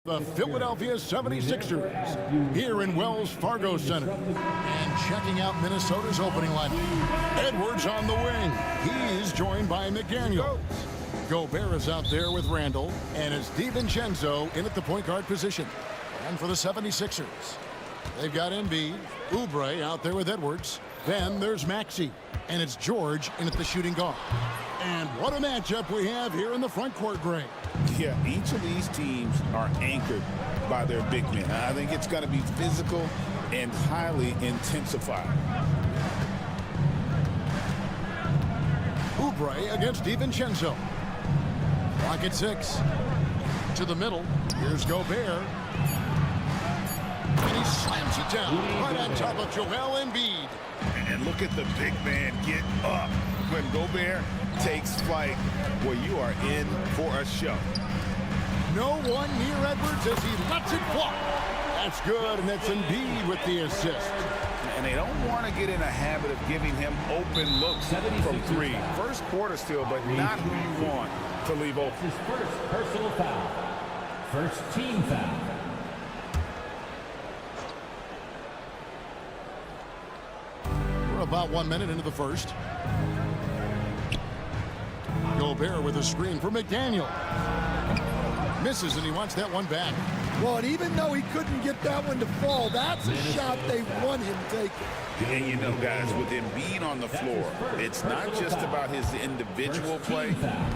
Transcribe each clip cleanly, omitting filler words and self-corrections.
The Philadelphia 76ers here in Wells Fargo Center. And checking out Minnesota's opening lineup. Edwards on the wing. He's joined by McDaniels. Gobert is out there with Randall. And it's DiVincenzo in at the point guard position. And for the 76ers, they've got Embiid, Oubre out there with Edwards. Then there's Maxey. And it's George in at the shooting guard. And what a matchup we have here in the front court, Gray. Yeah, each of these teams are anchored by their big men. I think it's going to be physical and highly intensified. Oubre against DiVincenzo. Clock at 6. To the middle. Here's Gobert. And he slams it down right on top of Joel Embiid. And look at the big man get up when Gobert takes flight. Well, you are in for a show. No one near Edwards as he lets it fly. That's good, and that's Embiid with the assist. And they don't want to get in a habit of giving him open looks from three. First quarter still, but not who you want to leave open. His first personal foul. First team foul. We're about 1 minute into the first. Gobert with a screen for McDaniel. Misses, and he wants that one back. Well, and even though he couldn't get that one to fall, that's a shot they want him taking. And you know, guys, with Embiid on the floor, it's not just about his individual play.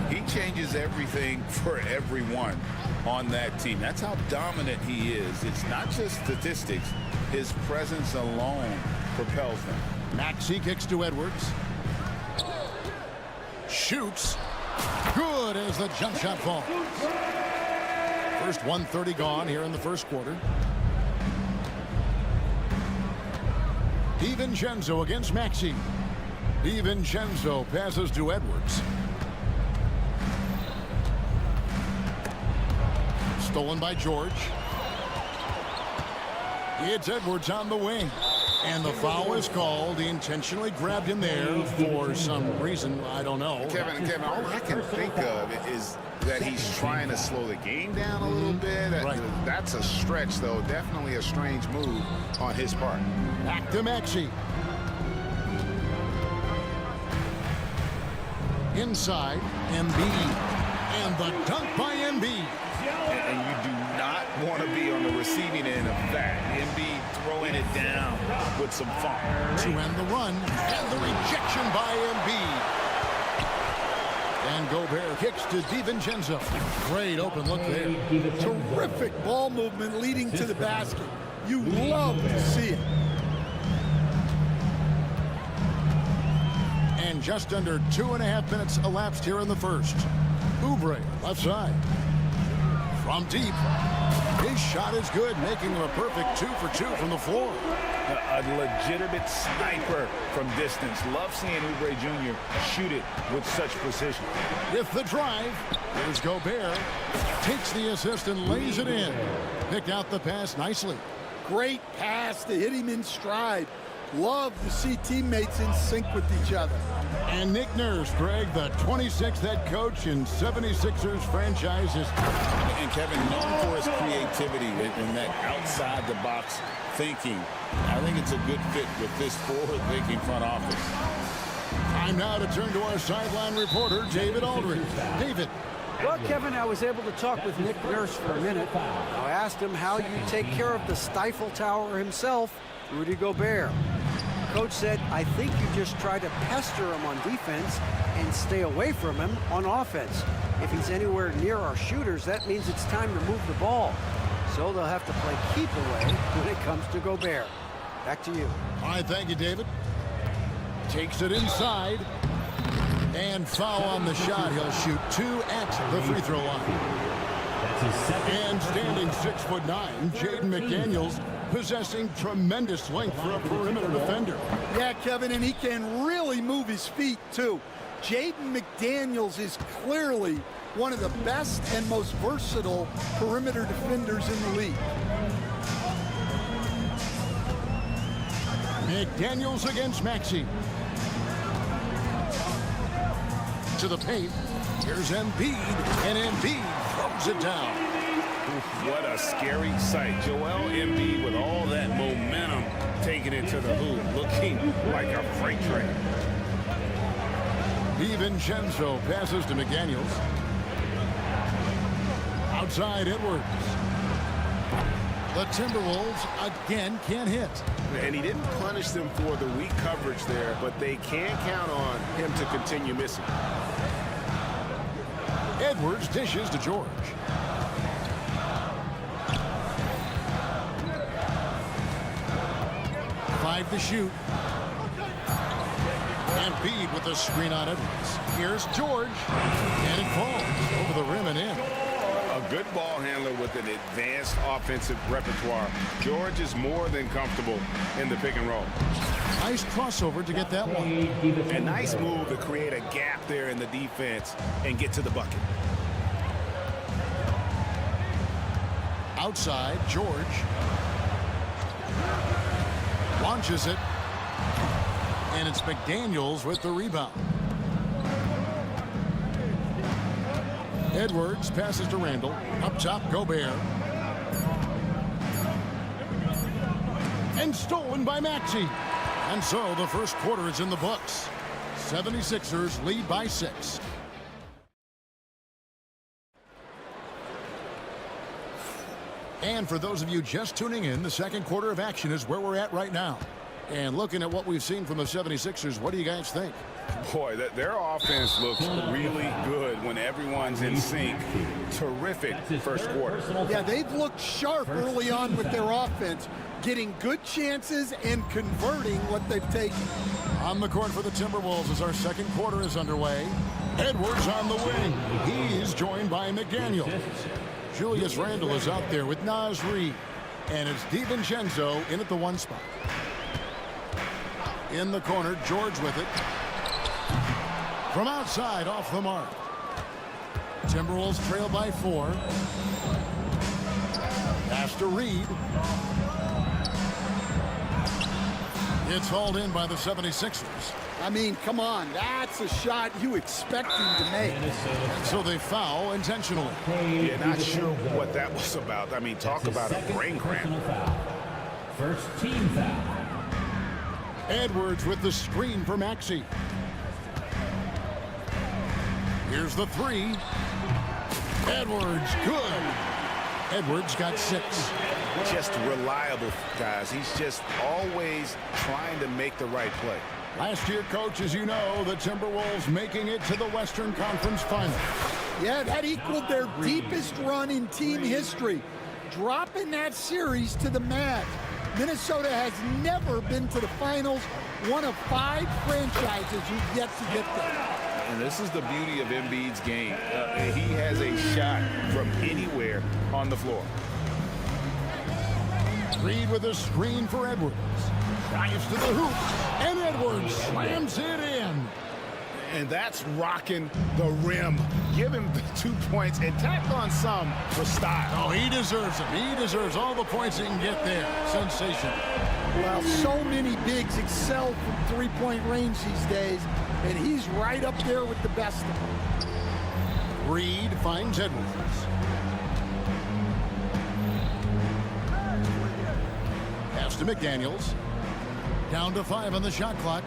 He changes everything for everyone on that team. That's how dominant he is. It's not just statistics. His presence alone propels them. Maxey kicks to Edwards. Shoots. Good as the jump shot falls. First 1:30 gone here in the first quarter. DiVincenzo against Maxey. DiVincenzo passes to Edwards. Stolen by George. It's Edwards on the wing. And the foul is called. He intentionally grabbed him there for some reason. I don't know. Kevin, all I can think of is that he's trying to slow the game down a little bit. Right. That's a stretch, though. Definitely a strange move on his part. Back to Maxey. Inside, Embiid. And the dunk by Embiid. And you do not want to be on the receiving end of that. Embiid throwing it down with some funk. To end the run, and the rejection by Embiid. And Gobert kicks to DiVincenzo. Great open look there. Terrific ball movement leading to the basket. You love to see it. And just under 2.5 minutes elapsed here in the first. Oubre, left side. From deep. His shot is good, making him a perfect 2 for 2 from the floor. A legitimate sniper from distance. Love seeing Oubre Jr. shoot it with such precision. With the drive, here's Gobert. Takes the assist and lays it in. Picked out the pass nicely. Great pass to hit him in stride. Love to see teammates in sync with each other. And Nick Nurse, Greg, the 26th head coach in 76ers franchise history. And Kevin, known for his creativity and that outside-the-box thinking. I think it's a good fit with this forward-thinking front office. Time now to turn to our sideline reporter, David Aldridge. David. Well, Kevin, I was able to talk with Nick Nurse for a minute. I asked him how you take care of the Stifle Tower himself, Rudy Gobert. Coach said, I think you just try to pester him on defense and stay away from him on offense. If he's anywhere near our shooters, that means it's time to move the ball. So they'll have to play keep away when it comes to Gobert. Back to you. All right, thank you, David. Takes it inside. And foul on the shot. He'll shoot 2 at the free throw line. And standing 6'9", Jaden McDaniels, possessing tremendous length for a perimeter defender. Yeah, Kevin, and he can really move his feet, too. Jaden McDaniels is clearly one of the best and most versatile perimeter defenders in the league. McDaniels against Maxey. To the paint. Here's Embiid, and Embiid throws it down. What a scary sight. Joel Embiid with all that momentum taking it to the hoop, looking like a freight train. DiVincenzo passes to McDaniels. Outside Edwards. The Timberwolves again can't hit. And he didn't punish them for the weak coverage there, but they can count on him to continue missing. Edwards dishes to George. Five to shoot. Embiid with the screen on Edwards. Here's George. And it falls over the rim and in. A good ball handler with an advanced offensive repertoire. George is more than comfortable in the pick and roll. Nice crossover to get that one. A nice move to create a gap there in the defense and get to the bucket. Outside, George. Launches it. And it's McDaniels with the rebound. Edwards passes to Randall. Up top, Gobert. And stolen by Maxey. And so the first quarter is in the books. 76ers lead by 6. And for those of you just tuning in, the second quarter of action is where we're at right now. And looking at what we've seen from the 76ers, what do you guys think? Boy, their offense looks really good when everyone's in sync. Terrific first quarter. Yeah, they've looked sharp early on with their offense, getting good chances and converting what they've taken. On the court for the Timberwolves as our second quarter is underway. Edwards on the wing. He's joined by McDaniels. Julius Randle is out there with Naz Reid. And it's DiVincenzo in at the 1 spot. In the corner, George with it. From outside, off the mark. Timberwolves trail by 4. Pass to Reid. It's hauled in by the 76ers. I mean, come on, that's a shot you expect him to make. And so they foul intentionally. Yeah, not sure what that was about. I mean, talk about a brain cramp. First team foul. Edwards with the screen for Maxey. Here's the 3. Edwards, good. Edwards got 6. Just reliable, guys. He's just always trying to make the right play. Last year, Coach, as you know, the Timberwolves making it to the Western Conference Final. Yeah, that equaled their deepest run in team history, dropping that series to the Mavs. Minnesota has never been to the finals. One of 5 franchises who've yet to get there. And this is the beauty of Embiid's game. He has a shot from anywhere on the floor. Reid with a screen for Edwards. Drives to the hoop, and Edwards slams it in. And that's rocking the rim. Give him the 2 points and tack on some for style. Oh, he deserves them. He deserves all the points he can get there. Sensational. Well, so many bigs excel from three-point range these days, and he's right up there with the best of them. Reid finds Edwards. Pass to McDaniels. Down to 5 on the shot clock.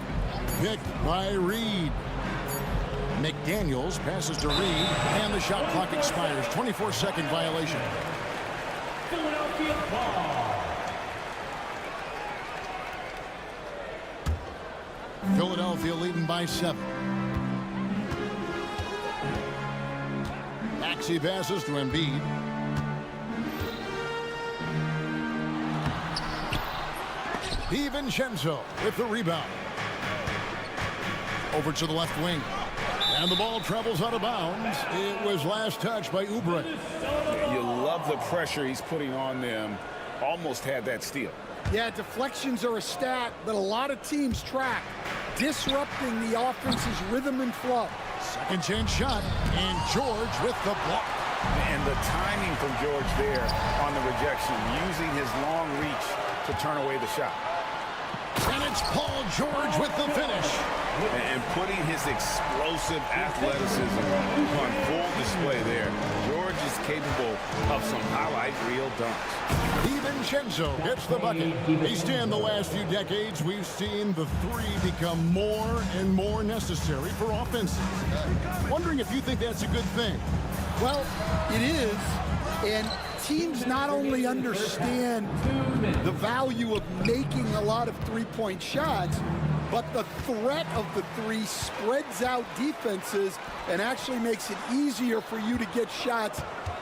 Picked by Reid. McDaniels passes to Reid, and the shot clock expires. 24-second violation. Philadelphia ball. Philadelphia leading by 7. Maxey passes to Embiid. DiVincenzo with the rebound. Over to the left wing. And the ball travels out of bounds. It was last touched by Oubre. You love the pressure he's putting on them. Almost had that steal. Yeah, deflections are a stat that a lot of teams track, disrupting the offense's rhythm and flow. Second chance shot, and George with the block. And the timing from George there on the rejection, using his long reach to turn away the shot. And It's Paul George with the finish. And putting his explosive athleticism on full display there. George is capable of some highlight reel dunks. DiVincenzo gets the bucket. He's in the last few decades, we've seen the three become more and more necessary for offenses. Wondering if you think that's a good thing. Well, it is, and teams not only understand the value of making a lot of three-point shots, but the threat of the three spreads out defenses and actually makes it easier for you to get shots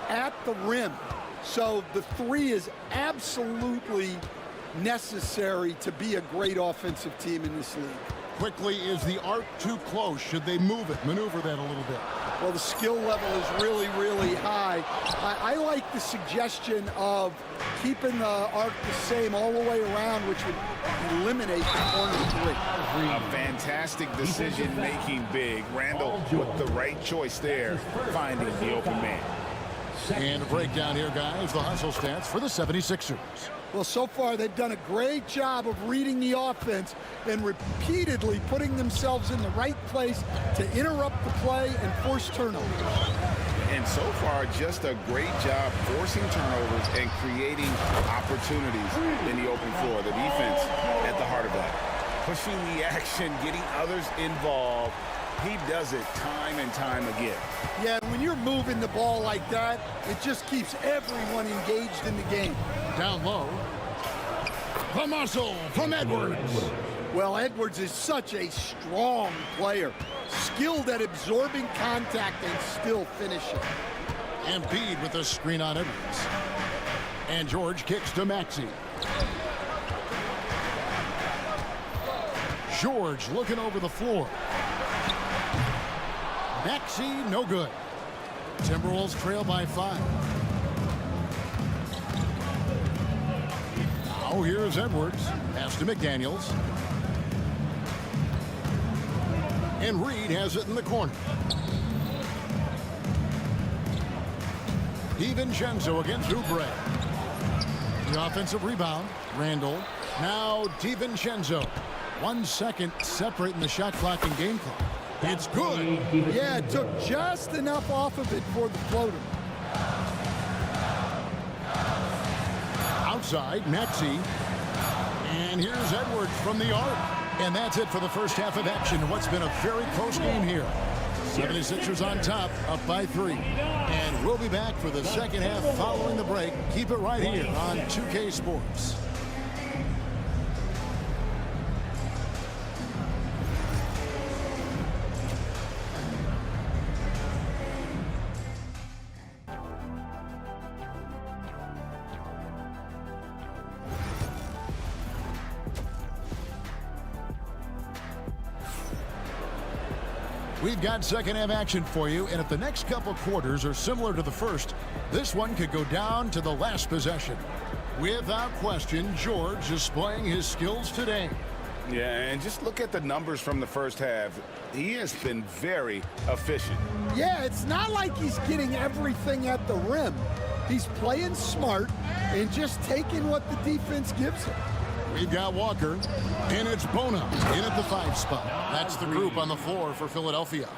at the rim. So the three is absolutely necessary to be a great offensive team in this league. Quickly, is the arc too close? Should they move it, maneuver that a little bit? Well, the skill level is really, really high. I like the suggestion of keeping the arc the same all the way around, which would eliminate the corner three. A fantastic decision-making big. Randall with the right choice there, finding the open man. And a breakdown here, guys, the hustle stats for the 76ers. Well, so far they've done a great job of reading the offense and repeatedly putting themselves in the right place to interrupt the play and force turnovers. And so far, just a great job forcing turnovers and creating opportunities in the open floor. The defense at the heart of that. Pushing the action, getting others involved. He does it time and time again. Yeah, when you're moving the ball like that, it just keeps everyone engaged in the game. Down low. The muscle from Edwards. Well, Edwards is such a strong player, skilled at absorbing contact and still finishing. Embiid with a screen on Edwards. And George kicks to Maxey. George looking over the floor. Maxey, no good. Timberwolves trail by 5. Now here's Edwards. Pass to McDaniels. And Reed has it in the corner. DiVincenzo against Oubre. The offensive rebound. Randall. Now DiVincenzo. 1 second separating the shot clock and game clock. It's good. Yeah, it took just enough off of it for the floater. Outside, Maxey. And here's Edwards from the arc. And that's it for the first half of action. What's been a very close game here. 76ers on top, up by 3. And we'll be back for the second half following the break. Keep it right here on 2K Sports. We've got second half action for you, and if the next couple quarters are similar to the first, this one could go down to the last possession. Without question, George displaying his skills today. Yeah, and just look at the numbers from the first half. He has been very efficient. Yeah, it's not like he's getting everything at the rim. He's playing smart and just taking what the defense gives him. We've got Walker, and it's Bona in at the 5 spot. That's the group on the floor for Philadelphia.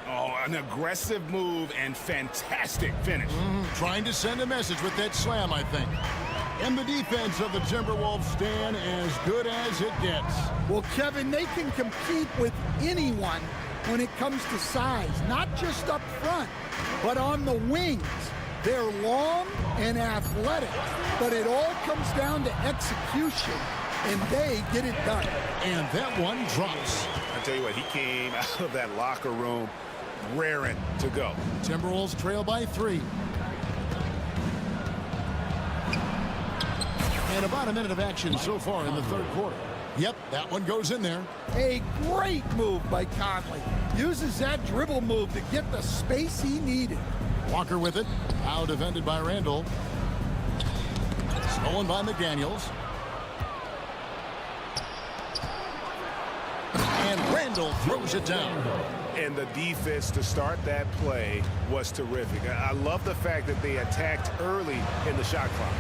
Oh, an aggressive move and fantastic finish. Trying to send a message with that slam, I think. And the defense of the Timberwolves stand as good as it gets. Well, Kevin, they can compete with anyone when it comes to size, not just up front, but on the wings. They're long and athletic, but it all comes down to execution, and they get it done. And that one drops. I tell you what, he came out of that locker room raring to go. Timberwolves trail by 3. And about a minute of action so far in the third quarter. Yep, that one goes in there. A great move by Conley. Uses that dribble move to get the space he needed. Walker with it. Now defended by Randall. Stolen by McDaniels. And Randall throws it down. And the defense to start that play was terrific. I love the fact that they attacked early in the shot clock.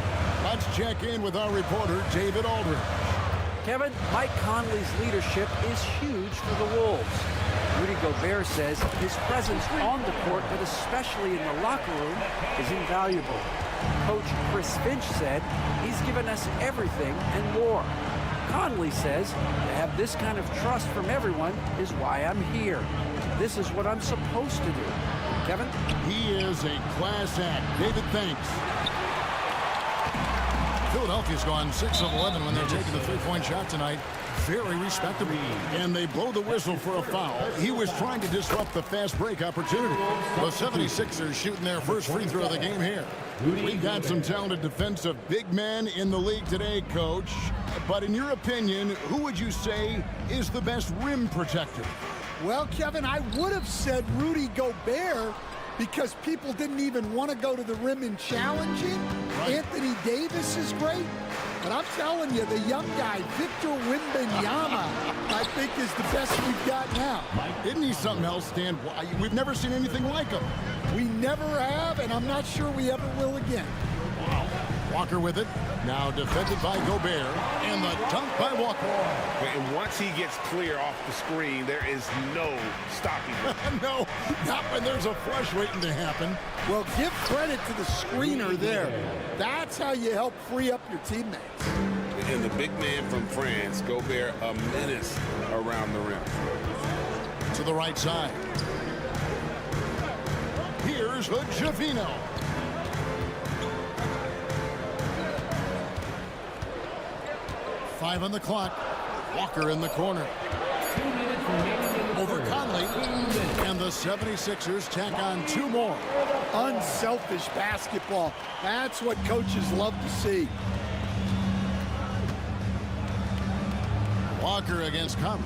Let's check in with our reporter, David Aldridge. Kevin, Mike Conley's leadership is huge for the Wolves. Rudy Gobert says his presence on the court, but especially in the locker room, is invaluable. Coach Chris Finch said he's given us everything and more. Conley says to have this kind of trust from everyone is why I'm here. This is what I'm supposed to do. Kevin? He is a class act. David, thanks. Philadelphia's gone 6 of 11 when they're taking the three-point shot tonight. Very respectable. And they blow the whistle for a foul. He was trying to disrupt the fast break opportunity. The 76ers shooting their first free throw of the game here. We've got some talented defensive big men in the league today, Coach. But in your opinion, who would you say is the best rim protector? Well, Kevin, I would have said Rudy Gobert because people didn't even want to go to the rim and challenge him. Right. Anthony Davis is great. But I'm telling you, the young guy, Victor Wembanyama, I think is the best we've got now. Isn't he something else, Stan? We've never seen anything like him. We never have, and I'm not sure we ever will again. Wow. Walker with it. Now defended by Gobert. And the dunk by Walker. And once he gets clear off the screen, there is no stopping him. No, not when there's a flush waiting to happen. Well, give credit to the screener there. That's how you help free up your teammates. And the big man from France, Gobert, a menace around the rim. To the right side. Here's Javino. Five on the clock. Walker in the corner. Over Conley. And the 76ers tack on 2 more. Unselfish basketball. That's what coaches love to see. Walker against Conley.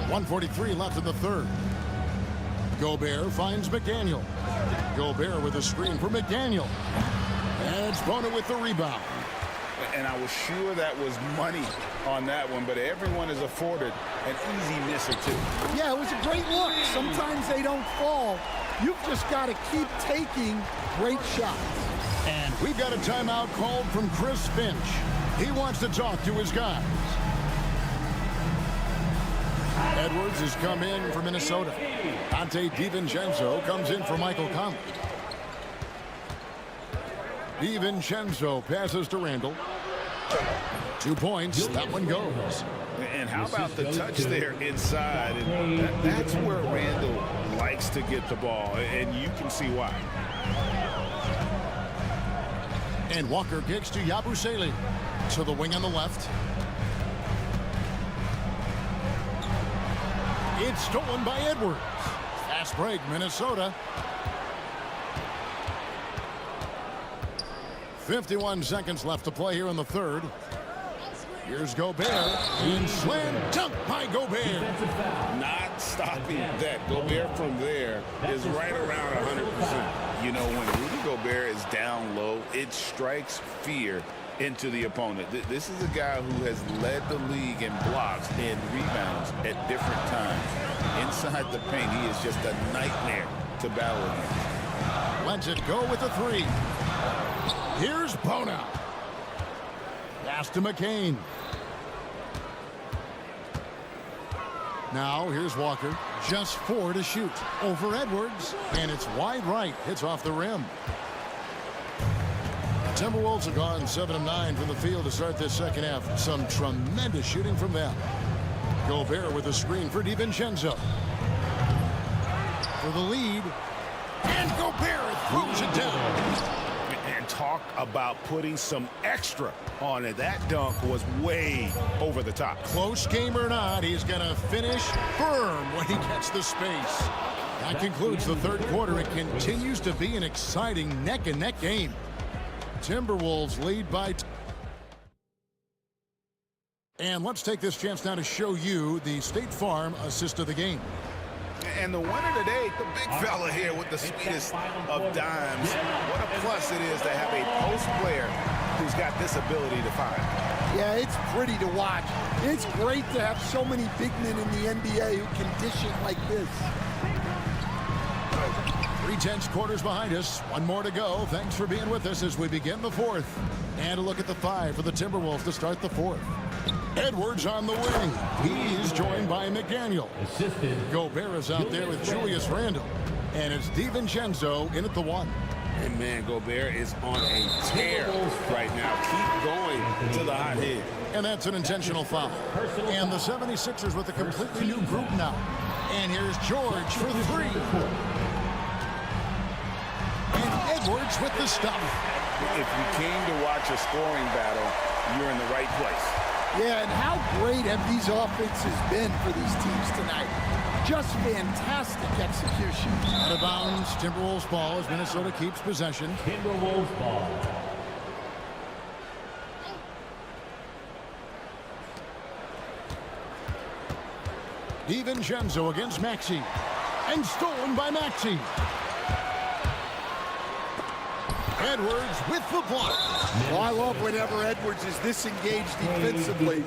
1:43 left in the third. Gobert finds McDaniel. Gobert with a screen for McDaniel. And it's Bona with the rebound. And I was sure that was money on that one, but everyone is afforded an easy miss or two. Yeah, it was a great look. Sometimes they don't fall. You've just got to keep taking great shots. And we've got a timeout called from Chris Finch. He wants to talk to his guys. Edwards has come in for Minnesota. Dante DiVincenzo comes in for Michael Conley. DiVincenzo passes to Randall. 2 points. That one goes. And how about the touch there inside? And that's where Randall likes to get the ball, and you can see why. And Walker kicks to Yabusele. To the wing on the left. It's stolen by Edwards. Fast break, Minnesota. 51 seconds left to play here in the third. Here's Gobert. And slam dunk by Gobert. Not stopping that. Gobert from there is right around 100%. You know, when Rudy Gobert is down low, it strikes fear into the opponent. This is a guy who has led the league in blocks and rebounds at different times. Inside the paint, he is just a nightmare to battle against. Lets it go with the three. Here's Bona. Pass to McCain. Now here's Walker. Just 4 to shoot. Over Edwards. And it's wide right. Hits off the rim. Timberwolves have gone 7 of 9 from the field to start this second half. Some tremendous shooting from them. Gobert with a screen for DiVincenzo. For the lead. And Gobert throws it down. And talk about putting some extra on it. That dunk was way over the top. Close game or not, he's going to finish firm when he gets the space. That concludes the third quarter. It continues to be an exciting neck-and-neck game. Timberwolves lead by... And let's take this chance now to show you the State Farm assist of the game. And the winner today, the big fella here with the sweetest of dimes. What a plus it is to have a post player who's got this ability to find. Yeah, it's pretty to watch. It's great to have so many big men in the NBA who can dish it like this. 3/10 quarters behind us. One more to go. Thanks for being with us as we begin the fourth. And a look at the five for the Timberwolves to start the fourth. Edwards on the wing. He's joined by McDaniel. Assisted. Gobert is out there with Julius Randle. And it's DiVincenzo in at the one. And man, Gobert is on a tear right now. Keep going to the hot head. And that's an intentional foul. And the 76ers with a completely new group now. And here's George for three. And Edwards with the stop. If you came to watch a scoring battle, you're in the right place. Yeah, and how great have these offenses been for these teams tonight? Just fantastic execution. Out of bounds, Timberwolves ball as Minnesota keeps possession. Timberwolves ball. DiVincenzo against Maxey. And stolen by Maxey. Edwards with the block. Well, I love whenever Edwards is disengaged defensively.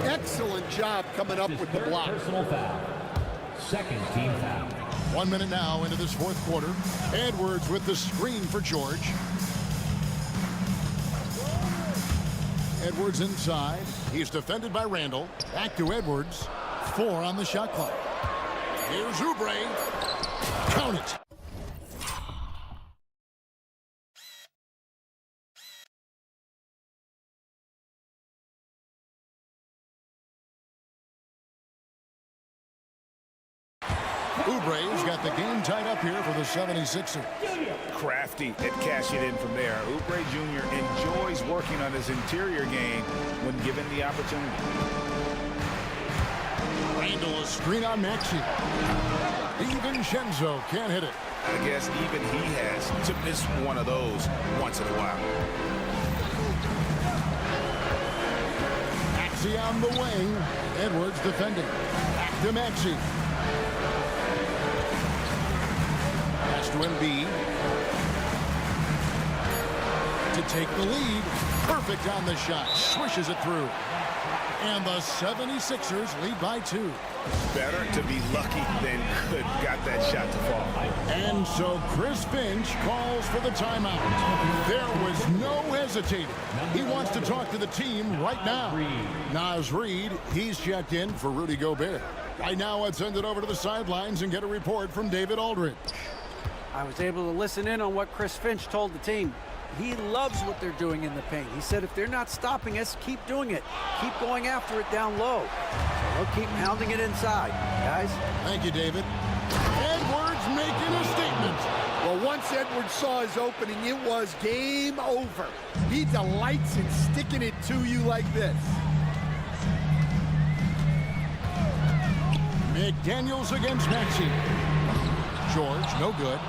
Excellent job coming up with the block. Personal foul. Second team foul. 1 minute now into this fourth quarter. Edwards with the screen for George. Edwards inside. He's defended by Randle. Back to Edwards. 4 on the shot clock. Here's Oubre. Count it. Oubre's got the game tied up here for the 76ers. Crafty at cashing in from there. Oubre Jr. enjoys working on his interior game when given the opportunity. Randle a screen on Maxey. DiVincenzo can't hit it. I guess even he has to miss one of those once in a while. Maxey on the wing. Edwards defending. Back to Maxey. Pass to Embiid. To take the lead. Perfect on the shot. Swishes it through. And the 76ers lead by 2. Better to be lucky than good. Got that shot to fall. And so Chris Finch calls for the timeout. There was no hesitating. He wants to talk to the team right now. Naz Reid, he's checked in for Rudy Gobert. Right now, let's send it over to the sidelines and get a report from David Aldridge. I was able to listen in on what Chris Finch told the team. He loves what they're doing in the paint. He said if they're not stopping us, keep doing it. Keep going after it down low. So they'll keep pounding it inside, guys. Thank you, David. Edwards making a statement. Well, once Edwards saw his opening, it was game over. He delights in sticking it to you like this. McDaniels against Maxey. George, no good.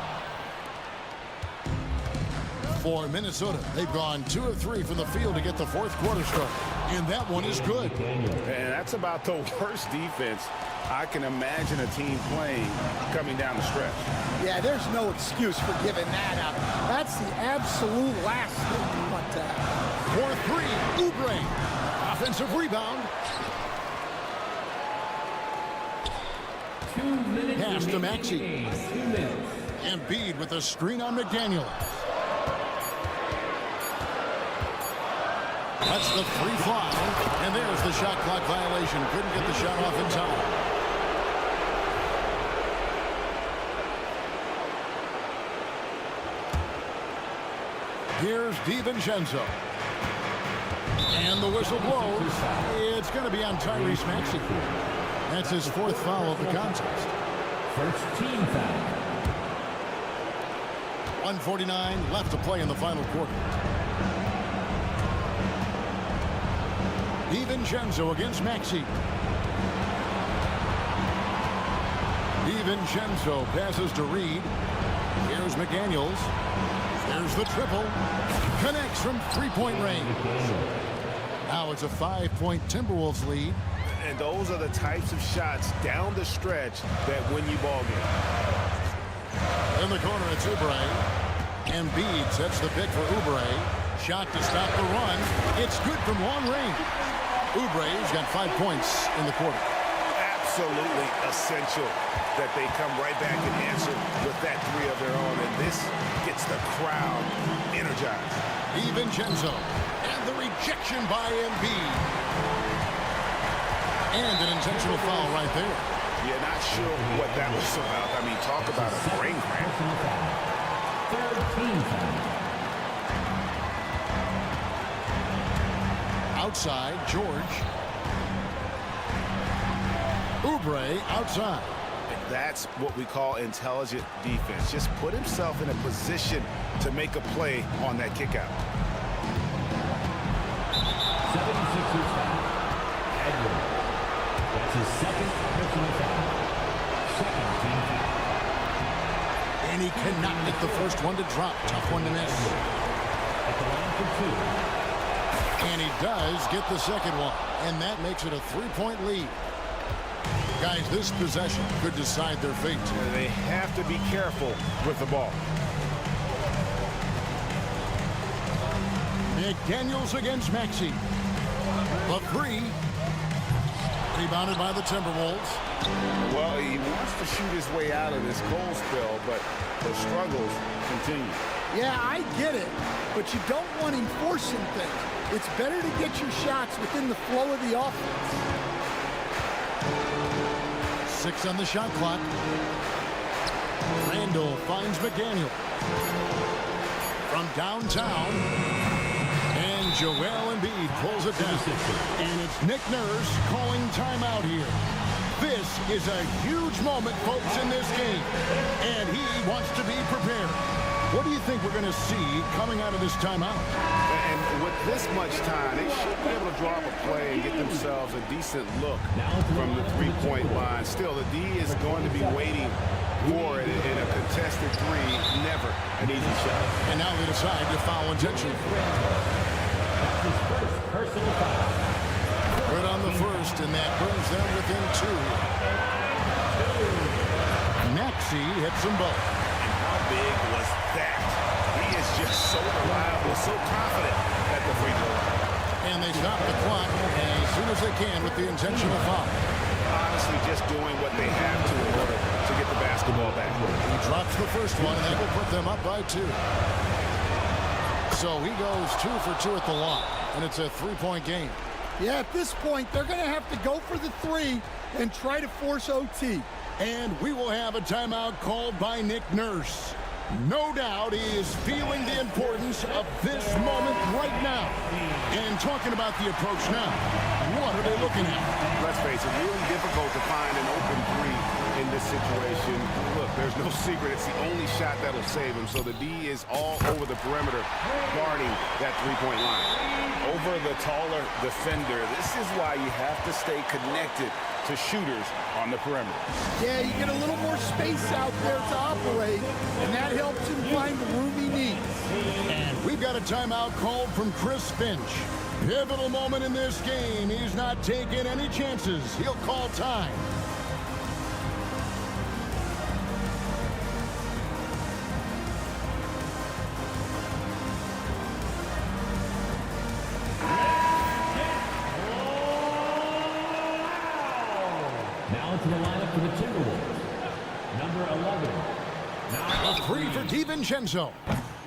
For Minnesota, they've gone 2 of 3 from the field to get the fourth quarter started. And that one is good. And that's about the worst defense I can imagine a team playing coming down the stretch. Yeah, there's no excuse for giving that up. That's the absolute last thing you want to have. For 3, Oubre. Offensive rebound. 2 minutes. Pass to Maxey. 2 minutes. Embiid with a screen on McDaniel. That's the free fly. And there's the shot clock violation. Couldn't get the shot off in time. Here's DiVincenzo. And the whistle blows. It's going to be on Tyrese Maxey. That's his 4th foul of the contest. First team foul. 1:49 left to play in the final quarter. DiVincenzo against Maxey. DiVincenzo passes to Reid. Here's McDaniels. There's the triple. Connects from three-point range. Now it's a 5-point Timberwolves lead. And those are the types of shots down the stretch that win you ball games. In the corner, it's Oubre. Embiid sets the pick for Oubre. Shot to stop the run. It's good from long range. Oubre's got 5 points in the quarter. absolutely essential that they come right back and answer with that three of their own, and this gets the crowd energized. DiVincenzo, and the rejection by Embiid. And an intentional foul right there. Yeah, not sure what that was about. I mean, talk about a brain cramp. Third team foul. Outside, George. Oubre outside. That's what we call intelligent defense. Just put himself in a position to make a play on that kick out. 76ers foul. Edwards. That's his second personal foul. Second team foul. And he cannot get the first one to drop. Tough one to miss. At the line for two. And he does get the second one. And that makes it a three-point lead. Guys, this possession could decide their fate. They have to be careful with the ball. McDaniels against Maxey. The three. Rebounded by the Timberwolves. Well, he wants to shoot his way out of this cold spell, but the struggles continue. Yeah, I get it, but you don't want him forcing things. It's better to get your shots within the flow of the offense. 6 on the shot clock. Randall finds McDaniel. From downtown. And Joel Embiid pulls it down. And it's Nick Nurse calling timeout here. This is a huge moment, folks, in this game. And he wants to be prepared. What do you think we're going to see coming out of this timeout? And with this much time, they should be able to drop a play and get themselves a decent look from the three-point line. Still, the D is going to be waiting for it in a contested three. Never an easy shot. And now they decide to foul intentionally. That's his first personal foul. Good on the first, and that brings them within 2. Maxey hits them both. How big was that? He is just so reliable, so confident at the free throw line. And they stop the clock as soon as they can with the intentional foul. Honestly, just doing what they have to in order to get the basketball back. He drops the first one, and that will put them up by 2. So he goes 2 for 2 at the line, and it's a three-point game. Yeah, at this point, they're going to have to go for the three and try to force OT. And we will have a timeout called by Nick Nurse. No doubt he is feeling the importance of this moment right now. And talking about the approach now, what are they looking at? Let's face it, really difficult to find an open three in this situation. Look, there's no secret. It's the only shot that'll save him. So the D is all over the perimeter, guarding that three-point line. Over the taller defender. This is why you have to stay connected to shooters on the perimeter. Yeah, you get a little more space out there to operate, and that helps him find the room he needs. And we've got a timeout called from Chris Finch. Pivotal moment in this game. He's not taking any chances. He'll call time. Now into the lineup for the Timberwolves. Number 11. A three for DiVincenzo.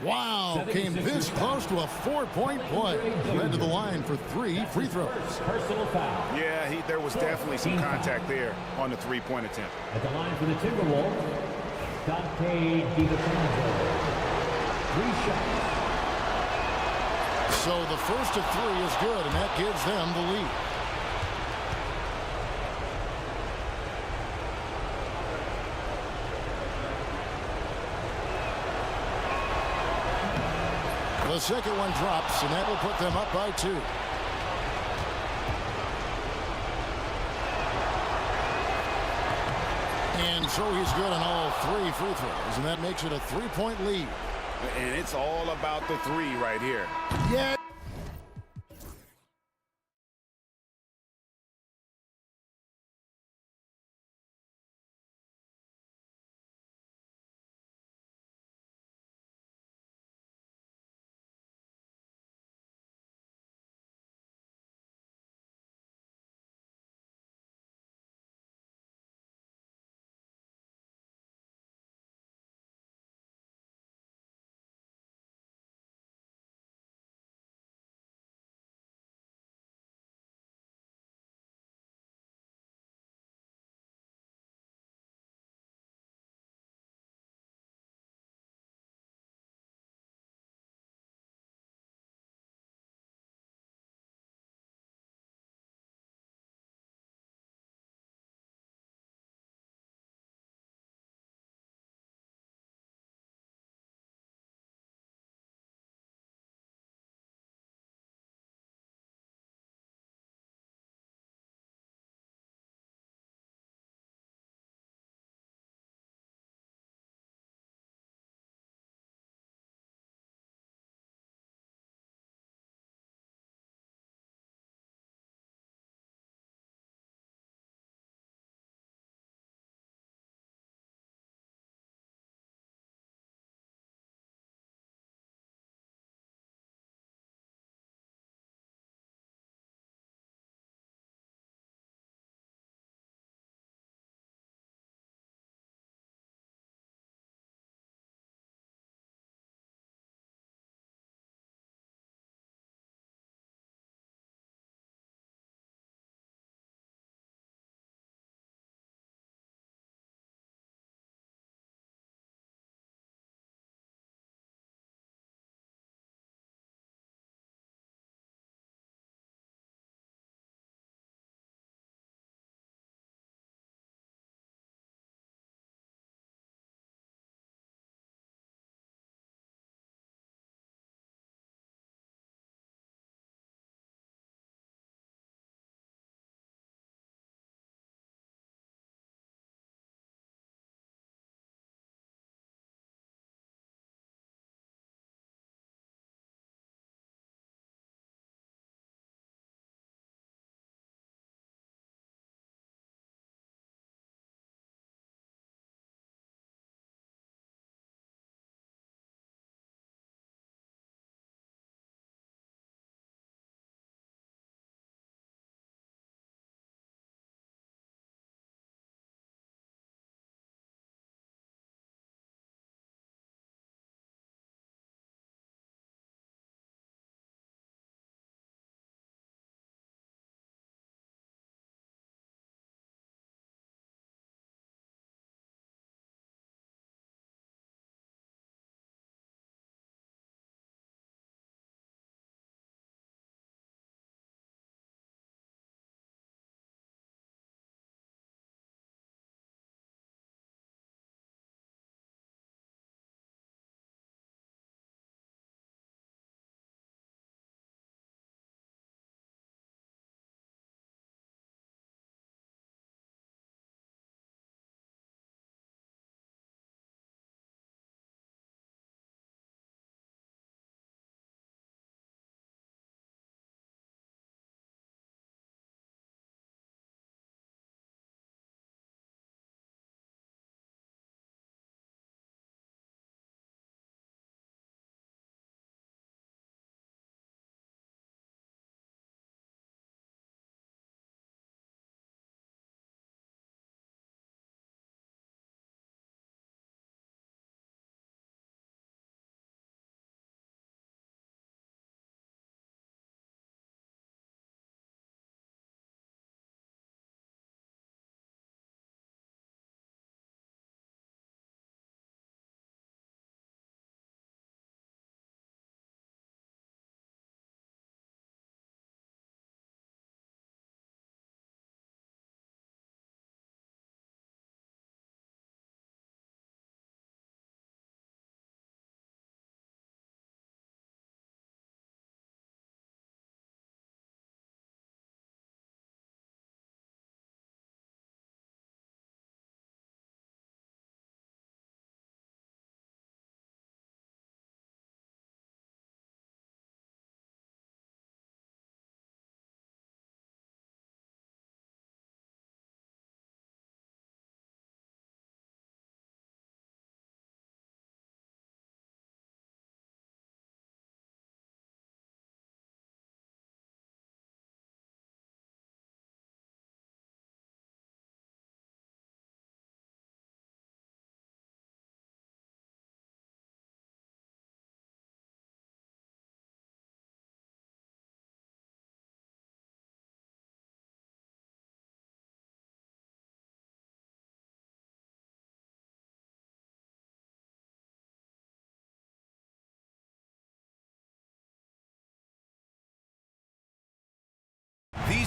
Wow, came this close to a 4-point play. Led to the line for 3 free throws. Personal foul. Yeah, there was definitely some contact there on the three-point attempt. At the line for the Timberwolves, Dante DiVincenzo. 3 shots. So the first of 3 is good, and that gives them the lead. The second one drops, and that will put them up by 2. And so he's good on all 3 free throws, and that makes it a 3-point lead. And it's all about the three right here. Yeah.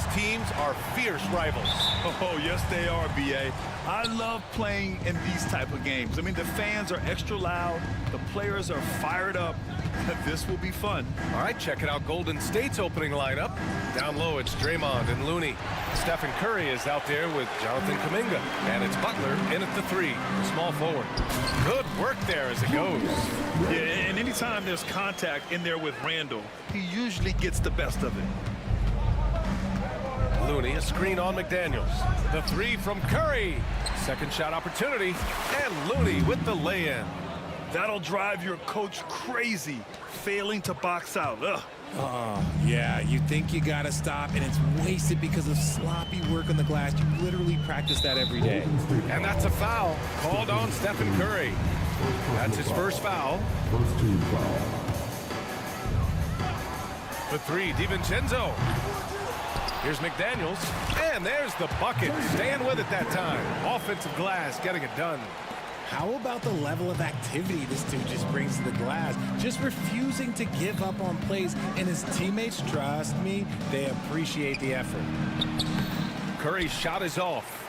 These teams are fierce rivals. Oh, yes, they are, B.A. I love playing in these type of games. I mean, the fans are extra loud. The players are fired up. This will be fun. All right, checking out Golden State's opening lineup. Down low, it's Draymond and Looney. Stephen Curry is out there with Jonathan Kuminga. And it's Butler in at the 3, small forward. Good work there as it goes. Yeah, and anytime there's contact in there with Randall, he usually gets the best of it. Looney, a screen on McDaniels. The 3 from Curry. Second shot opportunity. And Looney with the lay-in. That'll drive your coach crazy, failing to box out. Ugh. Oh, yeah, you think you gotta stop, and it's wasted because of sloppy work on the glass. You literally practice that every day. And that's a foul called on Stephen Curry. That's his first foul. First team foul. The 3, DiVincenzo. Here's McDaniels, and there's the bucket. Staying with it that time. Offensive glass, getting it done. How about the level of activity this dude just brings to the glass? Just refusing to give up on plays, and his teammates, trust me, they appreciate the effort. Curry's shot is off.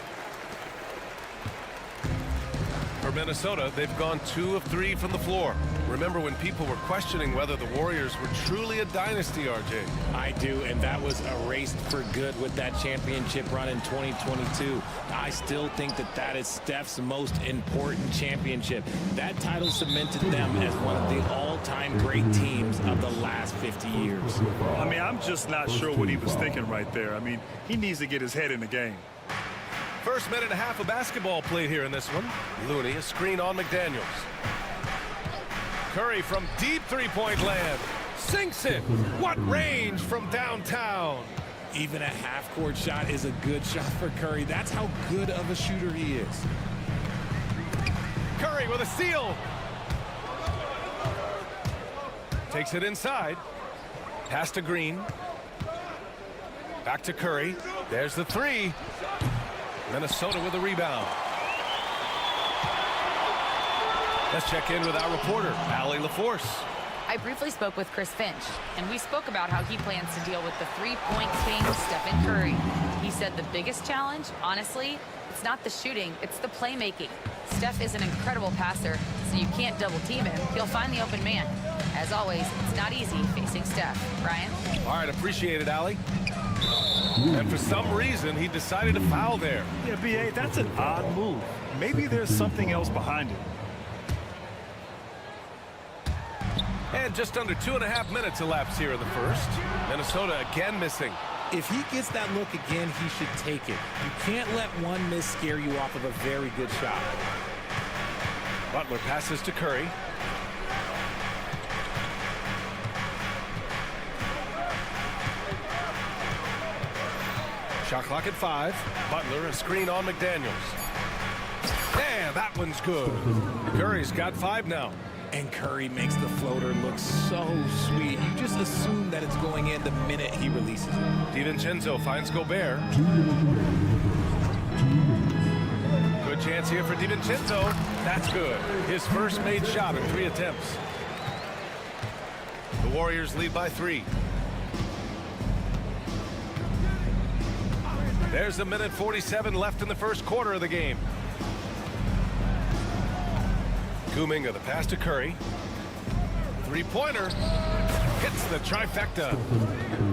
For Minnesota, they've gone 2 of 3 from the floor. Remember when people were questioning whether the Warriors were truly a dynasty, RJ? I do, and that was erased for good with that championship run in 2022. I still think that that is Steph's most important championship. That title cemented them as one of the all-time great teams of the last 50 years. I mean, I'm just not sure what he was thinking right there. I mean, he needs to get his head in the game. First minute and a half of basketball played here in this one. Looney, a screen on McDaniels. Curry from deep three-point land. Sinks it. What range from downtown. Even a half-court shot is a good shot for Curry. That's how good of a shooter he is. Curry with a steal. Takes it inside. Pass to Green. Back to Curry. There's the 3. Minnesota with a rebound. Let's check in with our reporter, Allie LaForce. I briefly spoke with Chris Finch, and we spoke about how he plans to deal with the 3-point king, Stephen Curry. He said the biggest challenge, honestly, it's not the shooting, it's the playmaking. Steph is an incredible passer, so you can't double team him. He'll find the open man. As always, it's not easy facing Steph. Ryan? All right, appreciate it, Allie. And for some reason, he decided to foul there. Yeah, B.A., that's an odd move. Maybe there's something else behind it. And just under 2.5 minutes elapsed here in the first. Minnesota again missing. If he gets that look again, he should take it. You can't let one miss scare you off of a very good shot. Butler passes to Curry. Shot clock at 5. Butler, a screen on McDaniels. And that one's good. Curry's got 5 now. And Curry makes the floater look so sweet. You just assume that it's going in the minute he releases it. DiVincenzo finds Gobert. Good chance here for DiVincenzo. That's good. His first made shot in 3 attempts. The Warriors lead by 3. There's a minute 47 left in the first quarter of the game. Kuminga, the pass to Curry. 3-pointer. Hits the trifecta.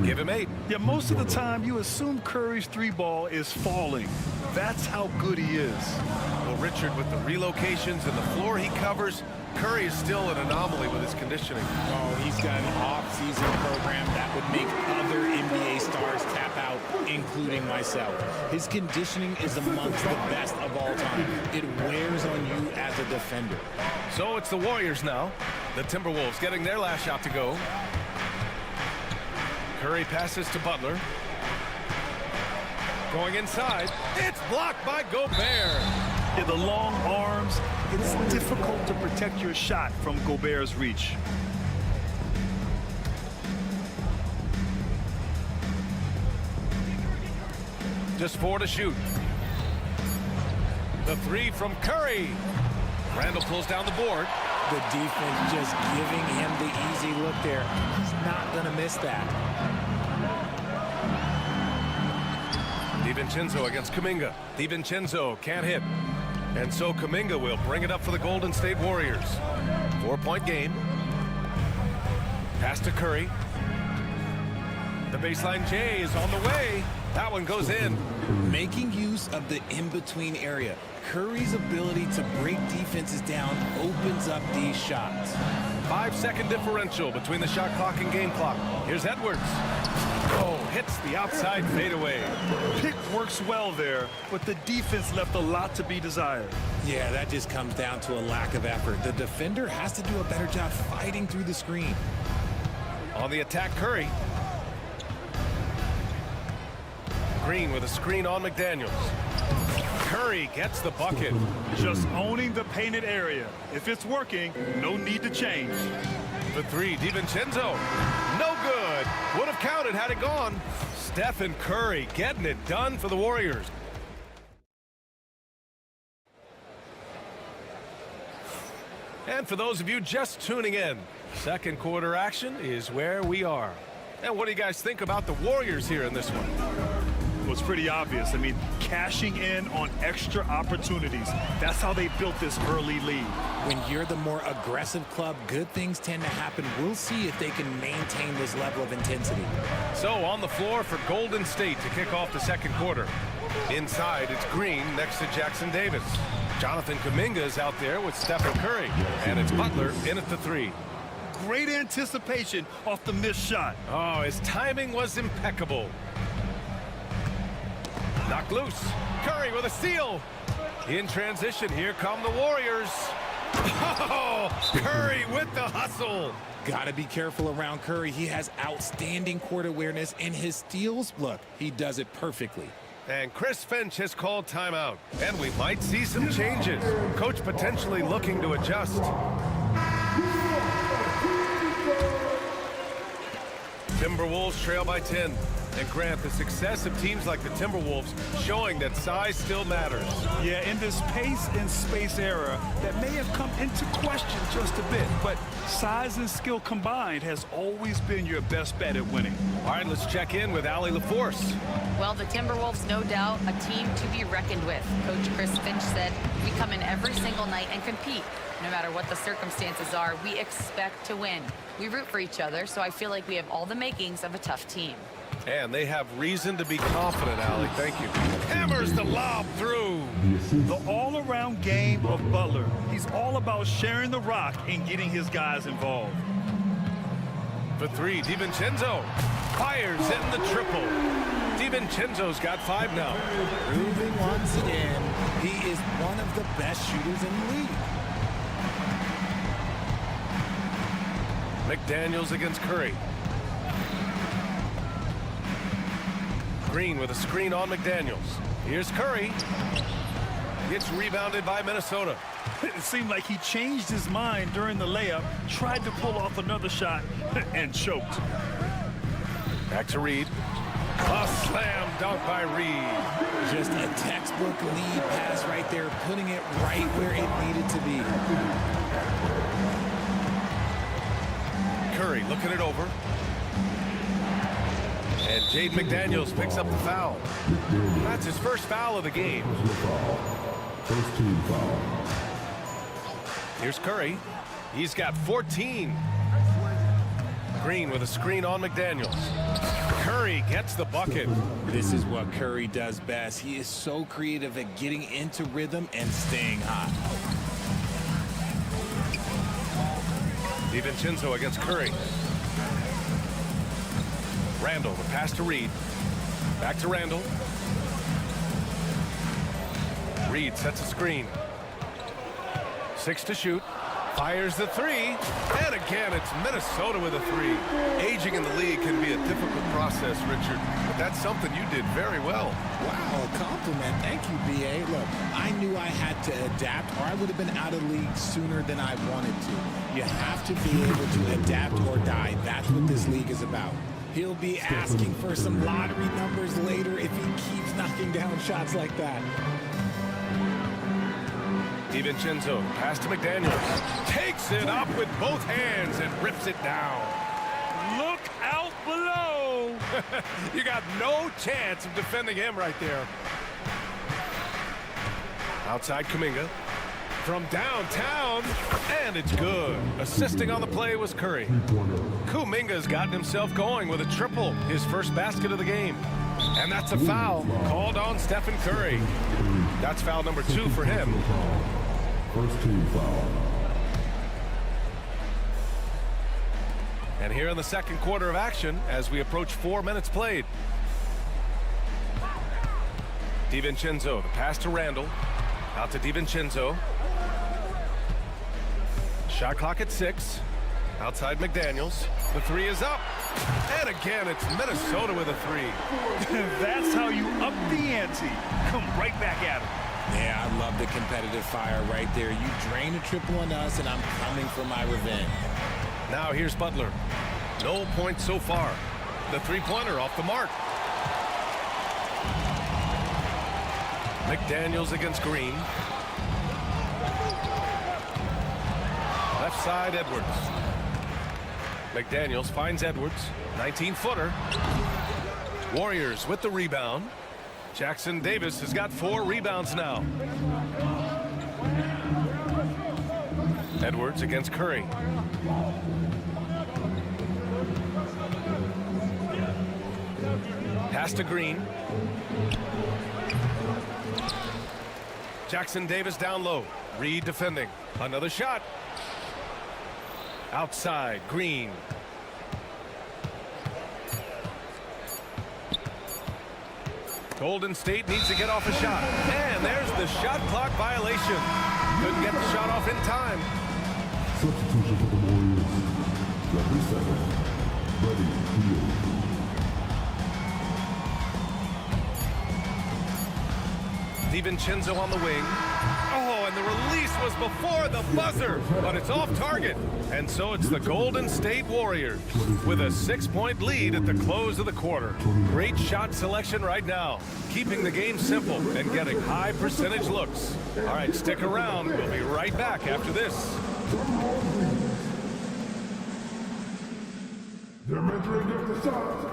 Give him 8. Yeah, most of the time you assume Curry's 3-ball is falling. That's how good he is. Well, Richard, with the relocations and the floor he covers, Curry is still an anomaly with his conditioning. Oh, he's got an off-season program that would make other NBA stars tap out, including myself. His conditioning is amongst the best of all time. It wears on you as a defender. So it's the Warriors now. The Timberwolves getting their last shot to go. Curry passes to Butler. Going inside. It's blocked by Gobert. Yeah, the long arms, it's difficult to protect your shot from Gobert's reach. Just 4 to shoot. The 3 from Curry. Randall pulls down the board. The defense just giving him the easy look there. He's not going to miss that. DiVincenzo against Kuminga. DiVincenzo can't hit. And so Kuminga will bring it up for the Golden State Warriors. 4-point game. Pass to Curry. The baseline J is on the way. That one goes in. Making use of the in-between area. Curry's ability to break defenses down opens up these shots. 5-second differential between the shot clock and game clock. Here's Edwards. Oh, hits the outside fadeaway. Pick works well there, but the defense left a lot to be desired. Yeah, that just comes down to a lack of effort. The defender has to do a better job fighting through the screen. On the attack, Curry. Green with a screen on McDaniels. Curry gets the bucket. Just owning the painted area. If it's working, no need to change. The three, DiVincenzo. No good. Would have counted had it gone. Stephen Curry getting it done for the Warriors. And for those of you just tuning in, second quarter action is where we are. And what do you guys think about the Warriors here in this one? Well, it's pretty obvious. I mean, cashing in on extra opportunities. That's how they built this early lead. When you're the more aggressive club, good things tend to happen. We'll see if they can maintain this level of intensity. So on the floor for Golden State to kick off the second quarter. Inside, it's Green next to Jackson Davis. Jonathan Kuminga is out there with Stephen Curry. And it's Butler in at the three. Great anticipation off the missed shot. Oh, his timing was impeccable. Knocked loose. Curry with a steal. In transition, here come the Warriors. Oh, Curry with the hustle. Got to be careful around Curry. He has outstanding court awareness, and his steals, look, he does it perfectly. And Chris Finch has called timeout. And we might see some changes. Coach potentially looking to adjust. Timberwolves trail by 10. And Grant, the success of teams like the Timberwolves showing that size still matters. Yeah, in this pace and space era, that may have come into question just a bit, but size and skill combined has always been your best bet at winning. All right, let's check in with Allie LaForce. Well, the Timberwolves, no doubt, a team to be reckoned with. Coach Chris Finch said, we come in every single night and compete. No matter what the circumstances are, we expect to win. We root for each other, so I feel like we have all the makings of a tough team. And they have reason to be confident, Allie. Thank you. Hammers the lob through. The all-around game of Butler. He's all about sharing the rock and getting his guys involved. For three, DiVincenzo fires in the triple. DiVincenzo's got 5 now. Proving once again, he is one of the best shooters in the league. McDaniels against Curry. Green with a screen on McDaniels. Here's Curry. Gets rebounded by Minnesota. It seemed like he changed his mind during the layup, tried to pull off another shot, and choked. Back to Reed. A slam dunk by Reed. Just a textbook lead pass right there, putting it right where it needed to be. Curry looking it over. And Jaden McDaniels picks up the foul. That's his first foul of the game. First team foul. Here's Curry. He's got 14. Green with a screen on McDaniels. Curry gets the bucket. This is what Curry does best. He is so creative at getting into rhythm and staying hot. DiVincenzo against Curry. Randall, the pass to Reed. Back to Randall. Reed sets a screen. 6 to shoot. Fires the three. And again, it's Minnesota with a three. Aging in the league can be a difficult process, Richard. But that's something you did very well. Wow, a compliment. Thank you, B.A. Look, I knew I had to adapt or I would have been out of league sooner than I wanted to. You have to be able to adapt or die. That's what this league is about. He'll be asking for some lottery numbers later if he keeps knocking down shots like that. DiVincenzo, pass to McDaniels. Takes it up with both hands and rips it down. Look out below. You got no chance of defending him right there. Outside Kuminga. From downtown, and it's good. Assisting on the play was Curry. Kuminga's gotten himself going with a triple, his first basket of the game. And that's a foul called on Stephen Curry. That's foul number 2 for him. First team foul. And here in the second quarter of action, as we approach 4 minutes played. DiVincenzo, the pass to Randall. Out to DiVincenzo. Shot clock at 6. Outside McDaniels. The 3 is up. And again, it's Minnesota with a 3. That's how you up the ante. Come right back at him. Yeah, I love the competitive fire right there. You drain a triple on us, and I'm coming for my revenge. Now here's Butler. No points so far. The three-pointer off the mark. McDaniels against Green. Left side, Edwards. McDaniels finds Edwards. 19-footer. Warriors with the rebound. Jackson Davis has got 4 rebounds now. Edwards against Curry. Pass to Green. Jackson Davis down low. Reed defending. Another shot. Outside, Green. Golden State needs to get off a shot. And there's the shot clock violation. Couldn't get the shot off in time. Substitution for the Warriors. Number 7, Buddy Hield. DiVincenzo on the wing. Oh, and the release was before the buzzer, but it's off target. And so it's the Golden State Warriors with a 6-point lead at the close of the quarter. Great shot selection right now, keeping the game simple and getting high percentage looks. All right, stick around. We'll be right back after this. They're measuring up the shots.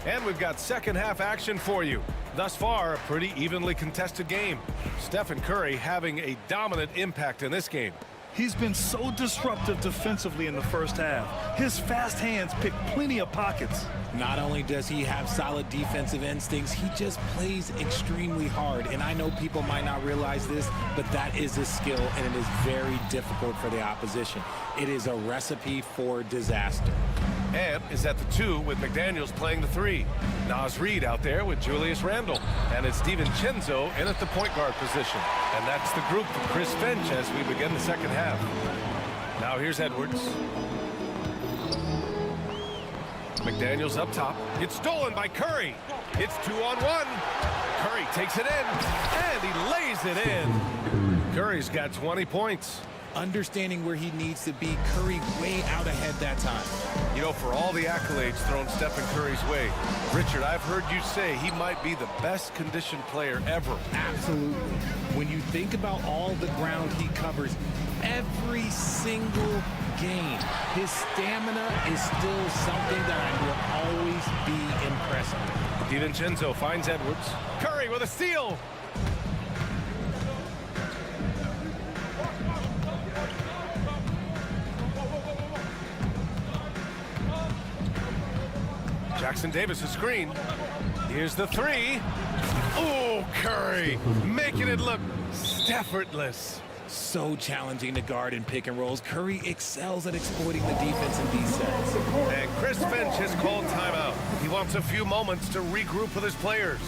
And we've got second half action for you. Thus far, a pretty evenly contested game. Stephen Curry having a dominant impact in this game. He's been so disruptive defensively in the first half. His fast hands pick plenty of pockets. Not only does he have solid defensive instincts, he just plays extremely hard. And I know people might not realize this, but that is a skill, and it is very difficult for the opposition. It is a recipe for disaster. And is at the 2 with McDaniels playing the 3. Naz Reid out there with Julius Randle. And it's DiVincenzo in at the point guard position. And that's the group for Chris Finch as we begin the second half. Now here's Edwards. McDaniels up top. It's stolen by Curry. It's 2-on-1. Curry takes it in, and he lays it in. Curry's got 20 points. Understanding where he needs to be, Curry way out ahead that time. You know, for all the accolades thrown Stephen Curry's way, Richard, I've heard you say he might be the best conditioned player ever. Absolutely. When you think about all the ground he covers every single game, his stamina is still something that I will always be impressed with. DiVincenzo finds Edwards. Curry with a steal. Jackson Davis' screen. Here's the 3. Oh, Curry making it look effortless. So challenging to guard in pick and rolls. Curry excels at exploiting the defense in these sets. And Chris Finch has called timeout. He wants a few moments to regroup with his players.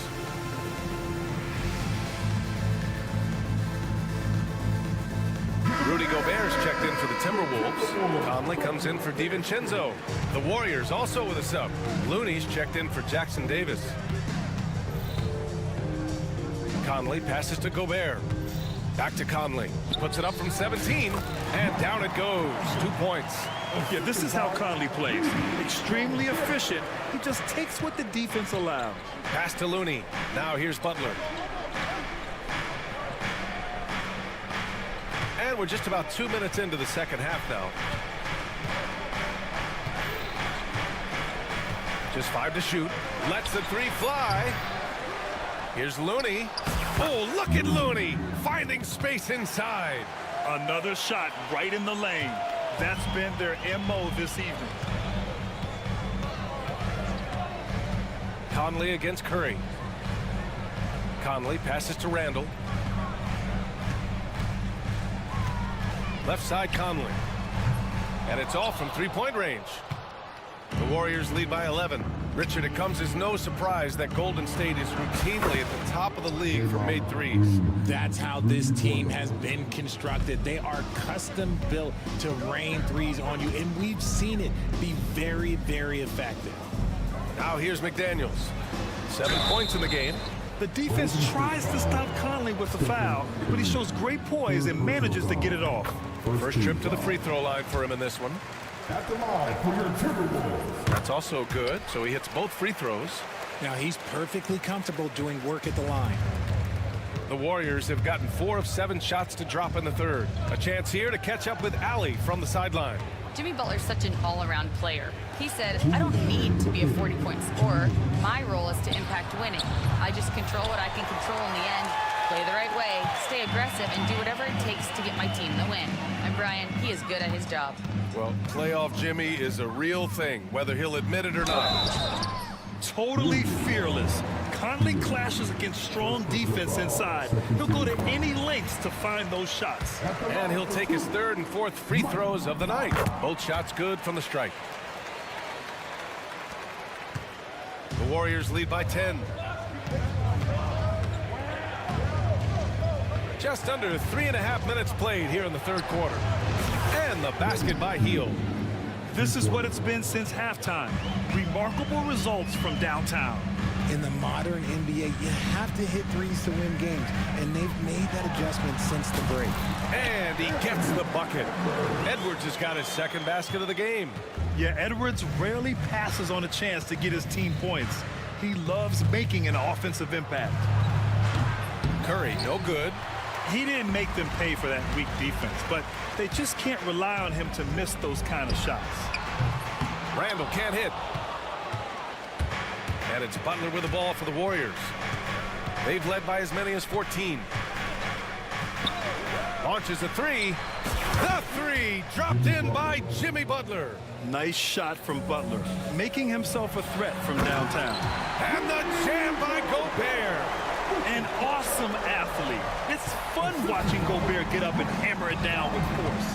Rudy Gobert's checked in for the Timberwolves. Conley comes in for DiVincenzo. The Warriors also with a sub. Looney's checked in for Jackson Davis. Conley passes to Gobert. Back to Conley. Puts it up from 17, and down it goes. 2 points. Yeah, this is how Conley plays. Extremely efficient. He just takes what the defense allows. Pass to Looney. Now here's Butler. And we're just about 2 minutes into the second half now. Just 5 to shoot. Lets the 3 fly. Here's Looney. Oh, look at Looney finding space inside. Another shot right in the lane. That's been their MO this evening. Conley against Curry. Conley passes to Randall. Left side Conley. And it's all from three-point range. The Warriors lead by 11. Richard, it comes as no surprise that Golden State is routinely at the top of the league for made threes. That's how this team has been constructed. They are custom built to rain threes on you, and we've seen it be very, very effective. Now here's McDaniels. 7 points in the game. The defense tries to stop Conley with the foul, but he shows great poise and manages to get it off. First trip to the free throw line for him in this one. At the line for your Timberwolves. That's also good, so he hits both free throws. Now he's perfectly comfortable doing work at the line. The Warriors have gotten 4 of 7 shots to drop in the third. A chance here to catch up with Allie from the sideline. Jimmy Butler's such an all-around player. He said, I don't need to be a 40-point scorer. My role is to impact winning. I just control what I can control in the end, play the right way, stay aggressive, and do whatever it takes to get my team the win. And Brian, he is good at his job. Well, playoff Jimmy is a real thing, whether he'll admit it or not. Totally fearless. Conley clashes against strong defense inside. He'll go to any lengths to find those shots. And he'll take his 3rd and 4th free throws of the night. Both shots good from the strike. The Warriors lead by 10. Just under 3.5 minutes played here in the third quarter. And the basket by Heel. This is what it's been since halftime. Remarkable results from downtown. In the modern NBA, you have to hit threes to win games, and they've made that adjustment since the break. And he gets the bucket. Edwards has got his 2nd basket of the game. Yeah, Edwards rarely passes on a chance to get his team points. He loves making an offensive impact. Curry, no good. He didn't make them pay for that weak defense, but they just can't rely on him to miss those kind of shots. Randall can't hit. And it's Butler with the ball for the Warriors. They've led by as many as 14. Launches a 3. The 3 dropped in by Jimmy Butler. Nice shot from Butler, making himself a threat from downtown. And the jam by Gobert. An awesome athlete. It's fun watching Gobert get up and hammer it down with force.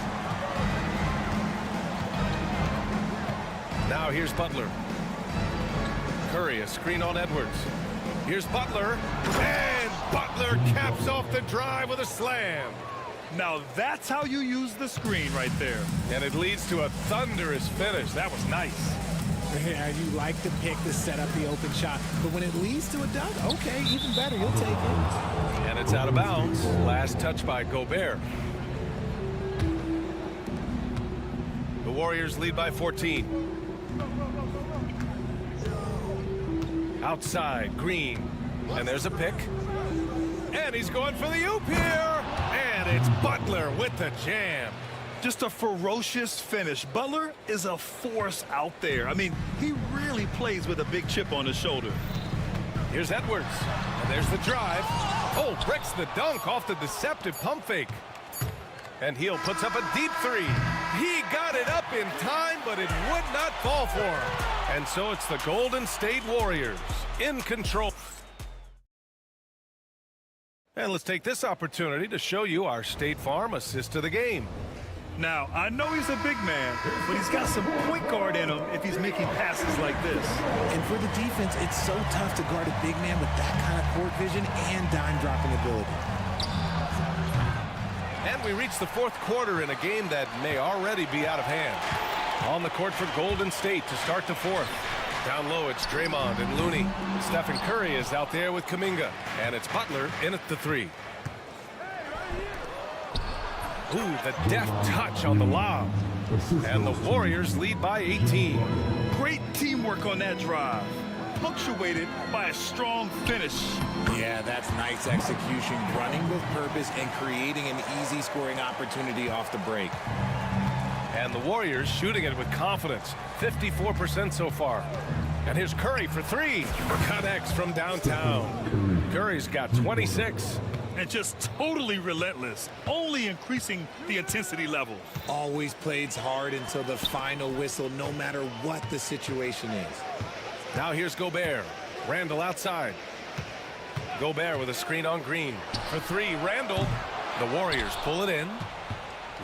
Now here's Butler. Curry, a screen on Edwards. Here's Butler. And Butler caps off the drive with a slam. Now that's how you use the screen right there. And it leads to a thunderous finish. That was nice. Yeah, you like to pick to set up the open shot, but when it leads to a dunk, okay, even better, you'll take it. And it's out of bounds. Last touch by Gobert. The Warriors lead by 14. Outside, Green. And there's a pick. And he's going for the oop here. And it's Butler with the jam. Just a ferocious finish. Butler is a force out there. I mean, he really plays with a big chip on his shoulder. Here's Edwards. And there's the drive. Oh, breaks the dunk off the deceptive pump fake. And Heel puts up a deep 3. He got it up in time, but it would not fall for him. And so it's the Golden State Warriors in control. And let's take this opportunity to show you our State Farm assist to the game. Now, I know he's a big man, but he's got some point guard in him if he's making passes like this. And for the defense, it's so tough to guard a big man with that kind of court vision and dime-dropping ability. And we reach the 4th quarter in a game that may already be out of hand. On the court for Golden State to start the 4th. Down low, it's Draymond and Looney. Stephen Curry is out there with Kuminga. And it's Butler in at the 3. Ooh, the deft touch on the lob. And the Warriors lead by 18. Great teamwork on that drive. punctuated by a strong finish. Yeah, that's nice execution, running with purpose and creating an easy scoring opportunity off the break. And the Warriors shooting it with confidence, 54% so far. And here's Curry for three. Connects from downtown. Curry's got 26. And just totally relentless, only increasing the intensity level. Always plays hard until the final whistle, no matter what the situation is. Now here's Gobert. Randall outside. Gobert with a screen on Green. For three, Randall. The Warriors pull it in.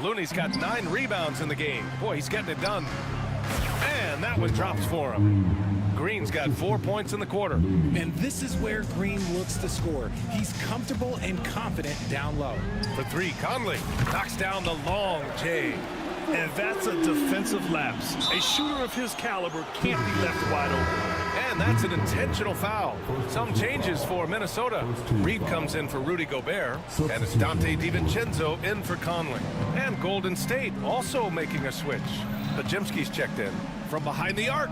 Looney's got 9 rebounds in the game. Boy, he's getting it done. And that one drops for him. Green's got 4 points in the quarter. And this is where Green looks to score. He's comfortable and confident down low. For three, Conley knocks down the long J. And that's a defensive lapse. A shooter of his caliber can't be left wide open. And that's an intentional foul. Some changes for Minnesota. Reed comes in for Rudy Gobert. And it's Dante DiVincenzo in for Conley. And Golden State also making a switch. Bajemski's checked in from behind the arc.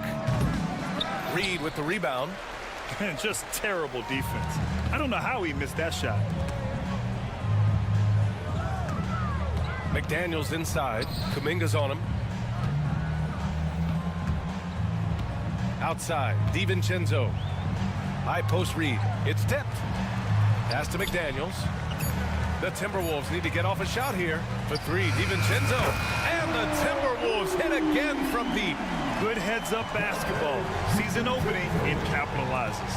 Reed with the rebound. And just terrible defense. I don't know how he missed that shot. McDaniels inside. Kuminga's on him. Outside, DiVincenzo. High post Reed. It's tipped. Pass to McDaniels. The Timberwolves need to get off a shot here. For three, DiVincenzo. And the Timberwolves hit again from deep. Good heads-up basketball. Season opening and capitalizes.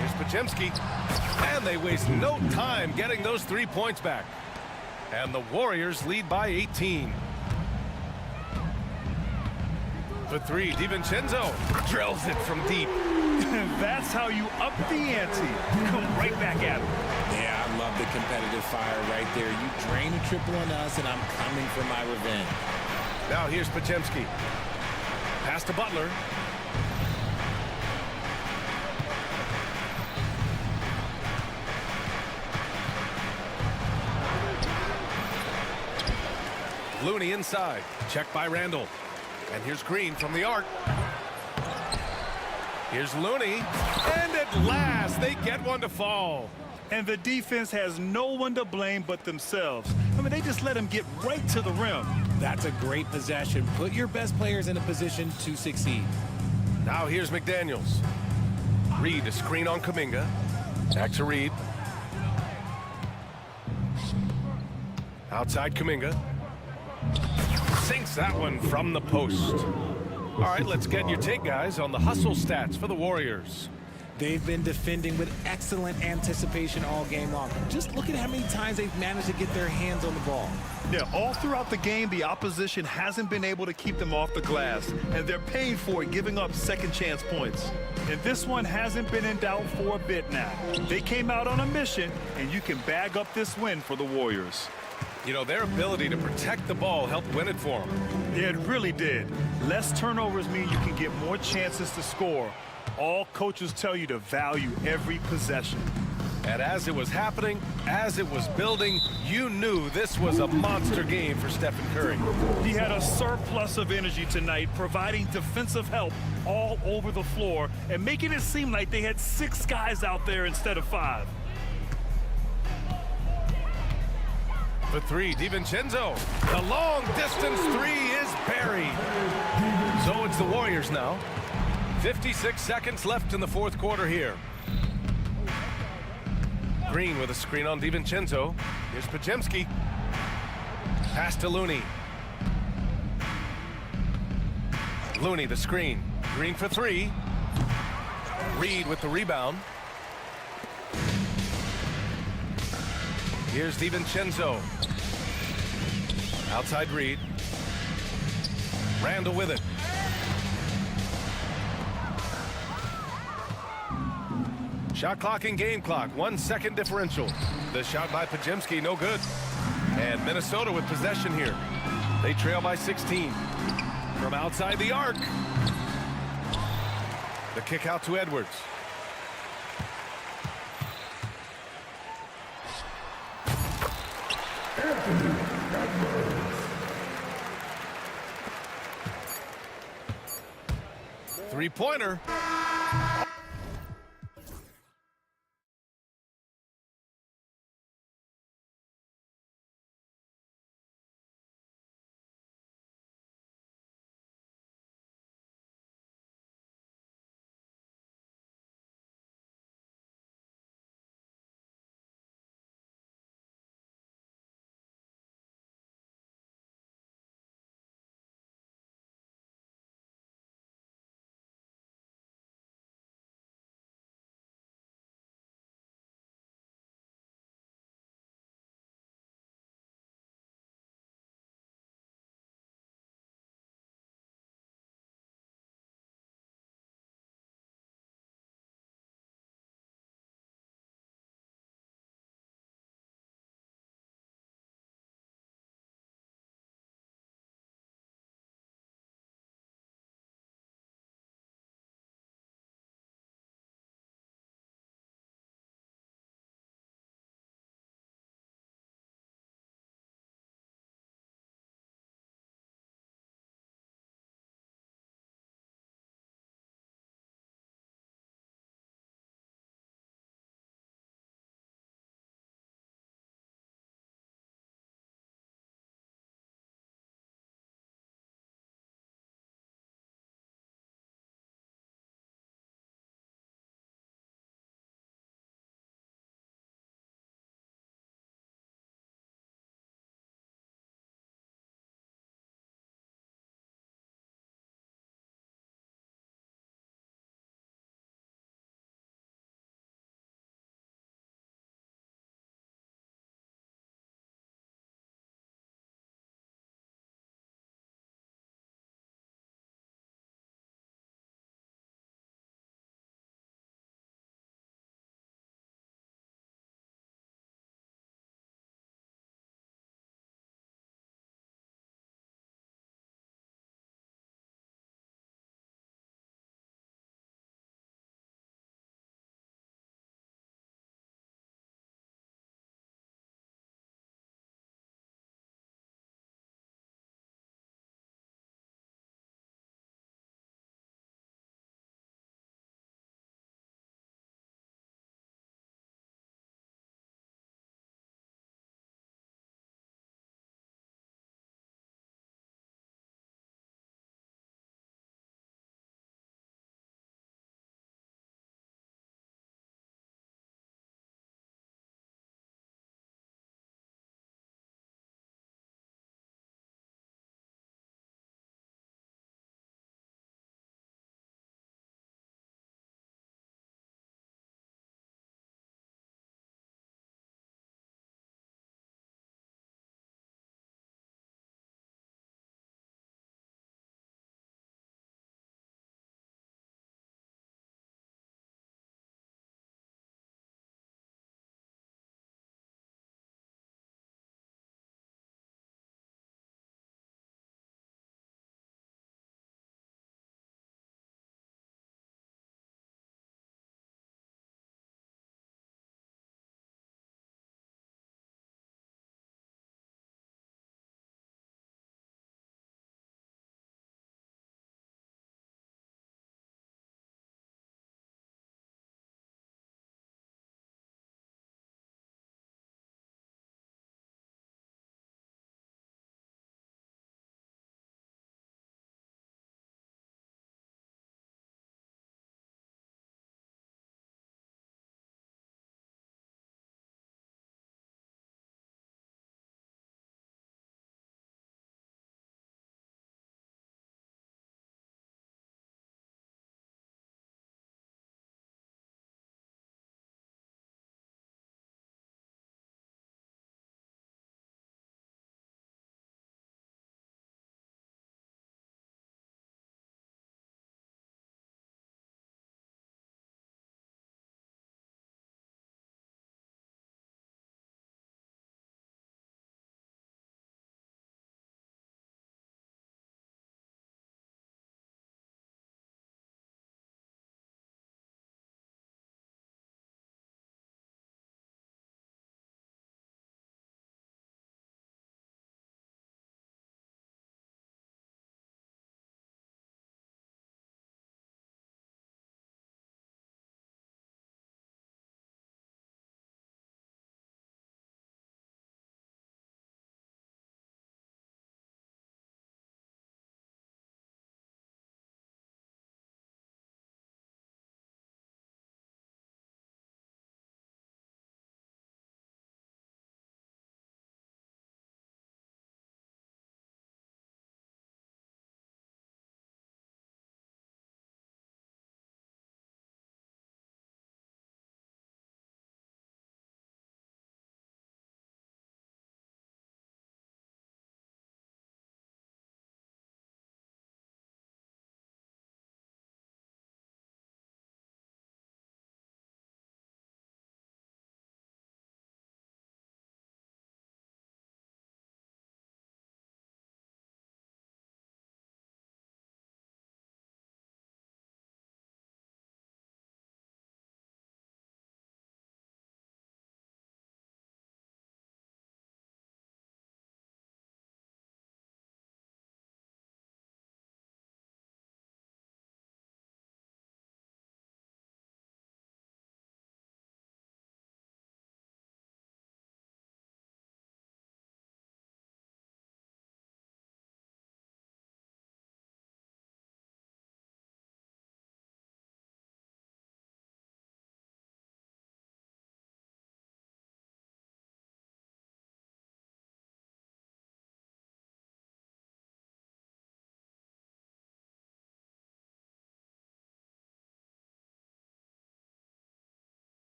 Here's Bajemski. And they waste no time getting those 3 points back. And the Warriors lead by 18. For three, DiVincenzo drills it from deep. That's how you up the ante. Come right back at him. Yeah, I love the competitive fire right there. You drain a triple on us, and I'm coming for my revenge. Now here's Bajemski. Pass to Butler. Looney inside. Check by Randall. And here's Green from the arc. Here's Looney. And at last, they get one to fall. And the defense has no one to blame but themselves. I mean, they just let him get right to the rim. That's a great possession. Put your best players in a position to succeed. Now here's McDaniels. Reed, a screen on Kuminga. Back to Reed. Outside Kuminga. Sinks that one from the post. All right, let's get your take, guys, on the hustle stats for the Warriors. They've been defending with excellent anticipation all game long. Just look at how many times they've managed to get their hands on the ball. Yeah, all throughout the game, the opposition hasn't been able to keep them off the glass, and they're paying for it, giving up second chance points. And this one hasn't been in doubt for a bit now. They came out on a mission, and you can bag up this win for the Warriors. You know, their ability to protect the ball helped win it for them. Yeah, it really did. Less turnovers mean you can get more chances to score. All coaches tell you to value every possession. And as it was happening, as it was building, you knew this was a monster game for Stephen Curry. He had a surplus of energy tonight, providing defensive help all over the floor and making it seem like they had 6 guys out there instead of 5. For three, DiVincenzo. The long distance three is buried. So it's the Warriors now. 56 seconds left in the fourth quarter here. Green with a screen on DiVincenzo. Here's Bajemski. Pass to Looney. Looney the screen. Green for three. Reed with the rebound. Here's DiVincenzo. Outside Reed. Randall with it. Shot clock and game clock. 1 second differential. The shot by Bajemski, no good. And Minnesota with possession here. They trail by 16. From outside the arc. The kick out to Edwards. three-pointer.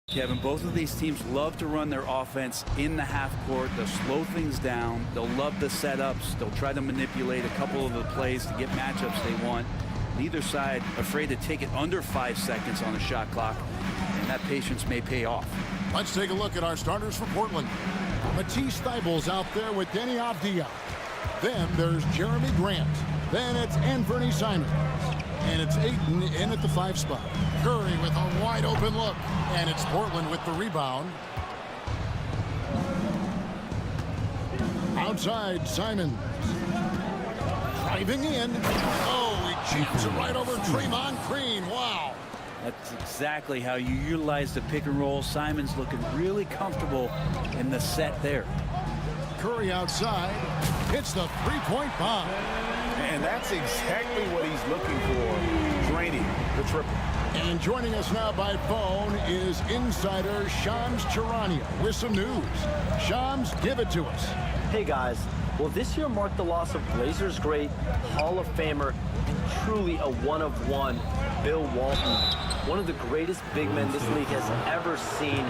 Kevin, both of these teams love to run their offense in the half court. They'll slow things down. They'll love the setups. They'll try to manipulate a couple of the plays to get matchups they want. Neither side afraid to take it under 5 seconds on the shot clock, and that patience may pay off. Let's take a look at our starters for Portland. Matisse Thybulle's out there with Denny Avdia. Then there's Jeremy Grant. Then it's Anthony Simons. And it's Ayton in at the 5 spot. Curry with a wide open look. And it's Portland with the rebound. Outside, Simons. Driving in. Oh, he jams it right over Draymond Green. Wow. That's exactly how you utilize the pick and roll. Simons looking really comfortable in the set there. Curry outside. Hits the three-point bomb. And that's exactly what he's looking for, draining the triple. And joining us now by phone is insider Shams Charania with some news. Shams, give it to us. Hey guys, well this year marked the loss of Blazers great, Hall of Famer, and truly a one-of-one, Bill Walton. One of the greatest big men this league has ever seen,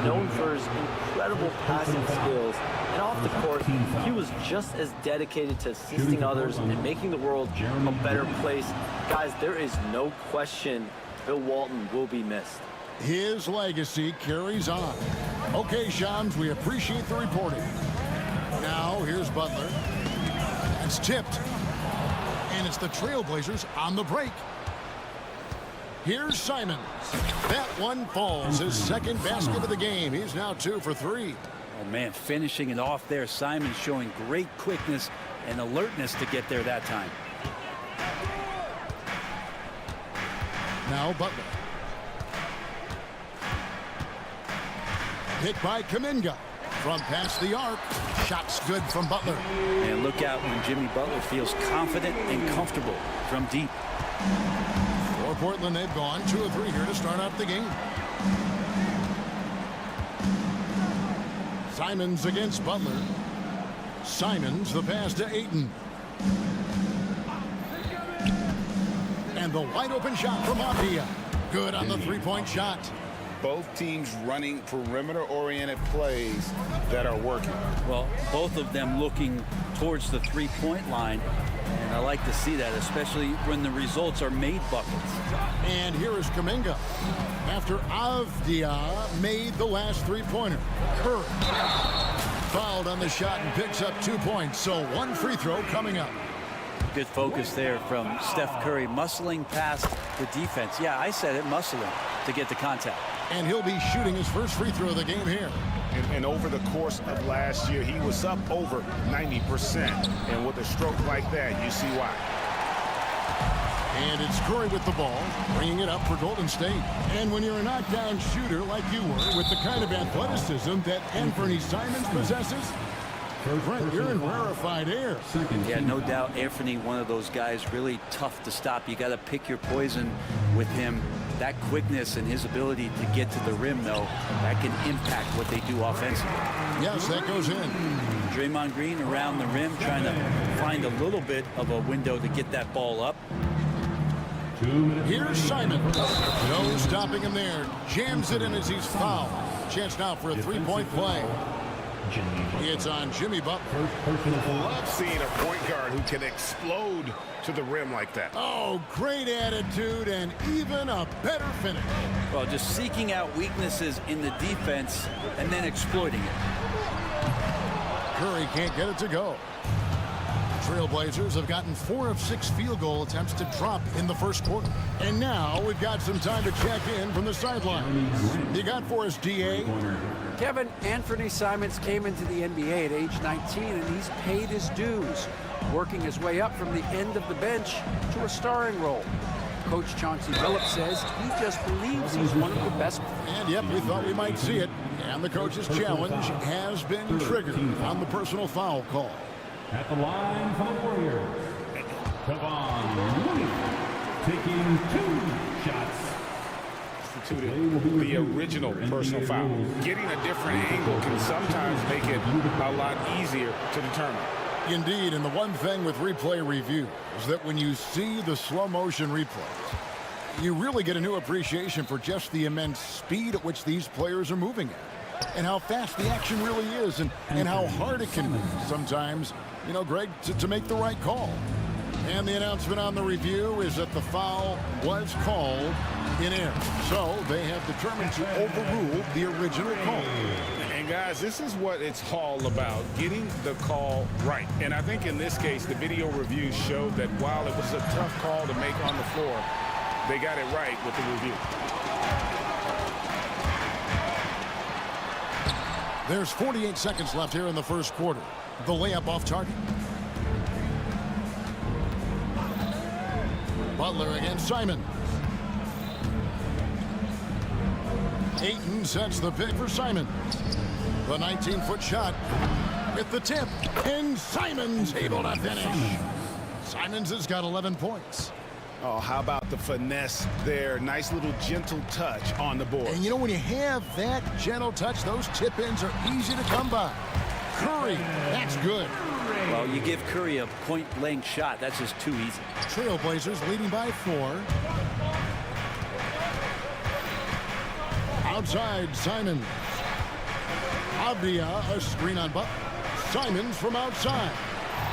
known for his incredible passing skills. And off the court, he was just as dedicated to assisting others and making the world a better place. Guys, there is no question Bill Walton will be missed. His legacy carries on. Okay, Shams, we appreciate the reporting. Now, here's Butler. It's tipped. And it's the Trailblazers on the break. Here's Simons. That one falls. His second basket of the game. He's now 2 for 3. Oh, man, finishing it off there. Simons showing great quickness and alertness to get there that time. Now Butler. Hit by Kuminga. From past the arc. Shots good from Butler. And look out when Jimmy Butler feels confident and comfortable from deep. For Portland, they've gone 2 of 3 here to start out the game. Simons against Butler. Simons, the pass to Ayton. And the wide open shot from Avdia. Good on the three-point shot. Both teams running perimeter-oriented plays that are working. Well, both of them looking towards the three-point line. And I like to see that, especially when the results are made buckets. And here is Kuminga. After Avdia made the last three-pointer. Curry fouled on the shot and picks up 2 points. So 1 free throw coming up. Good focus there from Steph Curry, muscling past the defense. Yeah, I said it, muscling to get the contact. And he'll be shooting his first free throw of the game here. And over the course of last year, he was up over 90%. And with a stroke like that, you see why. And it's Curry with the ball, bringing it up for Golden State. And when you're a knockdown shooter like you were, with the kind of athleticism that Anthony Simons possesses, Brent, you're in rarefied air. Yeah, no doubt Anthony, one of those guys, really tough to stop. You got to pick your poison with him. That quickness and his ability to get to the rim, though, that can impact what they do offensively. Yes, that goes in. Draymond Green around the rim, trying to find a little bit of a window to get that ball up. Here's Simons. No stopping him there. Jams it in as he's fouled. Chance now for a three-point play. It's on Jimmy Butler. Love seeing a point guard who can explode to the rim like that. Oh, great attitude and even a better finish. Well, just seeking out weaknesses in the defense and then exploiting it. Curry can't get it to go. Trailblazers have gotten 4 of 6 field goal attempts to drop in the first quarter. And now we've got some time to check in from the sideline. You got for us, DA? Kevin, Anthony Simons came into the NBA at age 19, and he's paid his dues, working his way up from the end of the bench to a starring role. Coach Chauncey Billups says he just believes he's one of the best. And yep, we thought we might see it. And the coach's challenge has been triggered on the personal foul call. At the line for the Warriors, Kevon Looney, taking 2 shots. The original personal foul. Getting a different angle can sometimes make it a lot easier to determine. Indeed, and the one thing with replay review is that when you see the slow motion replays, You really get a new appreciation for just the immense speed at which these players are moving at, and how fast the action really is, and how hard it can be sometimes, you know, Greg, to make the right call. And the announcement on the review is that the foul was called in air. So they have determined to overrule the original call. And guys, this is what it's all about, getting the call right. And I think in this case, the video review showed that while it was a tough call to make on the floor, they got it right with the review. There's 48 seconds left here in the first quarter. The layup off target. Butler against Simon. Ayton sets the pick for Simon. The 19-foot shot with the tip, and Simon's able to finish. Simons has got 11 points. Oh, how about the finesse there? Nice little gentle touch on the board. And you know, when you have that gentle touch, those tip-ins are easy to come by. Curry, that's good. Well, you give Curry a point-blank shot. That's just too easy. Trailblazers leading by 4. Outside, Simons. Avdia, a screen on Butler. Simons from outside.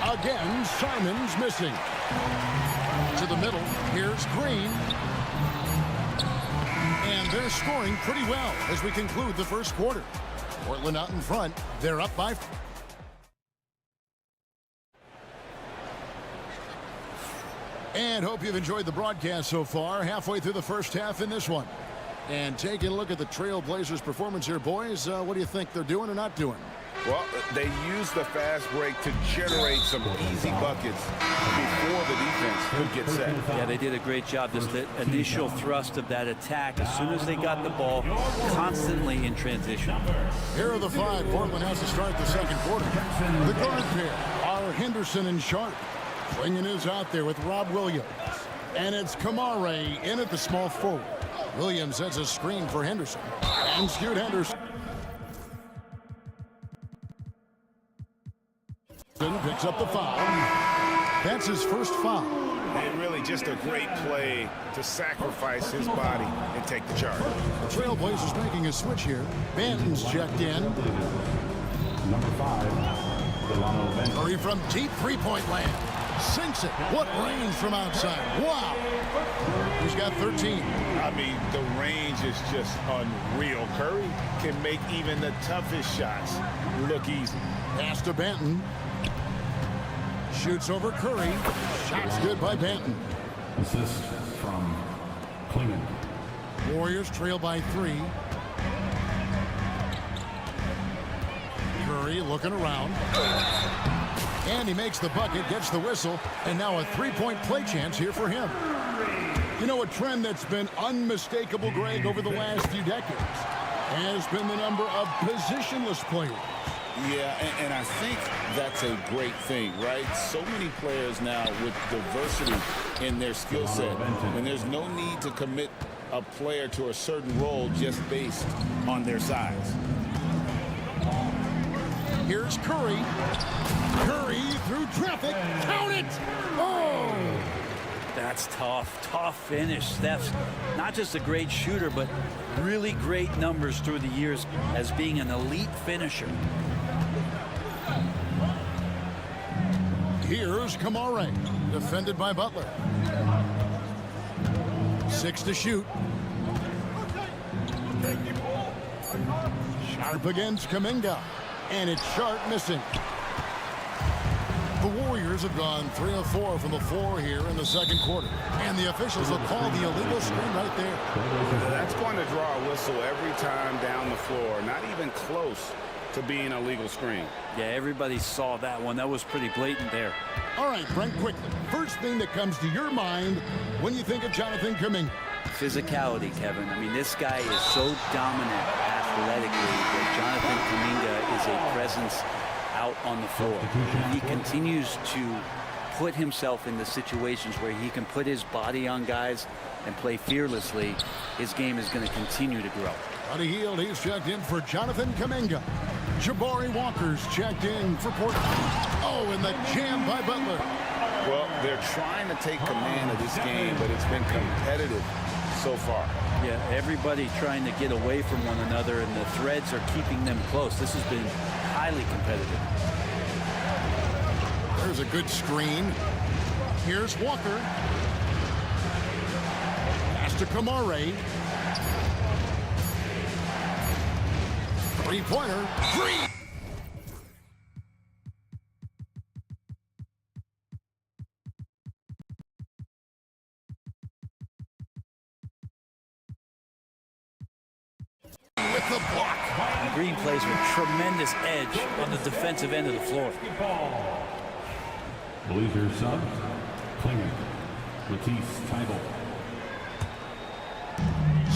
Again, Simons missing. To the middle, here's Green. And they're scoring pretty well as we conclude the first quarter. Portland out in front. They're up by 4. And hope you've enjoyed the broadcast so far. Halfway through the first half in this one. And taking a look at the Trailblazers' performance here, boys, what do you think they're doing or not doing? Well, they used the fast break to generate some easy buckets before the defense could get set. Yeah, they did a great job. Just the initial thrust of that attack, as soon as they got the ball, constantly in transition. Here are the 5 Portland has to start the second quarter. The guard pair are Henderson and Sharp. Swinging is out there with Rob Williams. And it's Kamare in at the small forward. Williams sets a screen for Henderson. And Scoot Henderson picks up the foul. That's his first foul. And really just a great play to sacrifice his body and take the charge. The Trailblazers making a switch here. Banton's checked in. Number 5, Curry from deep three-point land. Sinks it. What range from outside. Wow. He's got 13. I mean, the range is just unreal. Curry can make even the toughest shots look easy. Pass to Banton. Shoots over Curry. Shot's good by Banton. assist from Klingon. Warriors trail by 3. Curry looking around. And he makes the bucket, gets the whistle, and now a three-point play chance here for him. You know, a trend that's been unmistakable, Greg, over the last few decades has been the number of positionless players. Yeah, and I think that's a great thing, right? So many players now with diversity in their skill set, and there's no need to commit a player to a certain role just based on their size. Here's Curry. Curry through traffic. Count it! Oh! That's tough. Tough finish. Steph's not just a great shooter, but really great numbers through the years as being an elite finisher. Here's Kamare, defended by Butler. 6 to shoot. Sharp against Kuminga. And it's Sharp missing. The Warriors have gone 3 of 4 from the floor here in the second quarter. And the officials will call the illegal screen right there. That's going to draw a whistle every time down the floor. Not even close to being a legal screen. Yeah, everybody saw that one. That was pretty blatant there. All right, Brent, quickly. First thing that comes to your mind when you think of Jonathan Kuminga. Physicality, Kevin. I mean, this guy is so dominant athletically that Jonathan Kuminga is a presence out on the floor. He continues to put himself in the situations where he can put his body on guys and play fearlessly. His game is going to continue to grow. Buddy Hield, he's checked in for Jonathan Kuminga. Jabari Walker's checked in for Portland. Oh, and the jam by Butler. Well, they're trying to take command of this game, but it's been competitive so far. Yeah, everybody trying to get away from one another, and the threads are keeping them close. This has been highly competitive. There's a good screen. Here's Walker. Pass to Kamare. Three-pointer. Three! With the block. Green plays with tremendous edge on the defensive end of the floor. Blazers sub, Klinger, Matisse Tybalt.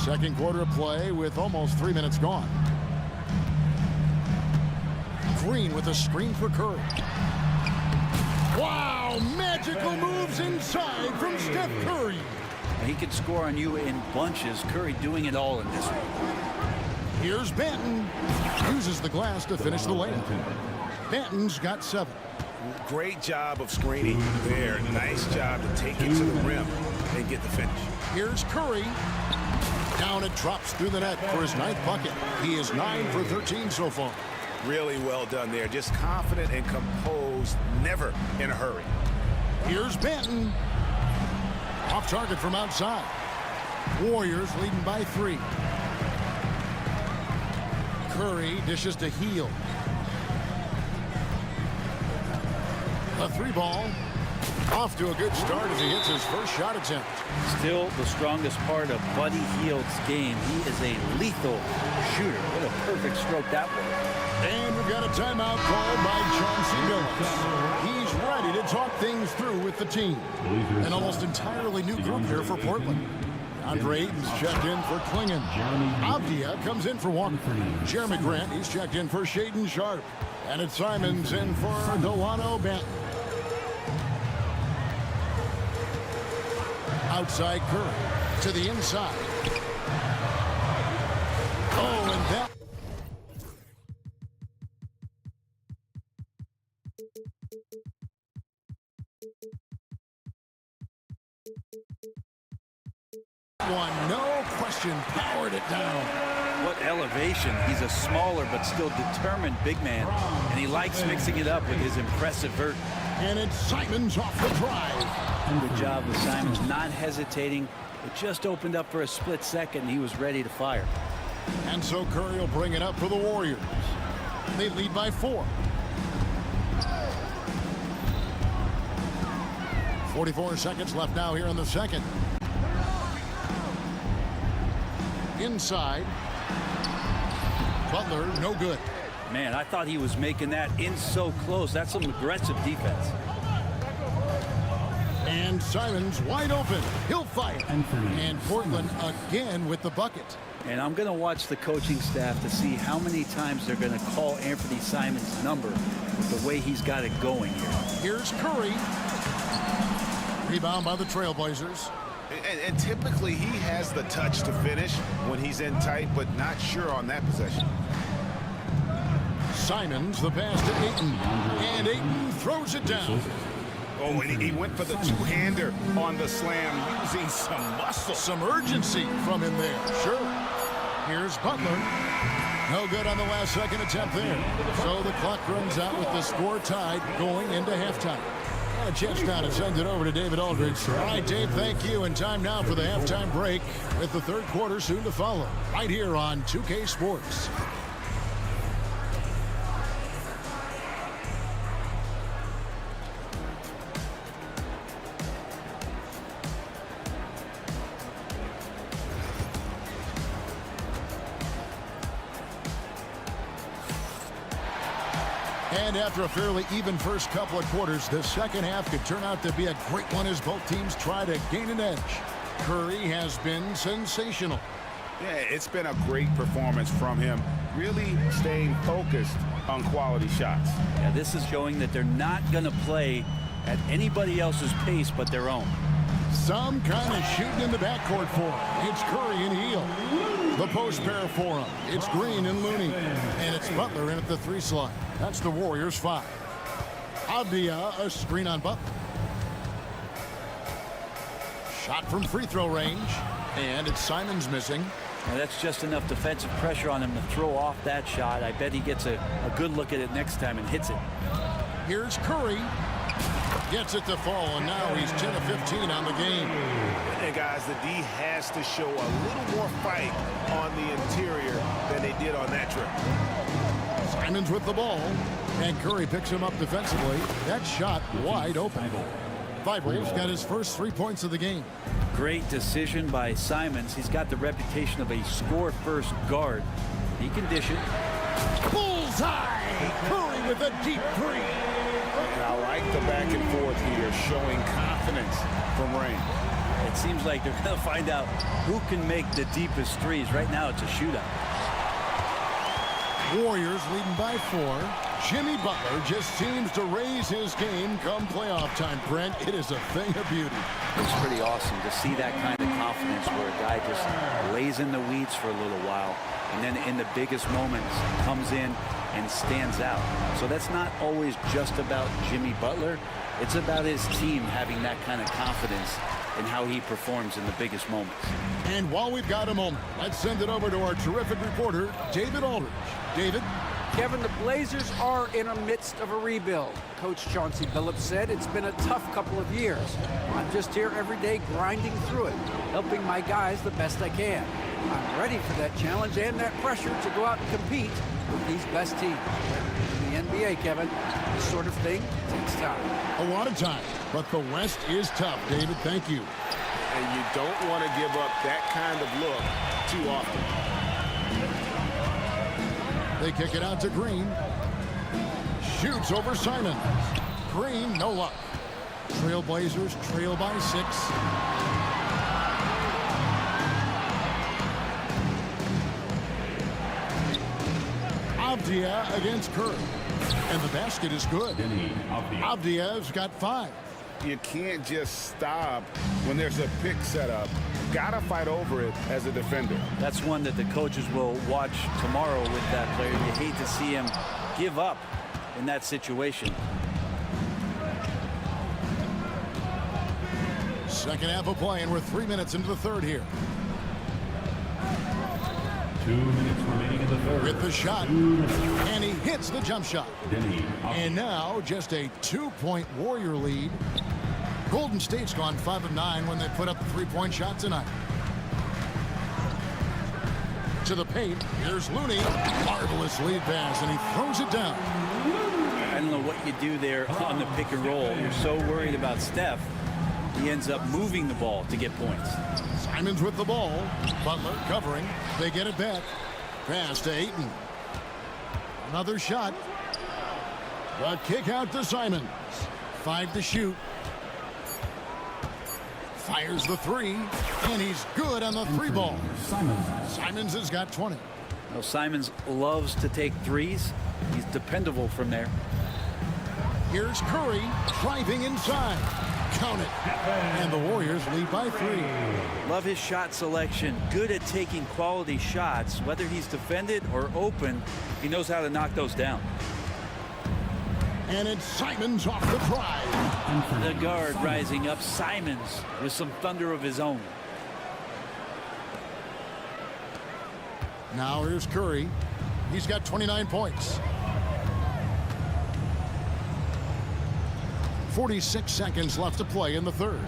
Second quarter of play with almost 3 minutes gone. Green with a screen for Curry. Wow, magical moves inside from Steph Curry. He can score on you in bunches. Curry doing it all in this one. Here's Banton. Uses the glass to finish the layup. Banton's got 7. Great job of screening there. Nice job to take it to the rim and get the finish. Here's Curry. Down it drops through the net for his 9th bucket. He is 9 for 13 so far. Really well done there. Just confident and composed, never in a hurry. Here's Banton. Off target from outside. Warriors leading by 3. Curry dishes to Heel. A 3-ball. Off to a good start as he hits his first shot attempt. Still the strongest part of Buddy Hield's game. He is a lethal shooter. What a perfect stroke that was. And we've got a timeout called by Chauncey Billups. He's ready to talk things through with the team. An almost entirely new group here for Portland. Andre Ayton's checked in for Klingon. Avdia comes in for Walker. Jeremy Grant, he's checked in for Shaden Sharp. And it's Simons in for Delano Banton. Outside Curry to the inside. Oh, and that. One, no question, powered it down. What elevation. He's a smaller but still determined big man, and he likes mixing it up with his impressive vert. And it's Simons off the drive. Good job with Simons, not hesitating. It just opened up for a split second, and he was ready to fire. And so Curry will bring it up for the Warriors. They lead by 4. 44 seconds left now here in the second. Inside. Butler, no good. Man, I thought he was making that in so close. That's some aggressive defense. And Simons wide open. He'll fire. And Portland again with the bucket. And I'm going to watch the coaching staff to see how many times they're going to call Anthony Simons' number with the way he's got it going here. Here's Curry. Rebound by the Trailblazers. And typically he has the touch to finish when he's in tight, but not sure on that possession. Simons, the pass to Ayton. And Ayton throws it down. Oh, and he went for the two-hander on the slam, using some muscle. Some urgency from him there. Sure. Here's Butler. No good on the last second attempt there. So the clock runs out with the score tied going into halftime. A chance now to send it over to David Aldridge. All right, Dave, thank you. And time now for the halftime break with the third quarter soon to follow. Right here on 2K Sports. And after a fairly even first couple of quarters, the second half could turn out to be a great one as both teams try to gain an edge. Curry has been sensational. Yeah, it's been a great performance from him, really staying focused on quality shots. Yeah, this is showing that they're not going to play at anybody else's pace but their own. Some kind of shooting in the backcourt for him. It's Curry and Heel. The post pair for him. It's Green and Looney. And it's Butler in at the 3 slot. That's the Warriors 5. Avdia, a screen on Butler. Shot from free throw range. And it's Simons missing. Well, that's just enough defensive pressure on him to throw off that shot. I bet he gets a good look at it next time and hits it. Here's Curry. Gets it to fall, and now he's 10 of 15 on the game. And guys, the D has to show a little more fight on the interior than they did on that trip. Simons with the ball, and Curry picks him up defensively. That shot wide open. Thibault's got his first 3 points of the game. Great decision by Simons. He's got the reputation of a score-first guard. He can dish it. Bullseye! Curry with a deep three. And I like the back and forth here, showing confidence from Rain. It seems like they're going to find out who can make the deepest threes. Right now, it's a shootout. Warriors leading by 4. Jimmy Butler just seems to raise his game come playoff time, Brent. It is a thing of beauty. It's pretty awesome to see that kind of confidence where a guy just lays in the weeds for a little while and then in the biggest moments comes in and stands out. So that's not always just about Jimmy Butler. It's about his team having that kind of confidence in how he performs in the biggest moments. And while we've got a moment, let's send it over to our terrific reporter, David Aldridge. David? Kevin, the Blazers are in the midst of a rebuild. Coach Chauncey Billups said it's been a tough couple of years. I'm just here every day grinding through it, helping my guys the best I can. I'm ready for that challenge and that pressure to go out and compete with these best teams. In the NBA, Kevin, this sort of thing takes time. A lot of time, but the West is tough, David. Thank you. And you don't want to give up that kind of look too often. They kick it out to Green. Shoots over Simons. Green, no luck. Trailblazers trail by 6. Avdia against Curry. And the basket is good. Avdia's got 5. You can't just stop when there's a pick set up. Gotta fight over it as a defender. That's one that the coaches will watch tomorrow with that player. You hate to see him give up in that situation. Second half of play, and we're 3 minutes into the third here. 2 minutes remaining in the third. With the shot, and he hits the jump shot. And now just a 2-point Warrior lead. Golden State's gone 5 of 9 when they put up the 3-point shot tonight. To the paint, here's Looney. Marvelous lead pass, and he throws it down. I don't know what you do there on the pick and roll. You're so worried about Steph, he ends up moving the ball to get points. Simons with the ball. Butler covering. They get it back. Pass to Ayton. Another shot. A kick out to Simons. 5 to shoot. Fires the 3, and he's good on the 3 ball. Simons has got 20. Well, Simons loves to take threes. He's dependable from there. Here's Curry driving inside. Count it. And the Warriors lead by 3. Love his shot selection. Good at taking quality shots. Whether he's defended or open, he knows how to knock those down. And it's Simons off the drive. The guard rising up. Simons with some thunder of his own. Now here's Curry. He's got 29 points. 46 seconds left to play in the third.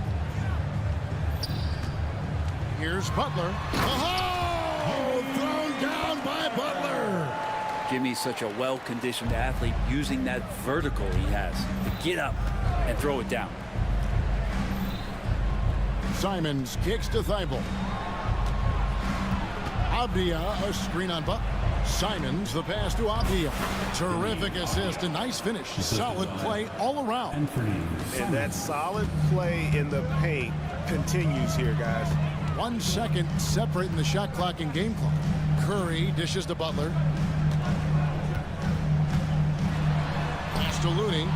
Here's Butler. Oh! Thrown down by Butler. Jimmy's such a well-conditioned athlete, using that vertical he has to get up and throw it down. Simons kicks to Thibault. Avdia, a screen on Butler. Simons, the pass to Avdia. Terrific assist, a nice finish. Solid play all around. And that solid play in the paint continues here, guys. 1 second separating the shot clock and game clock. Curry dishes to Butler. Pass to Looney.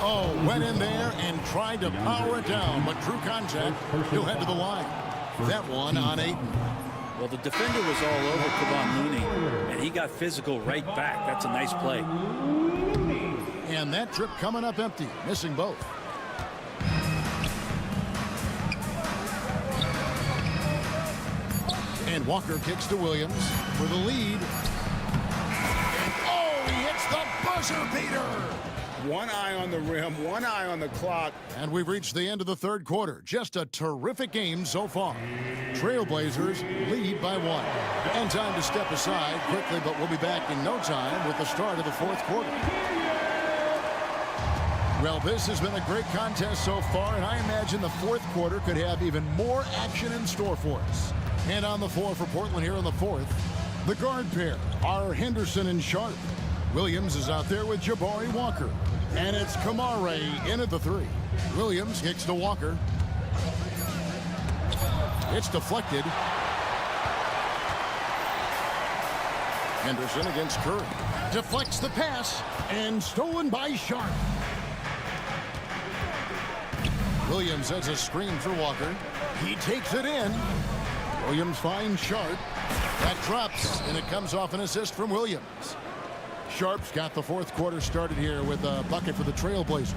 Oh, went in there and tried to power it down, but drew contact. He'll head to the line. That one on Ayton. Well, the defender was all over Kevon Looney, and he got physical right back. That's a nice play. And that trip coming up empty, missing both. Walker kicks to Williams for the lead. And oh, he hits the buzzer beater! One eye on the rim, one eye on the clock. And we've reached the end of the third quarter. Just a terrific game so far. Trailblazers lead by 1. And time to step aside quickly, but we'll be back in no time with the start of the fourth quarter. Well, this has been a great contest so far, and I imagine the fourth quarter could have even more action in store for us. And on the floor for Portland here in the fourth, the guard pair are Henderson and Sharp. Williams is out there with Jabari Walker. And it's Kamare in at the 3. Williams kicks to Walker. It's deflected. Henderson against Curry. Deflects the pass and stolen by Sharp. Williams has a screen for Walker. He takes it in. Williams finds Sharp. That drops, and it comes off an assist from Williams. Sharp's got the fourth quarter started here with a bucket for the Trailblazers.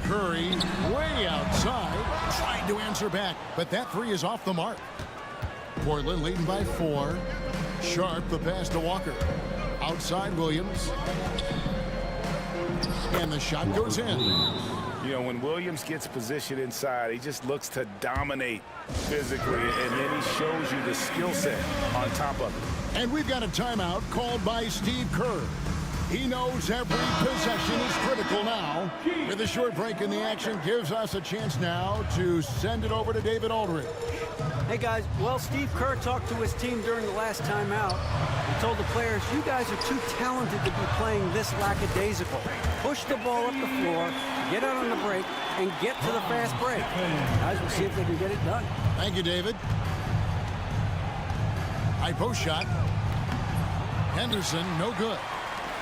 Curry way outside, trying to answer back, but that 3 is off the mark. Portland leading by 4. Sharp, the pass to Walker. Outside Williams. And the shot goes in. You know, when Williams gets positioned inside, he just looks to dominate physically, and then he shows you the skill set on top of it. And we've got a timeout called by Steve Kerr. He knows every possession is critical now. With a short break in the action, gives us a chance now to send it over to David Aldridge. Hey guys, well, Steve Kerr talked to his team during the last timeout. He told the players, you guys are too talented to be playing this lackadaisical. Push the ball up the floor, get out on the break, and get to the fast break. Guys, we'll see if they can get it done. Thank you, David. High post shot. Henderson, no good.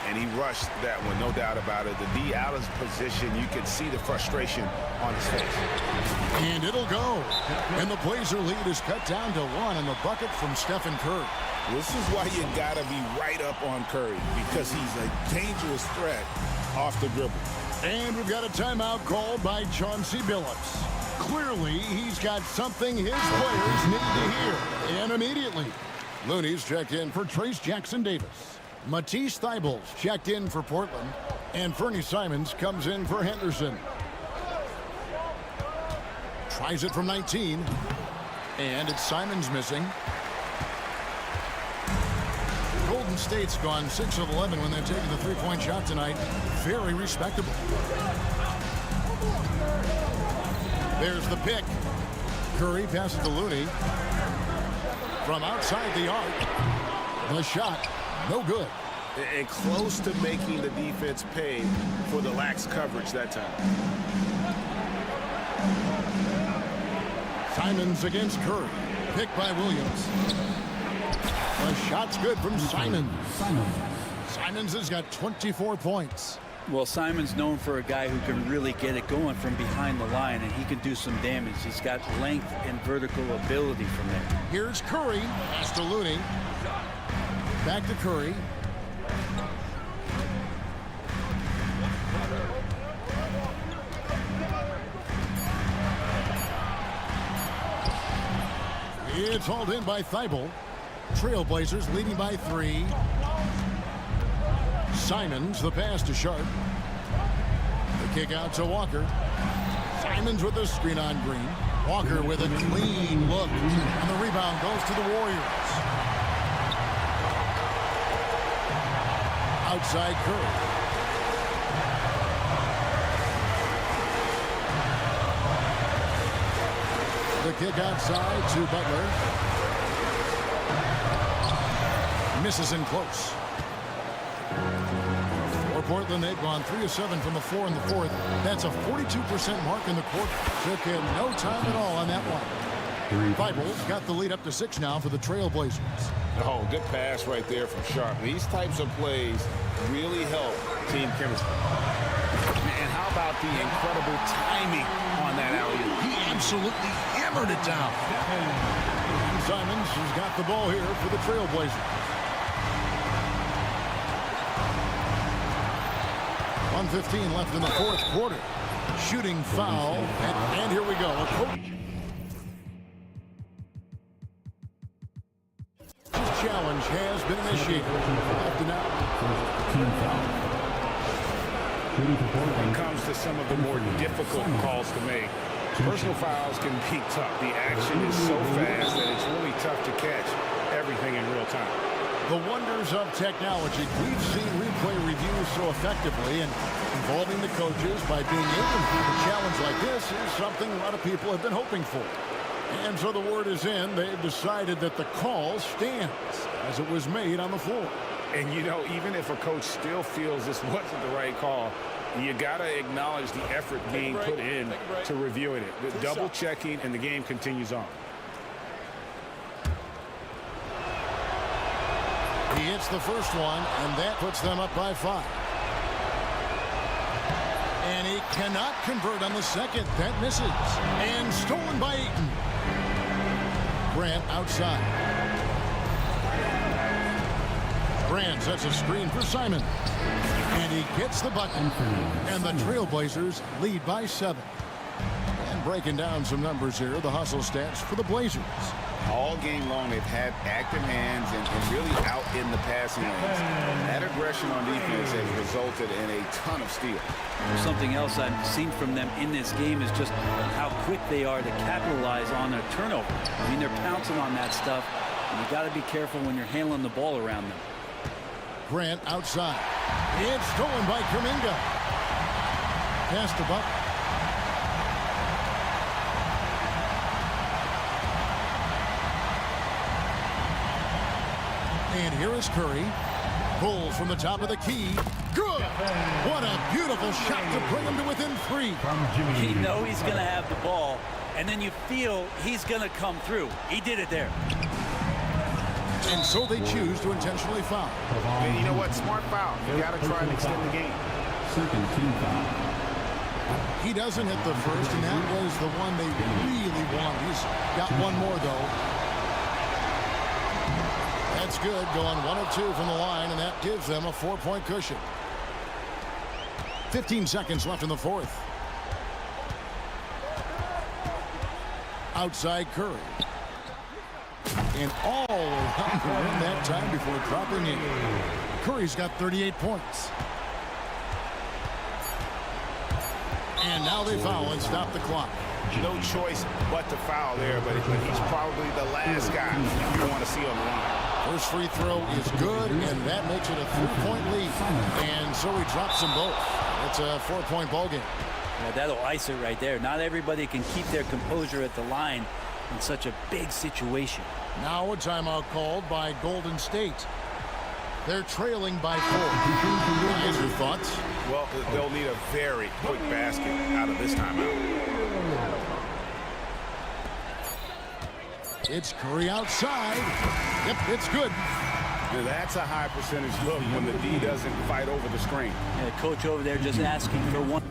And he rushed that one, no doubt about it. To be out of position, you can see the frustration on his face. And it'll go. And the Blazer lead is cut down to 1 in the bucket from Stephen Curry. This is why you got to be right up on Curry, because he's a dangerous threat off the dribble. And we've got a timeout called by Chauncey Billups. Clearly, he's got something his players need to hear. And immediately, Looney's checked in for Trace Jackson-Davis. Matisse Thybulle's checked in for Portland. And Fernie Simons comes in for Henderson. Tries it from 19. And it's Simons missing. Golden State's gone 6 of 11 when they've taken the three-point shot tonight. Very respectable. There's the pick. Curry passes to Looney. From outside the arc. The shot, no good. And close to making the defense pay for the lax coverage that time. Simons against Curry. Picked by Williams. The shot's good from Simons. Simons has got 24 points. Well, Simon's known for a guy who can really get it going from behind the line, and he can do some damage. He's got length and vertical ability from there. Here's Curry. Pass to Looney. Back to Curry. It's hauled in by Thibault. Trailblazers leading by 3. Simons, the pass to Sharp. The kick out to Walker. Simons with the screen on Green. Walker with a clean look. And the rebound goes to the Warriors. Outside Curry. The kick outside to Butler. Misses in close. For Portland, they've gone 3 of 7 from the floor in the fourth. That's a 42% mark in the quarter. Took him no time at all on that one. Thibault's got the lead up to 6 now for the Trailblazers. Oh, good pass right there from Sharp. These types of plays really help team chemistry. And how about the incredible timing on that alley-oop? He absolutely hammered it down. Simons has got the ball here for the Trailblazers. 1:15 left in the fourth quarter. Shooting foul. And here we go. A coach. challenge has been initiated. Up and out. When it comes to some of the more difficult calls to make, personal fouls can be tough. The action is so fast that it's really tough to catch everything in real time. The wonders of technology. We've seen replay reviews so effectively, and involving the coaches by being able to do a challenge like this is something a lot of people have been hoping for. And so the word is in. They've decided that the call stands as it was made on the floor. And, you know, even if a coach still feels this wasn't the right call, you got to acknowledge the effort being put in to reviewing it. The double checking, and the game continues on. He hits the first one, and that puts them up by 5. And he cannot convert on the second. That misses. And stolen by Eaton. Grant outside. Grant sets a screen for Simon. And he gets the bucket. And the Trailblazers lead by 7. And breaking down some numbers here, the hustle stats for the Blazers. All game long, they've had active hands and really out in the passing lanes. That aggression on defense has resulted in a ton of steals. Something else I've seen from them in this game is just how quick they are to capitalize on their turnover. I mean, they're pouncing on that stuff, and you got to be careful when you're handling the ball around them. Grant outside. It's stolen by Kuminga. Pass to Buck. And here is Curry. Pulls from the top of the key. Good! What a beautiful shot to bring him to within 3. You know he's going to have the ball, and then you feel he's going to come through. He did it there. And so they choose to intentionally foul. And you know what? Smart foul. You got to try and extend the game. Second team foul. He doesn't hit the first, and that was the one they really wanted. He's got one more, though. That's good, going 1 of 2 from the line, and that gives them a 4-point cushion. 15 seconds left in the fourth. Outside Curry. And all around the rim that time before dropping in. Curry's got 38 points. And now they foul and stop the clock. No choice but to foul there, but he's probably the last guy you want to see on the line. First free throw is good, and that makes it a 3-point lead. And so he drops them both. It's a 4-point ball game. Yeah, that'll ice it right there. Not everybody can keep their composure at the line in such a big situation. Now a timeout called by Golden State. They're trailing by 4. Guys, your thoughts? Well, they'll need a very quick basket out of this timeout. It's Curry outside. Yep, it's good. Now, that's a high percentage look when the D doesn't fight over the screen. Yeah, coach over there just asking for one.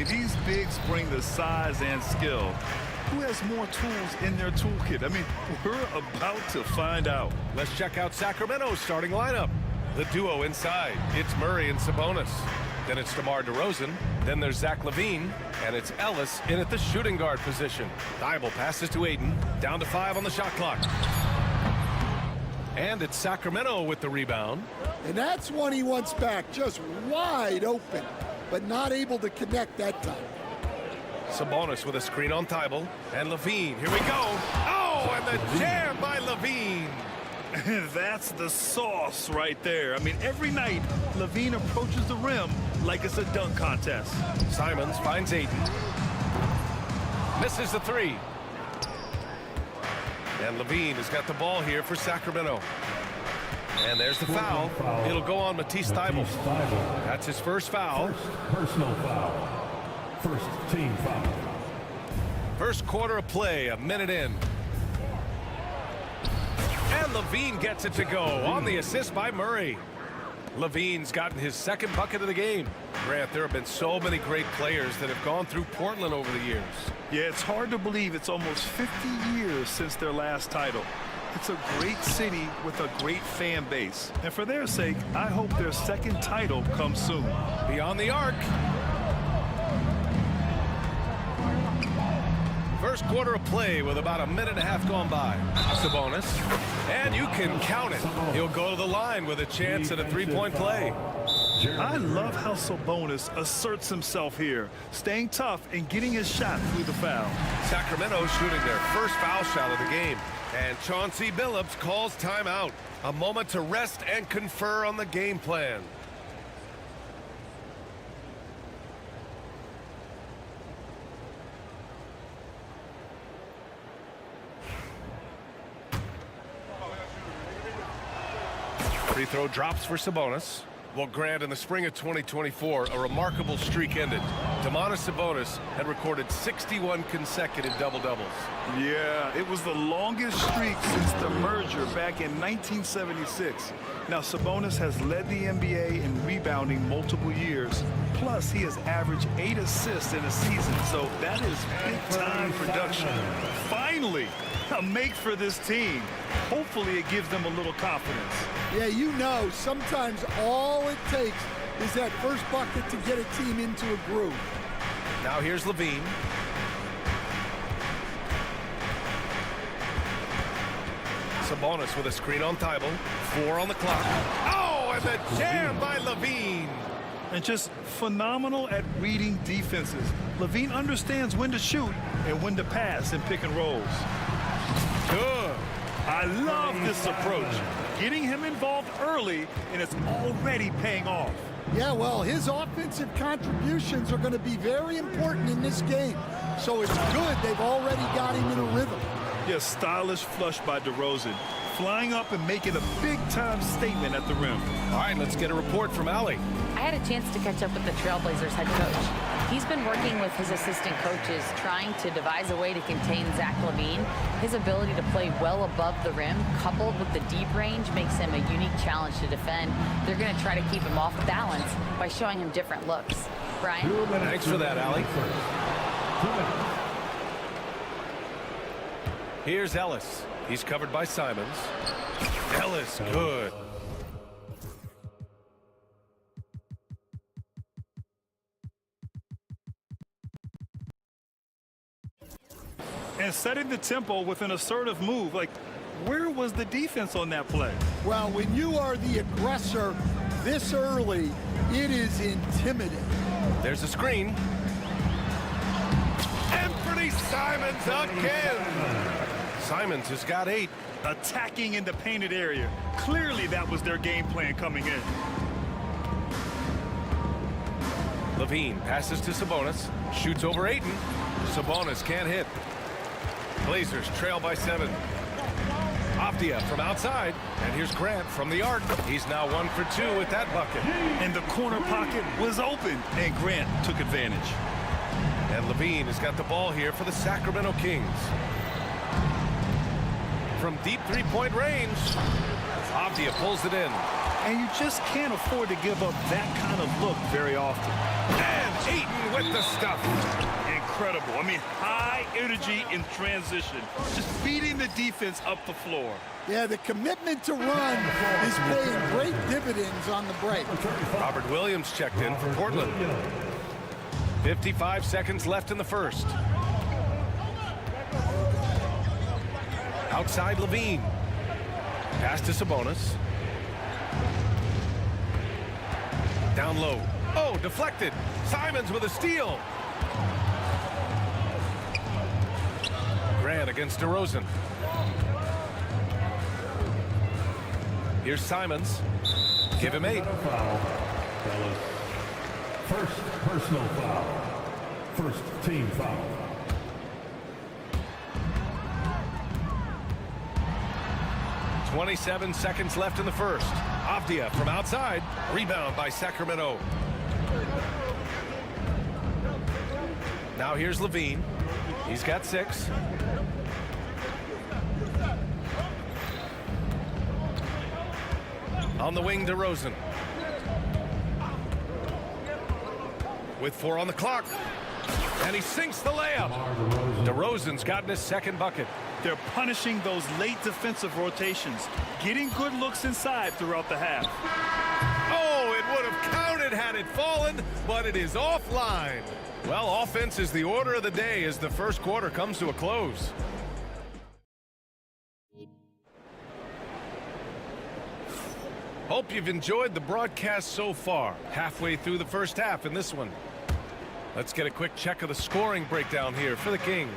these bigs bring the size and skill. Who has more tools in their toolkit? I mean, we're about to find out. Let's check out Sacramento's starting lineup. The duo inside, it's Murray and Sabonis. Then it's DeMar DeRozan. Then there's Zach LaVine. And it's Ellis in at the shooting guard position. Thibault passes to Aiden. Down to 5 on the shot clock. And it's Sacramento with the rebound. And that's one he wants back, just wide open, but not able to connect that time. Sabonis with a screen on Thibault. And LaVine, here we go. Oh, and the jam by LaVine. That's the sauce right there. I mean, every night, LaVine approaches the rim like it's a dunk contest. Simons finds Aiden. Misses the three. And LaVine has got the ball here for Sacramento. And there's the foul. It'll go on Matisse Thibault. That's his first foul. Personal foul. First team foul. First quarter of play, a minute in. And LaVine gets it to go on the assist by Murray. LaVine's gotten his second bucket of the game. Grant, there have been so many great players that have gone through Portland over the years. Yeah, it's hard to believe it's almost 50 years since their last title. It's a great city with a great fan base. And for their sake, I hope their second title comes soon. Beyond the arc. First quarter of play with about a minute and a half gone by. Sabonis. And you can count it. He'll go to the line with a chance at a three-point play. I love how Sabonis asserts himself here, staying tough and getting his shot through the foul. Sacramento shooting their first foul shot of the game. And Chauncey Billups calls timeout. A moment to rest and confer on the game plan. Free throw drops for Sabonis. Well, Grant, in the spring of 2024, a remarkable streak ended. Domantas Sabonis had recorded 61 consecutive double-doubles. Yeah, it was the longest streak since the merger back in 1976. Now, Sabonis has led the NBA in rebounding multiple years. Plus, he has averaged 8 assists in a season, so that is big-time production. Finally, a make for this team. Hopefully, it gives them a little confidence. Yeah, you know, sometimes all it takes is that first bucket to get a team into a groove. Now here's LaVine. Sabonis with a screen on Thibault. 4 on the clock. Oh, and the jam by LaVine. And just phenomenal at reading defenses. LaVine understands when to shoot and when to pass in pick and rolls. Good. I love this approach. Getting him involved early, and it's already paying off. Yeah, well, his offensive contributions are going to be very important in this game. So it's good they've already got him in a rhythm. Yeah, stylish flush by DeRozan. Flying up and making a big-time statement at the rim. All right, let's get a report from Allie. I had a chance to catch up with the Trailblazers head coach. He's been working with his assistant coaches, trying to devise a way to contain Zach LaVine. His ability to play well above the rim, coupled with the deep range, makes him a unique challenge to defend. They're going to try to keep him off balance by showing him different looks. Brian? Thanks for that, Allie. 2 minutes. Here's Ellis. He's covered by Simons. Ellis, good. And setting the tempo with an assertive move. Like, where was the defense on that play? Well, when you are the aggressor this early, it is intimidating. There's a screen. Anthony Simons again. Simons has got 8. Attacking in the painted area. Clearly that was their game plan coming in. LaVine passes to Sabonis. Shoots over Ayton. Sabonis can't hit. Blazers trail by 7. Afdia from outside. And here's Grant from the arc. He's now 1 for 2 with that bucket. And the corner pocket was open. And Grant took advantage. And LaVine has got the ball here for the Sacramento Kings. From deep three-point range. Avdia pulls it in. And you just can't afford to give up that kind of look very often. And Ayton with the stuff. Incredible. I mean, high energy in transition. Just feeding the defense up the floor. Yeah, the commitment to run is paying great dividends on the break. Robert Williams checked in for Portland. 55 seconds left in the first. Outside Levine. Pass to Sabonis. Down low. Oh, deflected. Simons with a steal. Grant against DeRozan. Here's Simons. Give him 8. Foul, fellas. First personal foul. First team foul. .27 seconds left in the first. Avdia from outside. Rebound by Sacramento. Now here's Levine. He's got 6. On the wing, DeRozan. With 4 on the clock. And he sinks the layup. DeRozan's gotten his second bucket. They're punishing those late defensive rotations, getting good looks inside throughout the half. Oh, it would have counted had it fallen, but it is offline. Well, offense is the order of the day as the first quarter comes to a close. Hope you've enjoyed the broadcast so far. Halfway through the first half in this one. Let's get a quick check of the scoring breakdown here for the Kings.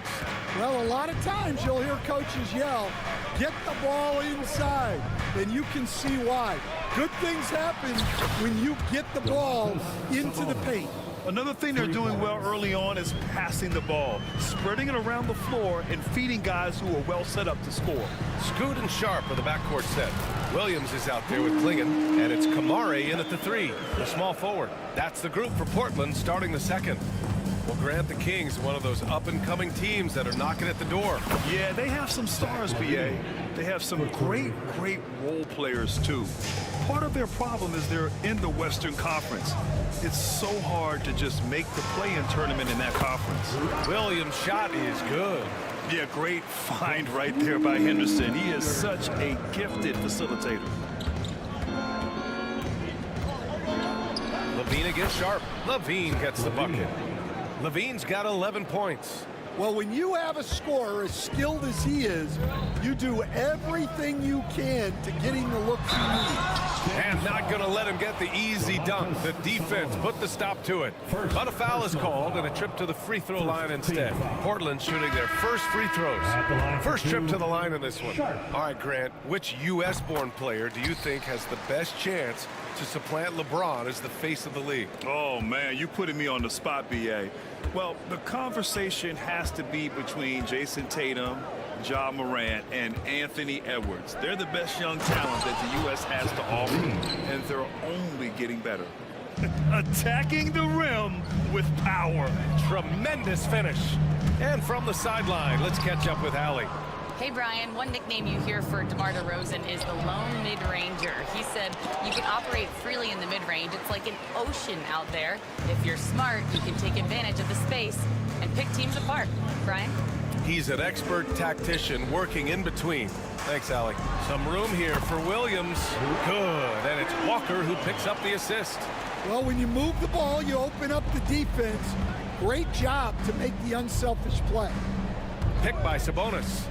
Well, a lot of times you'll hear coaches yell, get the ball inside, and you can see why. Good things happen when you get the ball into the paint. Another thing they're doing well early on is passing the ball, spreading it around the floor and feeding guys who are well set up to score. Scoot and Sharp are the backcourt set. Williams is out there with Klingon, and it's Kamare in at the 3, the small forward. That's the group for Portland starting the second. Well, Grant, the Kings, one of those up-and-coming teams that are knocking at the door. Yeah, they have some stars, BA. They have some great role players, too. Part of their problem is they're in the Western Conference. It's so hard to just make the play-in tournament in that conference. Williams' shot is good. Yeah, great find right there by Henderson. He is such a gifted facilitator. Levine against Sharp. Levine gets the bucket. Levine's got 11 points. Well, when you have a scorer as skilled as he is, you do everything you can to get him the looks he needs. And not going to let him get the easy dunk. The defense put the stop to it. But a foul is called and a trip to the free throw line instead. Portland shooting their first free throws. First trip to the line in this one. All right, Grant, which U.S.-born player do you think has the best chance to supplant LeBron as the face of the league? Oh, man, you putting me on the spot, BA. Well, the conversation has to be between Jason Tatum, Ja Morant, and Anthony Edwards. They're the best young talent that the U.S. has to offer, and they're only getting better. Attacking the rim with power. Tremendous finish. And from the sideline, let's catch up with Allie. Hey, Brian, one nickname you hear for DeMar DeRozan is the lone mid-ranger. He said you can operate freely in the mid-range. It's like an ocean out there. If you're smart, you can take advantage of the space and pick teams apart. Brian? He's an expert tactician working in between. Thanks, Allie. Some room here for Williams. Good. And it's Walker who picks up the assist. Well, when you move the ball, you open up the defense. Great job to make the unselfish play. Picked by Sabonis.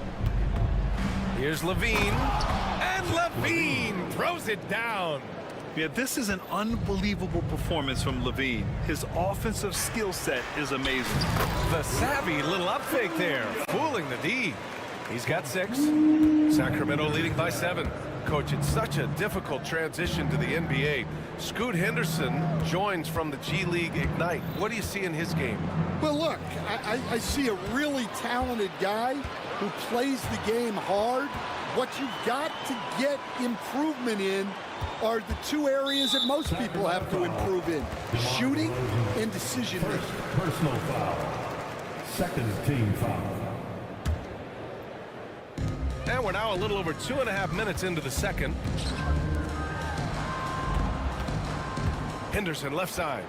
Here's Levine, and Levine throws it down. Yeah, this is an unbelievable performance from Levine. His offensive skill set is amazing. The savvy little up fake there, fooling the D. He's got 6. Sacramento leading by 7. Coach, it's such a difficult transition to the NBA. Scoot Henderson joins from the G League Ignite. What do you see in his game? Well, look, I see a really talented guy who plays the game hard. What you've got to get improvement in are the 2 areas that most people have to improve in: shooting and decision making. Personal foul. Second team foul. And we're now a little over 2.5 minutes into the second. Henderson left side.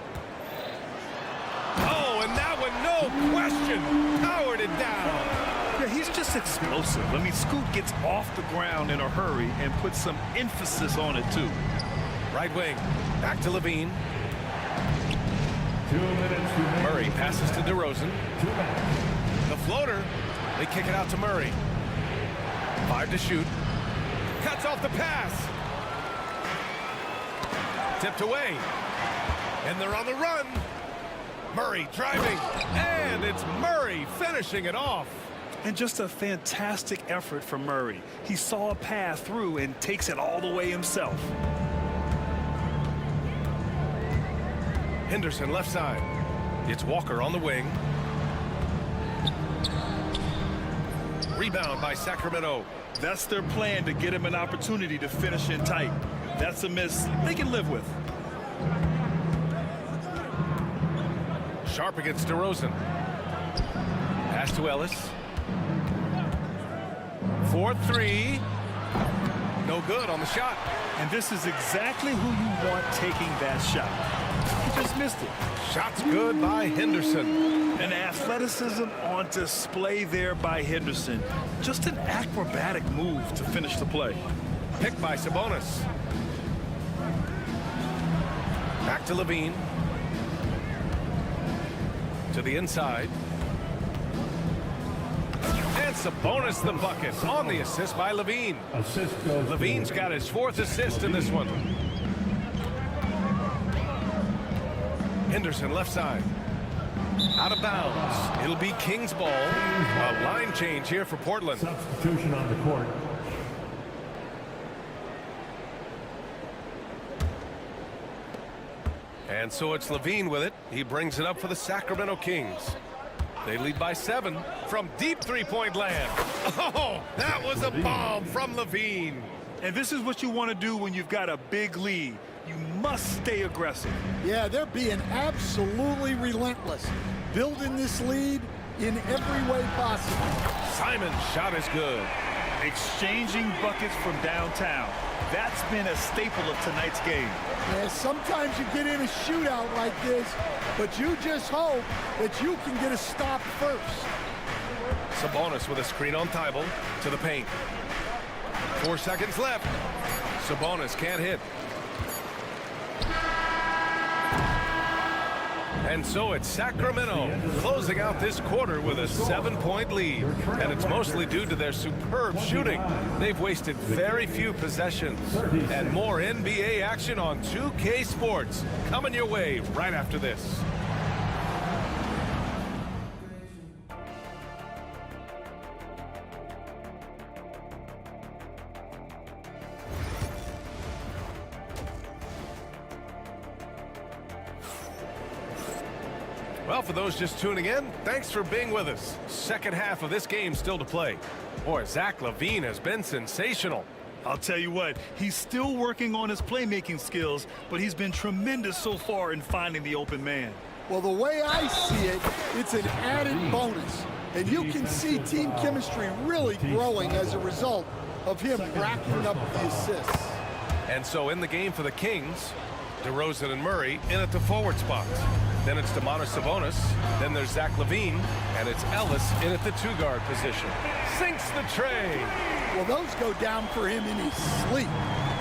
Oh, and that one, no question, powered it down. Yeah, he's just explosive. I mean, Scoot gets off the ground in a hurry and puts some emphasis on it, too. Right wing, back to Levine. 2 minutes. Murray passes to DeRozan. The floater, they kick it out to Murray. 5 to shoot. Cuts off the pass. Tipped away. And they're on the run. Murray driving. And it's Murray finishing it off. And just a fantastic effort from Murray. He saw a path through and takes it all the way himself. Henderson left side. It's Walker on the wing. Rebound by Sacramento. That's their plan, to get him an opportunity to finish in tight. That's a miss they can live with. Sharp against DeRozan. Pass to Ellis. 4-3. No good on the shot. And this is exactly who you want taking that shot. He just missed it. Shot's good by Henderson. And athleticism on display there by Henderson. Just an acrobatic move to finish the play. Picked by Sabonis. Back to Levine. To the inside. And Sabonis the bucket on the assist by Levine. Levine's got his 4th assist in this one. Henderson left side. Out of bounds. It'll be King's ball. A line change here for Portland. Substitution on the court. And so it's Levine with it. He brings it up for the Sacramento Kings. They lead by 7 from deep three-point land. Oh, that was a bomb from Levine. And this is what you want to do when you've got a big lead. You must stay aggressive. Yeah, they're being absolutely relentless, building this lead in every way possible. Simon's shot is good. Exchanging buckets from downtown. That's been a staple of tonight's game. Yeah, sometimes you get in a shootout like this, but you just hope that you can get a stop first. Sabonis with a screen on Thibault to the paint. 4 seconds left. Sabonis can't hit. And so it's Sacramento closing out this quarter with a 7-point lead. And it's mostly due to their superb shooting. They've wasted very few possessions. And more NBA action on 2K Sports coming your way right after this. Well, for those just tuning in, thanks for being with us. Second half of this game still to play. Boy, Zach LaVine has been sensational. I'll tell you what, he's still working on his playmaking skills, but he's been tremendous so far in finding the open man. Well, the way I see it, it's an added bonus. And you can see team chemistry really growing as a result of him racking up the assists. And so in the game for the Kings, DeRozan and Murray in at the forward spots. Then it's Domantas Sabonis. Then there's Zach LaVine. And it's Ellis in at the 2-guard position. Sinks the tray. Well, those go down for him in his sleep.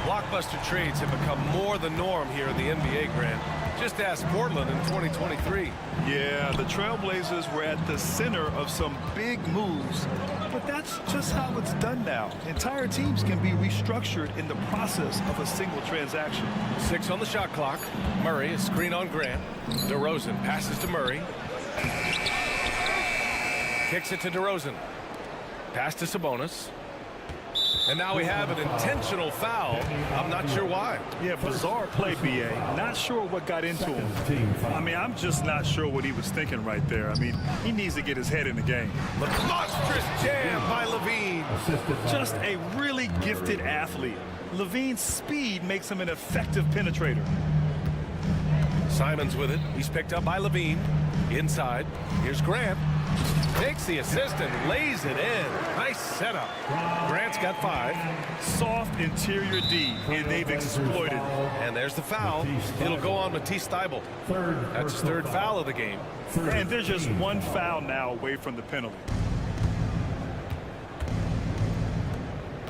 Blockbuster trades have become more the norm here in the NBA, Grant. Just ask Portland in 2023. Yeah, the Trailblazers were at the center of some big moves, but that's just how it's done now. Entire teams can be restructured in the process of a single transaction. 6 on the shot clock. Murray, a screen on Grant. DeRozan passes to Murray. Kicks it to DeRozan. Pass to Sabonis. And now we have an intentional foul. I'm not sure why. Yeah, bizarre play, B.A. Not sure what got into him. I mean, I'm just not sure what he was thinking right there. I mean, he needs to get his head in the game. The monstrous jam by LaVine. Just a really gifted athlete. LaVine's speed makes him an effective penetrator. Simons with it. He's picked up by LaVine. Inside. Here's Grant. Takes the assist and lays it in. Nice setup. Grant's got 5. Soft interior D, and they've exploited. And there's the foul. It'll go on Matisse Steibel. That's his 3rd foul of the game. And they're just 1 foul now away from the penalty.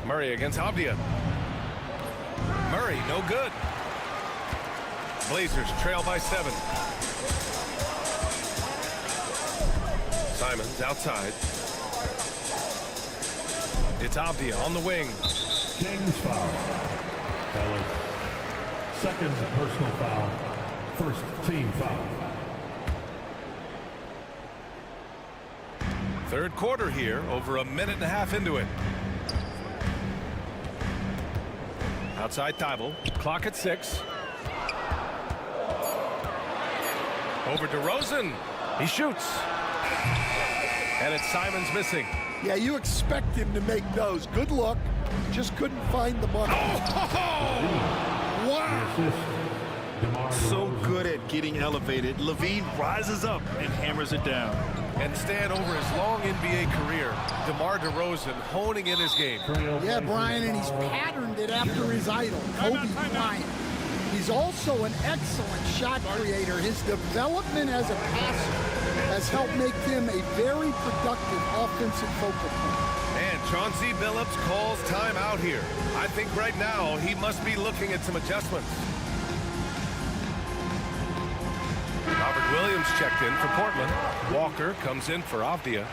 Murray against Avdia. Murray, no good. Blazers trail by 7. Simons outside. It's Avdia on the wing. King's foul. Fellas. 2nd personal foul. 1st team foul. 3rd quarter here, over a minute and a half into it. Outside Thibault. Clock at 6. Over DeRozan. He shoots. And it's Simons missing. Yeah, you expect him to make those. Good look. Just couldn't find the money. Wow. So good at getting elevated. Levine rises up and hammers it down. And Stan, over his long NBA career, DeMar DeRozan honing in his game. Yeah, Brian, and he's patterned it after his idol, Kobe Bryant. He's also an excellent shot creator. His development as a passer has helped make him a very productive offensive focal point. And Chauncey Billups calls time out here. I think right now he must be looking at some adjustments. Robert Williams checked in for Portland. Walker comes in for Avdia.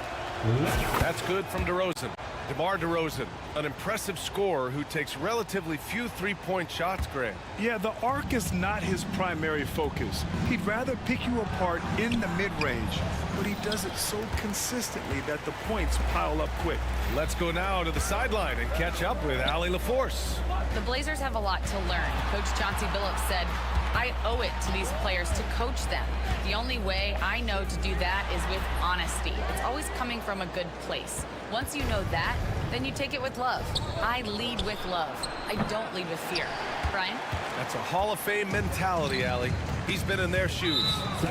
That's good from DeRozan. DeMar DeRozan, an impressive scorer who takes relatively few three-point shots, Grant. Yeah, the arc is not his primary focus. He'd rather pick you apart in the mid-range, but he does it so consistently that the points pile up quick. Let's go now to the sideline and catch up with Allie LaForce. The Blazers have a lot to learn. Coach Chauncey Billups said, I owe it to these players to coach them. The only way I know to do that is with honesty. It's always coming from a good place. Once you know that, then you take it with love. I lead with love. I don't lead with fear. Brian? That's a Hall of Fame mentality, Allie. He's been in their shoes.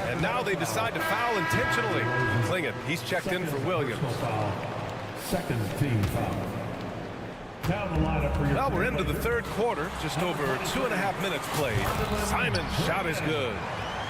And now they decide to foul intentionally. Klingett, he's checked in for Williams. 2nd team foul. Well, we're into the 3rd quarter, just over 2.5 minutes played. Simon's shot is good.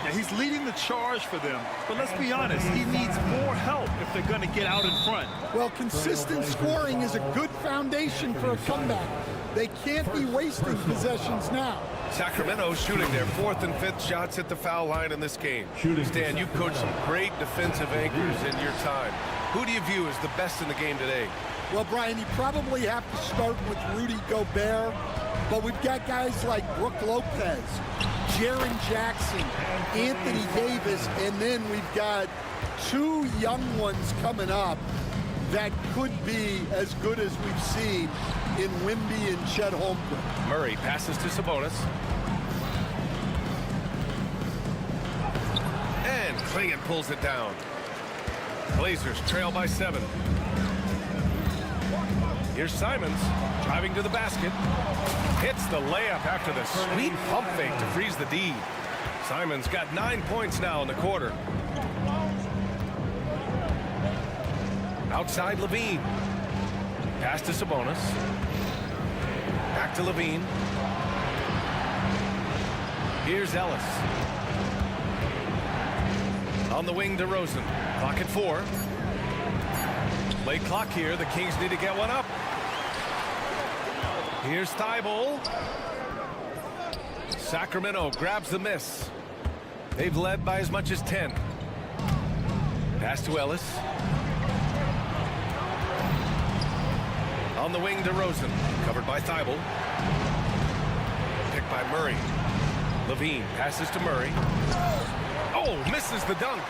Yeah, he's leading the charge for them, but let's be honest, he needs more help if they're going to get out in front. Well, consistent scoring is a good foundation for a comeback. They can't be wasting possessions now. Sacramento shooting their 4th and 5th shots at the foul line in this game. Stan, you've coached some great defensive anchors in your time. Who do you view as the best in the game today? Well, Brian, you probably have to start with Rudy Gobert, but we've got guys like Brook Lopez, Jaren Jackson, Anthony Davis, and then we've got 2 young ones coming up that could be as good as we've seen in Wemby and Chet Holmgren. Murray passes to Sabonis. And Klingett pulls it down. Blazers trail by 7. Here's Simons driving to the basket. Hits the layup after the sweet pump fake to freeze the D. Simons got 9 points now in the quarter. Outside Levine. Pass to Sabonis. Back to Levine. Here's Ellis. On the wing, DeRozan. Clock at 4. Late clock here. The Kings need to get one up. Here's Thibault. Sacramento grabs the miss. They've led by as much as 10. Pass to Ellis. On the wing, DeRozan. Covered by Thibault. Picked by Murray. Levine passes to Murray. Oh, misses the dunk.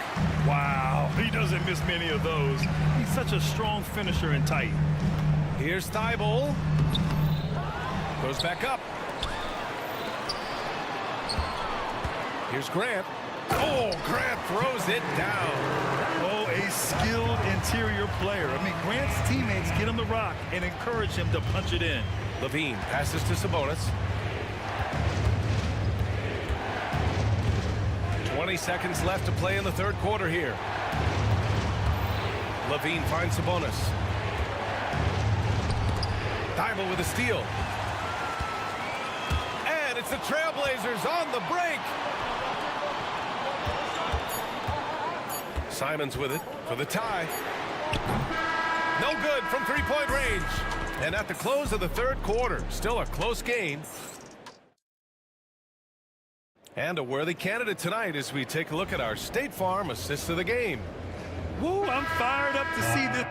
Wow, he doesn't miss many of those. He's such a strong finisher and tight. Here's Thibault. Goes back up. Here's Grant. Oh, Grant throws it down. Oh, a skilled interior player. I mean, Grant's teammates get him the rock and encourage him to punch it in. Levine passes to Sabonis. 20 seconds left to play in the 3rd quarter here. Levine finds Sabonis. Thibault with a steal. And it's the Trailblazers on the break. Simons with it for the tie. No good from three-point range. And at the close of the third quarter, still a close game. And a worthy candidate tonight as we take a look at our State Farm assist of the game. Woo, I'm fired up to see this.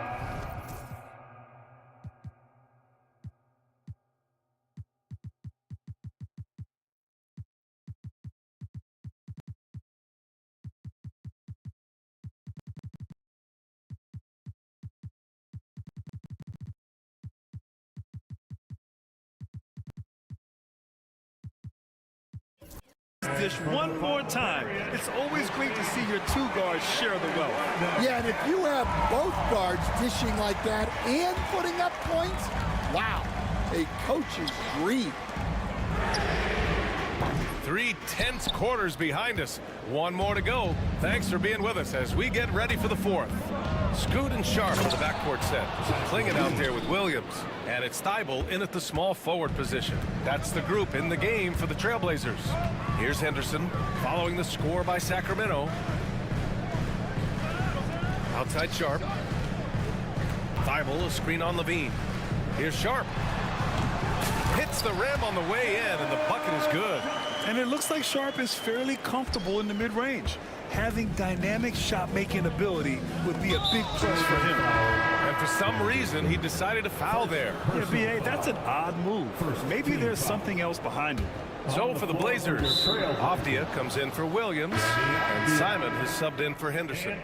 Dish one more time. It's always great to see your two guards share the wealth. Yeah, and if you have both guards dishing like that and putting up points, wow, a coach's dream. 3 tense quarters behind us. One more to go. Thanks for being with us as we get ready for the fourth. Scoot and Sharp in the backcourt set. Klingin out there with Williams. And it's Thibault in at the small forward position. That's the group in the game for the Trailblazers. Here's Henderson following the score by Sacramento. Outside Sharp. Thibault, a screen on Levine. Here's Sharp. Hits the rim on the way in, and the bucket is good. And it looks like Sharp is fairly comfortable in the mid-range. Having dynamic shot-making ability would be a big plus for him. And for some reason, he decided to foul there. Yeah, B.A., that's an odd move. Maybe there's something else behind it. So for the Blazers, Avdia comes in for Williams, and Simon has subbed in for Henderson.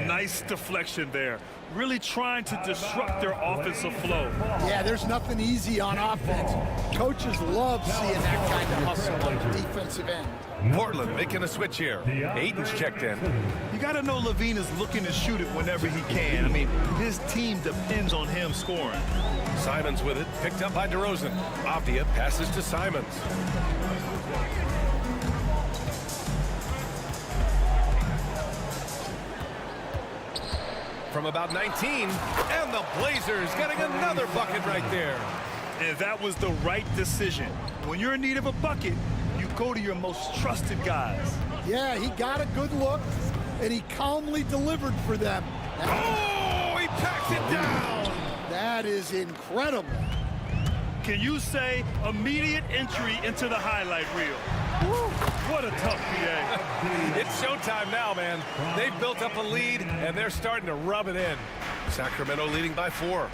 Nice deflection there. Really trying to disrupt their offensive flow. Yeah, there's nothing easy on offense. Coaches love seeing that kind of hustle on the defensive end. Portland making a switch here. Aiton's checked in. You got to know Levine is looking to shoot it whenever he can. I mean, his team depends on him scoring. Simons with it, picked up by DeRozan. Avdia passes to Simons. From about 19, and the Blazers getting another bucket right there. And that was the right decision. When you're in need of a bucket, you go to your most trusted guys. Yeah, he got a good look, and he calmly delivered for them. Oh, he packs it down. That is incredible. Can you say immediate entry into the highlight reel? Woo, what a tough PA. It's showtime now, man. They've built up a lead, and they're starting to rub it in. Sacramento leading by 4.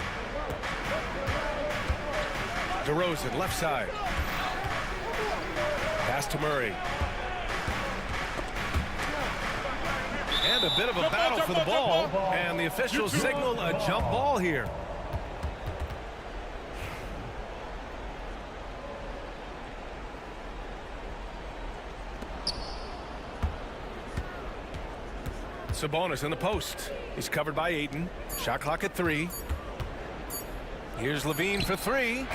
DeRozan, left side. Pass to Murray. And a bit of a battle for the ball, and the officials signal a jump ball here. Sabonis in the post. He's covered by Ayton. Shot clock at 3. Here's Levine for 3.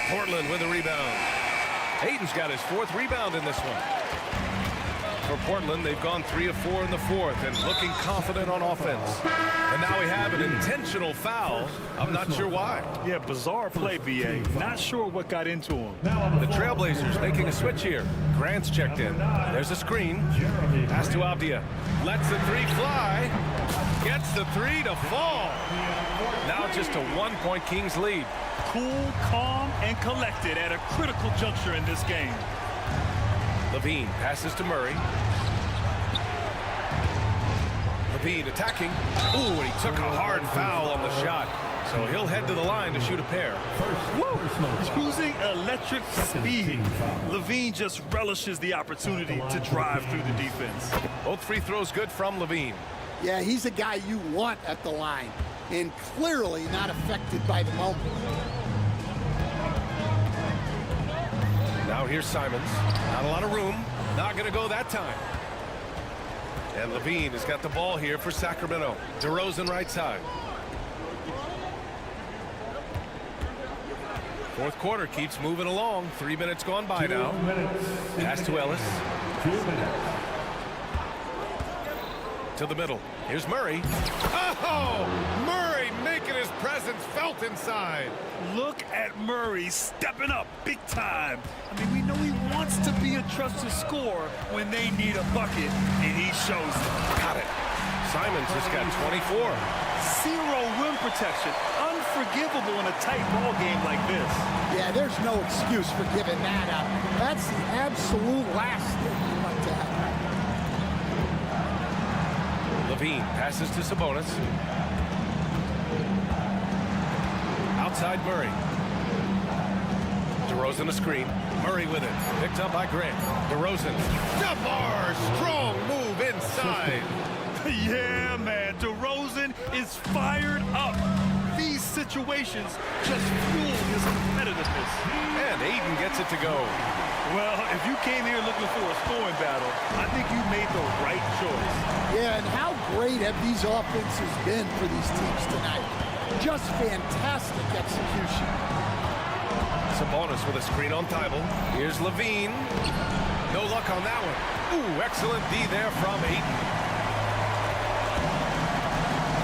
Portland with a rebound. Ayton's got his 4th rebound in this one. For Portland, they've gone 3 of 4 in the 4th and looking confident on offense. And now we have an intentional foul. I'm not sure why. Yeah, bizarre play, B.A. Not sure what got into him. The Trailblazers making a switch here. Grant's checked in. There's a screen. Pass to Avdia. Lets the 3 fly. Gets the 3 to fall. Now just a 1-point Kings lead. Cool, calm, and collected at a critical juncture in this game. Levine passes to Murray. Levine attacking. Ooh, and he took a hard foul on the shot. So he'll head to the line to shoot a pair. Woo! Using electric speed. Levine just relishes the opportunity to drive through the defense. Both free throws good from Levine. Yeah, he's a guy you want at the line, and clearly not affected by the moment. Now here's Simons. Not a lot of room. Not going to go that time. And Levine has got the ball here for Sacramento. DeRozan right side. Fourth quarter keeps moving along. 3 minutes gone by now. Pass to Ellis. to the middle. Here's Murray. Oh! Murray making his presence felt inside. Look at Murray stepping up big time. I mean, we know he wants to be a trusted scorer when they need a bucket, and he shows them. Got it. Simons just got 24. Zero rim protection. Unforgivable in a tight ball game like this. Yeah, there's no excuse for giving that up. That's the absolute last thing you want to happen. Levine passes to Sabonis. Outside Murray. DeRozan a screen. Murray with it. Picked up by Grant. DeRozan. DeMar, strong move inside. Yeah, man. DeRozan is fired up. These situations just fuel his competitiveness. And Aiden gets it to go. Well, if you came here looking for a scoring battle, I think you made the right choice. Yeah, and how great have these offenses been for these teams tonight? Just fantastic execution. Sabonis with a screen on Thibault. Here's Levine. No luck on that one. Ooh, excellent D there from Aiden.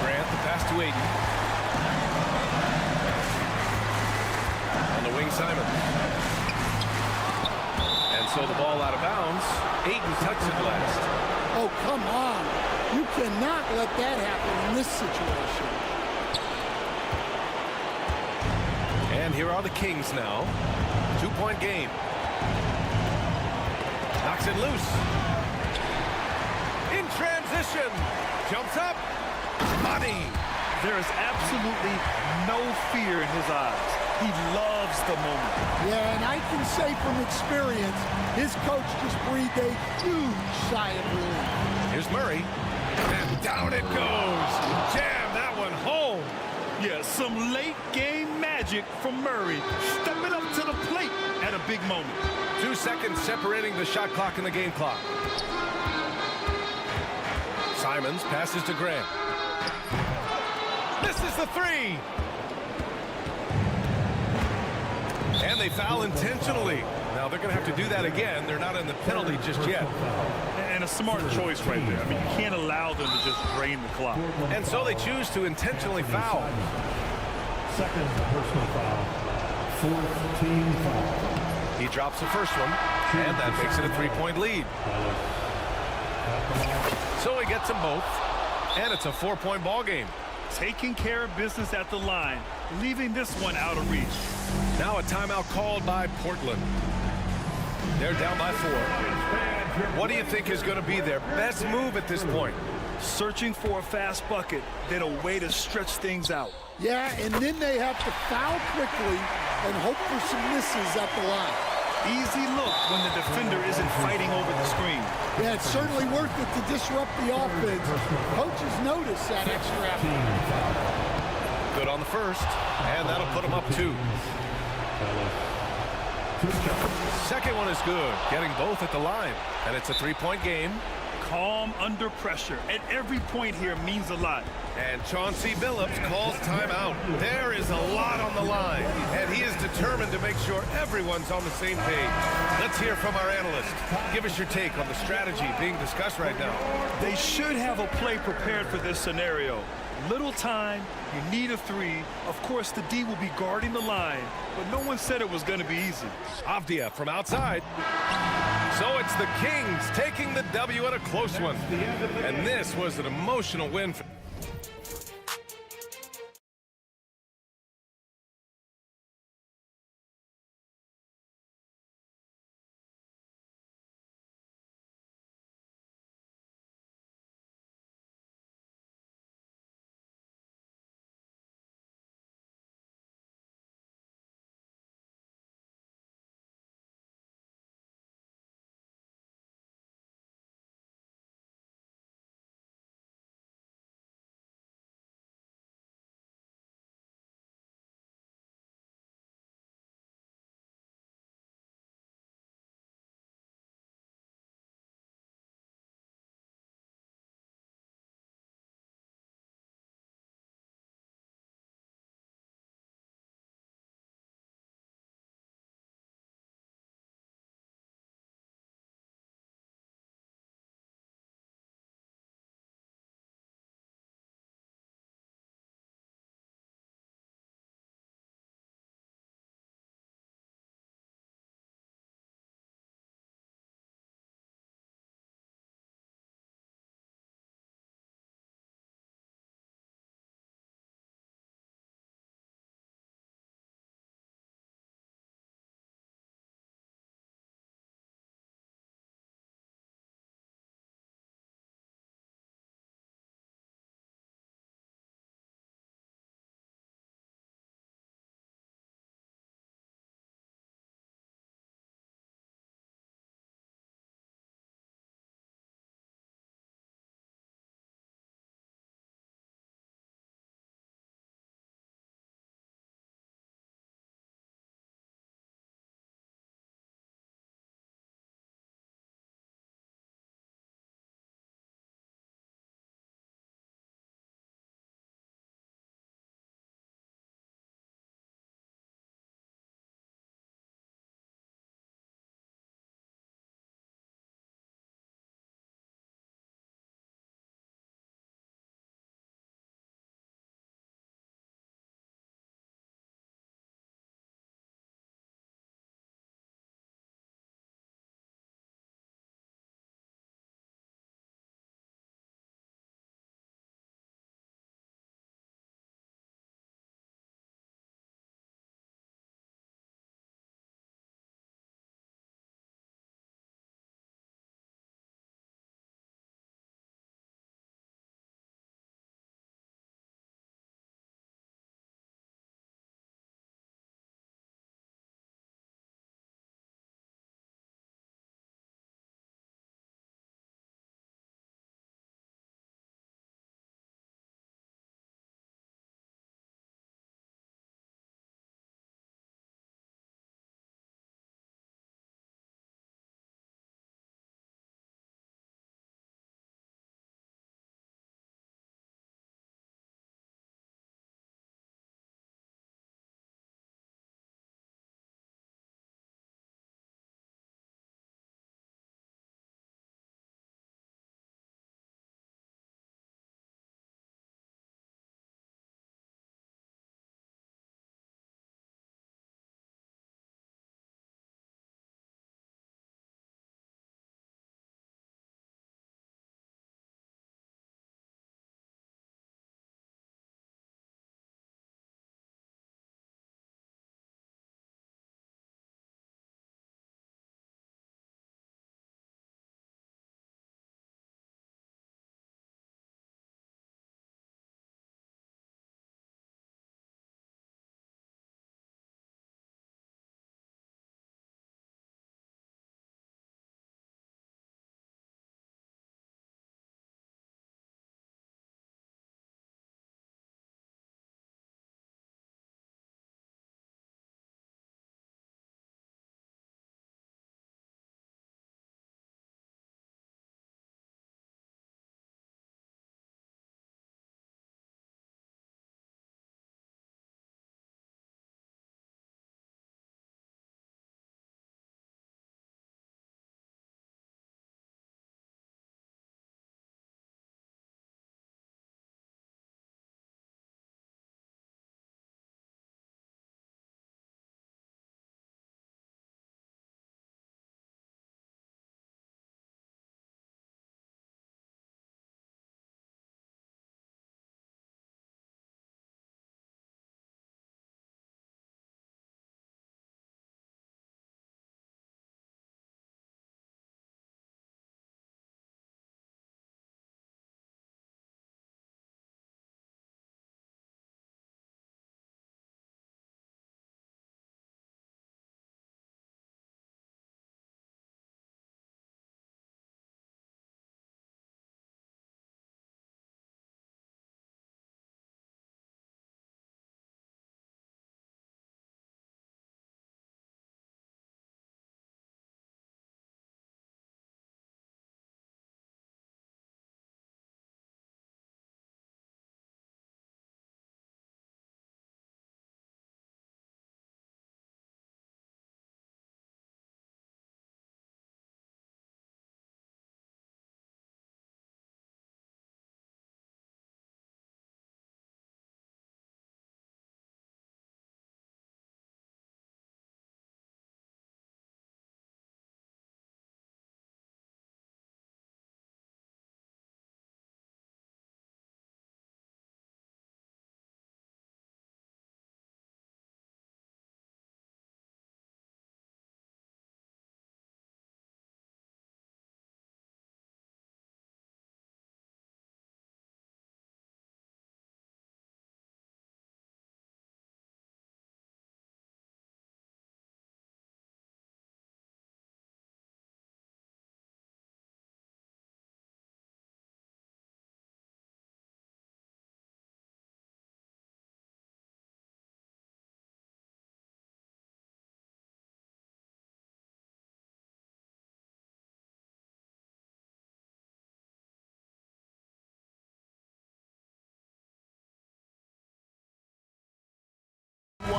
Grant, the pass to Aiden. On the wing, Simon. And so the ball out of bounds. Aiden touched it last. Oh, come on. You cannot let that happen in this situation. And here are the Kings now. 2-point game. Knocks it loose. In transition. Jumps up. Money. There is absolutely no fear in his eyes. He loves the moment. Yeah, and I can say from experience, his coach just breathed a huge sigh of relief. Here's Murray. And down it goes. Jam that one home. Yeah, some late game magic from Murray. Stepping up to the plate at a big moment. 2 seconds separating the shot clock and the game clock. Simons passes to Grant. Misses the three. And they foul intentionally. Now they're going to have to do that again. They're not in the penalty just yet. And a smart choice right there. I mean, you can't allow them to just drain the clock. And so they choose to intentionally foul. Second personal foul. Fourth team foul. He drops the first one, and that makes it a 3-point lead. So he gets them both, and it's a 4-point ball game. Taking care of business at the line, leaving this one out of reach. Now a timeout called by Portland. They're down by 4. What do you think is going to be their best move at this point? Searching for a fast bucket, then a way to stretch things out. Yeah, and then they have to foul quickly and hope for some misses at the line. Easy look when the defender isn't fighting over the screen. Yeah, it's certainly worth it to disrupt the offense. Coaches notice that extra effort. Good on the first, and that'll put them up 2. Second one is good, getting both at the line, and it's a 3-point game. Calm under pressure, and every point here means a lot. And Chauncey Billups calls timeout. There is a lot on the line, and he is determined to make sure everyone's on the same page. Let's hear from our analyst. Give us your take on the strategy being discussed right now. They should have a play prepared for this scenario. Little time, you need a 3. Of course, the D will be guarding the line, but no one said it was going to be easy. Avdia from outside. So it's the Kings taking the W at a close one. And this was an emotional win for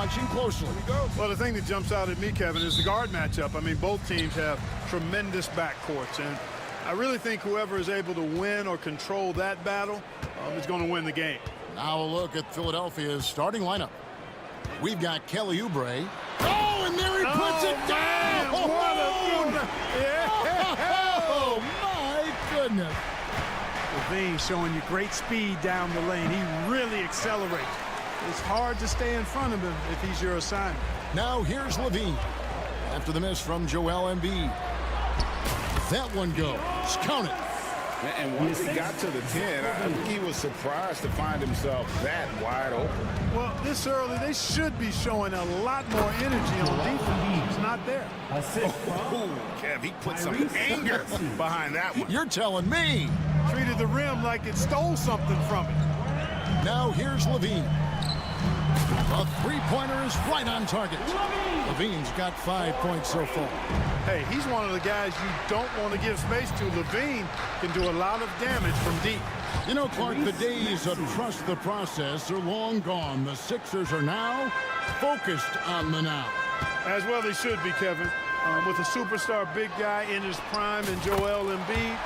watching closely. Well, the thing that jumps out at me, Kevin, is the guard matchup. I mean, both teams have tremendous backcourts, and I really think whoever is able to win or control that battle is going to win the game. Now a look at Philadelphia's starting lineup. We've got Kelly Oubre. Oh, and there he puts it down! Oh, my goodness. Levine showing you great speed down the lane. He really accelerates. It's hard to stay in front of him if he's your assignment. Now here's Levine. After the miss from Joel Embiid. That one goes. Count it. And once he got to the 10, I think he was surprised to find himself that wide open. Well, this early, they should be showing a lot more energy on defense. It's not there. Oh, Kev, he put some anger behind that one. You're telling me. Treated the rim like it stole something from it. Now here's Levine. A three-pointer is right on target. Levine's got 5 points so far. Hey, he's one of the guys you don't want to give space to. Levine can do a lot of damage from deep. You know, Clark, the days of trust the process are long gone. The Sixers are now focused on the now. As well they should be, Kevin. With a superstar big guy in his prime and Joel Embiid,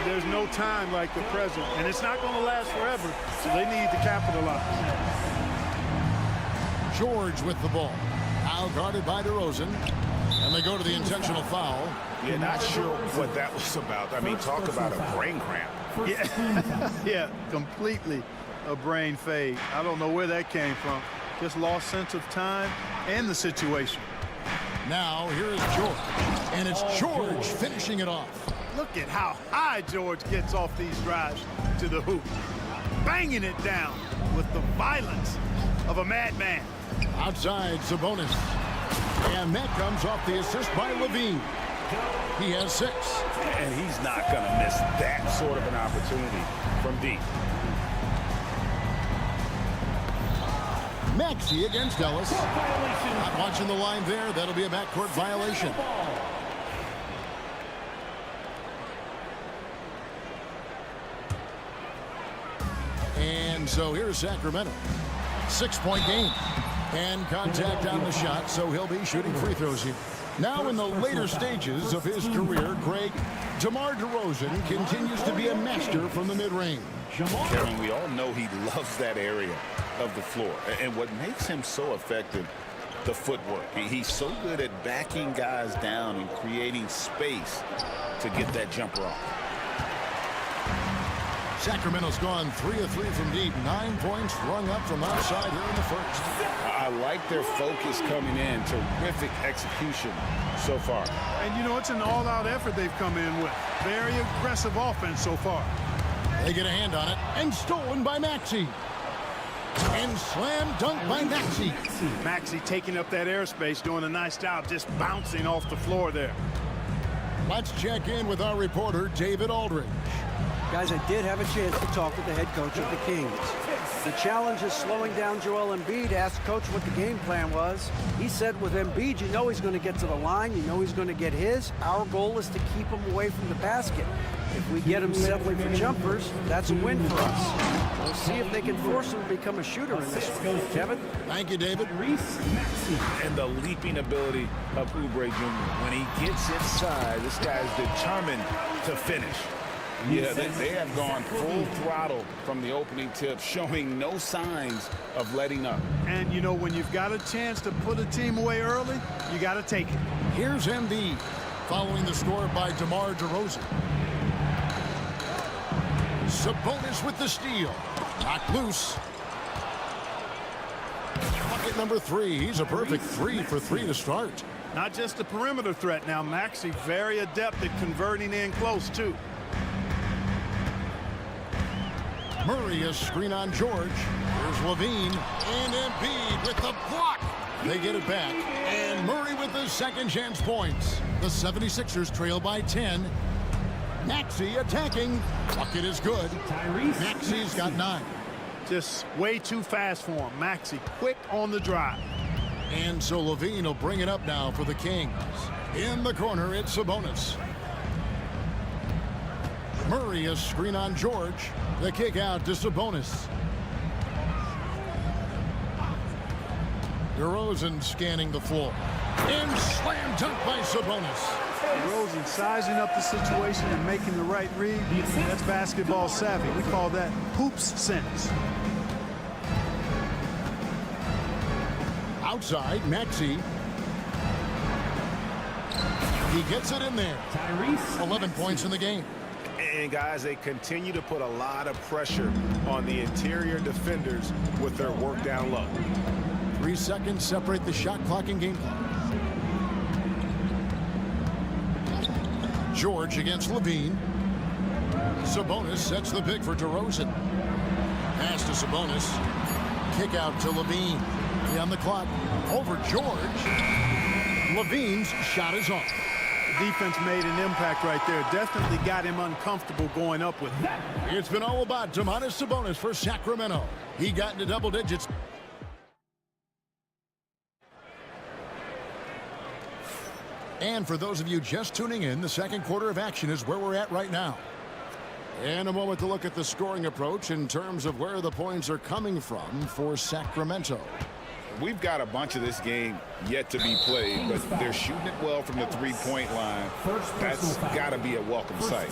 there's no time like the present. And it's not going to last forever, so they need to capitalize. George with the ball. Now guarded by DeRozan. And they go to the intentional foul. Yeah, not sure what that was about. I mean, talk about a brain cramp. Yeah, yeah, completely a brain fade. I don't know where that came from. Just lost sense of time and the situation. Now here's George. And it's George finishing it off. Look at how high George gets off these drives to the hoop. Banging it down with the violence of a madman. Outside, Sabonis. And that comes off the assist by Levine. He has 6. And he's not going to miss that sort of an opportunity from deep. Maxey against Ellis. Not watching the line there. That'll be a backcourt violation. And so here's Sacramento. 6-point game. And contact on the shot, so he'll be shooting free throws here. Now in the later stages of his career, Greg, DeMar DeRozan continues to be a master from the mid-range. Kevin, we all know he loves that area of the floor. And what makes him so effective, the footwork. He's so good at backing guys down and creating space to get that jumper off. Sacramento's gone 3 of 3 from deep. 9 points rung up from outside here in the first. I like their focus coming in. Terrific execution so far. And, you know, it's an all-out effort they've come in with. Very aggressive offense so far. They get a hand on it, and stolen by Maxey. And slam dunk by Maxey. Maxey taking up that airspace, doing a nice job just bouncing off the floor there. Let's check in with our reporter, David Aldridge. Guys, I did have a chance to talk with the head coach of the Kings. The challenge is slowing down Joel Embiid. Asked coach what the game plan was. He said with Embiid, you know he's going to get to the line. You know he's going to get his. Our goal is to keep him away from the basket. If we get him settling for jumpers, that's a win for us. We'll see if they can force him to become a shooter in this one. Kevin? Thank you, David. And the leaping ability of Oubre Jr. When he gets inside, this guy's determined to finish. Yeah, they have gone full throttle from the opening tip, showing no signs of letting up. And, you know, when you've got a chance to put a team away early, you got to take it. Here's Embiid, following the score by DeMar DeRozan. Sabonis with the steal. Knocked loose. Bucket number 3. He's a perfect 3 for 3 to start. Not just a perimeter threat now. Maxey very adept at converting in close, too. Murray, a screen on George. Here's Levine. And Embiid with the block. They get it back. And Murray with the second chance points. The 76ers trail by 10. Maxey attacking. Bucket is good. Maxey's got 9. Just way too fast for him. Maxey quick on the drive. And so Levine will bring it up now for the Kings. In the corner, it's Sabonis. Murray, a screen on George. The kick out to Sabonis. DeRozan scanning the floor. And slam dunk by Sabonis. DeRozan sizing up the situation and making the right read. That's basketball savvy. We call that hoops sense. Outside, Maxey. He gets it in there. 11 points in the game. And guys, they continue to put a lot of pressure on the interior defenders with their work down low. 3 seconds separate the shot clock and game clock. George against Levine. Sabonis sets the pick for DeRozan. Pass to Sabonis. Kick out to Levine. On the clock. Over George. Levine's shot is off. The defense made an impact right there. Definitely got him uncomfortable going up with it. It's been all about Domantas Sabonis for Sacramento. He got into double digits. And for those of you just tuning in, the second quarter of action is where we're at right now. And a moment to look at the scoring approach in terms of where the points are coming from for Sacramento. We've got a bunch of this game yet to be played, but they're shooting it well from the three-point line. That's got to be a welcome sight.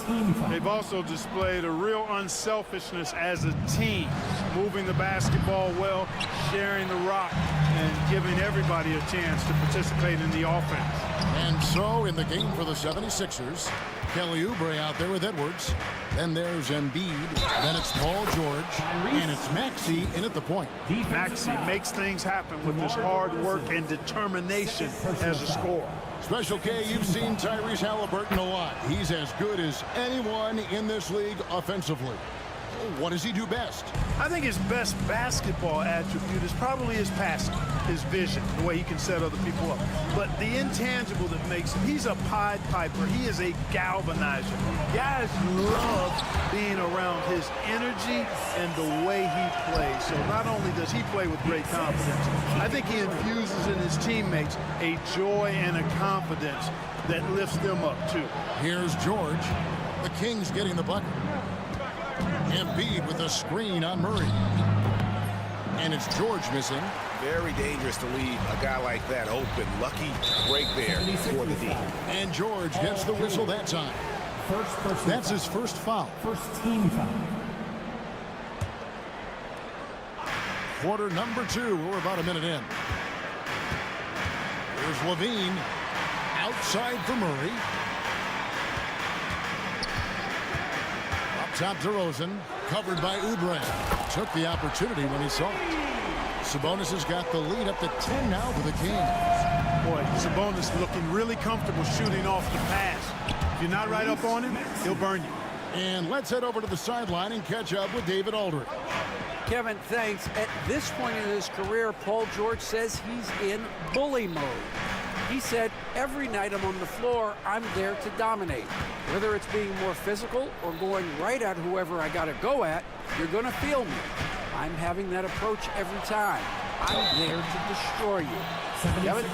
They've also displayed a real unselfishness as a team, moving the basketball well, sharing the rock, and giving everybody a chance to participate in the offense. And so in the game for the 76ers, Kelly Oubre out there with Edwards. Then there's Embiid. Then it's Paul George. And it's Maxey in at the point. Maxey makes things happen with his hard work and determination as a scorer. Special K, you've seen Tyrese Halliburton a lot. He's as good as anyone in this league offensively. What does he do best? I think his best basketball attribute is probably his passing, his vision, the way he can set other people up. But the intangible that makes him, he's a Pied Piper. He is a galvanizer. Guys love being around his energy and the way he plays. So not only does he play with great confidence, I think he infuses in his teammates a joy and a confidence that lifts them up too. Here's George. The Kings getting the bucket. Embiid with a screen on Murray. And it's George missing. Very dangerous to leave a guy like that open. Lucky break there for the D. And George gets the whistle that time. That's his first foul. First team foul. Quarter number 2. We're about a minute in. Here's Levine. Outside for Murray. Top DeRozan, covered by Oubre. Took the opportunity when he saw it. Sabonis has got the lead up to 10 now for the Kings. Boy, Sabonis looking really comfortable shooting off the pass. If you're not right up on him, he'll burn you. And let's head over to the sideline and catch up with David Aldridge. Kevin, thanks. At this point in his career, Paul George says he's in bully mode. He said, every night I'm on the floor, I'm there to dominate. Whether it's being more physical or going right at whoever I got to go at, you're going to feel me. I'm having that approach every time. I'm there to destroy you. Kevin?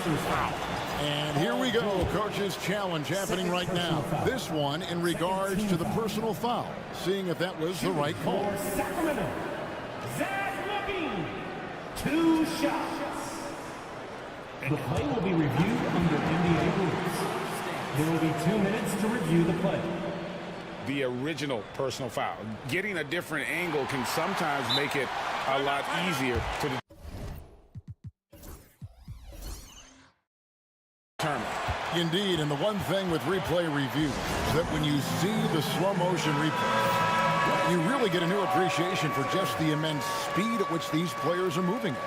And here we go. Coach's challenge happening right now. This one in regards to the personal foul. Seeing if that was the right call. Sacramento, Zach Levine, 2 shots. The play will be reviewed under NBA rules. There will be 2 minutes to review the play. The original personal foul. Getting a different angle can sometimes make it a lot easier to determine. Indeed, and the one thing with replay review is that when you see the slow motion replay, you really get a new appreciation for just the immense speed at which these players are moving at.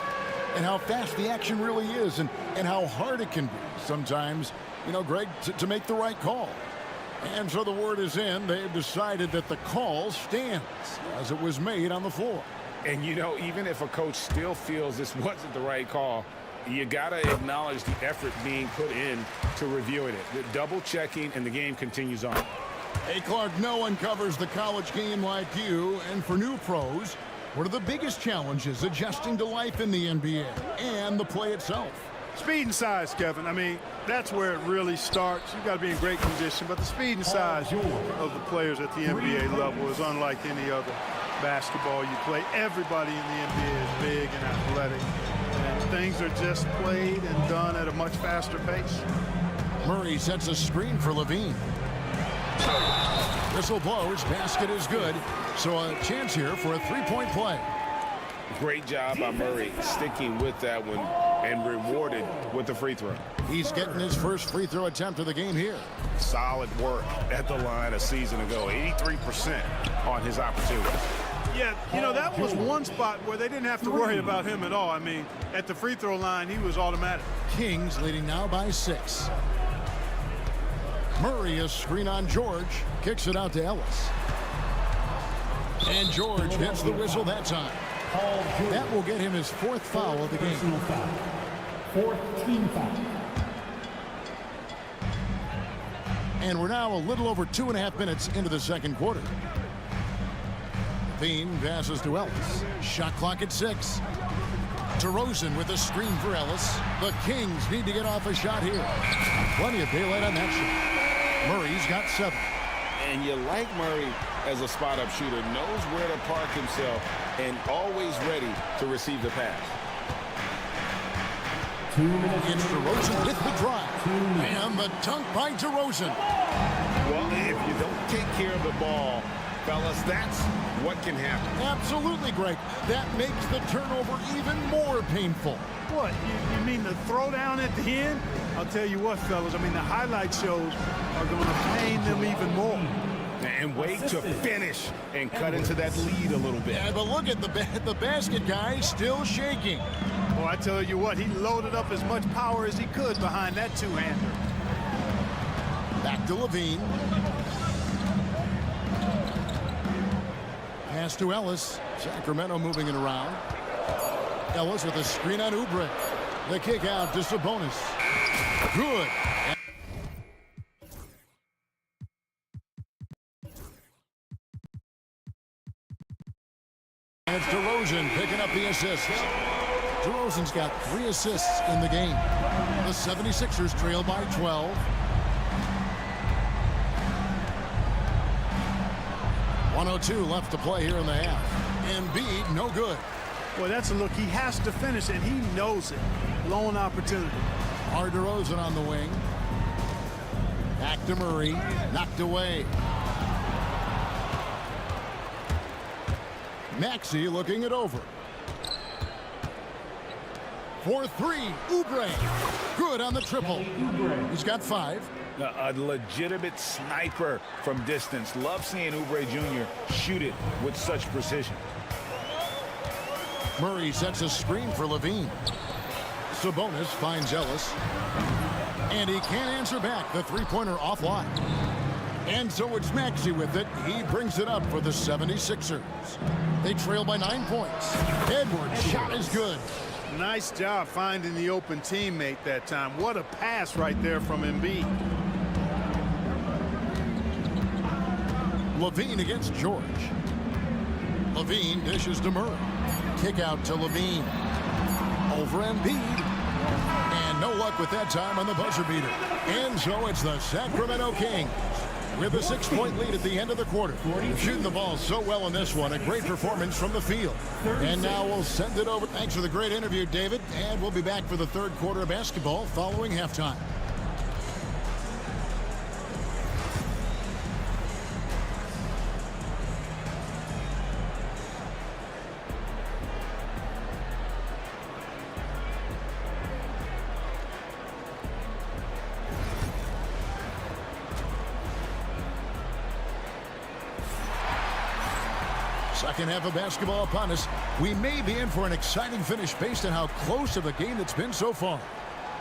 And how fast the action really is, and how hard it can be sometimes, you know, Greg, to make the right call. And so the word is in. They've decided that the call stands as it was made on the floor. And, you know, even if a coach still feels this wasn't the right call, you got to acknowledge the effort being put in to reviewing it. The double checking, and the game continues on. Hey, Clark, no one covers the college game like you. And for new pros, what are the biggest challenges adjusting to life in the NBA and the play itself? Speed and size, Kevin. I mean, that's where it really starts. You've got to be in great condition, but the speed and size of the players at the NBA level is unlike any other basketball you play. Everybody in the NBA is big and athletic, and things are just played and done at a much faster pace. Murray sets a screen for Levine. Whistle blows, basket is good. So a chance here for a three-point play. Great job by Murray sticking with that one and rewarded with the free throw. He's getting his first free throw attempt of the game here. Solid work at the line a season ago, 83% on his opportunities. Yeah, you know, that was one spot where they didn't have to worry about him at all. I mean, at the free throw line, he was automatic. Kings leading now by 6. Murray, a screen on George, kicks it out to Ellis. And George gets the whistle that time. That will get him his 4th foul of the game. 4th team foul. And we're now a little over 2.5 minutes into the second quarter. Levine passes to Ellis. Shot clock at 6. DeRozan with a screen for Ellis. The Kings need to get off a shot here. Plenty of daylight on that shot. Murray's got 7. And you like Murray as a spot-up shooter, knows where to park himself, and always ready to receive the pass. 2 minutes. It's DeRozan with the drive. And the dunk by DeRozan. Well, if you don't take care of the ball, fellas, that's what can happen. Absolutely, Greg. That makes the turnover even more painful. What, you mean the throwdown at the end? I'll tell you what, fellas, I mean, the highlight shows are going to pain them even more. And wait to finish and cut into that lead a little bit. Yeah, but look at the basket guy still shaking. Well, I tell you what, he loaded up as much power as he could behind that two-hander. Back to Levine. Pass to Ellis. Sacramento moving it around. Ellis with a screen on Oubre. The kick out to Sabonis. Good. And it's DeRozan picking up the assist. DeRozan's got 3 assists in the game. The 76ers trail by 12. .102 left to play here in the half. Embiid, no good. Boy, that's a look. He has to finish, and he knows it. Lone opportunity. DeRozan on the wing. Back to Murray. Knocked away. Maxey looking it over. For 3, Oubre. Good on the triple. He's got 5. A legitimate sniper from distance. Love seeing Oubre Jr. shoot it with such precision. Murray sets a screen for Levine. Sabonis finds Ellis. And he can't answer back. The three-pointer offline. And so it's Maxey with it. He brings it up for the 76ers. They trail by 9 points. Edwards' shot is good. Nice job finding the open teammate that time. What a pass right there from Embiid. Levine against George. Levine dishes to Murray. Kick out to Levine. Over Embiid. And no luck with that time on the buzzer beater. And so it's the Sacramento Kings with a 6-point lead at the end of the quarter. Shooting the ball so well in this one. A great performance from the field. And now we'll send it over. Thanks for the great interview, David. And we'll be back for the third quarter of basketball following halftime. Second half of basketball upon us. We may be in for an exciting finish based on how close of a game it's been so far.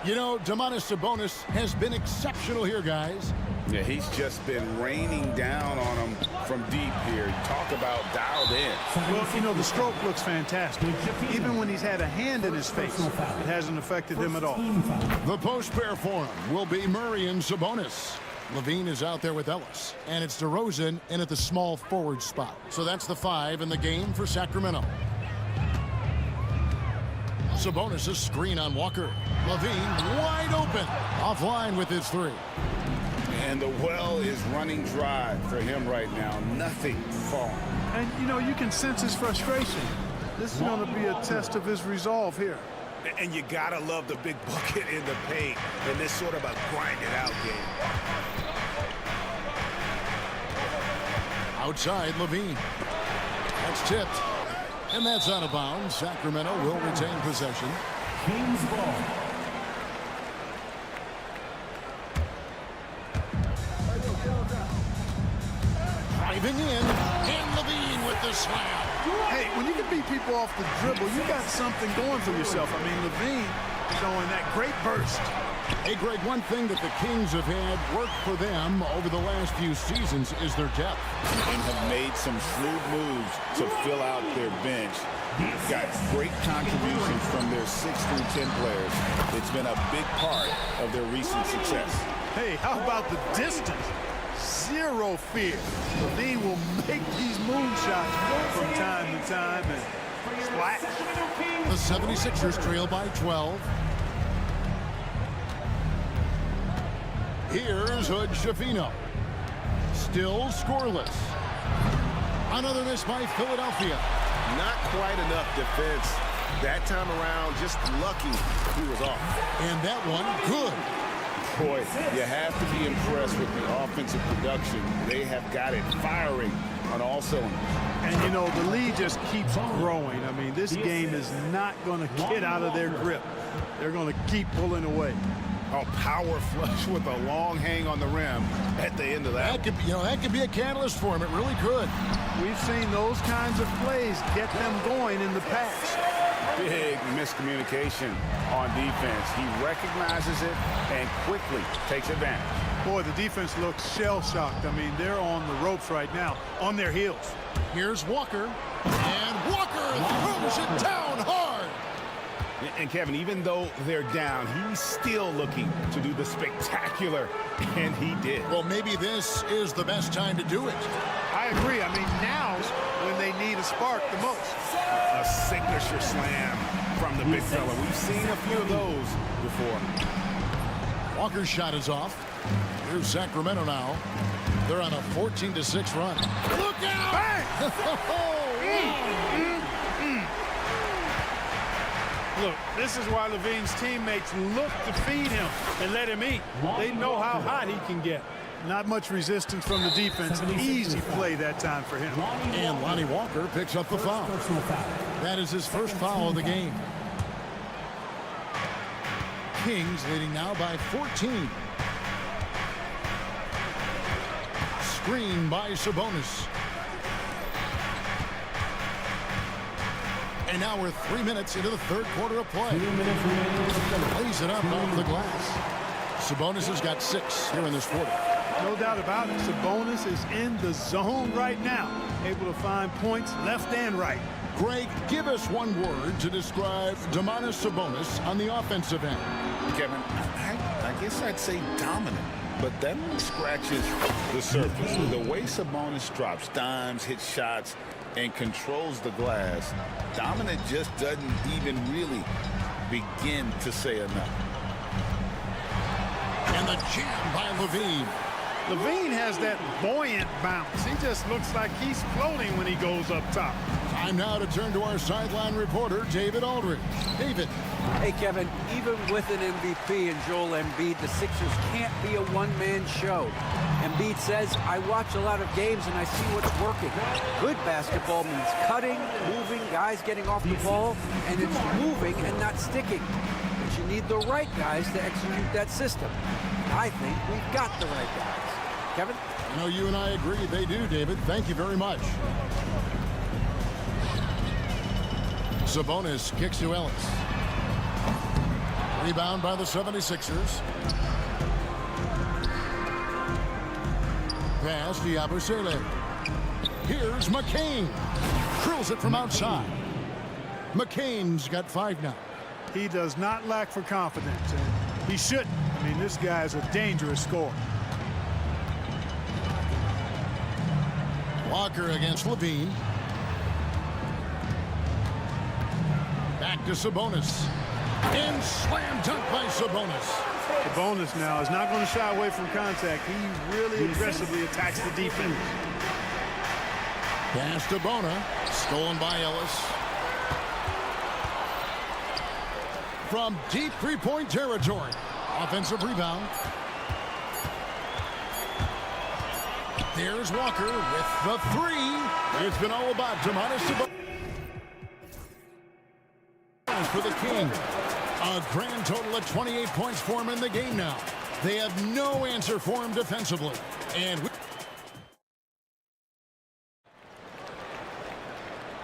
You know, Domantas Sabonis has been exceptional here, guys. Yeah, he's just been raining down on him from deep here. Talk about dialed in. Well, you know, the stroke looks fantastic. Even when he's had a hand in his face, it hasn't affected him at all. The post pair for him will be Murray and Sabonis. Levine is out there with Ellis. And it's DeRozan in at the small forward spot. So that's the 5 in the game for Sacramento. Sabonis' screen on Walker. Levine wide open. Offline with his 3. And the well is running dry for him right now. Nothing falling. And, you know, you can sense his frustration. This is going to be a test of his resolve here. And you gotta love the big bucket in the paint in this sort of a grind-it-out game. Outside, Levine. That's tipped. And that's out of bounds. Sacramento will retain possession. Kings ball. Driving in. And Levine with the slam. Hey, when you can beat people off the dribble, you got something going for yourself. I mean, Levine showing that great burst. Hey, Greg, one thing that the Kings have had work for them over the last few seasons is their depth. And have made some shrewd moves to fill out their bench. Got great contributions from their 6 through 10 players. It's been a big part of their recent success. Hey, how about the distance? Zero fear. Levine will make these moonshots from time to time and splash. The 76ers trail by 12. Here's Hood Schifino. Still scoreless. Another miss by Philadelphia. Not quite enough defense. That time around, just lucky he was off. And that one, good. Boy, you have to be impressed with the offensive production. They have got it firing on all cylinders. And, you know, the lead just keeps growing. I mean, this game is not going to get out of their grip. They're going to keep pulling away. A power flush with a long hang on the rim at the end of that. That could be a catalyst for him. It really could. We've seen those kinds of plays get them going in the past. Big miscommunication on defense. He recognizes it and quickly takes advantage. Boy, the defense looks shell-shocked. I mean, they're on the ropes right now, on their heels. Here's Walker. And Walker throws it down hard. And Kevin, even though they're down, he's still looking to do the spectacular, and he did. Well, maybe this is the best time to do it. I agree. I mean, now's when they need a spark the most. A signature slam from the big fella. We've seen a few of those before. Walker's shot is off. Here's Sacramento now. They're on a 14-6 run. Look out! Bang! Look, this is why Levine's teammates look to feed him and let him eat. They know how hot he can get. Not much resistance from the defense. Easy play that time for him. And Lonnie Walker picks up the foul. That is his first foul of the game. Kings leading now by 14. Screen by Sabonis. And now we're 3 minutes into the third quarter of play. Lays it up off the glass. Sabonis has got 6 here in this quarter. No doubt about it. Sabonis is in the zone right now, able to find points left and right. Greg, give us one word to describe Domantas Sabonis on the offensive end. Kevin, I guess I'd say dominant, but that only scratches the surface. The way Sabonis drops dimes, hits shots, and controls the glass, dominant just doesn't even really begin to say enough. And the jam by Levine. Levine has that buoyant bounce. He just looks like he's floating when he goes up top. Time now to turn to our sideline reporter, David Aldridge. David. Hey, Kevin, even with an MVP and Joel Embiid, the Sixers can't be a one-man show. Embiid says, I watch a lot of games and I see what's working. Good basketball means cutting, moving, guys getting off the ball, and it's moving and not sticking. But you need the right guys to execute that system. And I think we've got the right guys. Kevin? I know you and I agree. They do, David. Thank you very much. Sabonis kicks to Ellis. Rebound by the 76ers. Pass to Yabusele. Here's McCain. Drills it from outside. McCain's got 5 now. He does not lack for confidence, and he shouldn't. I mean, this guy's a dangerous scorer. Walker against Levine. Back to Sabonis. And slam dunk by Sabonis. Sabonis now is not going to shy away from contact. He really aggressively attacks the defense. Pass to Bona. Stolen by Ellis. from deep three-point territory. Offensive rebound. There's Walker with the three. It's been all about Domantas Sabonis for the King. A grand total of 28 points for him in the game now. They have no answer for him defensively.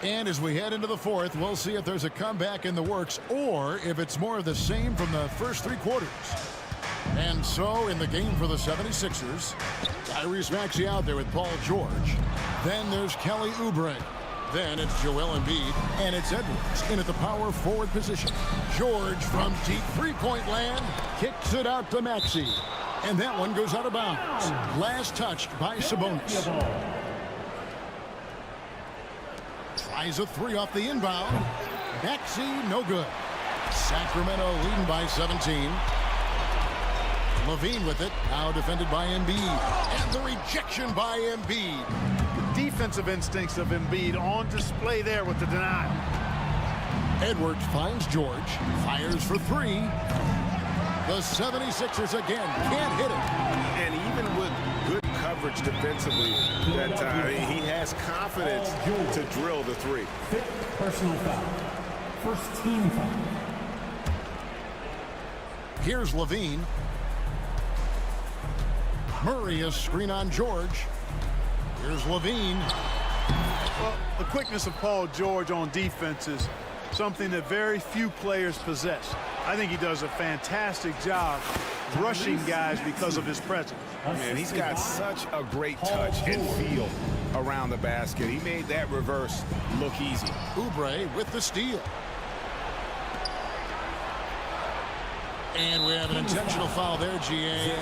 And as we head into the fourth, we'll see if there's a comeback in the works or if it's more of the same from the first three quarters. And so in the game for the 76ers, Tyrese Maxey out there with Paul George. Then there's Kelly Oubre. Then it's Joel Embiid, and it's Edwards in at the power forward position. George from deep three-point land kicks it out to Maxey. And that one goes out of bounds. Last touched by Sabonis. Tries a three off the inbound. Maxey, no good. Sacramento leading by 17. Levine with it, now defended by Embiid. And the rejection by Embiid. Defensive instincts of Embiid on display there with the denial. Edwards finds George, fires for three. The 76ers again can't hit it. And even with good coverage defensively that time, he has confidence to drill the three. Fifth personal foul. First team foul. Here's Levine. Murray, a screen on George. Here's Levine. Well, the quickness of Paul George on defense is something that very few players possess. I think he does a fantastic job rushing guys because of his presence. Man, he's got such a great touch and feel around the basket. He made that reverse look easy. Oubre with the steal. And we have an intentional foul there, GA.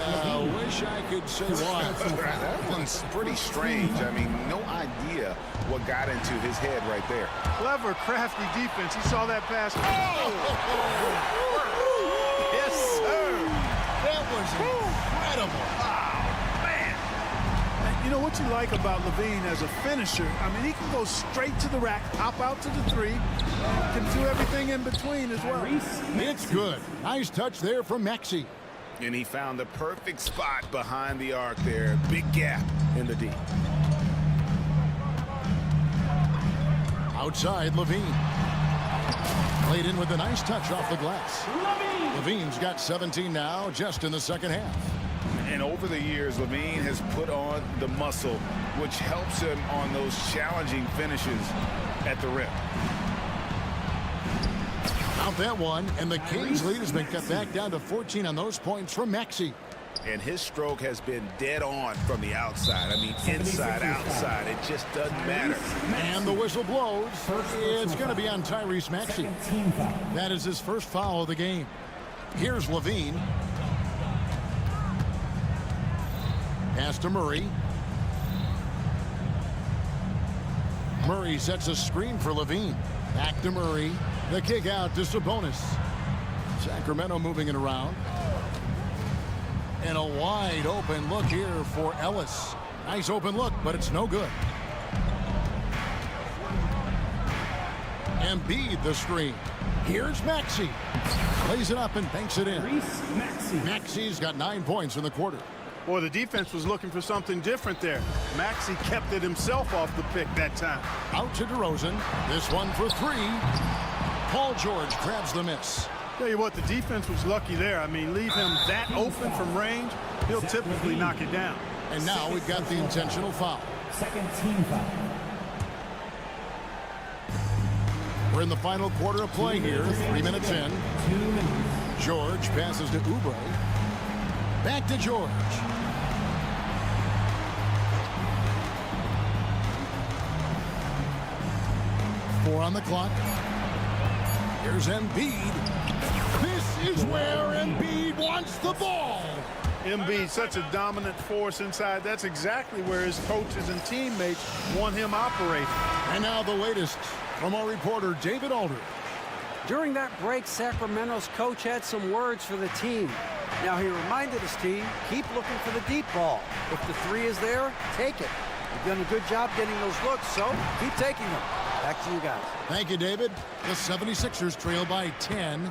Wish I could say why. That one's pretty strange. I mean, no idea what got into his head right there. Clever, crafty defense. He saw that pass. Oh! Yes, sir. That was incredible. Wow, man. You know what you like about Levine as a finisher? I mean, he can go straight to the rack, hop out to the three, can do everything in between as well. It's good. Nice touch there from Maxey. And he found the perfect spot behind the arc there. Big gap in the D. Outside, Levine. Played in with a nice touch off the glass. Levine's got 17 now, just in the second half. And over the years, Levine has put on the muscle, which helps him on those challenging finishes at the rim. Out that one, and the Kings' lead has been cut back down to 14 on those points from Maxey. And his stroke has been dead on from the outside. I mean, inside, outside, it just doesn't matter. And the whistle blows. It's going to be on Tyrese Maxey. That is his first foul of the game. Here's Levine. Pass to Murray. Murray sets a screen for Levine. Back to Murray. The kick out to Sabonis. Sacramento moving it around. And a wide open look here for Ellis. Nice open look, but it's no good. Embiid the screen. Here's Maxey. Plays it up and banks it in. Maxey's got 9 points in the quarter. Boy, the defense was looking for something different there. Maxey kept it himself off the pick that time. Out to DeRozan. This one for three. Paul George grabs the miss. Tell you what, the defense was lucky there. I mean, leave him that open from range, he'll typically knock it down. And now we've got the intentional foul. Second team foul. We're in the final quarter of play here. 3 minutes in. 2 minutes. George passes to Oubre. Back to George. Four on the clock. Here's Embiid. This is where Embiid wants the ball. Embiid, such a dominant force inside. That's exactly where his coaches and teammates want him operating. And now the latest from our reporter, David Aldridge. During that break, Sacramento's coach had some words for the team. Now, he reminded his team, keep looking for the deep ball. If the three is there, take it. You've done a good job getting those looks, so keep taking them. Back to you guys. Thank you, David. The 76ers trail by 10.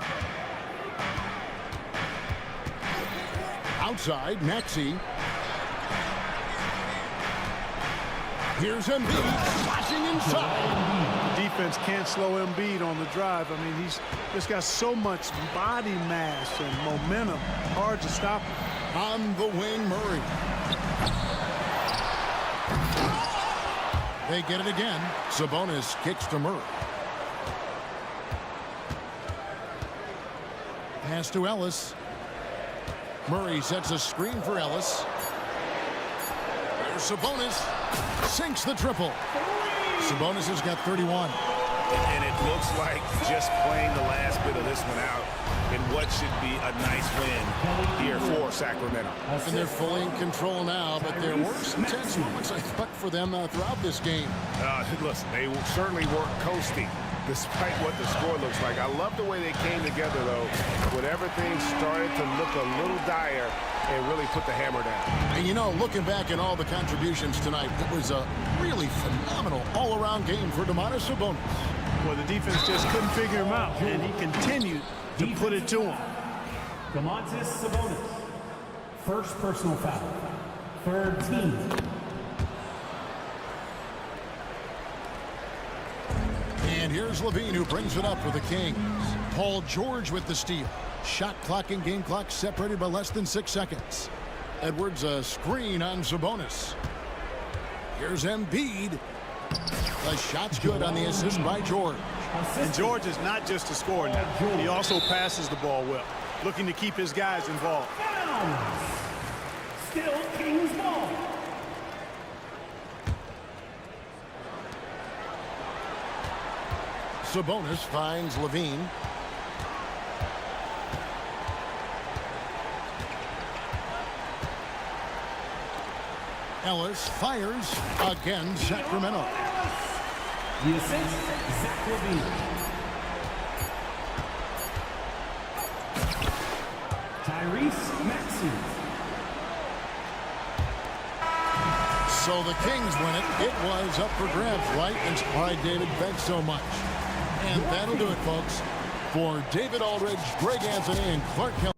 Outside, Maxey. Here's Embiid slashing inside. The defense can't slow Embiid on the drive. I mean, he's just got so much body mass and momentum. Hard to stop him. On the wing, Murray. They get it again. Sabonis kicks to Murray. Pass to Ellis. Murray sets a screen for Ellis. There's Sabonis. Sinks the triple. Sabonis has got 31. And it looks like just playing the last bit of this one out in what should be a nice win here for Sacramento. And they're fully in control now, but there were some tense moments, I thought, for them throughout this game. Listen, they certainly weren't coasting despite what the score looks like. I love the way they came together, though, when everything started to look a little dire and really put the hammer down. And, you know, looking back at all the contributions tonight, it was a really phenomenal all-around game for Domantas Sabonis. Well, the defense just couldn't figure him out, and he continued to put it to him. Domantas Sabonis. First personal foul. Third team. And here's Levine, who brings it up for the Kings. Paul George with the steal. Shot clock and game clock separated by less than 6 seconds. Edwards a screen on Sabonis. Here's Embiid. The shot's good on the assist by George. And George is not just a scorer now. He also passes the ball well, looking to keep his guys involved. Still Kings ball. Sabonis finds Levine. Ellis fires again, Sacramento. The assist, Zach Levine. Tyrese Maxey. So the Kings win it. It was up for grabs, right? And all right, David, thanks so much. And that'll do it, folks. For David Aldridge, Greg Anthony, and Clark Kelly.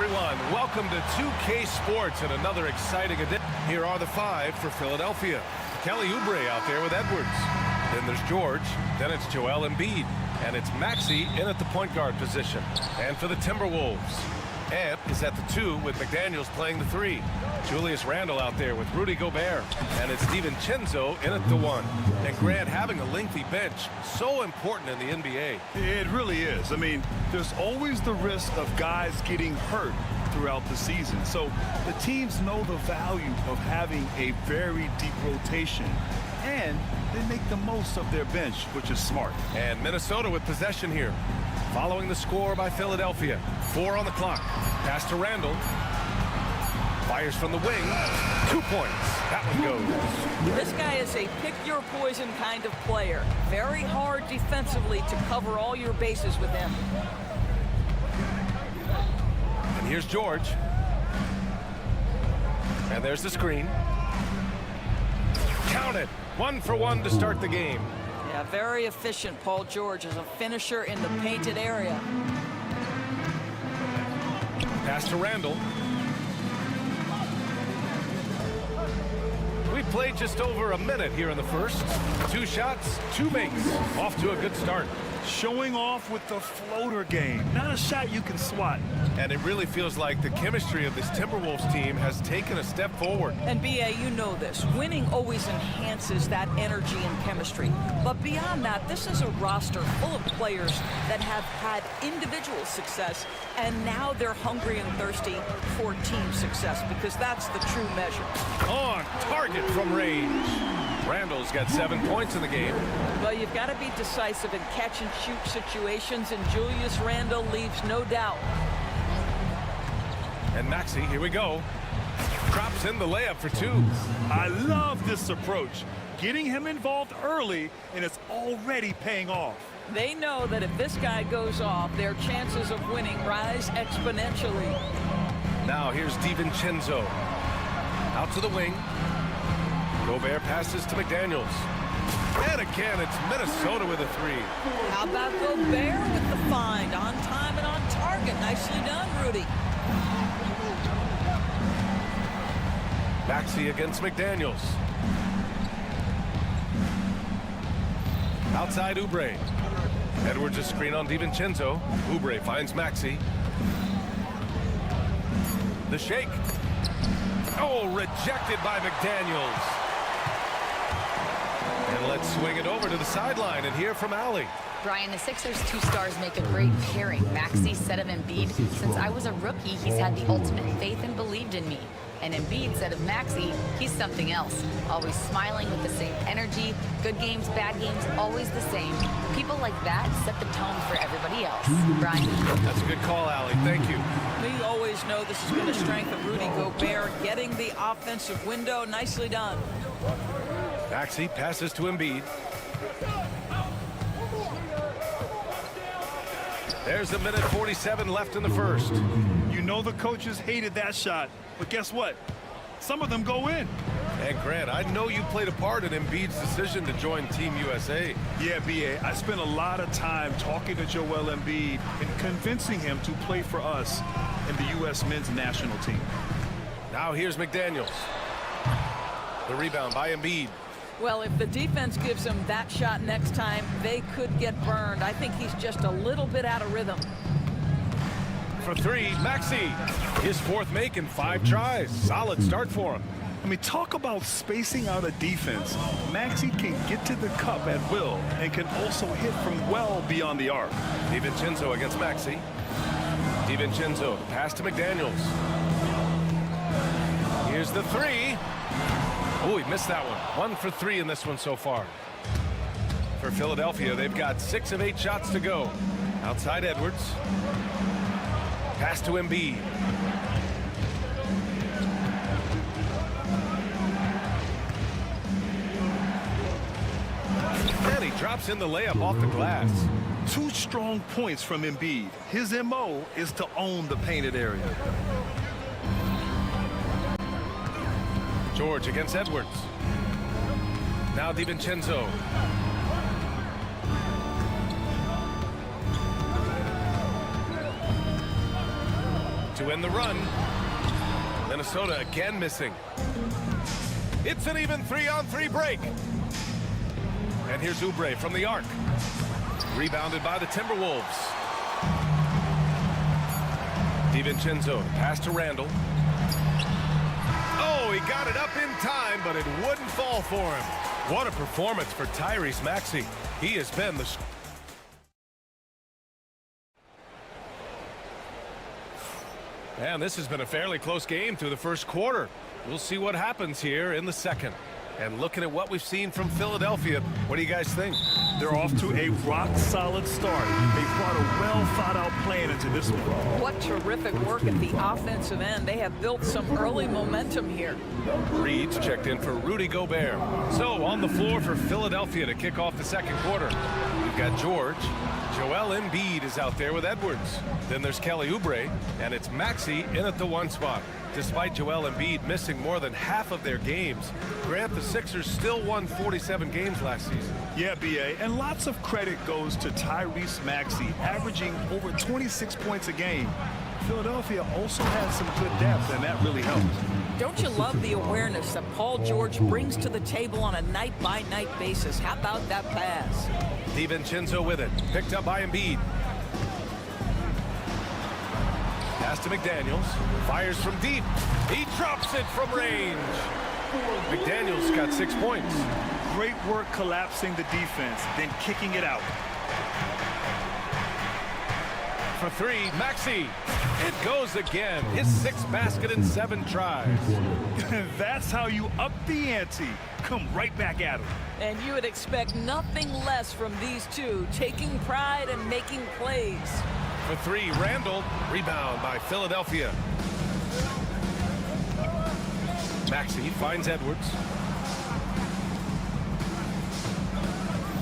everyone. Welcome to 2K Sports and another exciting edition. Here are the five for Philadelphia. Kelly Oubre out there with Edwards. Then there's George. Then it's Joel Embiid. And it's Maxey in at the point guard position. And for the Timberwolves, Ant is at the 2 with McDaniels playing the 3. Julius Randle out there with Rudy Gobert. And it's DiVincenzo in at the 1. And Grant, having a lengthy bench, so important in the NBA. It really is. I mean, there's always the risk of guys getting hurt throughout the season. So the teams know the value of having a very deep rotation. And they make the most of their bench, which is smart. And Minnesota with possession here. Following the score by Philadelphia. 4 on the clock. Pass to Randle. Fires from the wing. 2 points. That one goes. This guy is a pick-your-poison kind of player. Very hard defensively to cover all your bases with him. And here's George. And there's the screen. Count it. 1 for 1 to start the game. Yeah, very efficient, Paul George, as a finisher in the painted area. Pass to Randle. We played just over a minute here in the first. 2 shots, 2 makes. Off to a good start. Showing off with the floater game. Not a shot you can swat. And it really feels like the chemistry of this Timberwolves team has taken a step forward. And B.A., you know this. Winning always enhances that energy and chemistry. But beyond that, this is a roster full of players that have had individual success, and now they're hungry and thirsty for team success, because that's the true measure. On target from range. Randall's got 7 points in the game. Well, you've got to be decisive in catch-and-shoot situations, and Julius Randle leaves no doubt. And Maxey, here we go. Drops in the layup for 2. I love this approach. Getting him involved early, and it's already paying off. They know that if this guy goes off, their chances of winning rise exponentially. Now here's DiVincenzo. Out to the wing. Gobert passes to McDaniels. And again, it's Minnesota with a 3. How about Gobert with the find? On time and on target. Nicely done, Rudy. Maxey against McDaniels. Outside Oubre. Edwards a screen on DiVincenzo. Oubre finds Maxey. The shake. Oh, rejected by McDaniels. And let's swing it over to the sideline and hear from Allie. Brian, the Sixers' 2 stars make a great pairing. Maxey said of Embiid, since I was a rookie, he's had the ultimate faith and believed in me. And Embiid said of Maxey, he's something else. Always smiling with the same energy. Good games, bad games, always the same. People like that set the tone for everybody else. Brian? That's a good call, Allie. Thank you. We always know this has been a strength of Rudy Gobert, getting the offensive window. Nicely done. Maxey passes to Embiid. There's a minute 47 left in the first. You know the coaches hated that shot, but guess what? Some of them go in. And Grant, I know you played a part in Embiid's decision to join Team USA. Yeah, B.A., I spent a lot of time talking to Joel Embiid and convincing him to play for us in the U.S. men's national team. Now here's McDaniels. The rebound by Embiid. Well, if the defense gives him that shot next time, they could get burned. I think he's just a little bit out of rhythm. For 3, Maxey. His 4th make in 5 tries. Solid start for him. I mean, talk about spacing out a defense. Maxey can get to the cup at will and can also hit from well beyond the arc. DiVincenzo against Maxey. DiVincenzo, pass to McDaniels. Here's the 3. Oh, he missed that one. 1 for 3 in this one so far. For Philadelphia, they've got 6 of 8 shots to go. Outside Edwards. Pass to Embiid. And he drops in the layup off the glass. 2 strong points from Embiid. His MO is to own the painted area. George against Edwards. Now DiVincenzo. To to end the run. Minnesota again missing. It's an even 3-on-3 break. And here's Oubre from the arc. Rebounded by the Timberwolves. DiVincenzo, pass to Randall. Oh, he got it up in time, but it wouldn't fall for him. What a performance for Tyrese Maxey. He has been the... And this has been a fairly close game through the first quarter. We'll see what happens here in the second. And looking at what we've seen from Philadelphia, what do you guys think? They're off to a rock-solid start. They brought a well-thought-out plan into this one. What terrific work at the offensive end. They have built some early momentum here. Reed's checked in for Rudy Gobert. So on the floor for Philadelphia to kick off the second quarter. We've got George. Joel Embiid is out there with Edwards. Then there's Kelly Oubre, and it's Maxey in at the 1 spot. Despite Joel Embiid missing more than half of their games, Grant, the Sixers still won 47 games last season. Yeah, B.A., and lots of credit goes to Tyrese Maxey, averaging over 26 points a game. Philadelphia also has some good depth, and that really helps. Don't you love the awareness that Paul George brings to the table on a night-by-night basis? How about that pass? DiVincenzo with it, picked up by Embiid. Pass to McDaniels, fires from deep. He drops it from range. McDaniels got 6 points. Great work collapsing the defense, then kicking it out. For three, Maxey. It goes again. His 6th basket in 7 tries. That's how you up the ante. Come right back at him. And you would expect nothing less from these two, taking pride and making plays. For three, Randall. Rebound by Philadelphia. Maxey finds Edwards.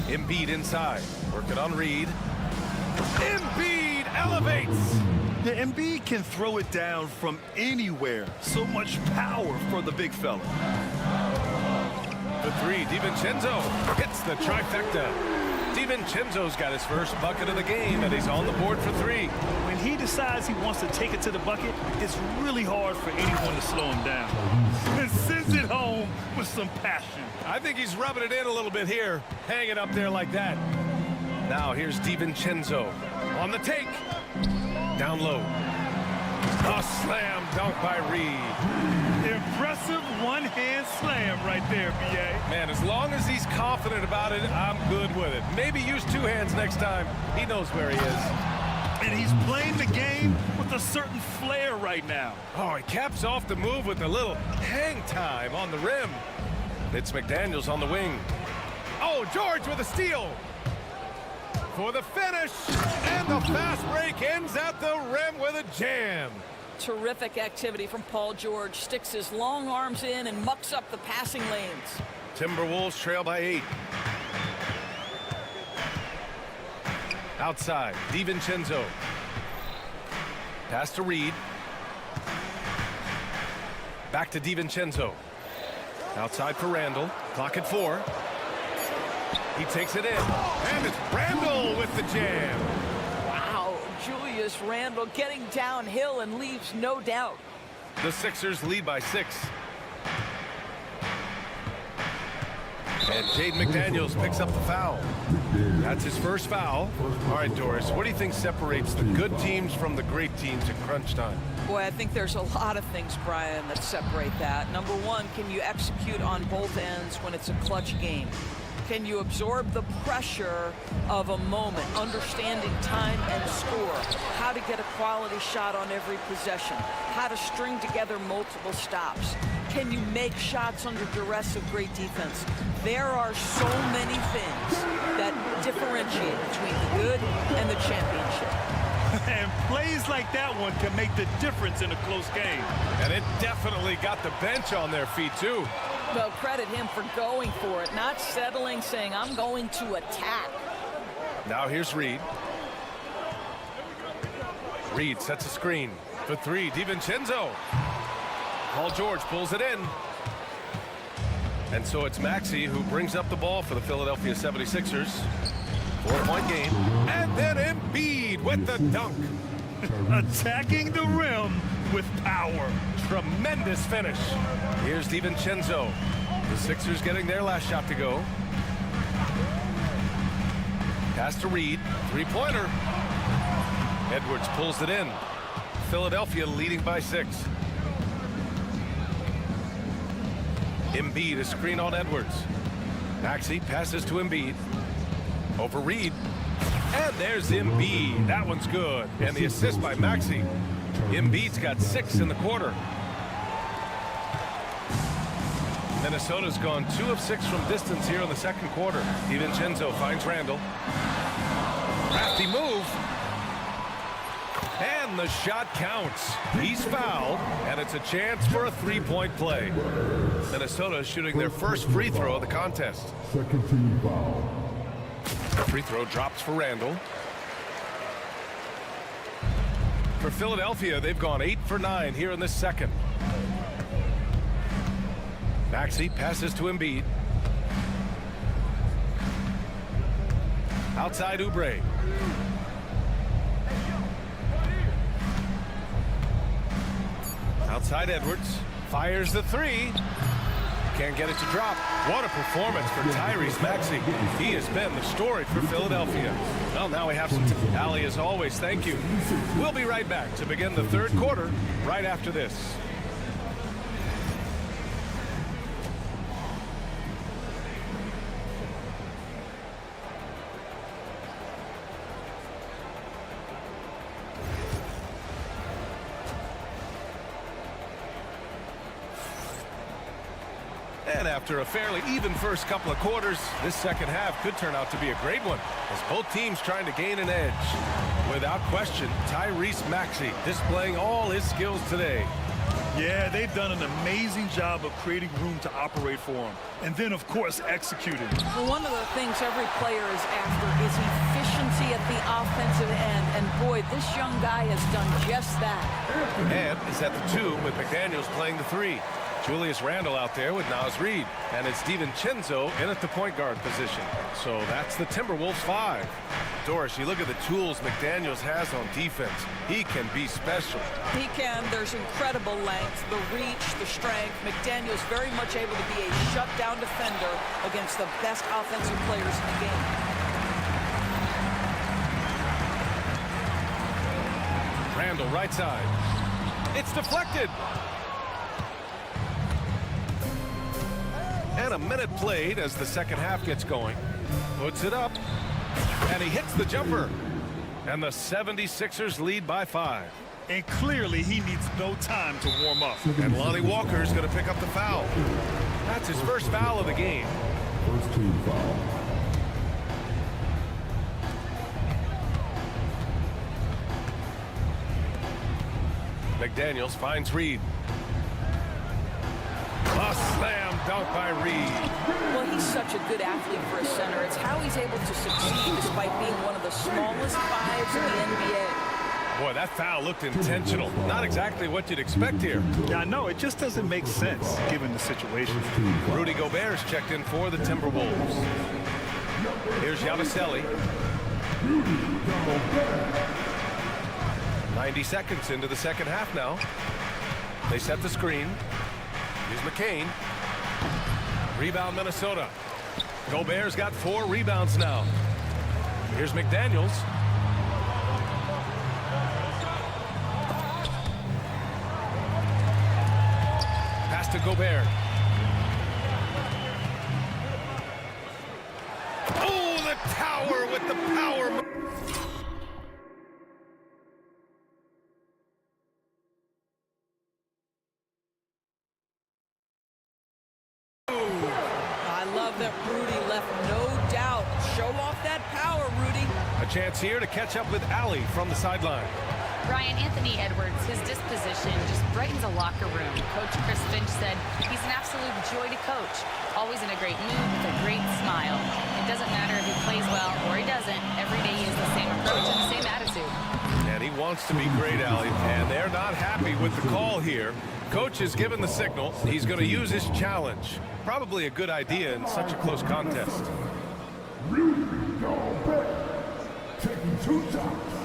Embiid inside. Working on Reed. Embiid elevates. The Embiid can throw it down from anywhere. So much power for the big fella. For three, DiVincenzo hits the trifecta. DiVincenzo's got his first bucket of the game, and he's on the board for 3. When he decides he wants to take it to the bucket, it's really hard for anyone to slow him down. And sends it home with some passion. I think he's rubbing it in a little bit here, hanging up there like that. Now here's DiVincenzo on the take. Down low. A slam dunk by Reed. Impressive one-hand slam right there, B.A. Man, as long as he's confident about it, I'm good with it. Maybe use 2 hands next time. He knows where he is. And he's playing the game with a certain flair right now. Oh, he caps off the move with a little hang time on the rim. It's McDaniels on the wing. Oh, George with a steal. For the finish, and the fast break ends at the rim with a jam. Terrific activity from Paul George. Sticks his long arms in and mucks up the passing lanes. Timberwolves trail by 8. Outside, DiVincenzo. Pass to Reed. Back to DiVincenzo. Outside for Randall. Clock at 4. He takes it in. And it's Randall with the jam. Wow, Julius Randall getting downhill and leaves no doubt. The Sixers lead by 6. And Jaden McDaniels picks up the foul. That's his first foul. All right, Doris, what do you think separates the good teams from the great teams in crunch time? Boy, I think there's a lot of things, Brian, that separate that. Number one, can you execute on both ends when it's a clutch game? Can you absorb the pressure of a moment, understanding time and score, how to get a quality shot on every possession, how to string together multiple stops? Can you make shots under duress of great defense? There are so many things that differentiate between the good and the championship. And plays like that one can make the difference in a close game. And it definitely got the bench on their feet, too. Well, credit him for going for it, not settling, saying, I'm going to attack. Now here's Reed. Reed sets a screen. For 3, DiVincenzo. Paul George pulls it in. And so it's Maxey who brings up the ball for the Philadelphia 76ers. 4-point game. And then Embiid with the dunk. Attacking the rim with power. Tremendous finish. Here's DiVincenzo. The Sixers getting their last shot to go. Pass to Reed. Three-pointer. Edwards pulls it in. Philadelphia leading by 6. Embiid, a screen on Edwards. Maxey passes to Embiid. Over Reed. And there's Embiid. That one's good. And the assist by Maxey. Embiid's got 6 in the quarter. Minnesota's gone 2 of 6 from distance here in the second quarter. DiVincenzo finds Randall. Crafty move. And the shot counts. He's fouled, and it's a chance for a three-point play. Minnesota shooting their first free throw of the contest. Second team foul. Free throw drops for Randall. For Philadelphia, they've gone 8 for 9 here in this second. Maxey passes to Embiid. Outside Oubre. Outside Edwards. Fires the three. Can't get it to drop. What a performance for Tyrese Maxey. He has been the story for Philadelphia. Well, now we have some Ali, as always, thank you. We'll be right back to begin the third quarter right after this. And after a fairly even first couple of quarters, this second half could turn out to be a great one, as both teams trying to gain an edge. Without question, Tyrese Maxey displaying all his skills today. Yeah, they've done an amazing job of creating room to operate for him. And then, of course, executing. Well, one of the things every player is after is efficiency at the offensive end. And boy, this young guy has done just that. And is at the 2 with McDaniels playing the 3. Julius Randle out there with Naz Reid. And it's DiVincenzo in at the point guard position. So that's the Timberwolves 5. Doris, you look at the tools McDaniels has on defense. He can be special. He can. There's incredible length, the reach, the strength. McDaniels very much able to be a shutdown defender against the best offensive players in the game. Randle right side. It's deflected. And a minute played as the second half gets going. Puts it up. And he hits the jumper. And the 76ers lead by 5. And clearly he needs no time to warm up. And Lonnie Walker's going to pick up the foul. That's his first foul of the game. First team foul. McDaniels finds Reed. A slam dunk by Reed. Well, he's such a good athlete for a center. It's how he's able to succeed despite being one of the smallest 5s in the NBA. Boy, that foul looked intentional. Not exactly what you'd expect here. Yeah, I know. It just doesn't make sense given the situation. Rudy Gobert's checked in for the Timberwolves. Here's Yabusele. 90 seconds into the second half now. They set the screen. Here's McCain. Rebound Minnesota. Gobert's got 4 rebounds now. Here's McDaniels. Pass to Gobert. Oh, the tower with the power. That Rudy left no doubt. Show off that power, Rudy. A chance here to catch up with Ali from the sideline. Brian, Anthony Edwards, his disposition just brightens a locker room. Coach Chris Finch said he's an absolute joy to coach. Always in a great mood with a great smile. It doesn't matter if he plays well or he doesn't. Every day he has the same approach and the same attitude. And he wants to be great, Ali. And they're not happy with the call here. Coach has given the signal. He's going to use his challenge. Probably a good idea in such a close contest. Taking 2 shots.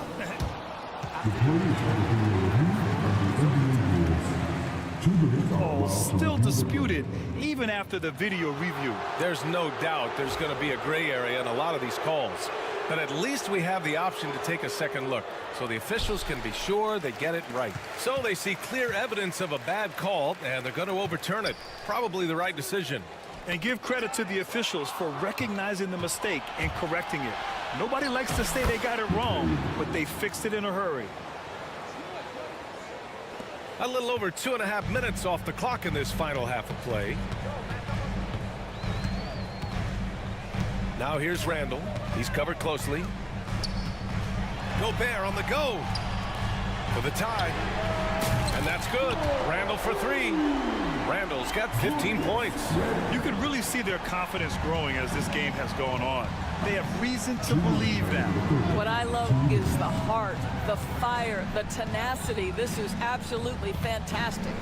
The play is under video review and the NBA rules. 2 minutes on Oh, round still 2. disputed even after the video review. There's no doubt there's going to be a gray area in a lot of these calls. But at least we have the option to take a second look, so the officials can be sure they get it right. So they see clear evidence of a bad call, and they're going to overturn it. Probably the right decision. And give credit to the officials for recognizing the mistake and correcting it. Nobody likes to say they got it wrong, but they fixed it in a hurry. A little over 2.5 minutes off the clock in this final half of play. Now here's Randall. He's covered closely. Gobert on the go for the tie. And that's good. Randall for 3. Randall's got 15 points. You can really see their confidence growing as this game has gone on. They have reason to believe that. What I love is the heart, the fire, the tenacity. This is absolutely fantastic.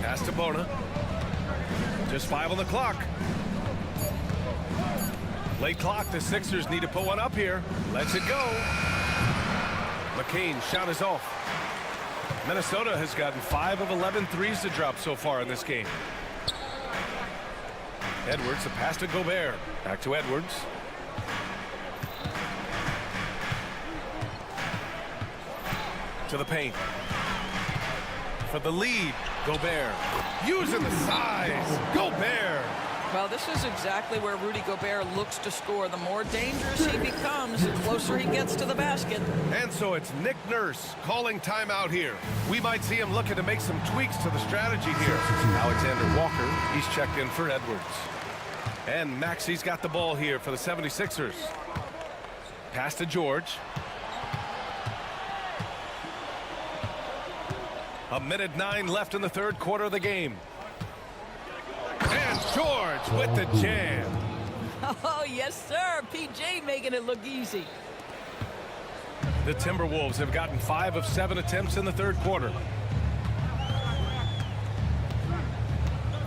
Pass to Bona. Just 5 on the clock. Late clock. The Sixers need to put one up here. Lets it go. McCain's shot is off. Minnesota has gotten 5 of 11 threes to drop so far in this game. Edwards, the pass to Gobert. Back to Edwards. To the paint. For the lead, Gobert. Using the size, Gobert. Well, this is exactly where Rudy Gobert looks to score. The more dangerous he becomes, the closer he gets to the basket. And so it's Nick Nurse calling timeout here. We might see him looking to make some tweaks to the strategy here. Alexander Walker, he's checked in for Edwards. And Maxi's got the ball here for the 76ers. Pass to George. A minute 9 left in the third quarter of the game. And George with the jam. Oh, yes, sir. PJ making it look easy. The Timberwolves have gotten 5 of 7 attempts in the third quarter.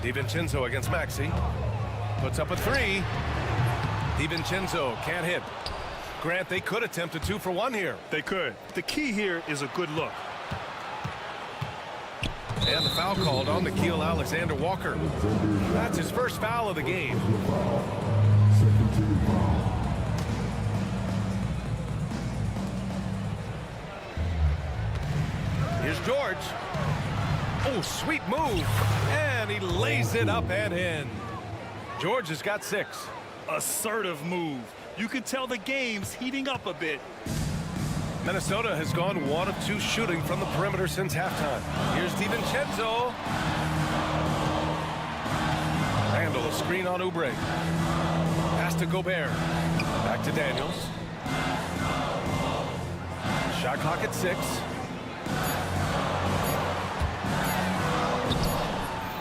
DiVincenzo against Maxi. Puts up a 3. DiVincenzo can't hit. Grant, they could attempt a 2 for 1 here. They could. The key here is a good look. And the foul called on Nickeil Alexander-Walker. That's his first foul of the game. Second team foul. Here's George. Oh, sweet move. And he lays it up and in. George has got 6. Assertive move. You can tell the game's heating up a bit. Minnesota has gone 1 of 2 shooting from the perimeter since halftime. Here's DiVincenzo. Randall, a screen on Oubre. Pass to Gobert. Back to Daniels. Shot clock at 6.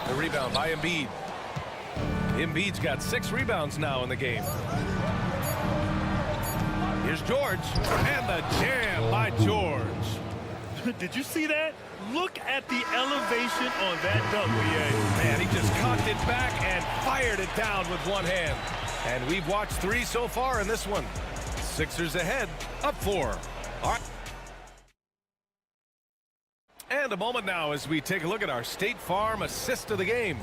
The rebound by Embiid. Embiid's got 6 rebounds now in the game. Here's George, and the jam by George. Did you see that? Look at the elevation on that dunk, BA. Man, he just cocked it back and fired it down with one hand. And we've watched 3 so far in this one. Sixers ahead, up 4. All right. And a moment now as we take a look at our State Farm assist of the game.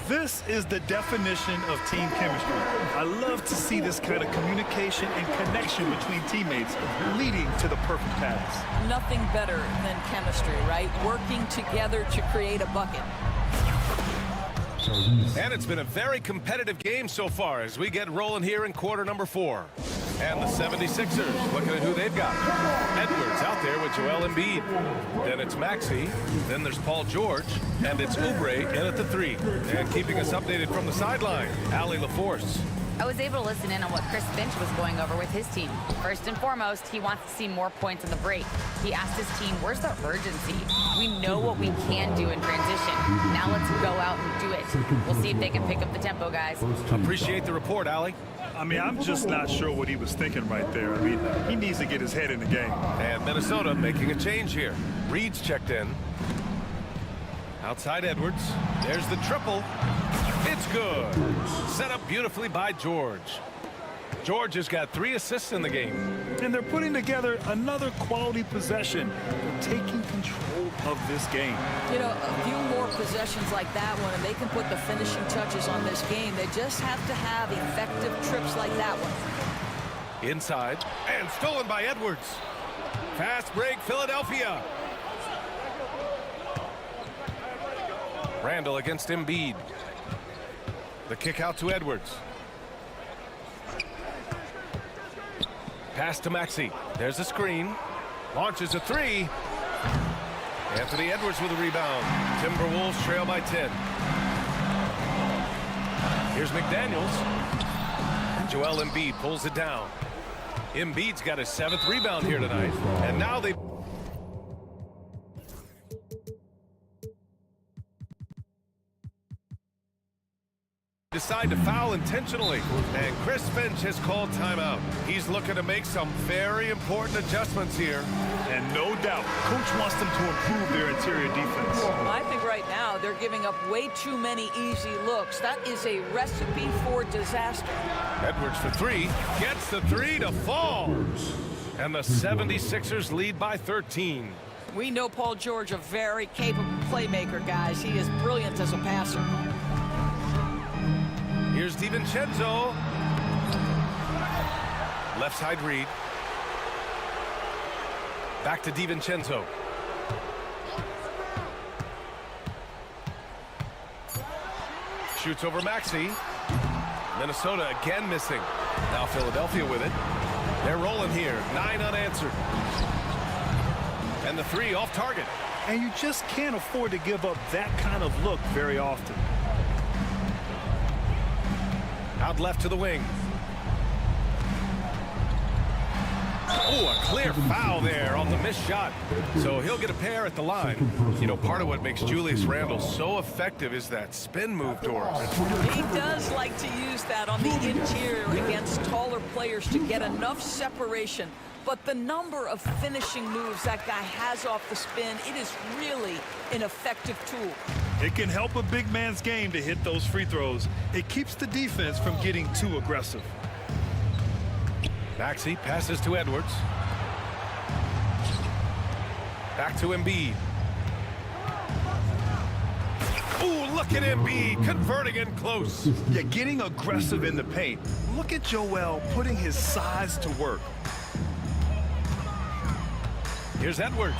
This is the definition of team chemistry. I love to see this kind of communication and connection between teammates leading to the perfect pass. Nothing better than chemistry, right? Working together to create a bucket. And it's been a very competitive game so far as we get rolling here in quarter number 4. And the 76ers looking at who they've got. Edwards out there with Joel Embiid. Then it's Maxi. Then there's Paul George. And it's Oubre in at the 3. And keeping us updated from the sideline, Allie LaForce. I was able to listen in on what Chris Finch was going over with his team. First and foremost, he wants to see more points in the break. He asked his team, where's the urgency? We know what we can do in transition. Now let's go out and do it. We'll see if they can pick up the tempo, guys. Appreciate the report, Allie. I mean, I'm just not sure what he was thinking right there. I mean, he needs to get his head in the game. And Minnesota making a change here. Reed's checked in. Outside Edwards. There's the triple. It's good. Set up beautifully by George. George has got 3 assists in the game. And they're putting together another quality possession. They're taking control of this game. You know, a few more possessions like that one, and they can put the finishing touches on this game. They just have to have effective trips like that one. Inside, and stolen by Edwards. Fast break, Philadelphia. Randall against Embiid. The kick out to Edwards. Pass to Maxey. There's a screen. Launches a 3. Anthony Edwards with a rebound. Timberwolves trail by 10. Here's McDaniels. Joel Embiid pulls it down. Embiid's got his 7th rebound here tonight. And now they decide to foul intentionally, and Chris Finch has called timeout. He's looking to make some very important adjustments here. And no doubt, coach wants them to improve their interior defense. I think right now they're giving up way too many easy looks. That is a recipe for disaster. Edwards for 3, gets the 3 to fall. And the 76ers lead by 13. We know Paul George, a very capable playmaker, guys. He is brilliant as a passer. Here's DiVincenzo. Left side read. Back to DiVincenzo. Shoots over Maxey. Minnesota again missing. Now Philadelphia with it. They're rolling here. 9 unanswered. And the 3 off target. And you just can't afford to give up that kind of look very often. Out left to the wing. Oh, a clear foul there on the missed shot. So he'll get a pair at the line. You know, part of what makes Julius Randle so effective is that spin move towards. He does like to use that on the interior against taller players to get enough separation. But the number of finishing moves that guy has off the spin, it is really an effective tool. It can help a big man's game to hit those free throws. It keeps the defense from getting too aggressive. Maxey passes to Edwards. Back to Embiid. Ooh, look at Embiid converting in close. Yeah, getting aggressive in the paint. Look at Joel putting his size to work. Here's Edwards.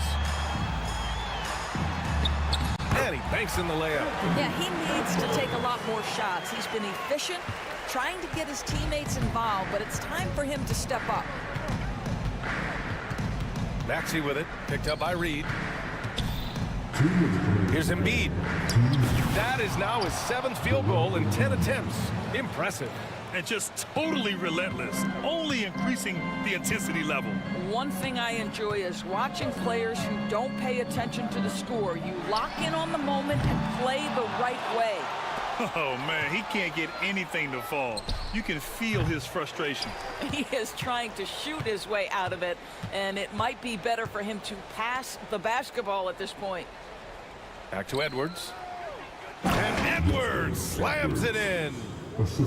And he banks in the layup. Yeah, he needs to take a lot more shots. He's been efficient, trying to get his teammates involved, but it's time for him to step up. Maxey with it, picked up by Reed. Here's Embiid. That is now his 7th field goal in 10 attempts. Impressive. And just totally relentless, only increasing the intensity level. One thing I enjoy is watching players who don't pay attention to the score. You lock in on the moment and play the right way. Oh, man, he can't get anything to fall. You can feel his frustration. He is trying to shoot his way out of it, and it might be better for him to pass the basketball at this point. Back to Edwards. And Edwards slams it in.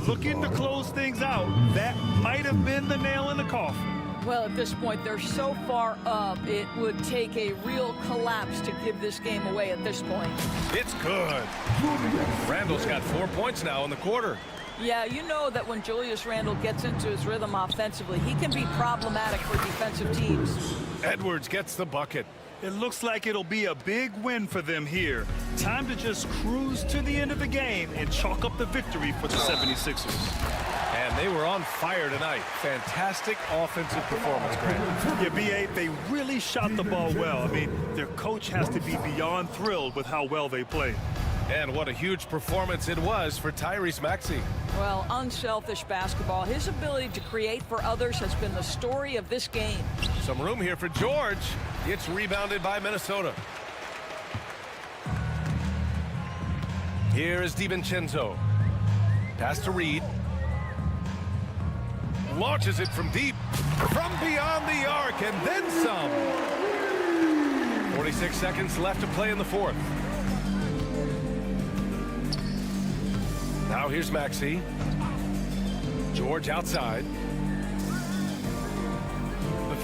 Looking to close things out. That might have been the nail in the coffin. Well, at this point, they're so far up, it would take a real collapse to give this game away at this point. It's good. Randall's got 4 points now in the quarter. Yeah, you know that when Julius Randle gets into his rhythm offensively, he can be problematic for defensive teams. Edwards gets the bucket. It looks like it'll be a big win for them here. Time to just cruise to the end of the game and chalk up the victory for the 76ers. And they were on fire tonight. Fantastic offensive performance, Grant. Yeah, B.A., they really shot the ball well. I mean, their coach has to be beyond thrilled with how well they played. And what a huge performance it was for Tyrese Maxey. Well, unselfish basketball. His ability to create for others has been the story of this game. Some room here for George. It's rebounded by Minnesota. Here is DiVincenzo. Pass to Reed. Launches it from deep. From beyond the arc, and then some. 46 seconds left to play in the 4th. Now here's Maxey. George outside.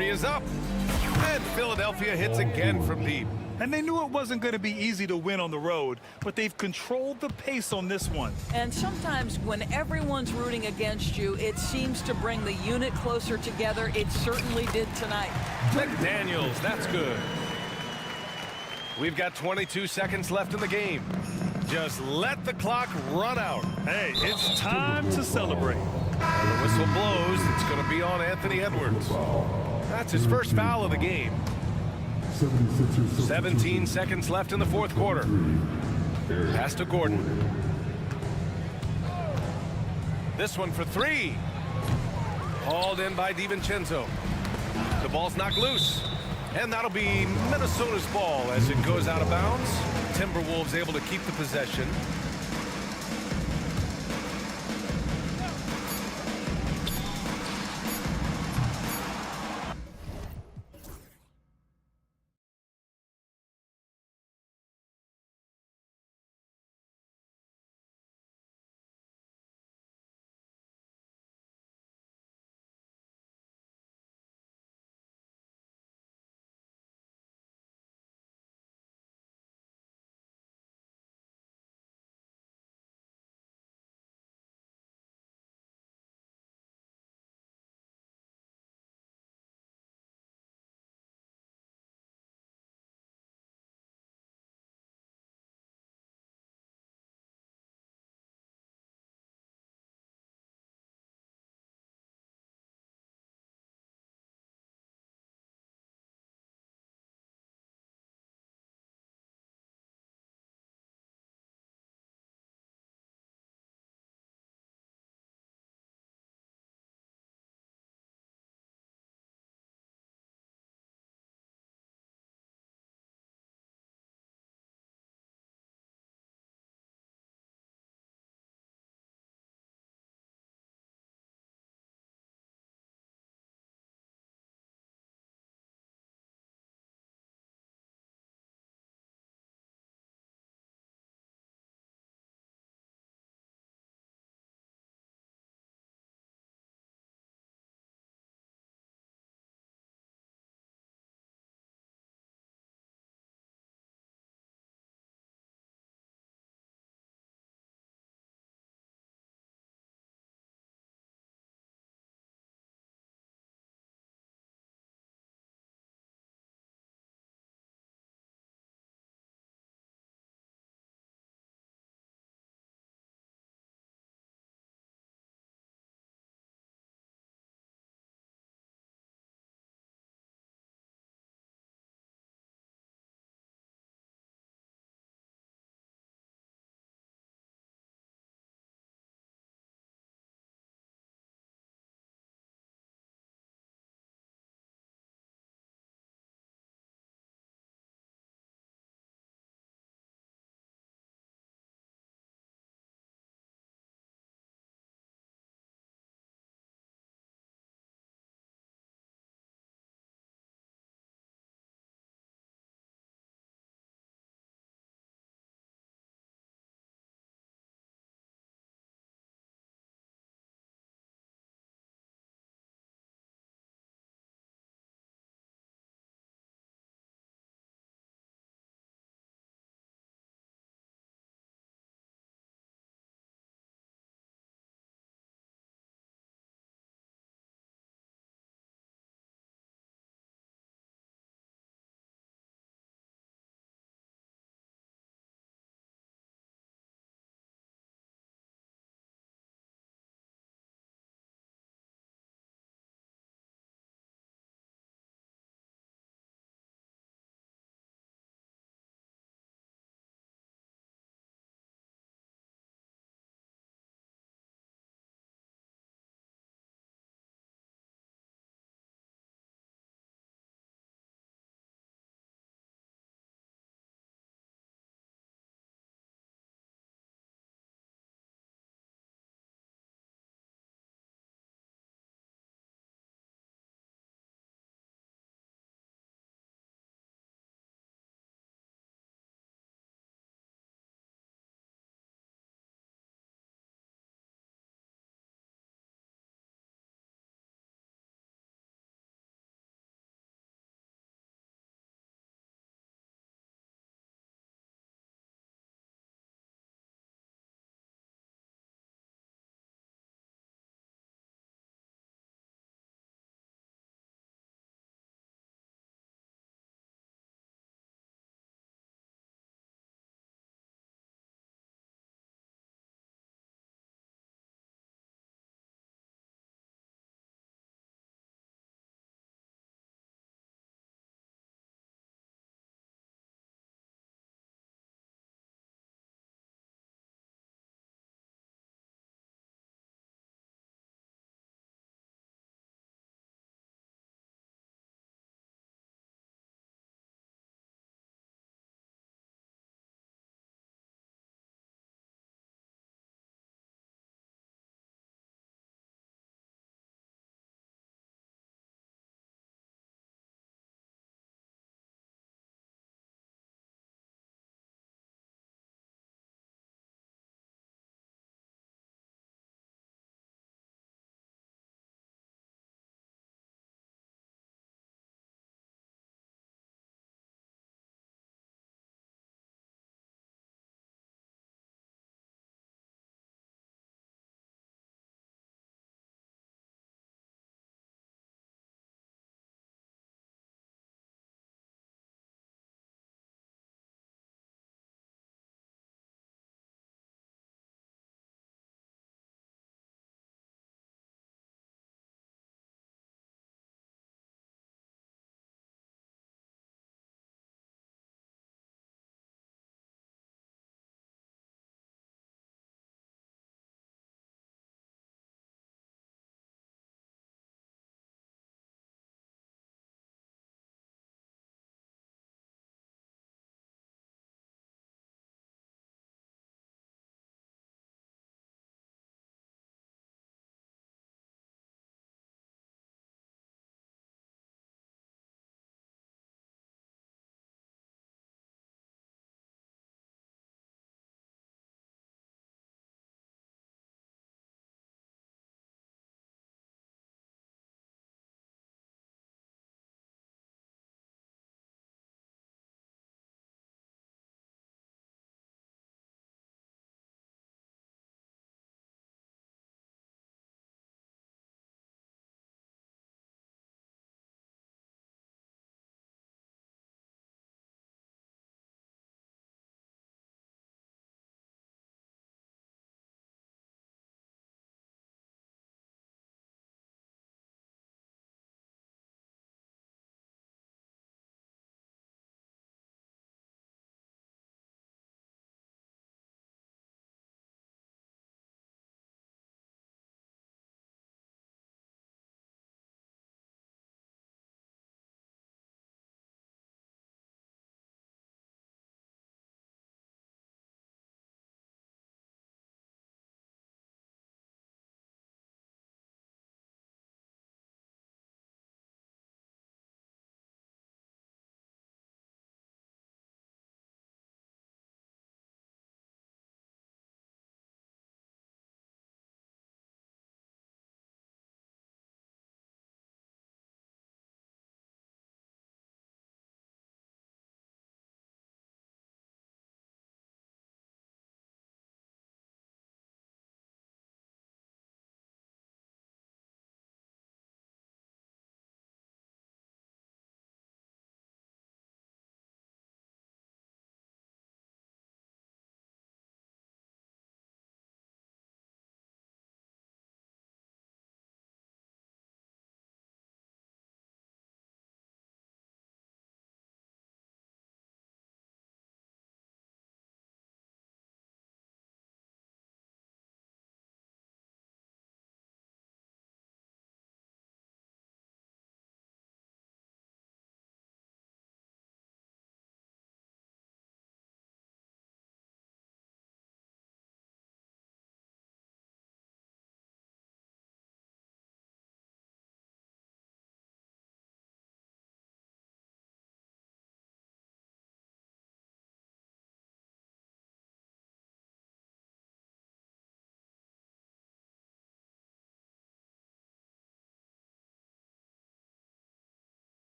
Three is up. And Philadelphia hits again from deep. And they knew it wasn't going to be easy to win on the road, but they've controlled the pace on this one. And sometimes when everyone's rooting against you, it seems to bring the unit closer together. It certainly did tonight. McDaniels, that's good. We've got 22 seconds left in the game. Just let the clock run out. Hey, it's time to celebrate. The whistle blows. It's going to be on Anthony Edwards. That's his first foul of the game. 17 seconds left in the fourth quarter. Pass to Gordon. This one for three. Hauled in by DiVincenzo. The ball's knocked loose. And that'll be Minnesota's ball as it goes out of bounds. Timberwolves able to keep the possession.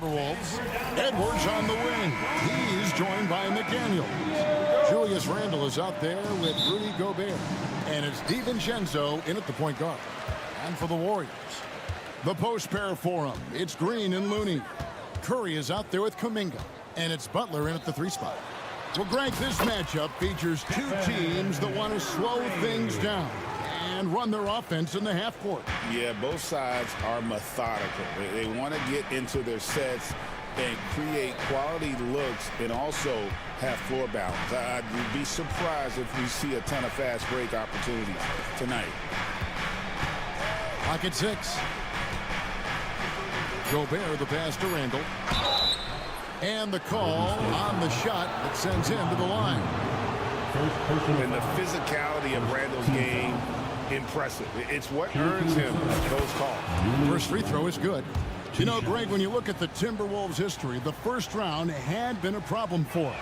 Wolves. Edwards on the wing. He's joined by McDaniel. Julius Randle is out there with Rudy Gobert. And it's DiVincenzo in at the point guard. And for the Warriors, the post pair for him, it's Green and Looney. Curry is out there with Kuminga. And it's Butler in at the 3 spot. Well, Greg, this matchup features two teams that want to slow things down and run their offense in the half court. Yeah, both sides are methodical. They want to get into their sets and create quality looks and also have floor balance. I'd be surprised if we see a ton of fast break opportunities tonight. Clock at 6. Gobert the pass to Randle. And the call on the shot that sends him to the line. And the physicality of Randle's game, impressive. It's what earns him those calls. First free throw is good. You know, Greg, when you look at the Timberwolves' history, the first round had been a problem for them.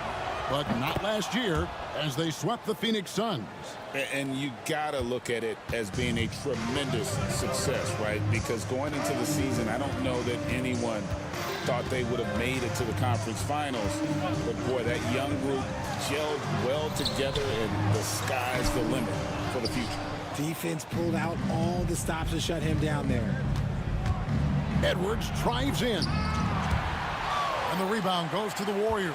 But not last year, as they swept the Phoenix Suns. And you got to look at it as being a tremendous success, right? Because going into the season, I don't know that anyone thought they would have made it to the conference finals. But, boy, that young group gelled well together, and the sky's the limit for the future. Defense pulled out all the stops to shut him down there. Edwards drives in. And the rebound goes to the Warriors.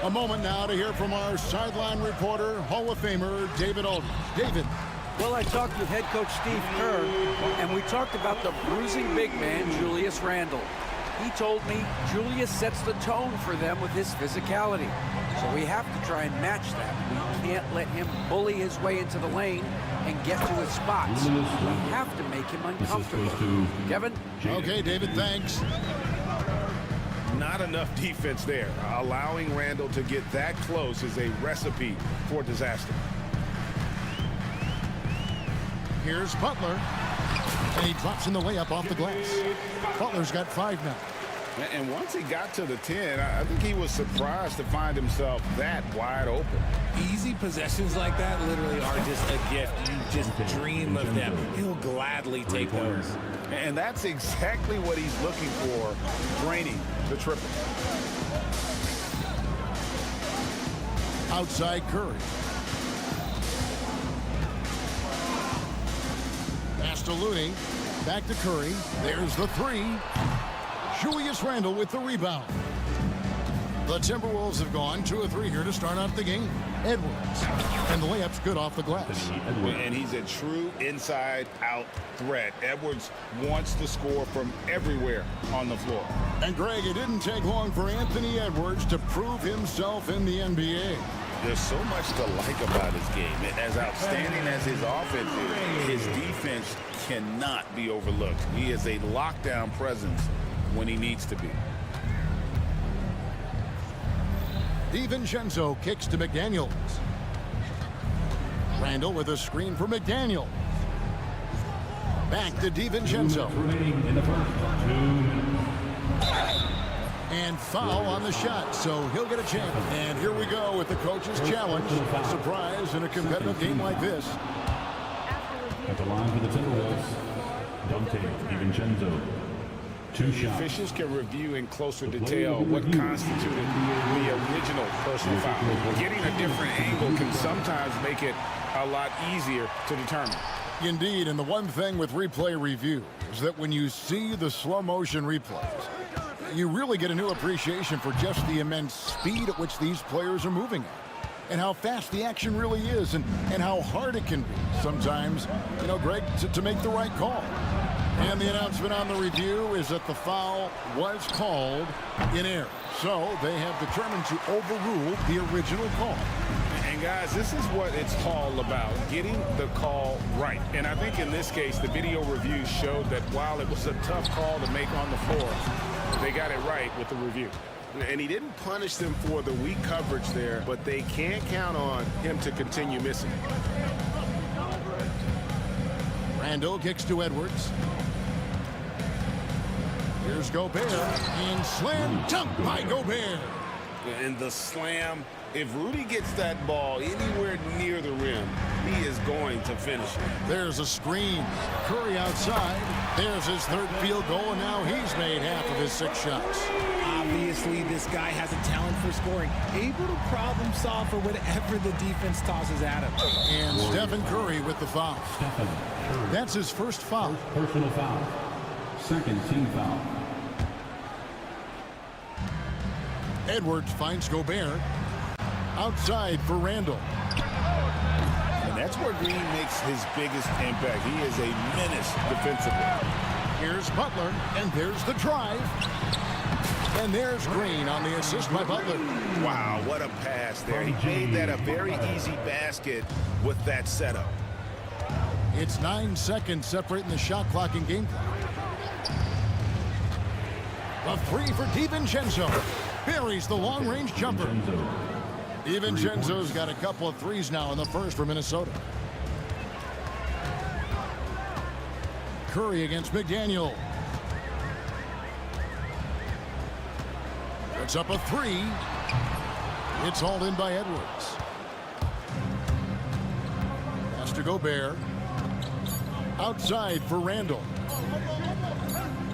A moment now to hear from our sideline reporter, Hall of Famer David Aldridge. David. Well, I talked with head coach Steve Kerr, and we talked about the bruising big man, Julius Randle. He told me Julius sets the tone for them with his physicality. So we have to try and match that. We can't let him bully his way into the lane and get to his spots. We have to make him uncomfortable. Kevin? Okay, David, thanks. Not enough defense there. Allowing Randle to get that close is a recipe for disaster. Here's Butler. And he drops in the layup off the glass. Butler's got 5 now. And once he got to the 10, I think he was surprised to find himself that wide open. Easy possessions like that literally are just a gift. You just dream of them. He'll gladly take those. And that's exactly what he's looking for, draining the triple. Outside Curry. Pass to Looney. Back to Curry. There's the 3. Julius Randle with the rebound. The Timberwolves have gone 2 of 3 here to start out the game. Edwards. And the layup's good off the glass. And he's a true inside-out threat. Edwards wants to score from everywhere on the floor. And, Greg, it didn't take long for Anthony Edwards to prove himself in the NBA. There's so much to like about his game. And as outstanding as his offense is, his defense cannot be overlooked. He is a lockdown presence when he needs to be. DiVincenzo kicks to McDaniels. Randle with a screen for McDaniel. Back to DiVincenzo. And foul on the shot, so he'll get a chance. And here we go with the coach's challenge. Surprise in a competitive game like this. At the line for the Timberwolves, Dante DiVincenzo. 2 shots. Officials can review in closer detail what constituted the original personal foul. Getting a different angle can sometimes make it a lot easier to determine. Indeed, and the one thing with replay review is that when you see the slow motion replays, you really get a new appreciation for just the immense speed at which these players are moving at, and how fast the action really is, and how hard it can be sometimes, you know, Greg, to make the right call. And the announcement on the review is that the foul was called in error. So they have determined to overrule the original call. And guys, this is what it's all about, getting the call right. And I think in this case, the video review showed that while it was a tough call to make on the floor, they got it right with the review. And he didn't punish them for the weak coverage there, but they can't count on him to continue missing. Randle kicks to Edwards. Here's Gobert, and slam dunk by Gobert. And the slam, if Rudy gets that ball anywhere near the rim, he is going to finish it. There's a screen. Curry outside. There's his third field goal, and now he's made half of his 6 shots. Obviously, this guy has a talent for scoring, able to problem solve for whatever the defense tosses at him. And Stephen Curry with the foul. That's his first foul. Personal foul. Second team foul. Edwards finds Gobert. Outside for Randall. And that's where Green makes his biggest impact. He is a menace defensively. Here's Butler, and there's the drive. And there's Green on the assist by Butler. Wow, what a pass there. He made that a very easy basket with that setup. It's 9 seconds separating the shot clock and game clock. A 3 for DiVincenzo. Buries the long-range jumper. DiVincenzo's got a couple of threes now in the first for Minnesota. Curry against McDaniel. Puts up a 3. It's hauled in by Edwards. Pass to Gobert. Outside for Randall.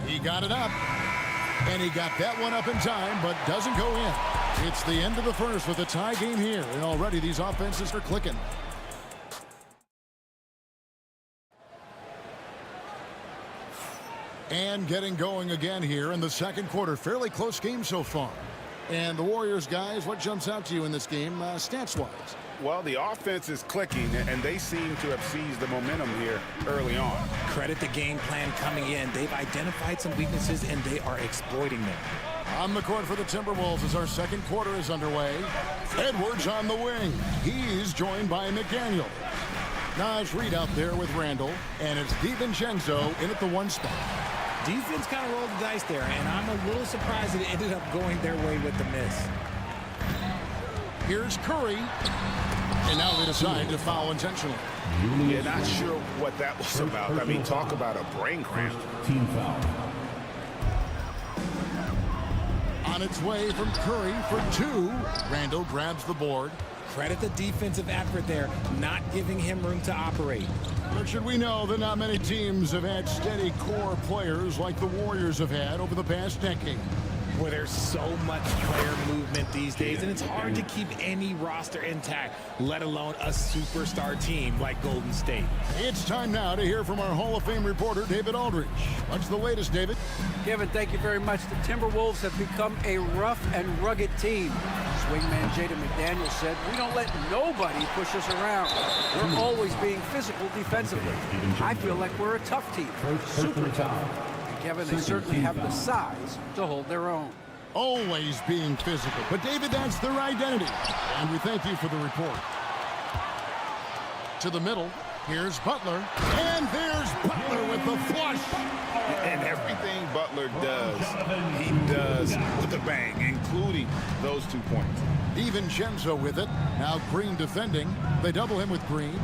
He got it up. And he got that one up in time, but doesn't go in. It's the end of the first with a tie game here, and already these offenses are clicking. And getting going again here in the second quarter. Fairly close game so far. And the Warriors, guys, what jumps out to you in this game, stats-wise? Well, the offense is clicking, and they seem to have seized the momentum here early on. Credit the game plan coming in. They've identified some weaknesses, and they are exploiting them. On the court for the Timberwolves as our second quarter is underway. Edwards on the wing. He's joined by McDaniel. Naj Reid out there with Randall, and it's DiVincenzo in at the 1 spot. Defense kind of rolled the dice there, and I'm a little surprised that it ended up going their way with the miss. Here's Curry. And now they decide to foul intentionally. Yeah, not sure what that was about. I mean, talk about a brain cramp. Team foul. On its way from Curry for 2. Randall grabs the board. Credit the defensive effort there, not giving him room to operate. But should we know that not many teams have had steady core players like the Warriors have had over the past decade. Where there's so much player movement these days, and it's hard to keep any roster intact, let alone a superstar team like Golden State. It's time now to hear from our Hall of Fame reporter, David Aldridge. What's the latest, David? Kevin, thank you very much. The Timberwolves have become a rough and rugged team. Swingman Jaden McDaniel said, "We don't let nobody push us around. We're always being physical defensively. I feel like we're a tough team, super tough." Kevin, they certainly have the size to hold their own. Always being physical. But, David, that's their identity. And we thank you for the report. To the middle, here's Butler. And there's Butler with the flush. And everything Butler does, he does with a bang, including those 2 points. DiVincenzo with it. Now Green defending. They double him with Green.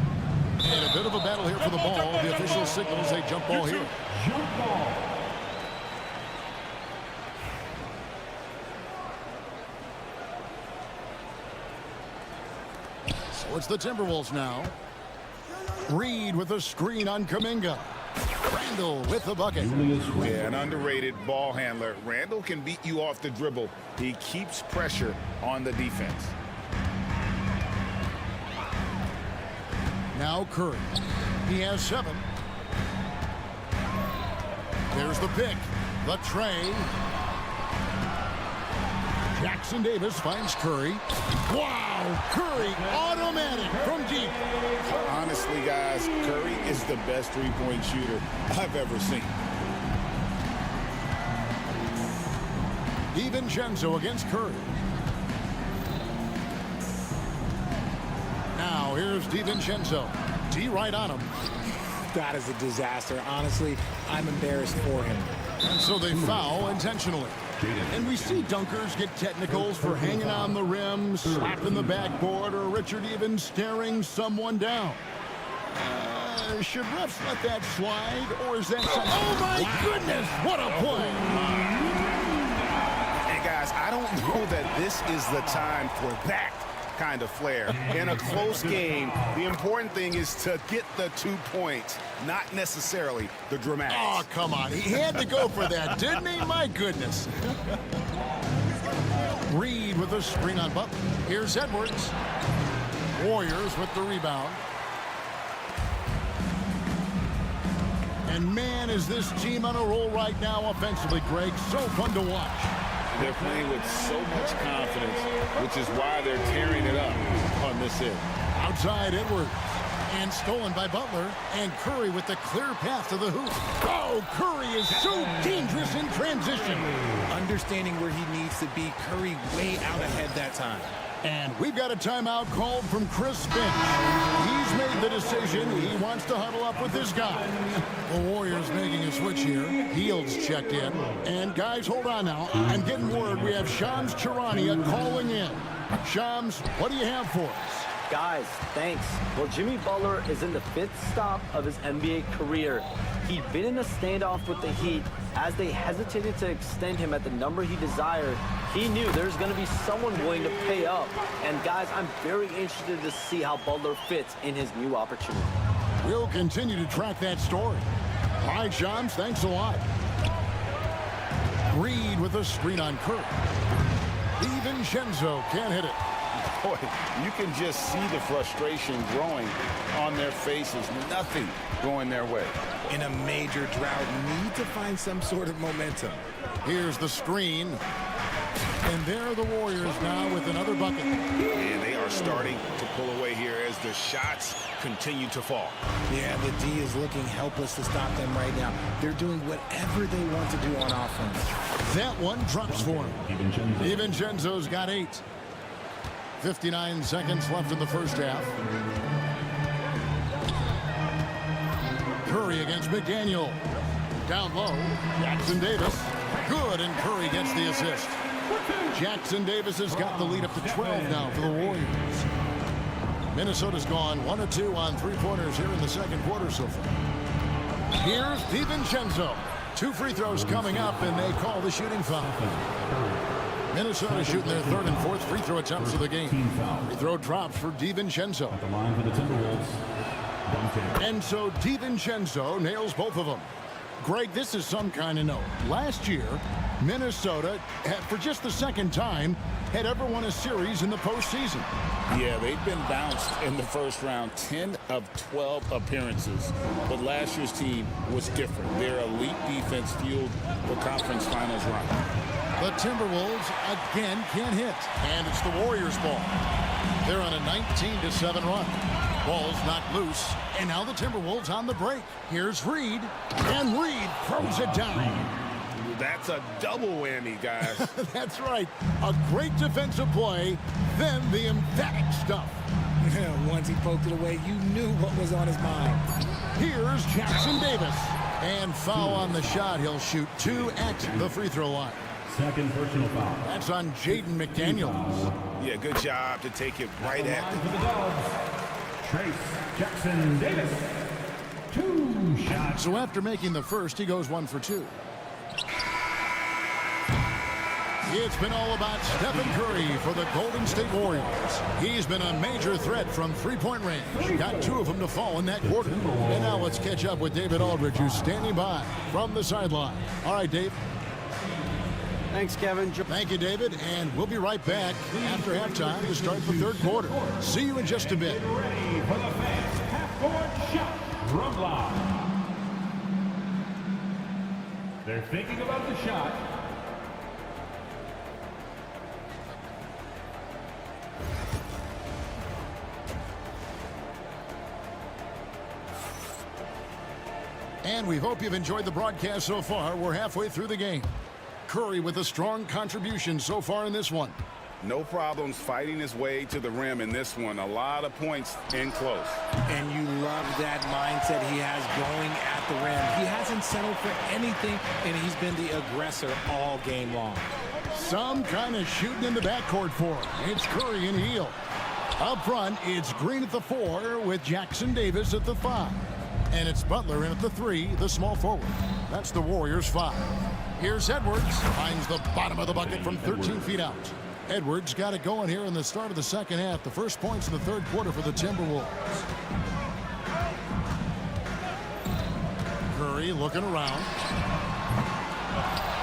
And a bit of a battle here for the ball. The official signals a jump ball here. Jump ball. So it's the Timberwolves now. Reid with a screen on Kuminga. Randall with the bucket. Yeah, an underrated ball handler. Randall can beat you off the dribble. He keeps pressure on the defense. Now Curry. He has 7. There's the pick. The tray. Jackson Davis finds Curry. Wow! Curry automatic from deep. Honestly, guys, Curry is the best three-point shooter I've ever seen. DiVincenzo against Curry. Now here's DiVincenzo. D right on him. That is a disaster. Honestly, I'm embarrassed for him. And so they foul intentionally. And we see dunkers get technicals for hanging on the rim, slapping the backboard, or Richard even staring someone down. Should refs let that slide, or is that something? Oh my goodness, what a play! And guys, I don't know that this is the time for that. kind of flair. In a close game, the important thing is to get the 2 points, not necessarily the dramatics. Oh, come on. He had to go for that, didn't he? My goodness. Reed with a screen on Butler. Here's Edwards. Warriors with the rebound. And man, is this team on a roll right now offensively, Greg. So fun to watch. They're playing with so much confidence, which is why they're tearing it up on this end. Outside Edwards. And stolen by Butler. And Curry with the clear path to the hoop. Oh, Curry is so dangerous in transition. Understanding where he needs to be, Curry way out ahead that time. And we've got a timeout called from Chris Finch. He's made the decision. He wants to huddle up with this guy. The Warriors making a switch here. Heald's checked in. And guys, hold on now. I'm getting word we have Shams Charania calling in. Shams, what do you have for us? Guys, thanks. Well, Jimmy Butler is in the 5th stop of his NBA career. He'd been in a standoff with the Heat. As they hesitated to extend him at the number he desired, he knew there's going to be someone willing to pay up. And guys, I'm very interested to see how Butler fits in his new opportunity. We'll continue to track that story. All right, Shams, thanks a lot. Reed with a screen on Curry. DiVincenzo can't hit it. Boy, you can just see the frustration growing on their faces. Nothing going their way. In a major drought, need to find some sort of momentum. Here's the screen. And there are the Warriors now with another bucket. And they are starting to pull away here as the shots continue to fall. Yeah, the D is looking helpless to stop them right now. They're doing whatever they want to do on offense. That one drops for him. DiVincenzo's got 8. 59 seconds left in the first half. Curry against McDaniel. Down low, Jackson Davis. Good, and Curry gets the assist. Jackson Davis has got the lead up to 12 now for the Warriors. Minnesota's gone 1 of 2 on 3-pointers here in the second quarter so far. Here's DiVincenzo. 2 free throws coming up, and they call the shooting foul. Minnesota shooting their 3rd and 4th free throw attempts of the game. Free throw drops for DiVincenzo. At the line for the Timberwolves. And so DiVincenzo nails both of them. Greg, this is some kind of note. Last year, Minnesota, for just the second time, had ever won a series in the postseason. Yeah, they've been bounced in the first round, 10 of 12 appearances. But last year's team was different. Their elite defense fueled the conference finals run. The Timberwolves again can't hit. And it's the Warriors' ball. They're on a 19-7 run. Ball's knocked loose. And now the Timberwolves on the break. Here's Reed. And Reed throws it down. That's a double whammy, guys. That's right. A great defensive play, then the emphatic stuff. Once he poked it away, you knew what was on his mind. Here's Jackson Davis. And foul on the shot. He'll shoot 2 at the free throw line. Second personal foul. That's on Jaden McDaniels. Yeah, good job to take it right at them. For the Dogs, Trace Jackson Davis. 2 shots. So after making the first, he goes 1 for 2. It's been all about Stephen Curry for the Golden State Warriors. He's been a major threat from 3-point range. Got 2 of them to fall in that quarter. And now let's catch up with David Aldridge, who's standing by from the sideline. All right, Dave. Thanks, Kevin. Thank you, David. And we'll be right back after halftime to start the third quarter. See you in just a bit. Get ready for the fast half-court shot from live. They're thinking about the shot. And we hope you've enjoyed the broadcast so far. We're halfway through the game. Curry with a strong contribution so far in this one. No problems fighting his way to the rim in this one. A lot of points in close. And you love that mindset he has going at the rim. He hasn't settled for anything, and he's been the aggressor all game long. Some kind of shooting in the backcourt for him. It's Curry and Hield. Up front, it's Green at the 4 with Jackson Davis at the 5. And it's Butler in at the 3, the small forward. That's the Warriors' 5. Here's Edwards. Finds the bottom of the bucket from 13 feet out. Edwards got it going here in the start of the second half. The first points in the third quarter for the Timberwolves. Curry looking around.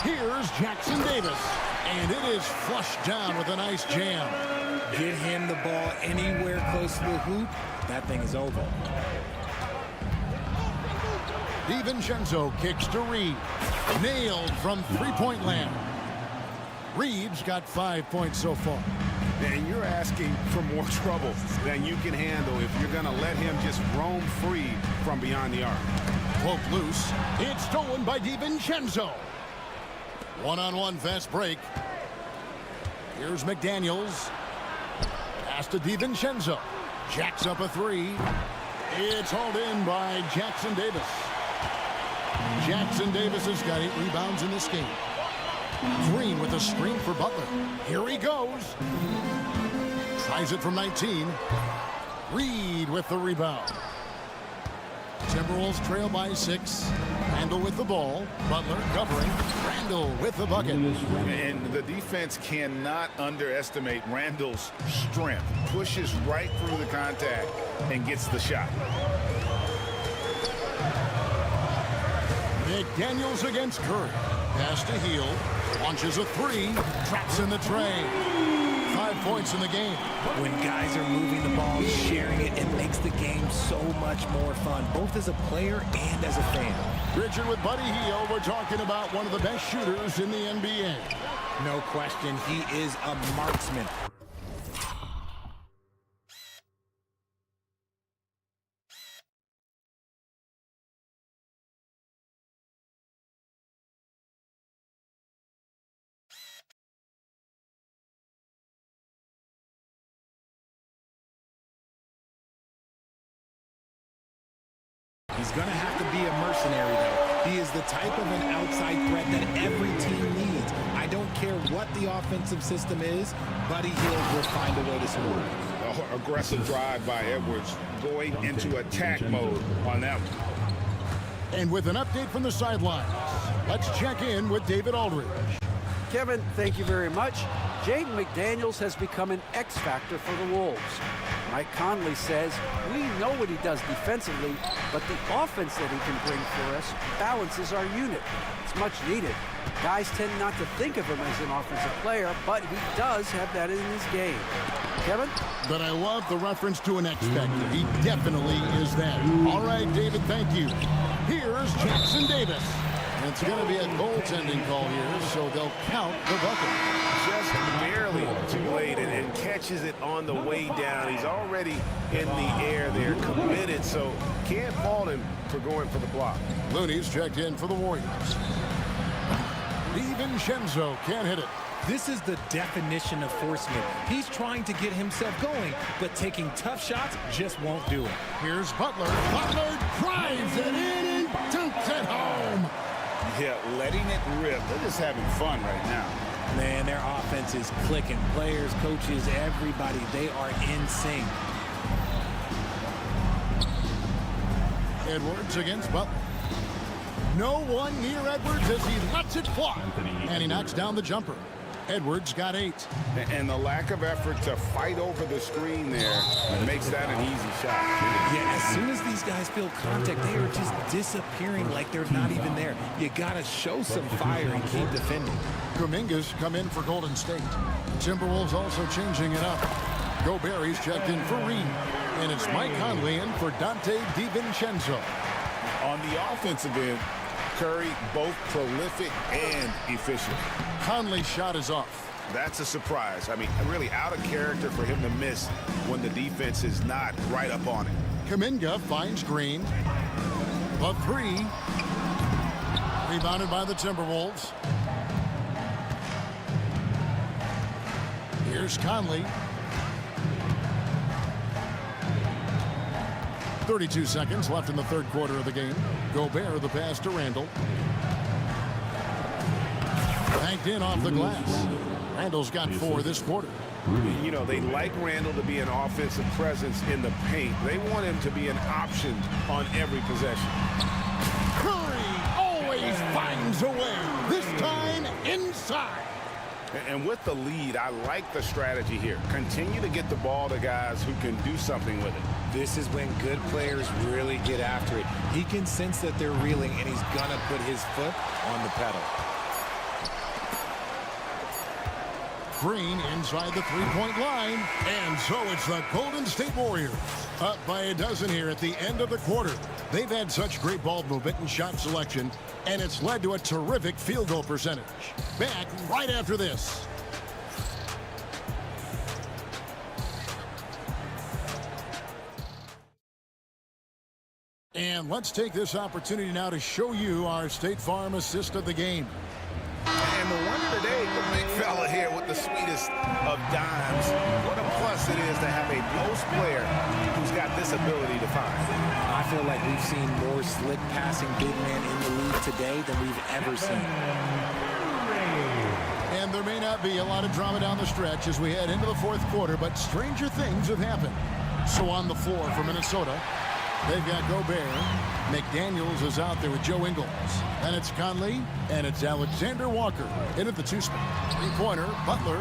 Here's Jackson Davis. And it is flushed down with a nice jam. Get him the ball anywhere close to the hoop, that thing is over. DiVincenzo kicks to Reed. Nailed from three-point land. Reed's got 5 points so far. And you're asking for more trouble than you can handle if you're going to let him just roam free from beyond the arc. Cloak loose. It's stolen by DiVincenzo. One-on-one fast break. Here's McDaniels. Pass to DiVincenzo. Jacks up a three. It's hauled in by Jackson Davis. Jackson Davis has got 8 rebounds in this game. Green with a screen for Butler. Here he goes. Tries it from 19. Reed with the rebound. Timberwolves trail by 6. Randall with the ball. Butler covering. Randall with the bucket. And the defense cannot underestimate Randall's strength. Pushes right through the contact and gets the shot. McDaniels against Curry. Pass to Hield. Launches a three. Traps in the tray. 5 points in the game. When guys are moving the ball, sharing it, it makes the game so much more fun, both as a player and as a fan. Richard with Buddy Hield. We're talking about one of the best shooters in the NBA. No question, he is a marksman. He's going to have to be a mercenary, though. He is the type of an outside threat that every team needs. I don't care what the offensive system is, Buddy Hield will find a way to score. Aggressive drive by Edwards, going into attack mode on that one. And with an update from the sidelines, let's check in with David Aldridge. Kevin, thank you very much. Jaden McDaniels has become an X factor for the Wolves. Mike Conley says, we know what he does defensively, but the offense that he can bring for us balances our unit. It's much needed. Guys tend not to think of him as an offensive player, but he does have that in his game. Kevin? But I love the reference to an X factor. He definitely is that. All right, David, thank you. Here's Jackson Davis. And it's going to be a goaltending call here, so they'll count the bucket. Just barely too late and catches it on the way down. He's already in the air there, committed, so can't fault him for going for the block. Looney's checked in for the Warriors. DiVincenzo can't hit it. This is the definition of forceman. He's trying to get himself going, but taking tough shots just won't do it. Here's Butler. Butler drives it in and dukes it home. Yeah, letting it rip. They're just having fun right now. Man, their offense is clicking. Players, coaches, everybody, they are in sync. Edwards against Butler. No one near Edwards as he lets it fly. And he knocks down the jumper. Edwards got 8. And the lack of effort to fight over the screen there makes that an easy shot. Yeah, as soon as these guys feel contact, they are just disappearing like they're not even there. You got to show some fire and keep defending. Kuminga's come in for Golden State. Timberwolves also changing it up. Gobert's checked in for Reed. And it's Mike Conley in for Dante DiVincenzo. On the offensive end, Curry both prolific and efficient. Conley's shot is off. That's a surprise. I mean, really out of character for him to miss when the defense is not right up on it. Kuminga finds Green. The three. Rebounded by the Timberwolves. Here's Conley. 32 seconds left in the third quarter of the game. Gobert the pass to Randall. Banked in off the glass. Randall's got 4 this quarter. You know, they like Randall to be an offensive presence in the paint. They want him to be an option on every possession. Curry always finds a way. This time inside. And with the lead, I like the strategy here. Continue to get the ball to guys who can do something with it. This is when good players really get after it. He can sense that they're reeling, and he's going to put his foot on the pedal. Green inside the three-point line. And so it's the Golden State Warriors. Up by a dozen here at the end of the quarter. They've had such great ball movement and shot selection, and it's led to a terrific field goal percentage. Back right after this. And let's take this opportunity now to show you our State Farm assist of the game. And the one today, the big fella here with the sweetest of dimes. What a plus it is to have a post player who's got this ability to find. I feel like we've seen more slick passing big men in the league today than we've ever seen. And there may not be a lot of drama down the stretch as we head into the fourth quarter, but stranger things have happened. So on the floor for Minnesota, they've got Gobert. McDaniels is out there with Joe Ingles. And it's Conley, and it's Alexander Walker in at the two-spot. Three-pointer, Butler.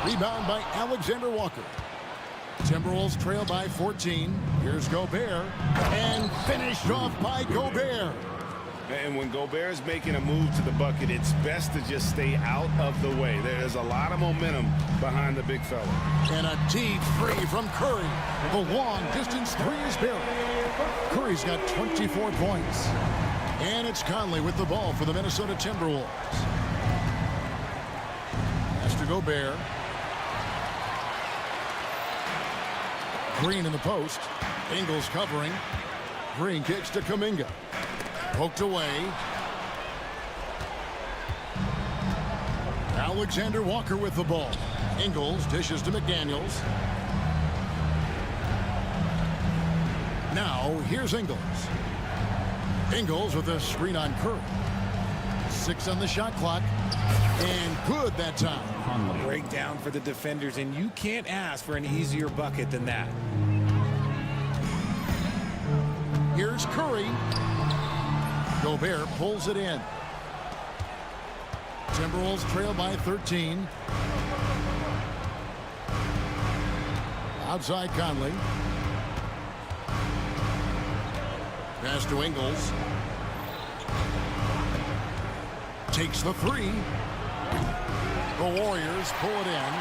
Rebound by Alexander Walker. Timberwolves trail by 14. Here's Gobert. And finished off by Gobert. And when Gobert is making a move to the bucket, it's best to just stay out of the way. There's a lot of momentum behind the big fella. And a deep three from Curry. The long distance three is buried. Curry's got 24 points. And it's Conley with the ball for the Minnesota Timberwolves. That's to Gobert. Green in the post. Ingles covering. Green kicks to Kuminga. Poked away. Alexander Walker with the ball. Ingles dishes to McDaniels. Now here's Ingles. Ingles with a screen on Curry. 6 on the shot clock. And good that time. Breakdown for the defenders, and you can't ask for an easier bucket than that. Here's Curry. Gobert pulls it in. Timberwolves trail by 13. Outside Conley. Pass to Ingles. Takes the three. The Warriors pull it in.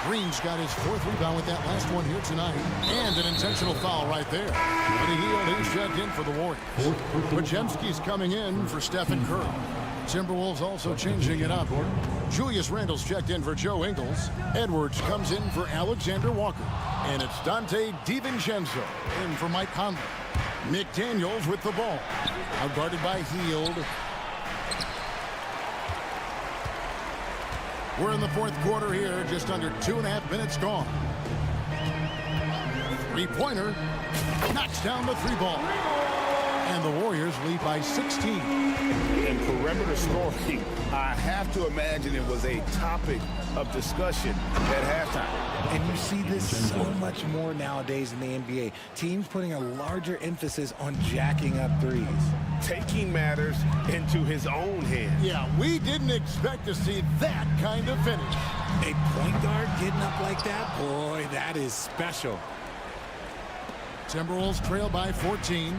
Green's got his 4th rebound with that last one here tonight. And an intentional foul right there. Buddy Hield, who's checked in for the Warriors. Podziemski's coming in for Stephen Curry. Timberwolves also changing it up. Julius Randle's checked in for Joe Ingles. Edwards comes in for Alexander Walker. And it's Dante DiVincenzo in for Mike Conley. McDaniels with the ball. Outguarded by Hield. We're in the fourth quarter here, just under 2.5 minutes gone. Three-pointer knocks down the three ball. And the Warriors lead by 16. And perimeter scoring, I have to imagine it was a topic of discussion at halftime. And you see this so much more nowadays in the NBA. Teams putting a larger emphasis on jacking up threes. Taking matters into his own hands. Yeah, we didn't expect to see that kind of finish. A point guard getting up like that? Boy, that is special. Timberwolves trail by 14.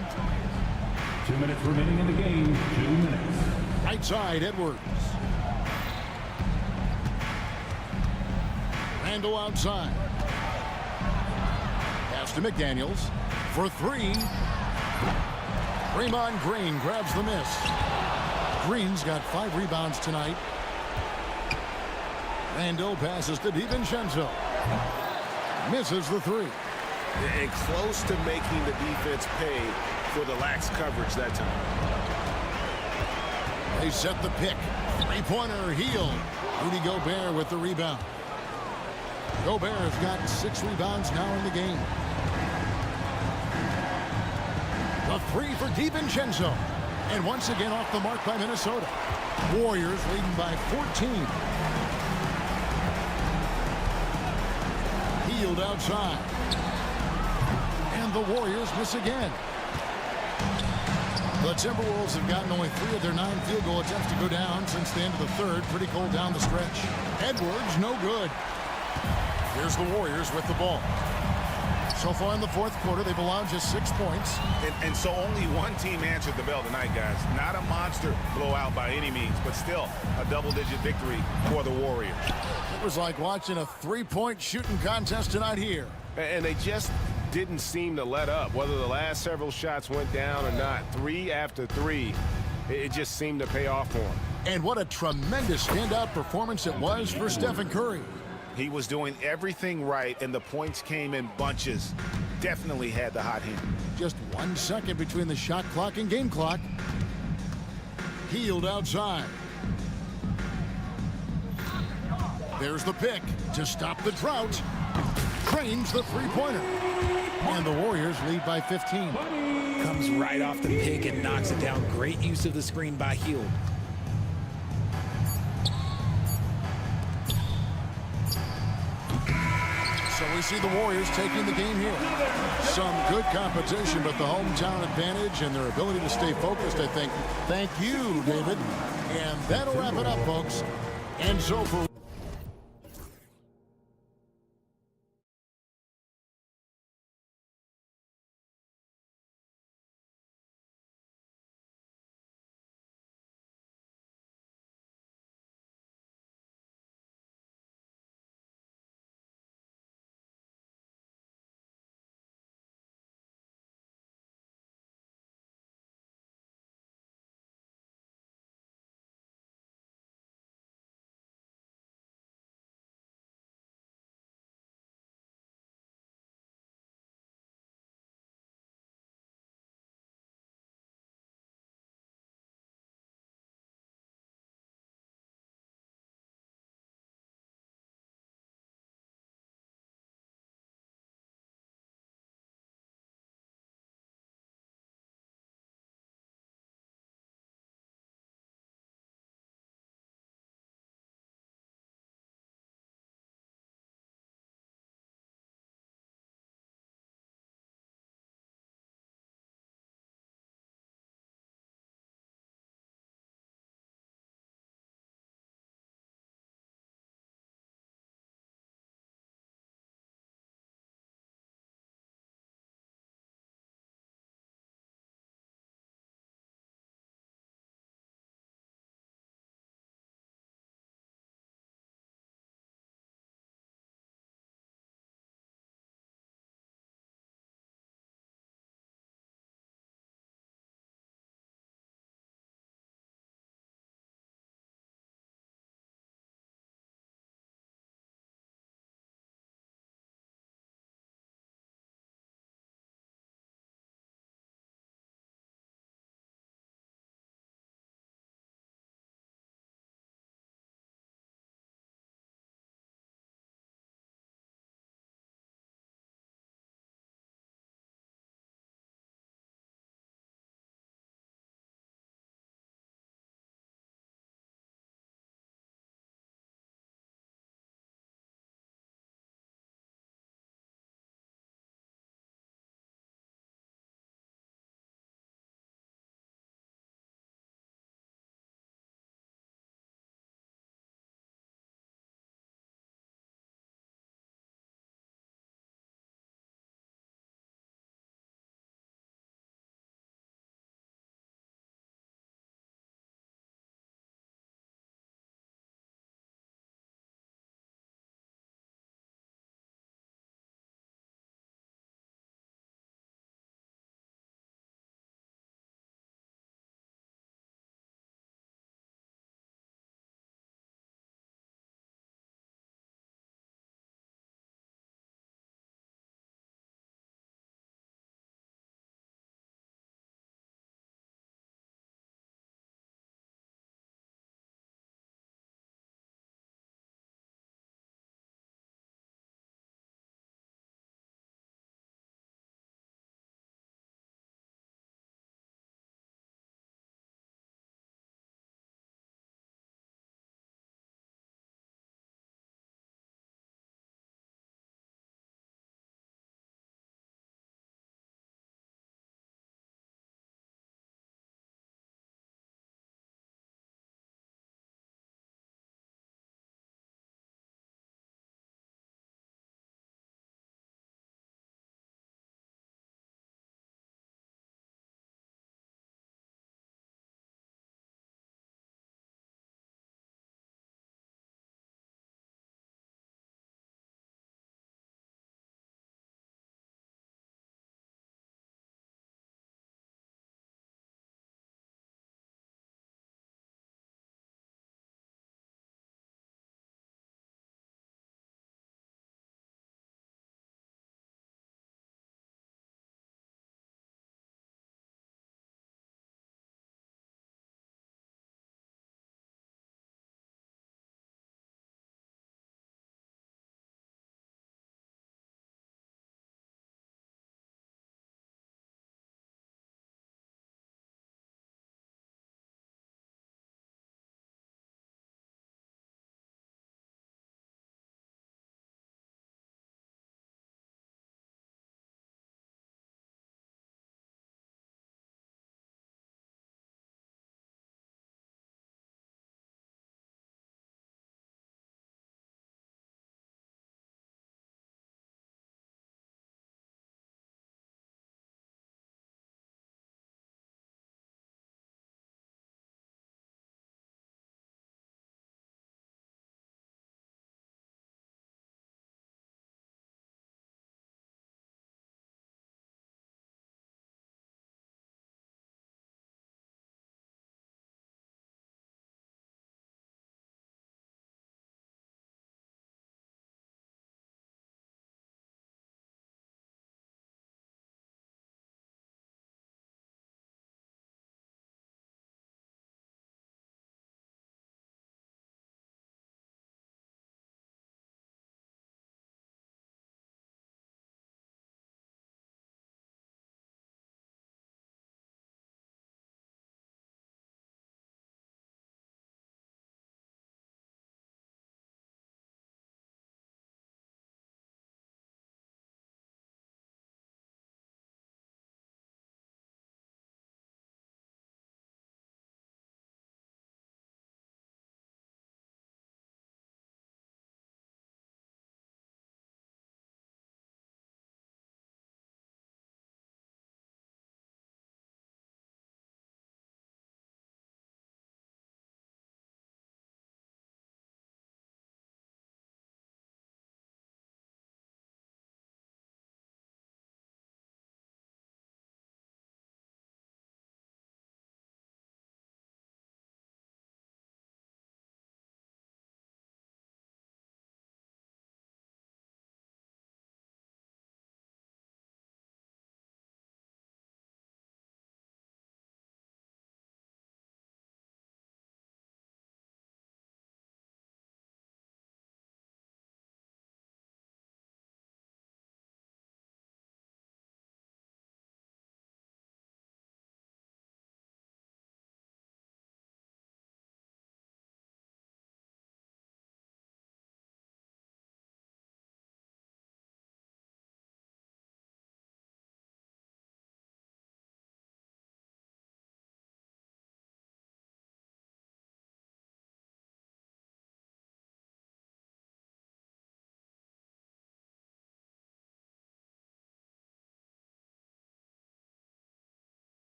2 minutes remaining in the game. 2 minutes. Right side, Edwards. Randle outside. Pass to McDaniels for three. Draymond Green grabs the miss. Green's got 5 rebounds tonight. Randle passes to DiVincenzo. Misses the three. And close to making the defense pay for the lax coverage that time. They set the pick. Three-pointer, Hield. Rudy Gobert with the rebound. Gobert's got 6 rebounds now in the game. The three for DiVincenzo. And once again off the mark by Minnesota. Warriors leading by 14. Hield outside. And the Warriors miss again. The Timberwolves have gotten only 3 of their 9 field goal attempts to go down since the end of the third. Pretty cold down the stretch. Edwards, no good. Here's the Warriors with the ball. So far in the fourth quarter, they've allowed just 6 points. And so only one team answered the bell tonight, guys. Not a monster blowout by any means, but still a double-digit victory for the Warriors. It was like watching a 3-point shooting contest tonight here. And they just didn't seem to let up. Whether the last several shots went down or not, 3 after 3, it just seemed to pay off for them. And what a tremendous standout performance it was for Stephen Curry. He was doing everything right, and the points came in bunches. Definitely had the hot hand. Just 1 second between the shot clock and game clock. Healed outside. There's the pick to stop the drought. Drains the three-pointer. And the Warriors lead by 15. Comes right off the pick and knocks it down. Great use of the screen by Hield. So we see the Warriors taking the game here. Some good competition, but the hometown advantage and their ability to stay focused, I think. Thank you, David. And that'll wrap it up, folks. And so for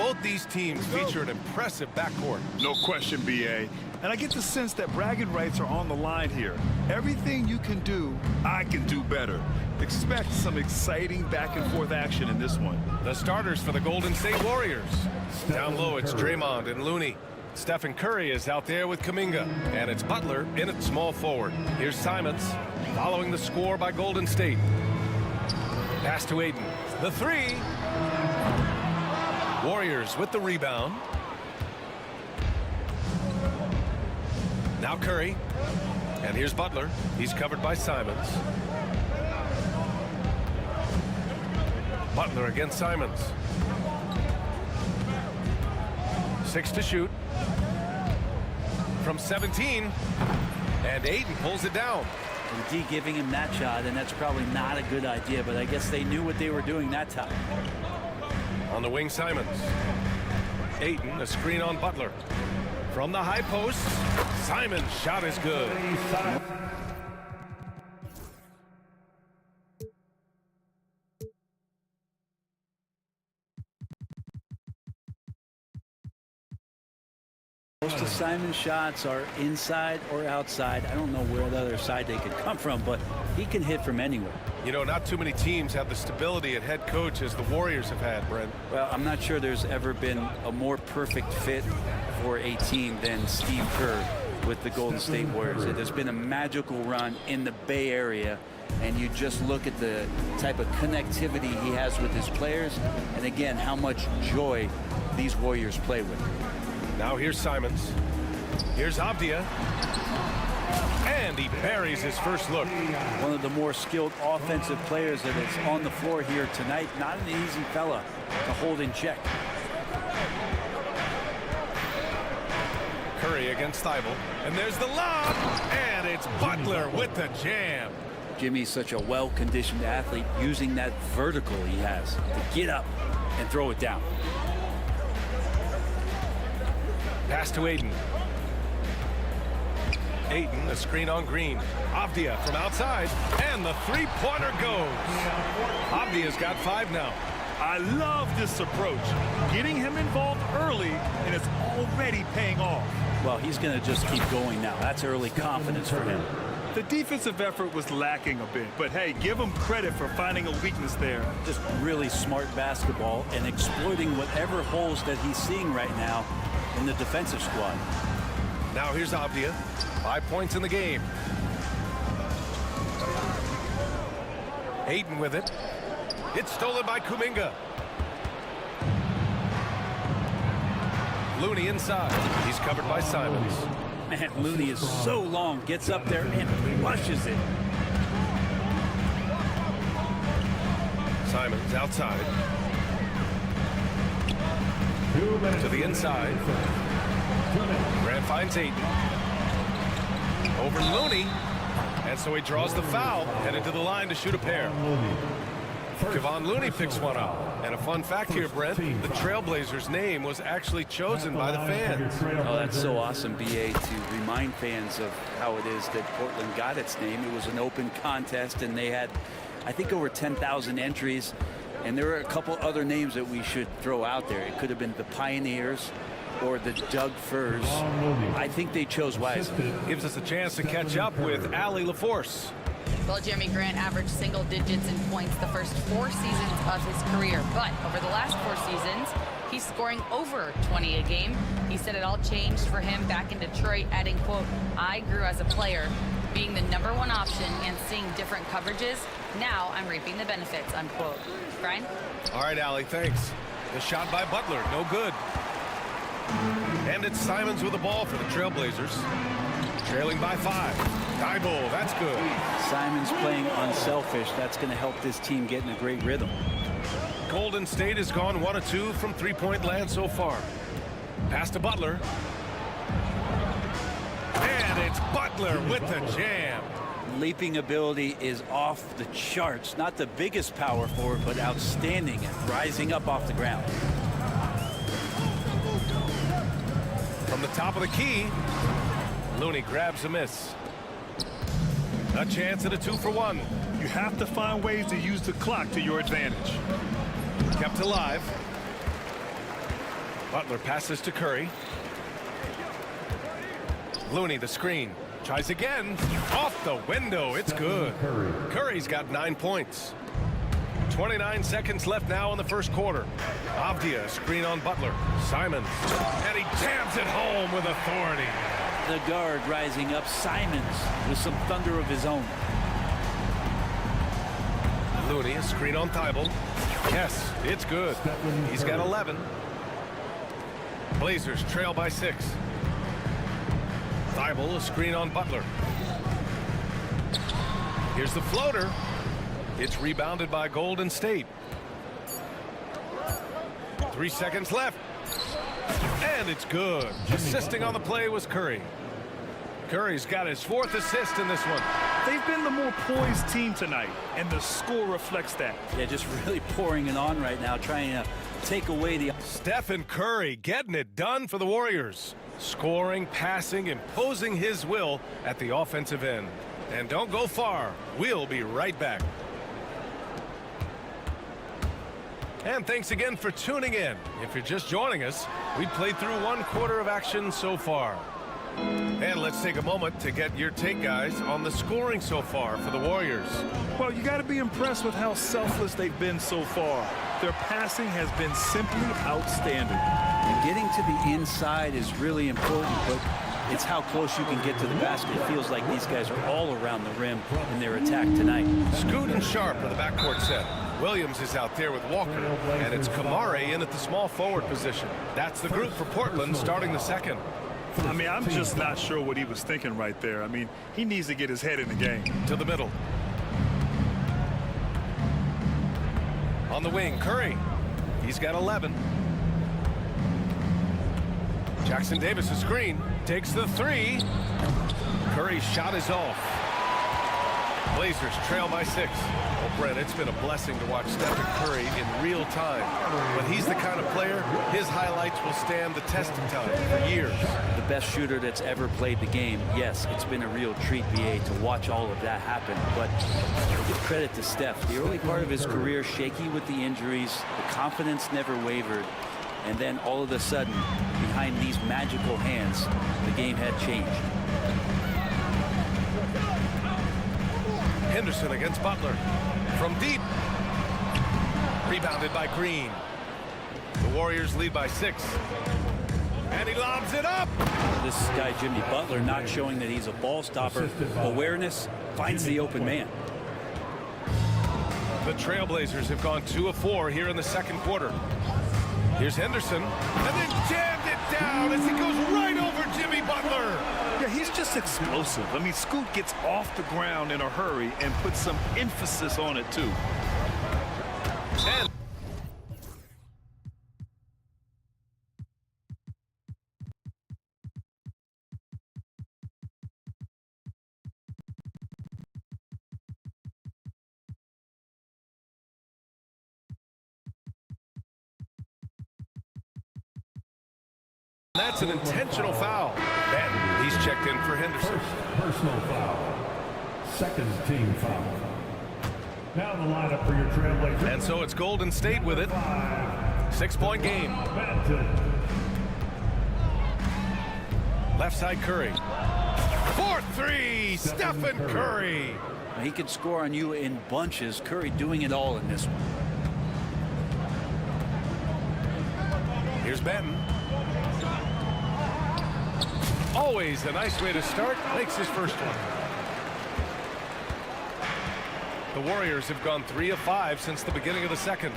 Both these teams feature an impressive backcourt. No question, BA. And I get the sense that bragging rights are on the line here. Everything you can do, I can do better. Expect some exciting back-and-forth action in this one. The starters for the Golden State Warriors. Down low, it's Draymond and Looney. Stephen Curry is out there with Kuminga. And it's Butler in at small forward. Here's Simons following the score by Golden State. Pass to Aiden. The three. Warriors with the rebound. Now Curry. And here's Butler. He's covered by Simons. Butler against Simons. 6 to shoot. From 17. And Aiden pulls it down. And D giving him that shot, and that's probably not a good idea, but I guess they knew what they were doing that time. On the wing, Simons. Aiden, a screen on Butler. From the high post, Simons' shot is good. Most of Simon's shots are inside or outside. I don't know where the other side they could come from, but he can hit from anywhere. You know, not too many teams have the stability at head coach as the Warriors have had, Brent. Well, I'm not sure there's ever been a more perfect fit for a team than Steve Kerr with the Golden State Warriors. There's been a magical run in the Bay Area, and you just look at the type of connectivity he has with his players, and again, how much joy these Warriors play with. Now here's Simons. Here's Avdia. And he buries his first look. One of the more skilled offensive players that is on the floor here tonight. Not an easy fella to hold in check. Curry against Thibault. And there's the lob. And it's Butler with the jam. Jimmy's such a well-conditioned athlete, using that vertical he has to get up and throw it down. Pass to Aiden. Aiden, a screen on Green. Avdia from outside, and the three-pointer goes. Avdia's got 5 now. I love this approach. Getting him involved early, and it's already paying off. Well, he's going to just keep going now. That's early confidence for him. The defensive effort was lacking a bit, but hey, give him credit for finding a weakness there. Just really smart basketball and exploiting whatever holes that he's seeing right now in the defensive squad. Now here's Avdia. 5 points in the game. Aiden with it. It's stolen by Kuminga. Looney inside. He's covered by Simons. Man, Looney is so long. Gets up there and flushes it. Simons outside. To the inside. Grant finds Aiden. Over Looney. And so he draws the foul, headed to the line to shoot a pair. Kevon Looney picks one up. And a fun fact here, Brent, the Trailblazers' name was actually chosen by the fans. Oh, that's so awesome, BA, to remind fans of how it is that Portland got its name. It was an open contest, and they had, I think, over 10,000 entries. And there were a couple other names that we should throw out there. It could have been the Pioneers or the Doug Furs. I think they chose wisely. Gives us a chance to catch up with Allie LaForce. Well, Jeremy Grant averaged single digits in points the first 4 seasons of his career, but over the last 4 seasons, he's scoring over 20 a game. He said it all changed for him back in Detroit, adding, quote, "I grew as a player, being the #1 option and seeing different coverages. Now I'm reaping the benefits," unquote. Brian? All right, Allie, thanks. The shot by Butler, no good. And it's Simons with the ball for the Trailblazers. Trailing by 5. Thibault, that's good. Simons playing unselfish. That's going to help this team get in a great rhythm. Golden State has gone 1 of 2 from three-point land so far. Pass to Butler. And it's Butler with the jam. Leaping ability is off the charts. Not the biggest power forward, but outstanding at rising up off the ground. From the top of the key, Looney grabs a miss. A chance at a 2-for-1. You have to find ways to use the clock to your advantage. Kept alive. Butler passes to Curry. Looney the screen. Tries again. Off the window. It's good. Curry's got 9 points. 29 seconds left now in the first quarter. Avdia screen on Butler. Simons. And he jams it home with authority. The guard rising up. Simons with some thunder of his own. Looney, a screen on Thibault. Yes, it's good. He's got 11. Blazers trail by 6. Thibault, a screen on Butler. Here's the floater. It's rebounded by Golden State. 3 seconds left. And it's good. Assisting on the play was Curry. Curry's got his 4th assist in this one. They've been the more poised team tonight, and the score reflects that. Yeah, just really pouring it on right now, trying to take away the... Stephen Curry getting it done for the Warriors. Scoring, passing, imposing his will at the offensive end. And don't go far. We'll be right back. And thanks again for tuning in. If you're just joining us, we played through 1 quarter of action so far. And let's take a moment to get your take, guys, on the scoring so far for the Warriors. Well, you got to be impressed with how selfless they've been so far. Their passing has been simply outstanding. And getting to the inside is really important, but it's how close you can get to the basket. It feels like these guys are all around the rim in their attack tonight. Scoot and Sharp are the backcourt set. Williams is out there with Walker, and it's Kamare in at the small forward position. That's the group for Portland starting the second. I mean, I'm just not sure what he was thinking right there. I mean, he needs to get his head in the game. To the middle. On the wing, Curry. He's got 11. Jackson Davis, a screen. Takes the 3. Curry's shot is off. Blazers trail by 6. Well, Brent, it's been a blessing to watch Stephen Curry in real time. But he's the kind of player, his highlights will stand the test of time for years. The best shooter that's ever played the game. Yes, it's been a real treat, BA, to watch all of that happen. But give credit to Steph. The early part of his career, shaky with the injuries. The confidence never wavered. And then all of a sudden, behind these magical hands, the game had changed. Henderson against Butler. From deep. Rebounded by Green. The Warriors lead by 6. And he lobs it up. This guy, Jimmy Butler, not showing that he's a ball stopper. Awareness, finds the open man. The Trailblazers have gone 2 of 4 here in the second quarter. Here's Henderson, and then jammed it down as he goes right over Jimmy Butler. Yeah, he's just explosive. I mean, Scoot gets off the ground in a hurry and puts some emphasis on it, too. And that's an intentional foul. And he's checked in for Henderson. Personal foul. Second team foul. Now the lineup for your Trailblazers. And so it's Golden State with it. 6-point game. Left side Curry. 4-3, Stephen Curry. He can score on you in bunches. Curry doing it all in this one. Here's Benton. Always a nice way to start. Makes his first one. The Warriors have gone 3 of 5 since the beginning of the second.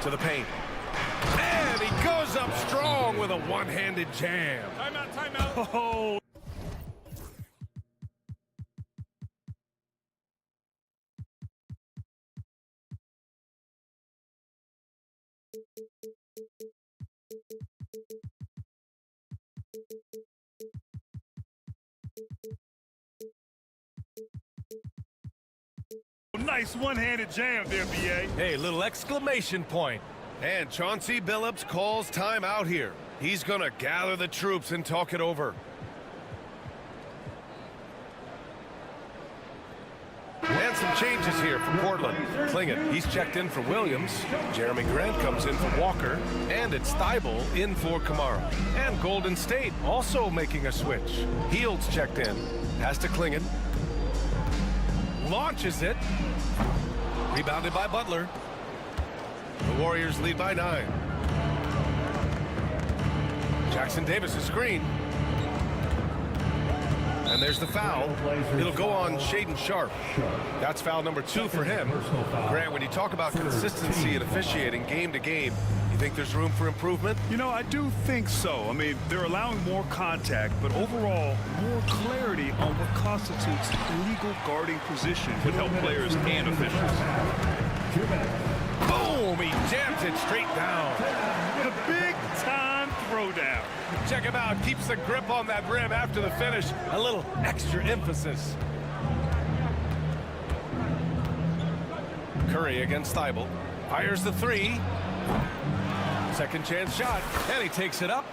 To the paint. And he goes up strong with a one-handed jam. Timeout, timeout. Oh. Nice one-handed jam there, BA. Hey, little exclamation point. And Chauncey Billups calls time out here. He's going to gather the troops and talk it over. And And some changes here for Portland. Klingon, he's checked in for Williams. Jeremy Grant comes in for Walker. And it's Thibault in for Kamara. And Golden State also making a switch. Heald's checked in. Pass to Klingon. Launches it. Rebounded by Butler. The Warriors lead by 9. Jackson Davis a screen. And there's the foul. It'll go on Shaden Sharp. That's foul number 2 for him. Grant, when you talk about consistency in officiating game to game, you think there's room for improvement? You know, I do think so. I mean, they're allowing more contact, but overall, more clarity on what constitutes legal guarding position would help players and officials. Boom! He jams it straight down. A big-time throwdown. Check him out. Keeps the grip on that rim after the finish. A little extra emphasis. Curry against Thibault. Fires the 3. Second chance shot. And he takes it up.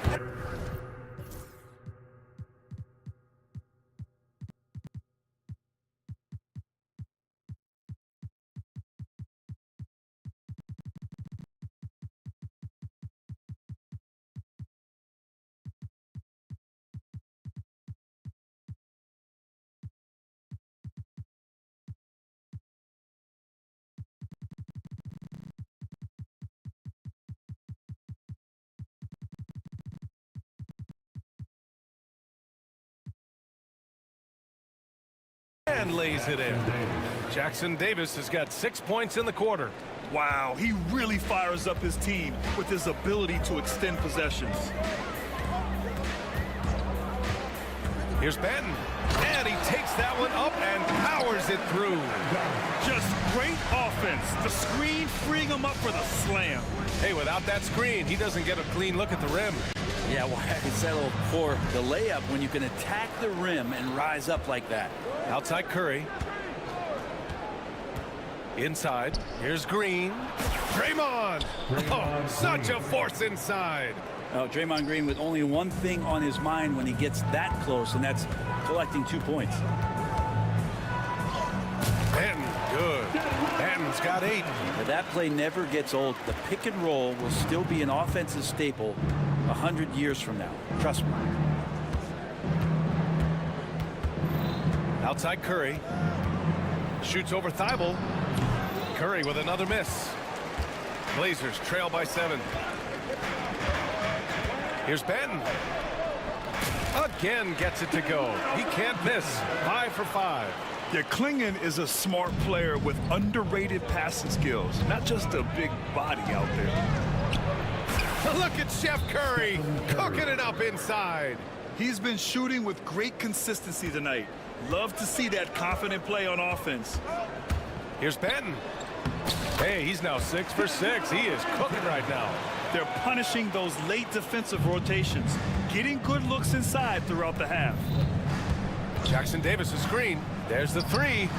And lays it in. Jackson Davis has got 6 points in the quarter. Wow, he really fires up his team with his ability to extend possessions. Here's Benton. And he takes that one up and powers it through. Just great offense. The screen freeing him up for the slam. Hey, without that screen, he doesn't get a clean look at the rim. Yeah, well, I settle for the layup when you can attack the rim and rise up like that. Outside Curry. Inside. Here's Green. Draymond. Oh, such a force inside. Oh, Draymond Green with only one thing on his mind when he gets that close, and that's collecting 2 points. Benton, good. Benton's got 8. But that play never gets old. The pick and roll will still be an offensive staple 100 years from now. Trust me. Outside Curry. Shoots over Thibault. Curry with another miss. Blazers trail by 7. Here's Benton. Again gets it to go. He can't miss. 5 for 5. Yeah, Klingon is a smart player with underrated passing skills, not just a big body out there. Look at Chef Curry cooking it up inside. He's been shooting with great consistency tonight. Love to see that confident play on offense. Here's Benton. Hey, he's now 6 for 6. He is cooking right now. They're punishing those late defensive rotations, getting good looks inside throughout the half. Jackson Davis a screen. There's the 3.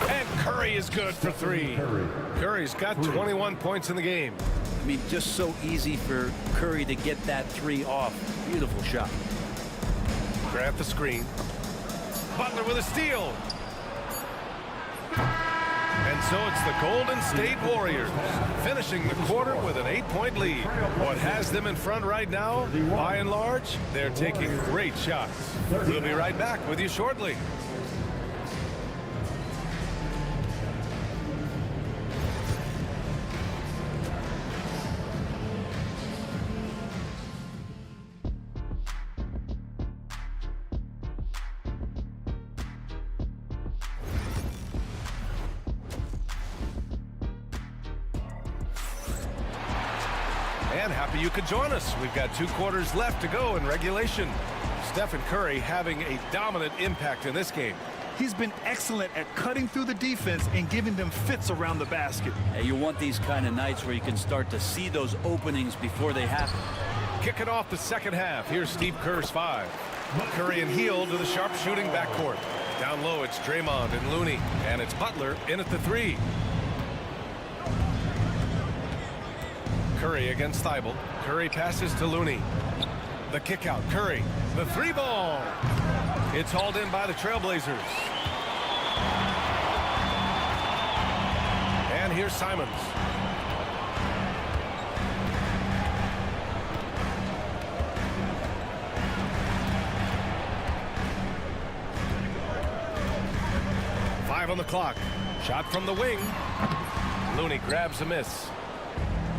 And Curry is good for 3. Curry's got 21 points in the game. I mean, just so easy for Curry to get that 3 off. Beautiful shot. Grab the screen. Butler with a steal. And so it's the Golden State Warriors finishing the quarter with an 8-point lead. What has them in front right now, by and large, they're taking great shots. We'll be right back with you shortly. And happy you could join us. We've got 2 quarters left to go in regulation. Stephen Curry having a dominant impact in this game. He's been excellent at cutting through the defense and giving them fits around the basket. Hey, you want these kind of nights where you can start to see those openings before they happen. Kicking off the second half. Here's Steve Kerr's 5. Curry and Hield to the sharp shooting backcourt. Down low, it's Draymond and Looney. And it's Butler in at the 3. Curry against Thibault. Curry passes to Looney. The kick out. Curry. The 3 ball. It's hauled in by the Trailblazers. Here's Simons. Five on the clock. Shot from the wing. Looney grabs a miss.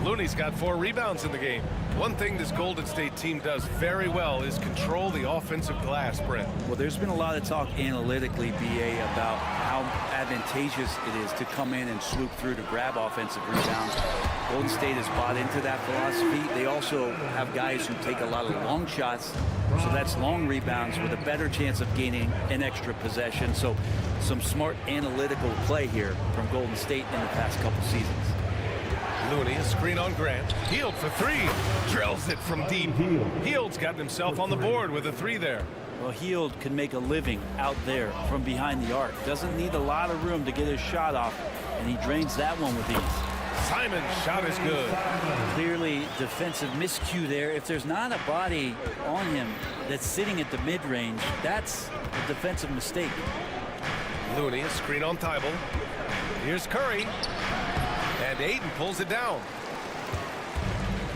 Looney's got 4 rebounds in the game. One thing this Golden State team does very well is control the offensive glass, Brent. Well, there's been a lot of talk analytically, BA, about how advantageous it is to come in and swoop through to grab offensive rebounds. Golden State has bought into that philosophy. They also have guys who take a lot of long shots, so that's long rebounds with a better chance of gaining an extra possession. So some smart analytical play here from Golden State in the past couple seasons. Looney, a screen on Grant. Hield for 3. Drills it from deep. Hield's gotten himself on the board with a 3 there. Well, Hield can make a living out there from behind the arc. Doesn't need a lot of room to get his shot off, and he drains that one with ease. Simon's shot is good. Clearly defensive miscue there. If there's not a body on him that's sitting at the mid-range, that's a defensive mistake. Looney, a screen on Thibault. Here's Curry. And Ayton pulls it down.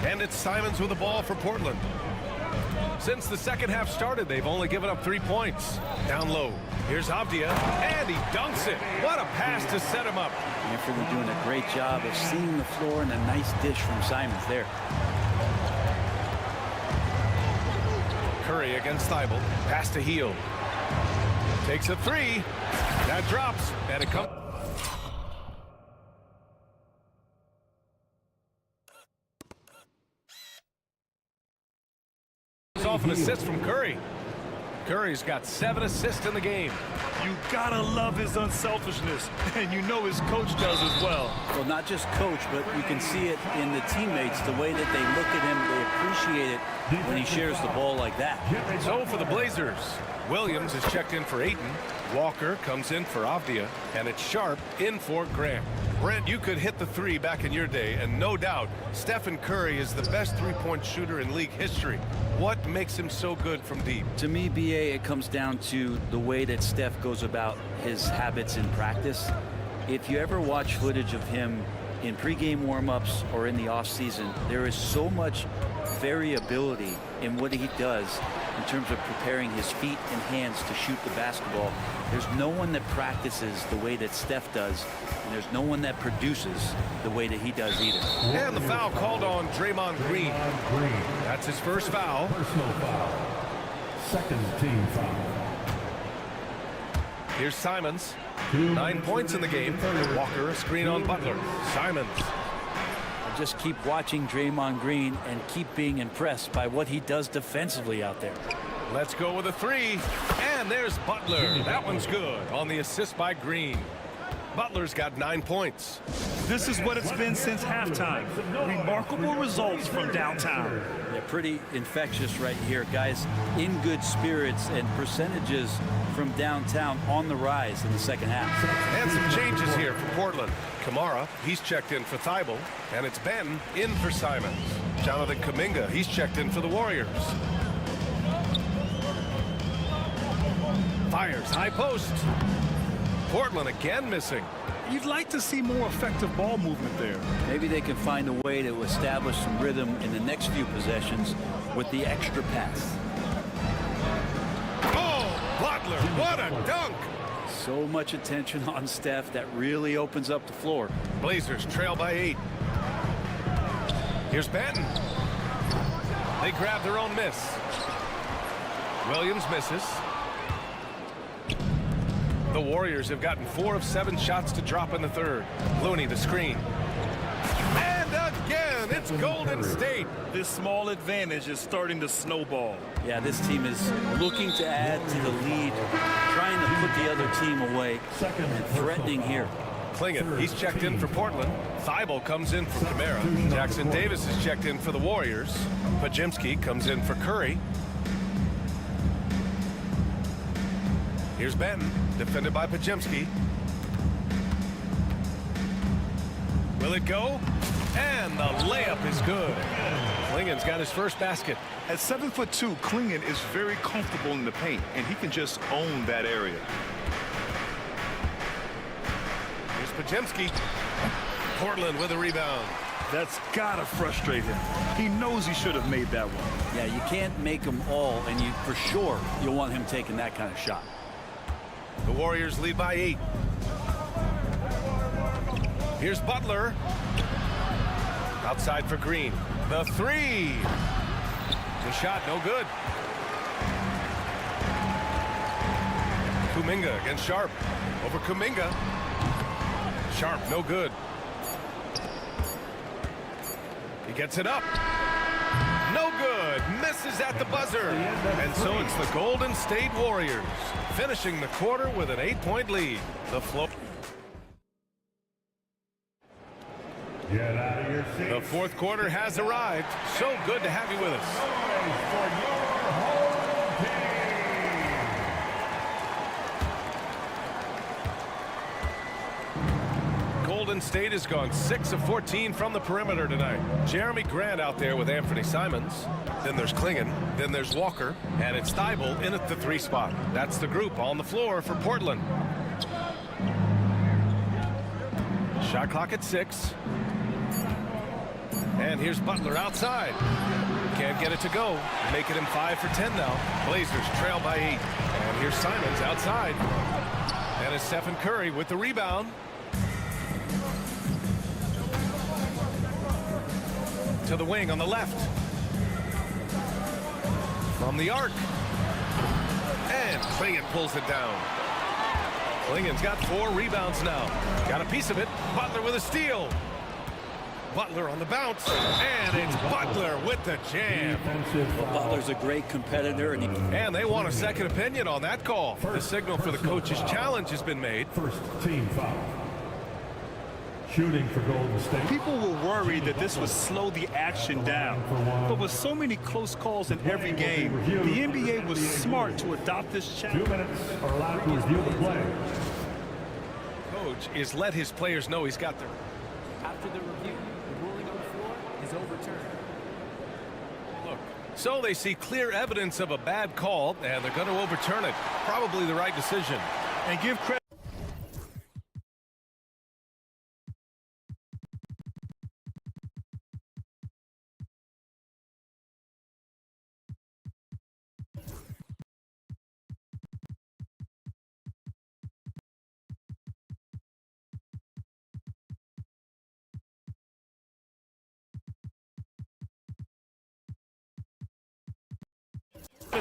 And it's Simons with the ball for Portland. Since the second half started, they've only given up 3 points. Down low. Here's Avdia, and he dunks it. What a pass to set him up. Anthony doing a great job of seeing the floor, and a nice dish from Simons there. Curry against Thibault. Pass to Hield. Takes a 3. That drops, and it comes. Off an assist from Curry. Curry's got 7 assists in the game. You gotta love his unselfishness, and you know his coach does as well. Well, not just coach, but you can see it in the teammates, the way that they look at him, they appreciate it when he shares the ball like that. So for the Blazers, Williams is checked in for Ayton. Walker comes in for Avdia, and it's Sharp in for Grant. Brent, you could hit the 3 back in your day, and no doubt, Stephen Curry is the best three-point shooter in league history. What makes him so good from deep? To me, BA, it comes down to the way that Steph goes about his habits in practice. If you ever watch footage of him in pregame warm-ups or in the off-season, there is so much variability in what he does in terms of preparing his feet and hands to shoot the basketball. There's no one that practices the way that Steph does, and there's no one that produces the way that he does either. And the foul called on Draymond Green. That's his first foul. Personal foul. Second team foul. Here's Simons. 9 points in the game. Walker, a screen on Butler. Simons. Just keep watching Draymond Green and keep being impressed by what he does defensively out there. Let's go with a 3. And there's Butler. That one's good on the assist by Green. Butler's got 9 points. This is what it's been since halftime. Remarkable results from downtown. Yeah, pretty infectious right here, guys. In good spirits, and percentages from downtown on the rise in the second half. And some changes here for Portland. Kamara, he's checked in for Thibault, and it's Ben in for Simons. Jonathan Kuminga, he's checked in for the Warriors. Fires, high post. Portland again missing. You'd like to see more effective ball movement there. Maybe they can find a way to establish some rhythm in the next few possessions with the extra pass. Oh, Butler, what a dunk! So much attention on Steph, that really opens up the floor. Blazers trail by 8. Here's Banton. They grab their own miss. Williams misses. The Warriors have gotten 4 of 7 shots to drop in the third. Looney, the screen. And again, it's Golden State. This small advantage is starting to snowball. Yeah, this team is looking to add to the lead, trying to put the other team away, and threatening here. Klingon, he's checked in for Portland. Thibault comes in for Kamara. Jackson Davis is checked in for the Warriors. Pajimski comes in for Curry. Here's Benton, defended by Pajimski. Will it go? And the layup is good. Klingon's got his first basket. At 7'2", Klingon is very comfortable in the paint, and he can just own that area. Here's Pajimski. Portland with a rebound. That's gotta frustrate him. He knows he should have made that one. Yeah, you can't make them all, and you for sure you'll want him taking that kind of shot. The Warriors lead by 8. Here's Butler. Outside for Green. The 3. The shot, no good. Kuminga against Sharp. Over Kuminga. Sharp, no good. He gets it up. No good. Misses at the buzzer. And so it's the Golden State Warriors finishing the quarter with an 8-point lead. The flow. The fourth quarter has arrived. So good to have you with us. Golden State has gone 6 of 14 from the perimeter tonight. Jeremy Grant out there with Anthony Simons. Then there's Klingon. Then there's Walker. And it's Thibault in at the 3 spot. That's the group on the floor for Portland. Shot clock at 6. And here's Butler outside. Can't get it to go. Making him 5 for 10 now. Blazers trail by 8. And here's Simons outside. And it's Stephen Curry with the rebound. To the wing on the left. From the arc. And Klingon pulls it down. Klingon's got 4 rebounds now. Got a piece of it. Butler with a steal. Butler on the bounce. And it's Butler with the jam. Well, Butler's a great competitor. And they want a second opinion on that call. The signal for the coach's challenge has been made. First team foul. Shooting for Golden State. People were worried that this would slow the action down. But with so many close calls in every game, the NBA was smart to adopt this challenge. 2 minutes are allowed to review the play. Coach is let his players know he's got their... After the review, the ruling on the floor is overturned. Look, so they see clear evidence of a bad call, and they're going to overturn it. Probably the right decision. And give credit.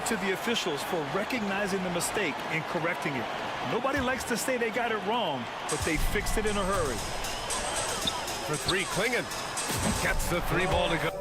To the officials for recognizing the mistake and correcting it. Nobody likes to say they got it wrong, but they fixed it in a hurry. For 3, Klingon gets the 3 ball to go.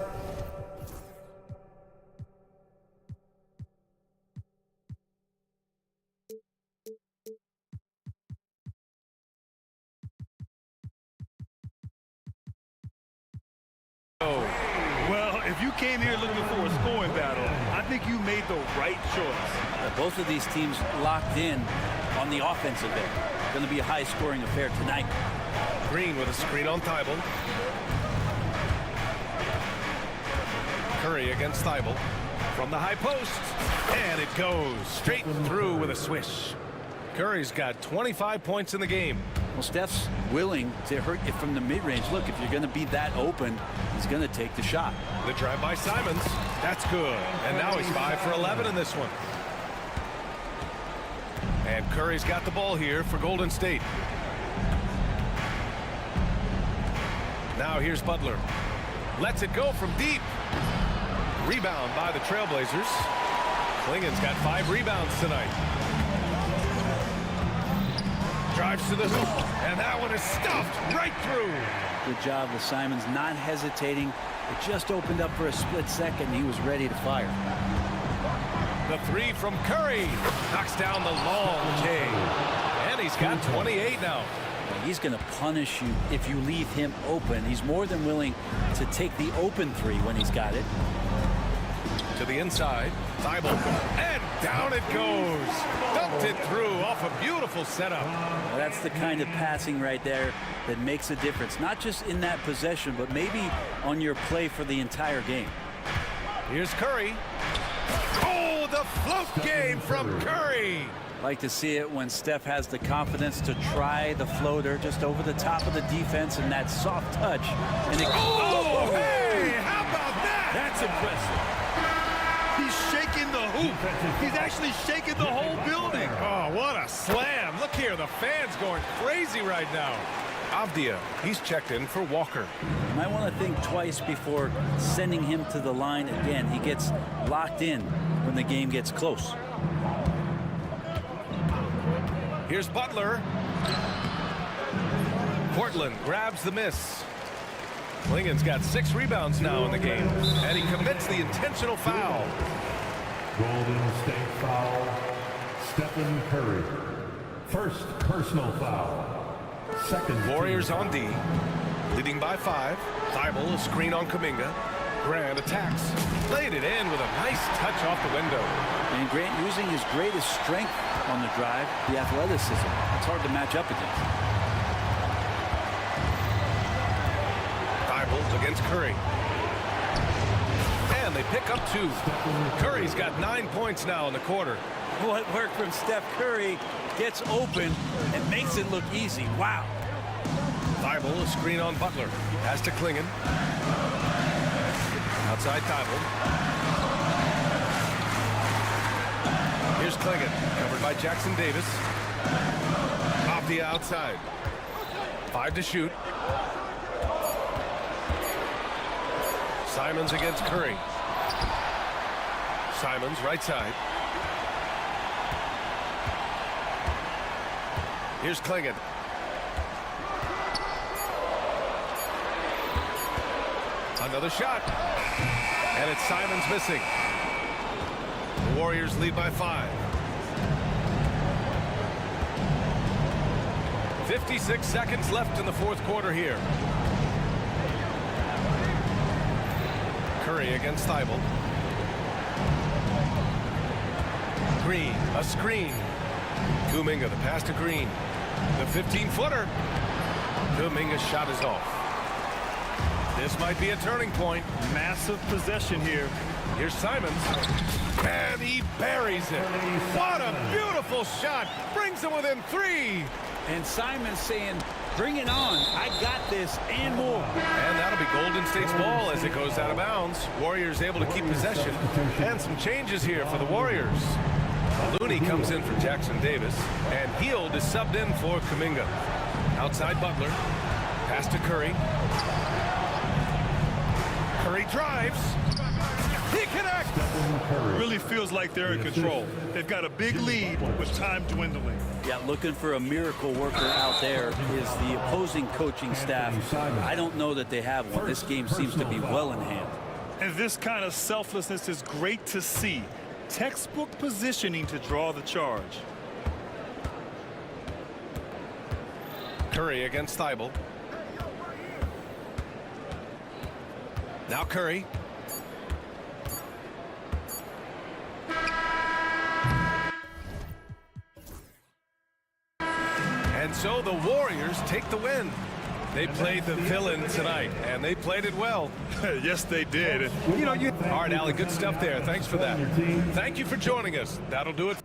Well, if you came here looking for a scoring battle, I think you made the right choice. Both of these teams locked in on the offensive end. Going to be a high-scoring affair tonight. Green with a screen on Thibault. Curry against Thibault. From the high post. And it goes straight through with a swish. Curry's got 25 points in the game. Well, Steph's willing to hurt you from the mid-range. Look, if you're going to be that open, he's going to take the shot. The drive by Simons. That's good. And now he's 5 for 11 in this one. And Curry's got the ball here for Golden State. Now here's Butler. Lets it go from deep. Rebound by the Trailblazers. Klingon's got 5 rebounds tonight. Drives to the hoop, and that one is stuffed right through. Good job with Simons not hesitating. It just opened up for a split second, and he was ready to fire. The 3 from Curry knocks down the long J. And he's got 28 now. He's going to punish you if you leave him open. He's more than willing to take the open 3 when he's got it. To the inside, Thibault, and down it goes. Dumped it through off a beautiful setup. Well, that's the kind of passing right there that makes a difference, not just in that possession, but maybe on your play for the entire game. Here's Curry. Oh, the float game from Curry. Like to see it when Steph has the confidence to try the floater just over the top of the defense and that soft touch. And it, oh, hey, how about that? That's impressive. He's shaking the hoop. He's actually shaking the whole building. Oh, what a slam. Look here, the fans going crazy right now. Avdia, he's checked in for Walker. You might want to think twice before sending him to the line again. He gets locked in when the game gets close. Here's Butler. Portland grabs the miss. Klingen's got 6 rebounds now in the game, and he commits the intentional foul. Golden State foul, Stephen Curry. First personal foul. Second. Warriors on D, leading by 5. Thibault, a screen on Kuminga. Grant attacks, laid it in with a nice touch off the window. And Grant using his greatest strength on the drive, the athleticism. It's hard to match up against. Thibault against Curry. And they pick up 2. Curry's got 9 points now in the quarter. What work from Steph Curry gets open and makes it look easy. Wow. Thibault, a screen on Butler. Pass to Klingen. Outside Thibault. Here's Klingen, covered by Jackson Davis. Off the outside. 5 to shoot. Simons against Curry. Simons, right side. Here's Klingen. Another shot. And it's Simons missing. The Warriors lead by 5. 56 seconds left in the fourth quarter here. Curry against Thibault. Green, a screen. Kuminga, the pass to Green. The 15-footer. Kuminga's shot is off. This might be a turning point. Massive possession here. Here's Simons. And he buries it. What a beautiful shot. Brings him within 3. And Simons saying, bring it on. I got this and more. And that'll be Golden State's ball as it goes out of bounds. Warriors able to keep possession. And some changes here for the Warriors. Looney comes in for Jackson Davis. And Hield is subbed in for Kuminga. Outside Butler. Pass to Curry. Curry drives. He connects. Really feels like they're in control. They've got a big lead with time dwindling. Yeah, looking for a miracle worker out there is the opposing coaching staff. I don't know that they have one. This game seems to be well in hand. And this kind of selflessness is great to see. Textbook positioning to draw the charge. Curry against Thibault. Now Curry. And so the Warriors take the win. They played the villain tonight, and they played it well. Yes, they did. All right, Allie, good stuff there. Thanks for that. Thank you for joining us. That'll do it.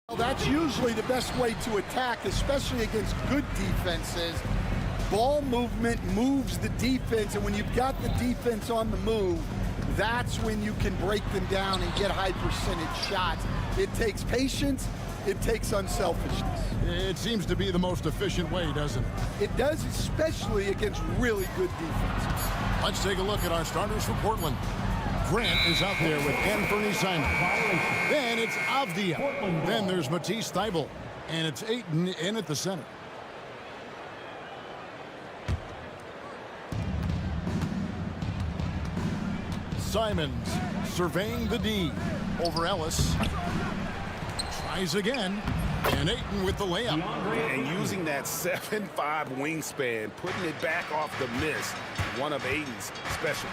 Well, that's usually the best way to attack, especially against good defenses. Ball movement moves the defense, and when you've got the defense on the move, that's when you can break them down and get high percentage shots. It takes patience, it takes unselfishness. It seems to be the most efficient way, doesn't it? It does, especially against really good defenses. Let's take a look at our starters for Portland. Grant is out there with Anthony Simon. Then it's Avdia. Then there's Matisse Thybulle. And it's Ayton in at the center. Simons surveying the D over Ellis. Tries again. And Ayton with the layup. And using that 7'5" wingspan, putting it back off the miss, one of Ayton's specialties.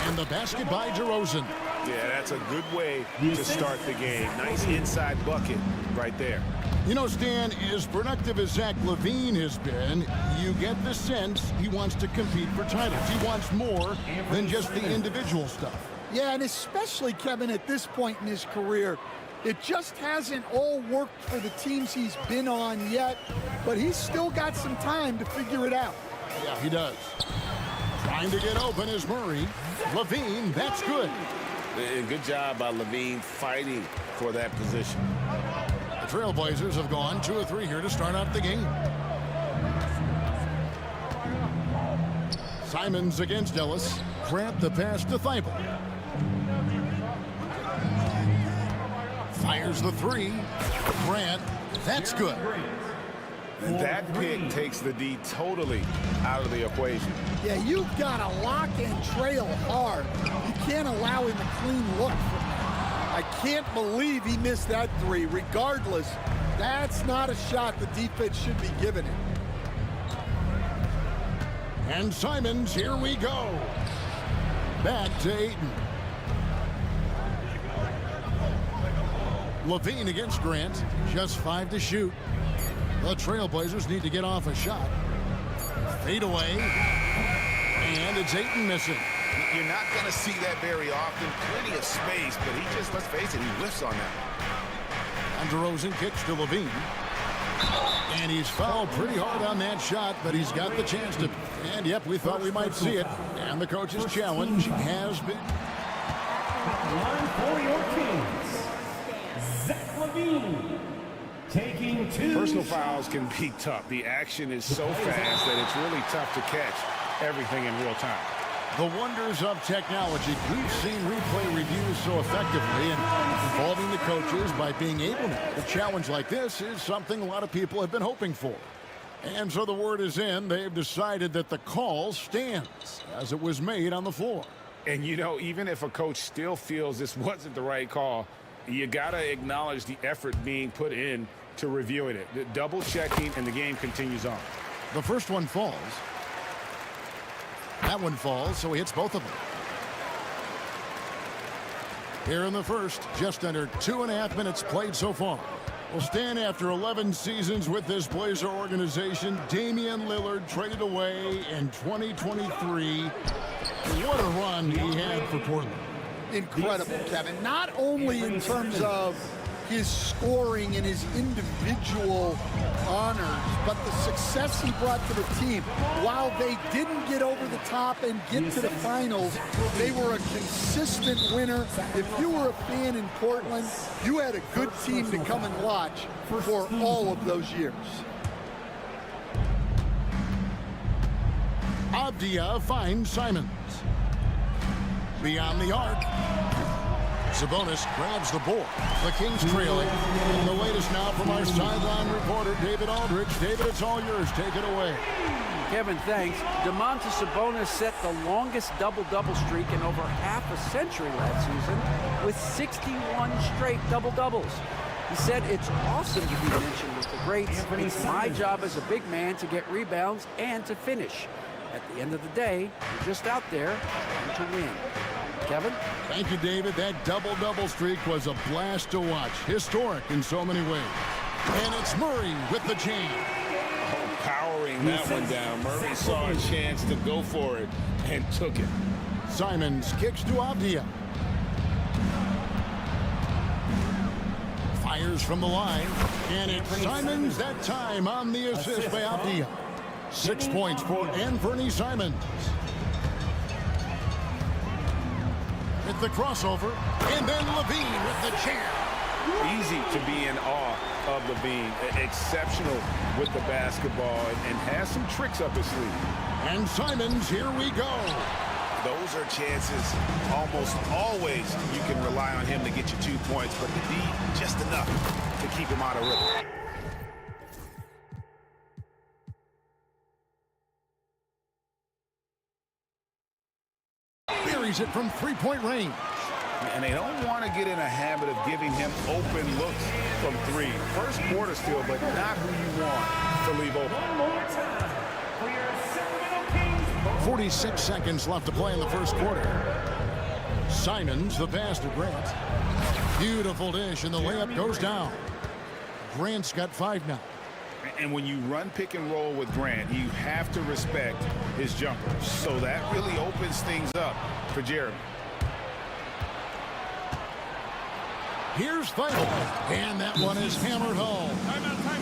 And the basket by DeRozan. Yeah, that's a good way to start the game. Nice inside bucket right there. You know, Stan, as productive as Zach LaVine has been, you get the sense he wants to compete for titles. He wants more than just the individual stuff. Yeah, and especially, Kevin, at this point in his career, it just hasn't all worked for the teams he's been on yet, but he's still got some time to figure it out. Yeah, he does. Trying to get open is Murray. LaVine, that's good. Good job by LaVine fighting for that position. The Trailblazers have gone 2 of 3 here to start out the game. Simons against Ellis. Grant the pass to Thybulle. Fires the 3. Grant, that's good. And that pick takes the D totally out of the equation. Yeah, you've got to lock and trail hard. You can't allow him a clean look from that. I can't believe he missed that 3. Regardless, that's not a shot the defense should be giving him. And Simons, here we go. Back to Ayton. LaVine against Grant. Just 5 to shoot. The Trailblazers need to get off a shot. Fade away. And it's Ayton missing. You're not going to see that very often. Plenty of space, but he just, let's face it, he whiffs on that. And DeRozan kicks to LaVine. And he's fouled pretty hard on that shot, but he's got the chance to. And yep, we thought we might see it. And the coach's challenge has been. Line for your Kings, Zach LaVine. Taking 2. Personal fouls can be tough. The action is so fast that it's really tough to catch everything in real time. The wonders of technology. We've seen replay reviews so effectively and involving the coaches by being able to. A challenge like this is something a lot of people have been hoping for. And so the word is in. They've decided that the call stands as it was made on the floor. And, you know, even if a coach still feels this wasn't the right call, you got to acknowledge the effort being put in to reviewing it. The double checking, and the game continues on. The first one falls. That one falls, so he hits both of them. Here in the first, just under 2.5 minutes played so far. We'll stand after 11 seasons with this Blazer organization. Damian Lillard traded away in 2023. What a run he had for Portland. Incredible, Kevin. Not only in terms of his scoring and his individual honors, but the success he brought to the team. While they didn't get over the top and get to the finals, they were a consistent winner. If you were a fan in Portland, you had a good team to come and watch for all of those years. Avdia finds Simons. Beyond the arc. Sabonis grabs the board. The Kings trailing. And the latest now from our sideline reporter, David Aldridge. David, it's all yours. Take it away. Kevin, thanks. Domantas Sabonis set the longest double-double streak in over half a century last season with 61 straight double-doubles. He said, it's awesome to be mentioned with the greats. It's my job as a big man to get rebounds and to finish. At the end of the day, you're just out there to win. Kevin? Thank you, David. That double-double streak was a blast to watch. Historic in so many ways. And it's Murray with the jam. Oh, powering that one down. Murray saw a chance to go for it and took it. Simons kicks to Avdia. Fires from the line. And it's Simons that time on the assist by Abdia. 6 points for Anthony Simons. With the crossover. And then Levine with the jam. Easy to be in awe of Levine. Exceptional with the basketball and has some tricks up his sleeve. And Simons, here we go. Those are chances almost always you can rely on him to get you 2 points, but the D just enough to keep him out of rhythm. Buries it from three-point range. And they don't want to get in a habit of giving him open looks from three. First quarter still, but not who you want to leave open. 46 seconds left to play in the first quarter. Simons, the pass to Grant. Beautiful dish, and the layup goes down. Grant's got 5 now. And when you run pick and roll with Grant, you have to respect his jumper. So that really opens things up for Jeremy. Here's Feigl, and that one is hammered home.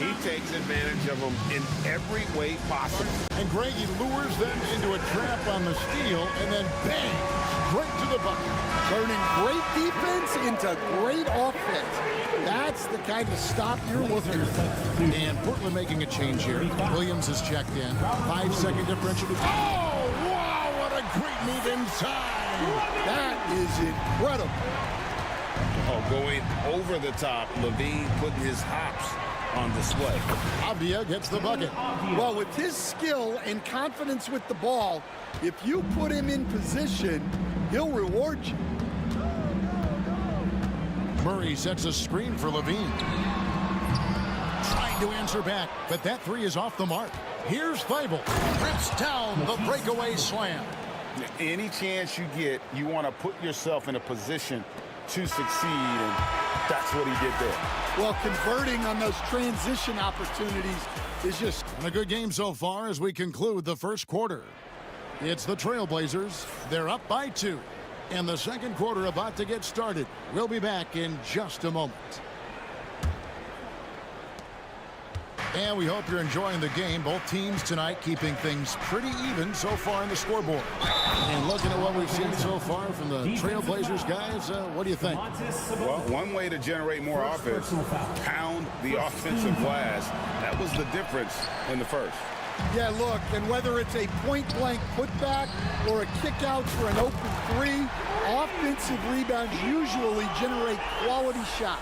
He takes advantage of them in every way possible. And Greggy lures them into a trap on the steal, and then bang, straight to the bucket. Turning great defense into great offense. That's the kind of stop you're looking for. And Portland making a change here. Williams has checked in. 5-second differential. Oh, wow, what a great move inside. That is incredible. Oh, going over the top, Levine putting his hops on display. Abdia gets the bucket. Well, with his skill and confidence with the ball, if you put him in position, he'll reward you. Murray sets a screen for Levine. Trying to answer back, but that three is off the mark. Here's Feigl. Rips down the breakaway slam. Any chance you get, you want to put yourself in a position to succeed, and that's what he did there. Well, converting on those transition opportunities is just a good game so far as we conclude the first quarter. It's the Trailblazers. They're up by 2. And the second quarter about to get started. We'll be back in just a moment. And we hope you're enjoying the game. Both teams tonight keeping things pretty even so far in the scoreboard. And looking at what we've seen so far from the Trailblazers guys, what do you think? Well, one way to generate more offense, pound the offensive glass. That was the difference in the first. Yeah, look, and whether it's a point-blank putback or a kick-out for an open three, offensive rebounds usually generate quality shots.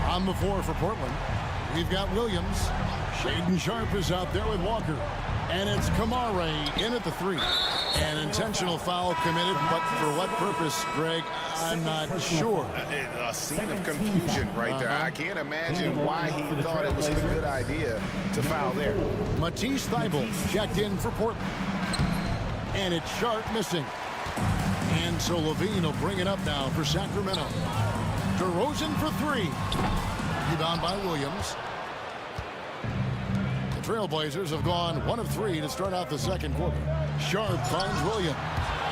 On the floor for Portland, we've got Williams. Shaden Sharp is out there with Walker. And it's Kamare in at the 3. An intentional foul committed, but for what purpose, Greg, I'm not sure. A scene of confusion right there. I can't imagine why he thought it was a good idea to foul there. Matisse Thybulle checked in for Portland. And it's Sharp missing. And so Levine will bring it up now for Sacramento. DeRozan for 3. Rebound by Williams. The Trailblazers have gone 1 of 3 to start out the second quarter. Sharp finds Williams.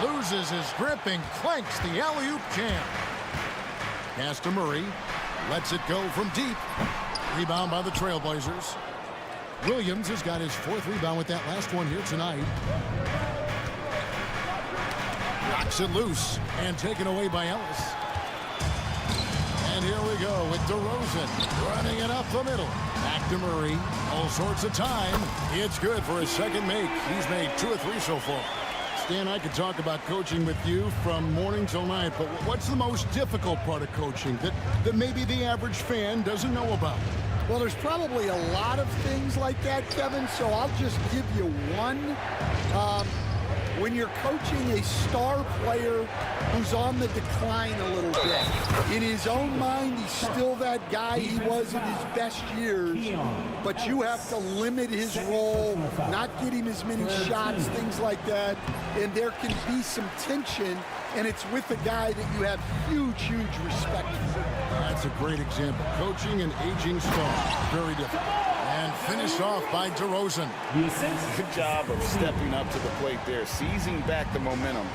Loses his grip and clanks the alley-oop jam. Pass to Murray. Lets it go from deep. Rebound by the Trailblazers. Williams has got his 4th rebound with that last one here tonight. Knocks it loose and taken away by Ellis. And here we go with DeRozan running it up the middle. Back to Murray. All sorts of time. It's good for his second make. He's made 2 or 3 so far. Stan, I could talk about coaching with you from morning till night, but what's the most difficult part of coaching that maybe the average fan doesn't know about? Well, there's probably a lot of things like that, Kevin, so I'll just give you one. When you're coaching a star player who's on the decline a little bit, in his own mind, he's still that guy he was in his best years, but you have to limit his role, not get him as many shots, things like that, and there can be some tension, and it's with a guy that you have huge respect for. That's a great example. Coaching an aging star, very different. And finished off by DeRozan. Good job of stepping up to the plate there, seizing back the momentum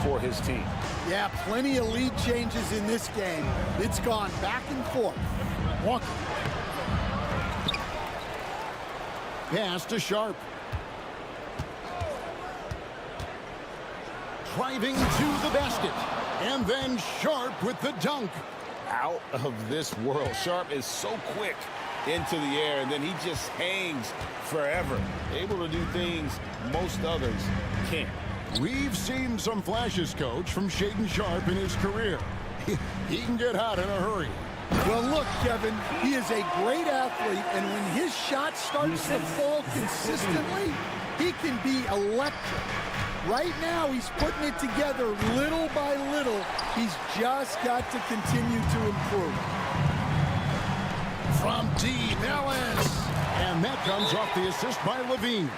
for his team. Yeah, plenty of lead changes in this game. It's gone back and forth. Walker. Pass to Sharp. Driving to the basket. And then Sharp with the dunk. Out of this world. Sharp is so quick into the air, and then he just hangs forever. Able to do things most others can't. We've seen some flashes, Coach, from Shaedon Sharp in his career. He can get hot in a hurry. Well, look, Kevin, he is a great athlete, and when his shot starts to fall consistently, he can be electric. Right now, he's putting it together little by little. He's just got to continue to improve. From deep, Ellis. And that comes off the assist by Levine.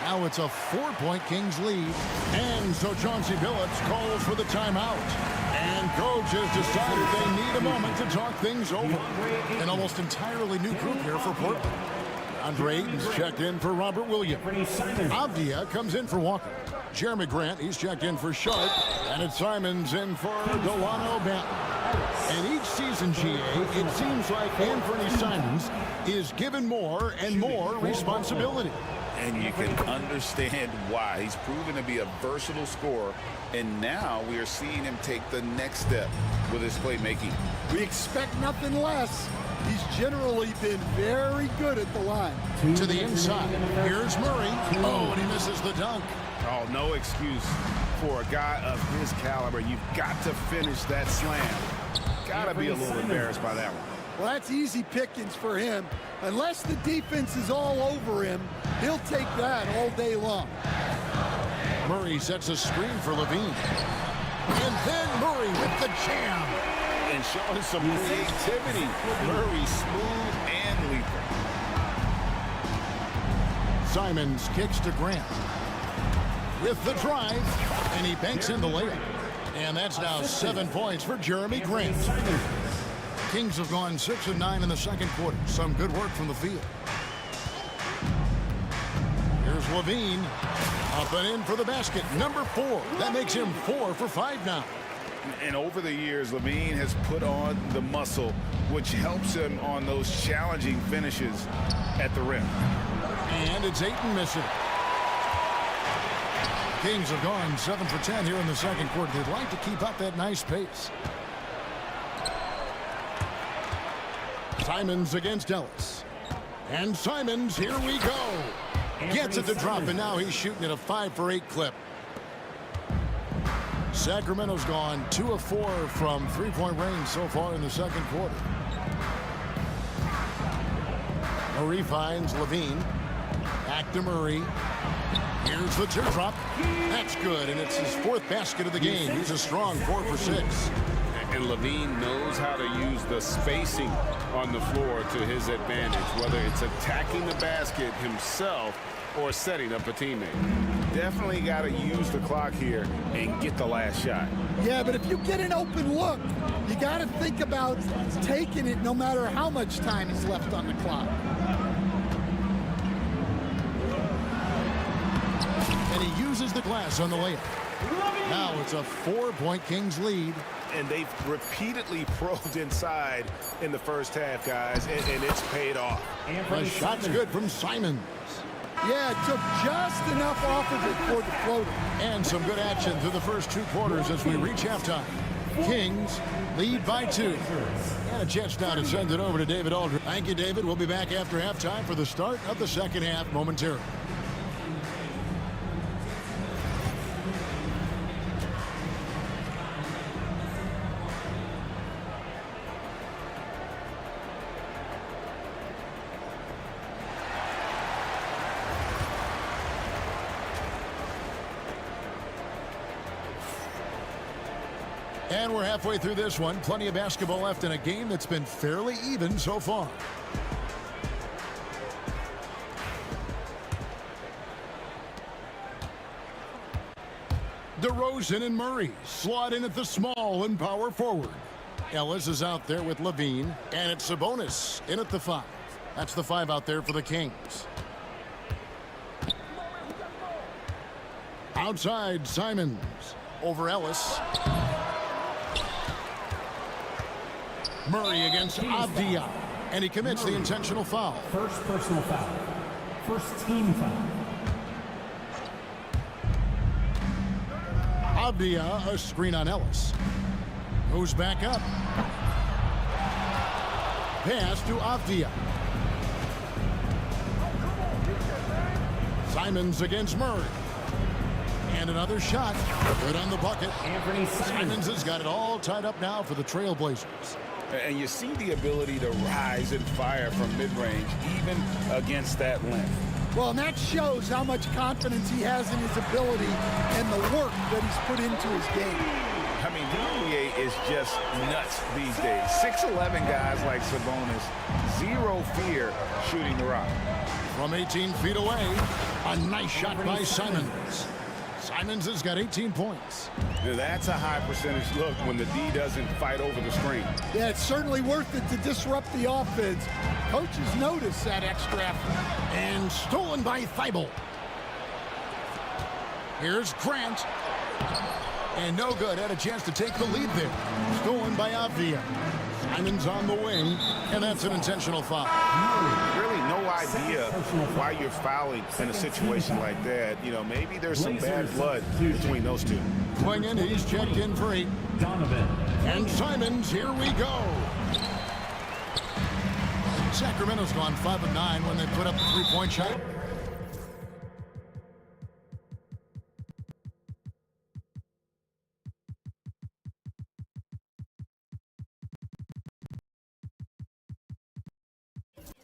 Now it's a 4-point Kings lead. And so Chauncey Billups calls for the timeout. And coach has decided they need a moment to talk things over. An almost entirely new group here for Portland. Andre Ayton's checked in for Robert Williams. Avdia comes in for Walker. Jeremy Grant, he's checked in for Sharp. And it's Simons in for Delano Banton. And each season, GA, it seems like Anthony Simons is given more and more responsibility. And you can understand why. He's proven to be a versatile scorer, and now we are seeing him take the next step with his playmaking. We expect nothing less. He's generally been very good at the line. To the inside. Here's Murray. Oh, and he misses the dunk. Oh, no excuse for a guy of his caliber. You've got to finish that slam. Gotta be a little embarrassed by that one. Well, that's easy pickings for him. Unless the defense is all over him, he'll take that all day long. Murray sets a screen for Levine. And then Murray with the jam. And showing some creativity. Murray smooth and lethal. Simons kicks to Grant. With the drive, and he banks in the layup. And that's now 7 points for Jeremy Grant. Kings have gone 6 of 9 in the second quarter. Some good work from the field. Here's Levine. Up and in for the basket. Number 4. That makes him 4 for 5 now. And over the years, Levine has put on the muscle, which helps him on those challenging finishes at the rim. And it's Ayton missing. Kings have gone 7 for 10 here in the second quarter. They'd like to keep up that nice pace. Simons against Ellis. And Simons, here we go. Gets it to drop, and now he's shooting at a 5 for 8 clip. Sacramento's gone 2 of 4 from three-point range so far in the second quarter. Murray finds Levine. Back to Murray. Here's the teardrop. That's good, and it's his 4th basket of the game. He's a strong 4 for 6. And Levine knows how to use the spacing on the floor to his advantage, whether it's attacking the basket himself or setting up a teammate. Definitely got to use the clock here and get the last shot. Yeah, but if you get an open look, you got to think about taking it no matter how much time is left on the clock. And he uses the glass on the layup. Now it's a 4-point Kings lead. And they've repeatedly probed inside in the first half, guys, and it's paid off. The shot's good from Simons. Yeah, it took just enough off of it for the floater. And some good action through the first 2 quarters as we reach halftime. Kings lead by 2. And a chance now to send it over to David Aldridge. Thank you, David. We'll be back after halftime for the start of the second half momentarily. And we're halfway through this one. Plenty of basketball left in a game that's been fairly even so far. DeRozan and Murray slot in at the small and power forward. Ellis is out there with Levine, and it's Sabonis in at the 5. That's the 5 out there for the Kings. Outside, Simons over Ellis. Murray against Avdia, and he commits the intentional foul. First personal foul. First team foul. Avdia, a screen on Ellis. Goes back up. Pass to Avdia. Simons against Murray. And another shot. Good on the bucket. Simons has got it all tied up now for the Trailblazers. And you see the ability to rise and fire from mid-range, even against that length. Well, and that shows how much confidence he has in his ability and the work that he's put into his game. I mean, the NBA is just nuts these days. 6'11" guys like Sabonis, zero fear shooting the rock. From 18 feet away, a nice shot by Simons. Simons has got 18 points. That's a high percentage look when the D doesn't fight over the screen. Yeah, it's certainly worth it to disrupt the offense. Coaches notice that extra effort. And stolen by Thibault. Here's Grant. And no good. Had a chance to take the lead there. Stolen by Avdia. Simons on the wing, and that's an intentional foul. Really no idea why you're fouling in a situation like that. You know, maybe there's some bad blood between those two. Swinging, he's checked in for 8. Donovan. And Simons, here we go. Sacramento's gone 5 of 9 when they put up the three-point shot.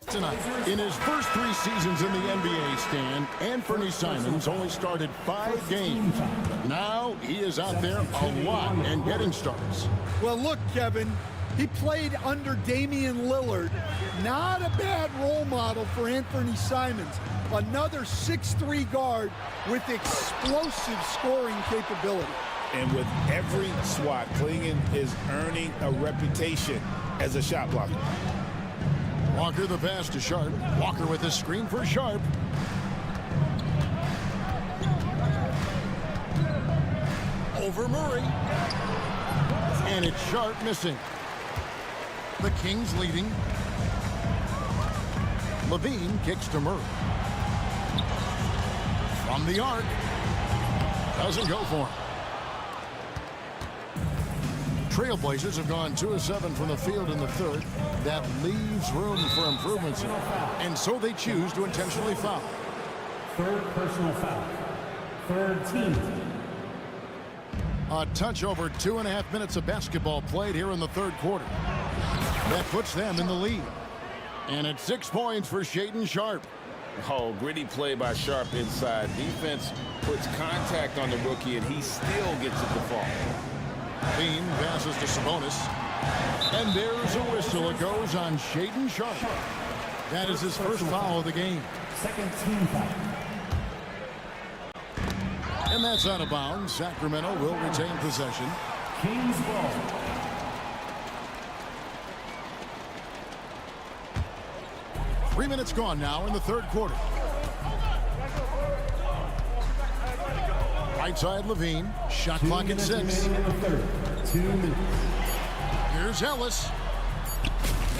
Tonight, in his first 3 seasons in the NBA, Stan, Anthony Simons only started 5 games. But now he is out there a lot and getting starts. Well, look, Kevin, he played under Damian Lillard. Not a bad role model for Anthony Simons. Another 6'3" guard with explosive scoring capability. And with every swat, Klingon is earning a reputation as a shot blocker. Walker the pass to Sharp. Walker with a screen for Sharp. Over Murray. And it's Sharp missing. The Kings leading. Levine kicks to Murray. From the arc. Doesn't go for him. Trailblazers have gone 2 of 7 from the field in the third. That leaves room for improvements here. And so they choose to intentionally foul. Third personal foul. Third team. A touch over 2.5 minutes of basketball played here in the third quarter. That puts them in the lead. And it's 6 points for Shaedon Sharp. Oh, gritty play by Sharp inside. Defense puts contact on the rookie, and he still gets it to fall. Bean passes to Sabonis. And there's a whistle. It goes on Shaedon Sharp. That is his first foul of the game. Second team foul. And that's out of bounds. Sacramento will retain possession. Kings ball. Three minutes gone now in the third quarter. Right side Levine. Shot clock at 6. 2 minutes. Here's Ellis.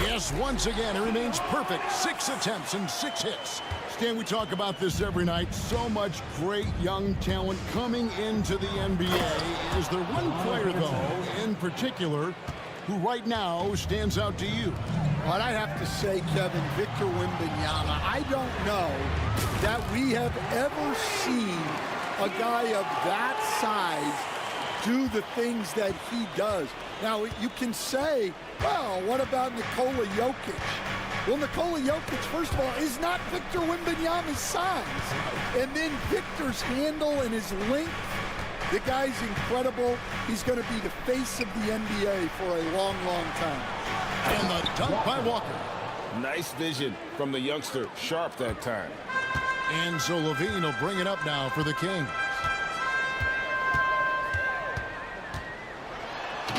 Yes, once again, he remains perfect. 6 attempts and 6 hits. Stan, we talk about this every night. So much great young talent coming into the NBA. Is there one player, though, in particular, who right now stands out to you? Well, I'd have to say, Kevin, Victor Wembanyama. I don't know that we have ever seen a guy of that size do the things that he does. Now, you can say, well, what about Nikola Jokic? Well, Nikola Jokic, first of all, is not Victor Wembanyama's size. And then Victor's handle and his length, the guy's incredible. He's going to be the face of the NBA for a long, long time. And the dunk by Walker. Nice vision from the youngster, Sharp that time. And so Levine will bring it up now for the Kings.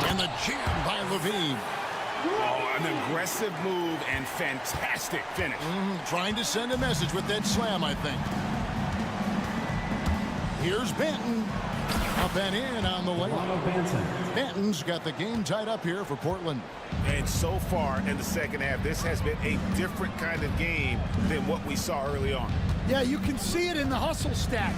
And the jam by Levine. Oh, an aggressive move and fantastic finish. Trying to send a message with that slam, I think. Here's Benton. Up and in on the layup. Benton's got the game tied up here for Portland. And so far in the second half, this has been a different kind of game than what we saw early on. Yeah, you can see it in the hustle stats.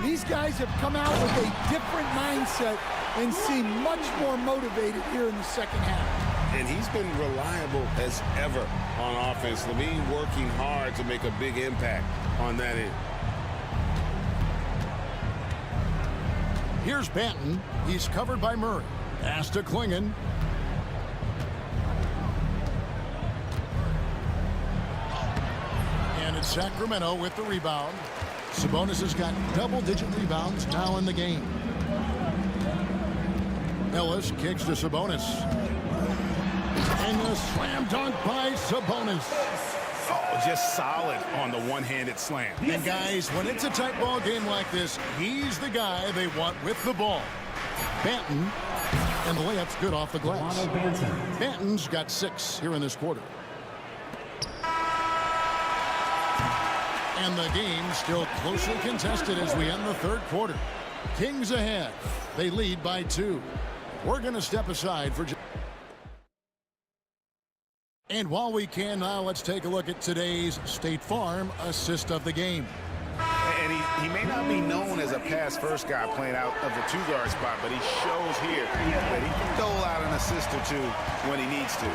These guys have come out with a different mindset and seem much more motivated here in the second half. And he's been reliable as ever on offense. Levine working hard to make a big impact on that end. Here's Benton. He's covered by Murray. Pass to Klingon. And it's Sacramento with the rebound. Sabonis has got double-digit rebounds now in the game. Ellis kicks to Sabonis. And a slam dunk by Sabonis. Oh, just solid on the one-handed slam. And guys, when it's a tight ball game like this, he's the guy they want with the ball. Benton, and the layup's good off the glass. Benton's got 6 here in this quarter. And the game still closely contested as we end the third quarter. Kings ahead. They lead by 2. We're going to step aside for... And while we can now, let's take a look at today's State Farm assist of the game. And he may not be known as a pass-first guy playing out of the 2-guard spot, but he shows here that he can dole out an assist or 2 when he needs to.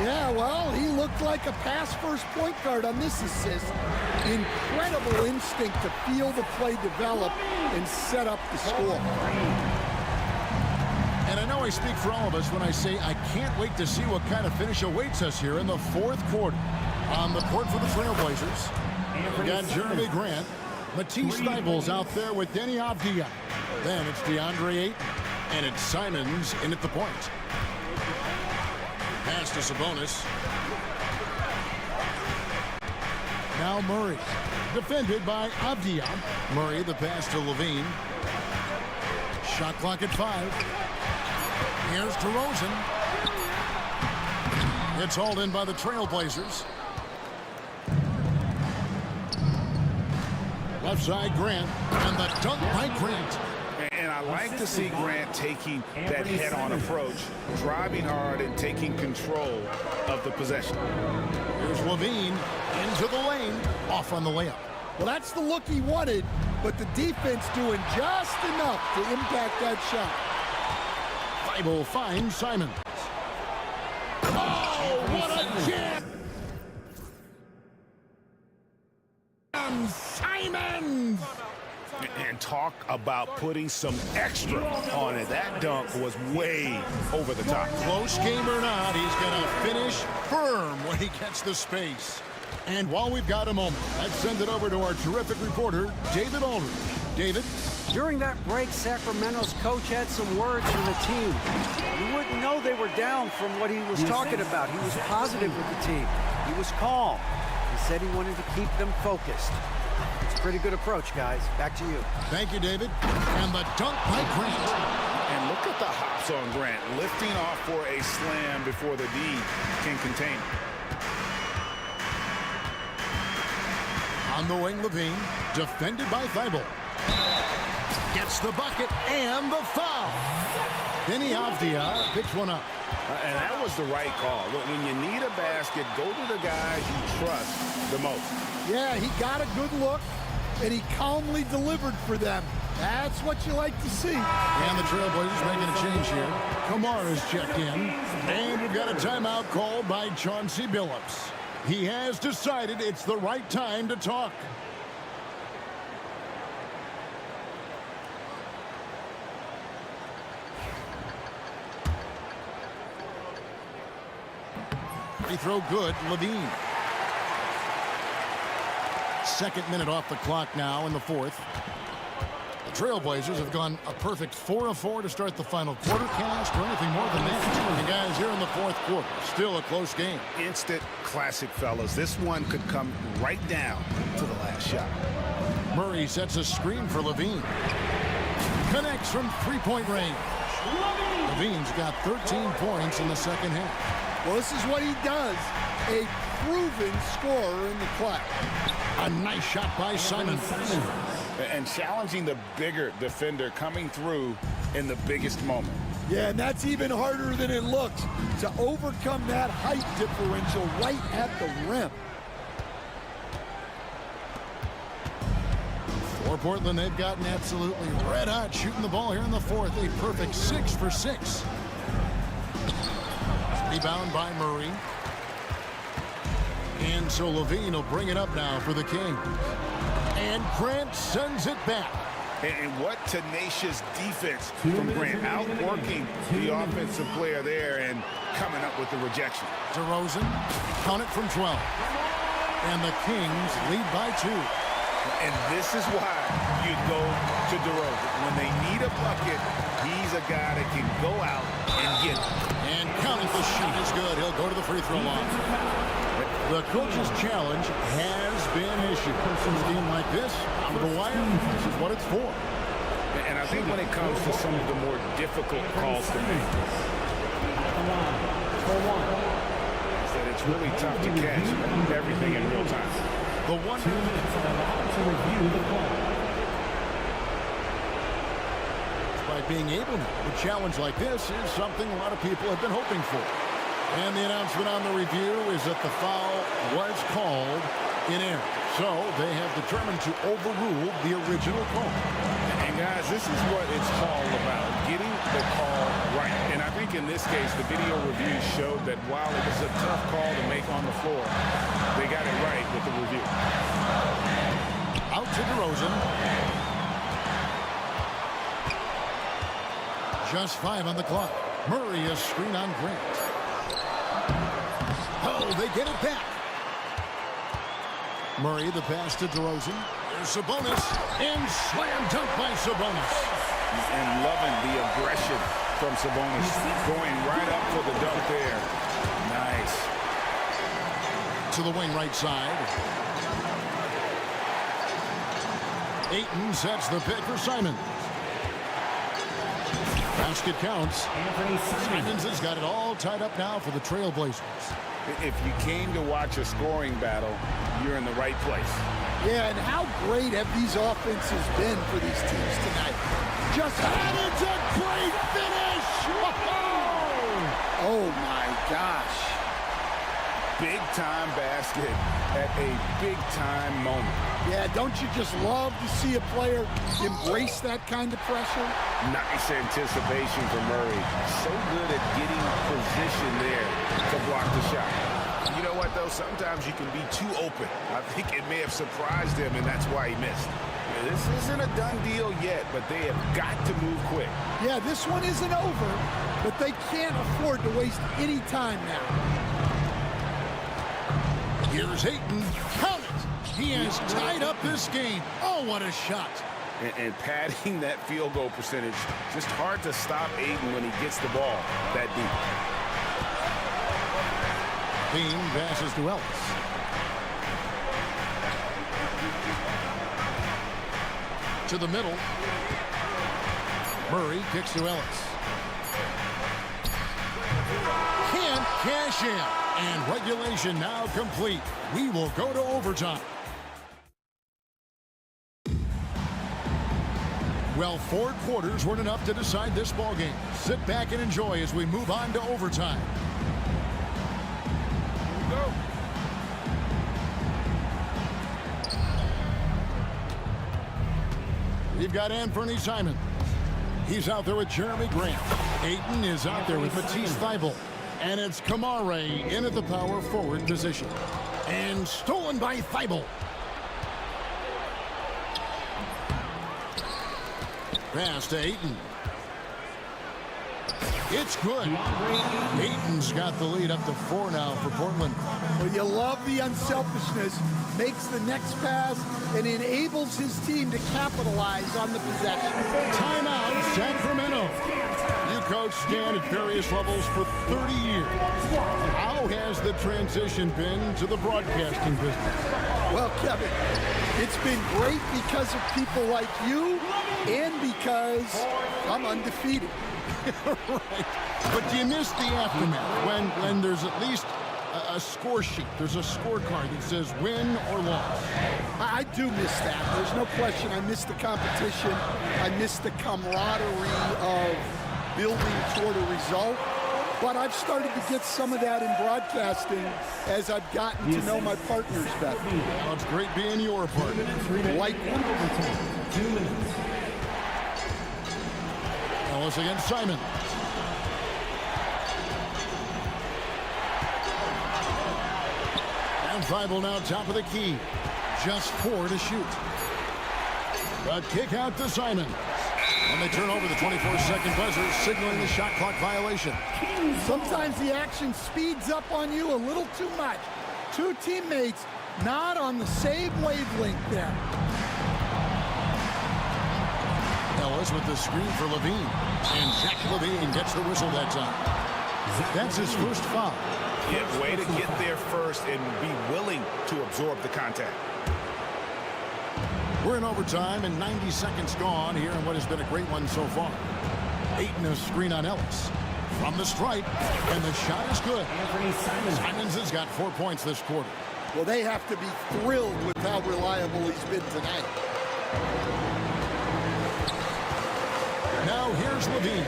Yeah, well, he looked like a pass-first point guard on this assist. Incredible instinct to feel the play develop and set up the score. And I know I speak for all of us when I say I can't wait to see what kind of finish awaits us here in the fourth quarter. On the court for the Trailblazers, we got Jeremy Grant. Matisse Thybulle out there with Denny Avdia. Then it's DeAndre Ayton, and it's Simons in at the point. Pass to Sabonis. Now Murray, defended by Avdia. Murray, the pass to Levine. Shot clock at 5. Here's DeRozan. It's hauled in by the Trailblazers. Left side, Grant, and the dunk by Grant. And I like to see Grant taking that head-on approach, driving hard and taking control of the possession. Here's Levine into the lane, off on the layup. Well, that's the look he wanted, but the defense doing just enough to impact that shot. Thybulle finds Simons. Oh, what a jam! Simons! And talk about putting some extra on it. That dunk was way over the top. Close game or not, he's going to finish firm when he gets the space. And while we've got a moment, let's send it over to our terrific reporter, David Aldridge. David? During that break, Sacramento's coach had some words for the team. You wouldn't know they were down from what he was talking about. He was positive with the team. He was calm. He said he wanted to keep them focused. It's a pretty good approach, guys. Back to you. Thank you, David. And the dunk by Grant. And look at the hops on Grant, lifting off for a slam before the D can contain it. On the wing, Levine, defended by Thybulle. Gets the bucket and the foul. Denny Avdia picks one up. And that was the right call. When you need a basket, go to the guys you trust the most. Yeah, he got a good look, and he calmly delivered for them. That's what you like to see. And the Trailblazers making a change here. Kamara's checked in. And we've got a timeout called by Chauncey Billups. He has decided it's the right time to talk. Free throw good, Levine. Second minute off the clock now in the fourth. The Trailblazers have gone a perfect 4 of 4 to start the final quarter. Can't ask for anything more than that. And guys, here in the fourth quarter, still a close game. Instant classic, fellas. This one could come right down to the last shot. Murray sets a screen for Levine. Connects from three-point range. Levine's got 13 points in the second half. Well, this is what he does. A proven scorer in the clutch. A nice shot by Simons. And challenging the bigger defender coming through in the biggest moment. Yeah, and that's even harder than it looks, to overcome that height differential right at the rim. For Portland, they've gotten absolutely red hot shooting the ball here in the fourth. A perfect 6 for 6. Rebound by Murray. And so Levine will bring it up now for the Kings. And Grant sends it back. And what tenacious defense from Grant, outworking the offensive player there and coming up with the rejection. DeRozan, count it from 12. And the Kings lead by 2. And this is why you go to DeRozan. When they need a bucket, he's a guy that can go out and get it. And count it, the shot is good. He'll go to the free throw line. The coach's challenge has been issued. A game like this, on the wire, this is what it's for. And I think when it comes to some of the more difficult calls to make, that it's really tough to catch everything in real time. The one to review the call. By being able to, a challenge like this is something a lot of people have been hoping for. And the announcement on the review is that the foul was called in error. So they have determined to overrule the original call. And guys, this is what it's all about, getting the call right. And I think in this case, the video review showed that while it was a tough call to make on the floor, they got it right with the review. Out to DeRozan. Just 5 on the clock. Murray is screen on Grant. Oh, they get it back. Murray, the pass to DeRozan. There's Sabonis. And slam dunk by Sabonis. And loving the aggression from Sabonis. Going right up for the dunk there. Nice. To the wing right side. Ayton sets the pick for Simons. Basket counts. Simons has got it all tied up now for the Trailblazers. If you came to watch a scoring battle, you're in the right place. Yeah, and how great have these offenses been for these teams tonight? Just and it's a great finish! Oh my gosh. Big-time basket at a big-time moment. Yeah, don't you just love to see a player embrace that kind of pressure? Nice anticipation for Murray. So good at getting position there to block the shot. You know what, though? Sometimes you can be too open. I think it may have surprised him, and that's why he missed. This isn't a done deal yet, but they have got to move quick. Yeah, this one isn't over, but they can't afford to waste any time now. Here's Ayton. Count it. He has tied up this game. Oh, what a shot. And padding that field goal percentage, just hard to stop Ayton when he gets the ball that deep. Bean passes to Ellis. To the middle. Murray kicks to Ellis. Can't cash in. And regulation now complete. We will go to overtime. Well, 4 quarters weren't enough to decide this ball game. Sit back and enjoy as we move on to overtime. Go. We've got Anthony Simons. He's out there with Jeremy Grant. Ayton is out there with Matisse Thybulle. And it's Kamare in at the power forward position. And stolen by Thybulle. Pass to Ayton. It's good. Ayton's got the lead up to 4 now for Portland. Well, you love the unselfishness. Makes the next pass and enables his team to capitalize on the possession. Timeout, Sacramento. You coached Stan at various levels for 30 years. How has the transition been to the broadcasting business? Well, Kevin, it's been great because of people like you and because I'm undefeated. Right. But do you miss the aftermath when there's at least a score sheet. There's a scorecard that says win or loss. I do miss that. There's no question. I miss the competition. I miss the camaraderie of building toward a result. But I've started to get some of that in broadcasting as I've gotten to know my partners better. Well, it's great being your partner. Likewise. 2 minutes. Ellis against Simon. And Thibault now top of the key. Just 4 to shoot. A kick out to Simon. And they turn over the 24-second buzzer, signaling the shot clock violation. Sometimes the action speeds up on you a little too much. Two teammates not on the same wavelength there. Ellis with the screen for Levine. And Zach Levine gets the whistle that time. That's his first foul. Yeah, way to get there first and be willing to absorb the contact. We're in overtime and 90 seconds gone here in what has been a great one so far. Ayton a screen on Ellis. From the stripe, and the shot is good. Simons has got 4 points this quarter. Well, they have to be thrilled with how reliable he's been tonight. Now here's Levine,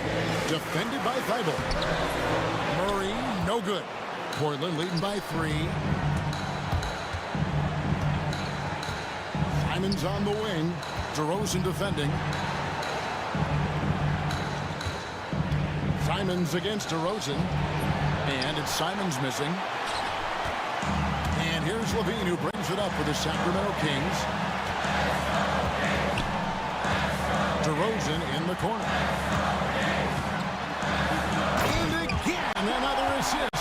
defended by Thibault. Murray, no good. Portland leading by 3. Simons on the wing. DeRozan defending. Simons against DeRozan. And it's Simons missing. And here's Levine who brings it up for the Sacramento Kings. DeRozan in the corner. And again, another assist.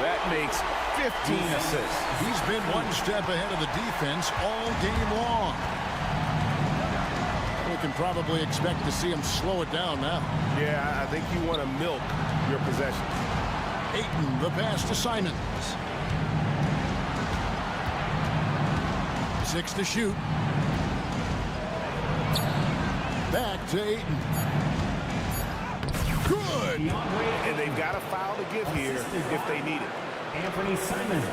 That makes 15 assists. He's been one step ahead of the defense all game long. We can probably expect to see him slow it down now. Yeah, I think you want to milk your possession. Ayton, the pass to Simons. 6 to shoot. Back to Ayton. Good! And they've got a foul to give here if they need it. Anthony Simons.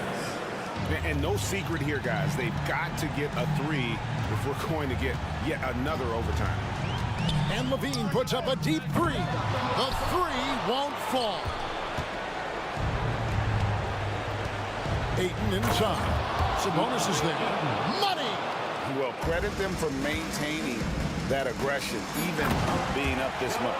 And no secret here, guys. They've got to get a 3 if we're going to get yet another overtime. And Levine puts up a deep 3. The 3 won't fall. Ayton inside. Sabonis is there. Money! Well, credit them for maintaining that aggression, even being up this much.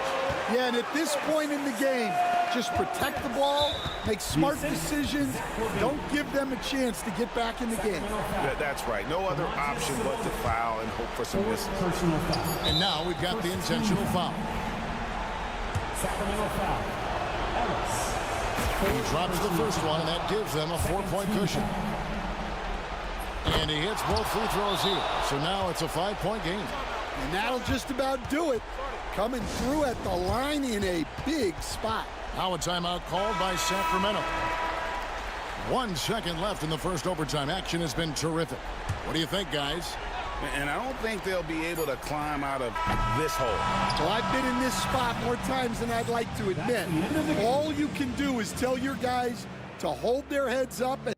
Yeah, and at this point in the game, just protect the ball, make smart decisions, don't give them a chance to get back in the game. That's right. No other option but to foul and hope for some misses. Personal foul. And now we've got the intentional foul. Sacramento foul. Ellis. He drops the first one, and that gives them a 4-point cushion. And he hits both free throws here. So now it's a 5-point game. And that'll just about do it. Coming through at the line in a big spot. Now a timeout called by Sacramento. 1 second left in the first overtime. Action has been terrific. What do you think, guys? And I don't think they'll be able to climb out of this hole. Well, I've been in this spot more times than I'd like to admit. All you can do is tell your guys to hold their heads up and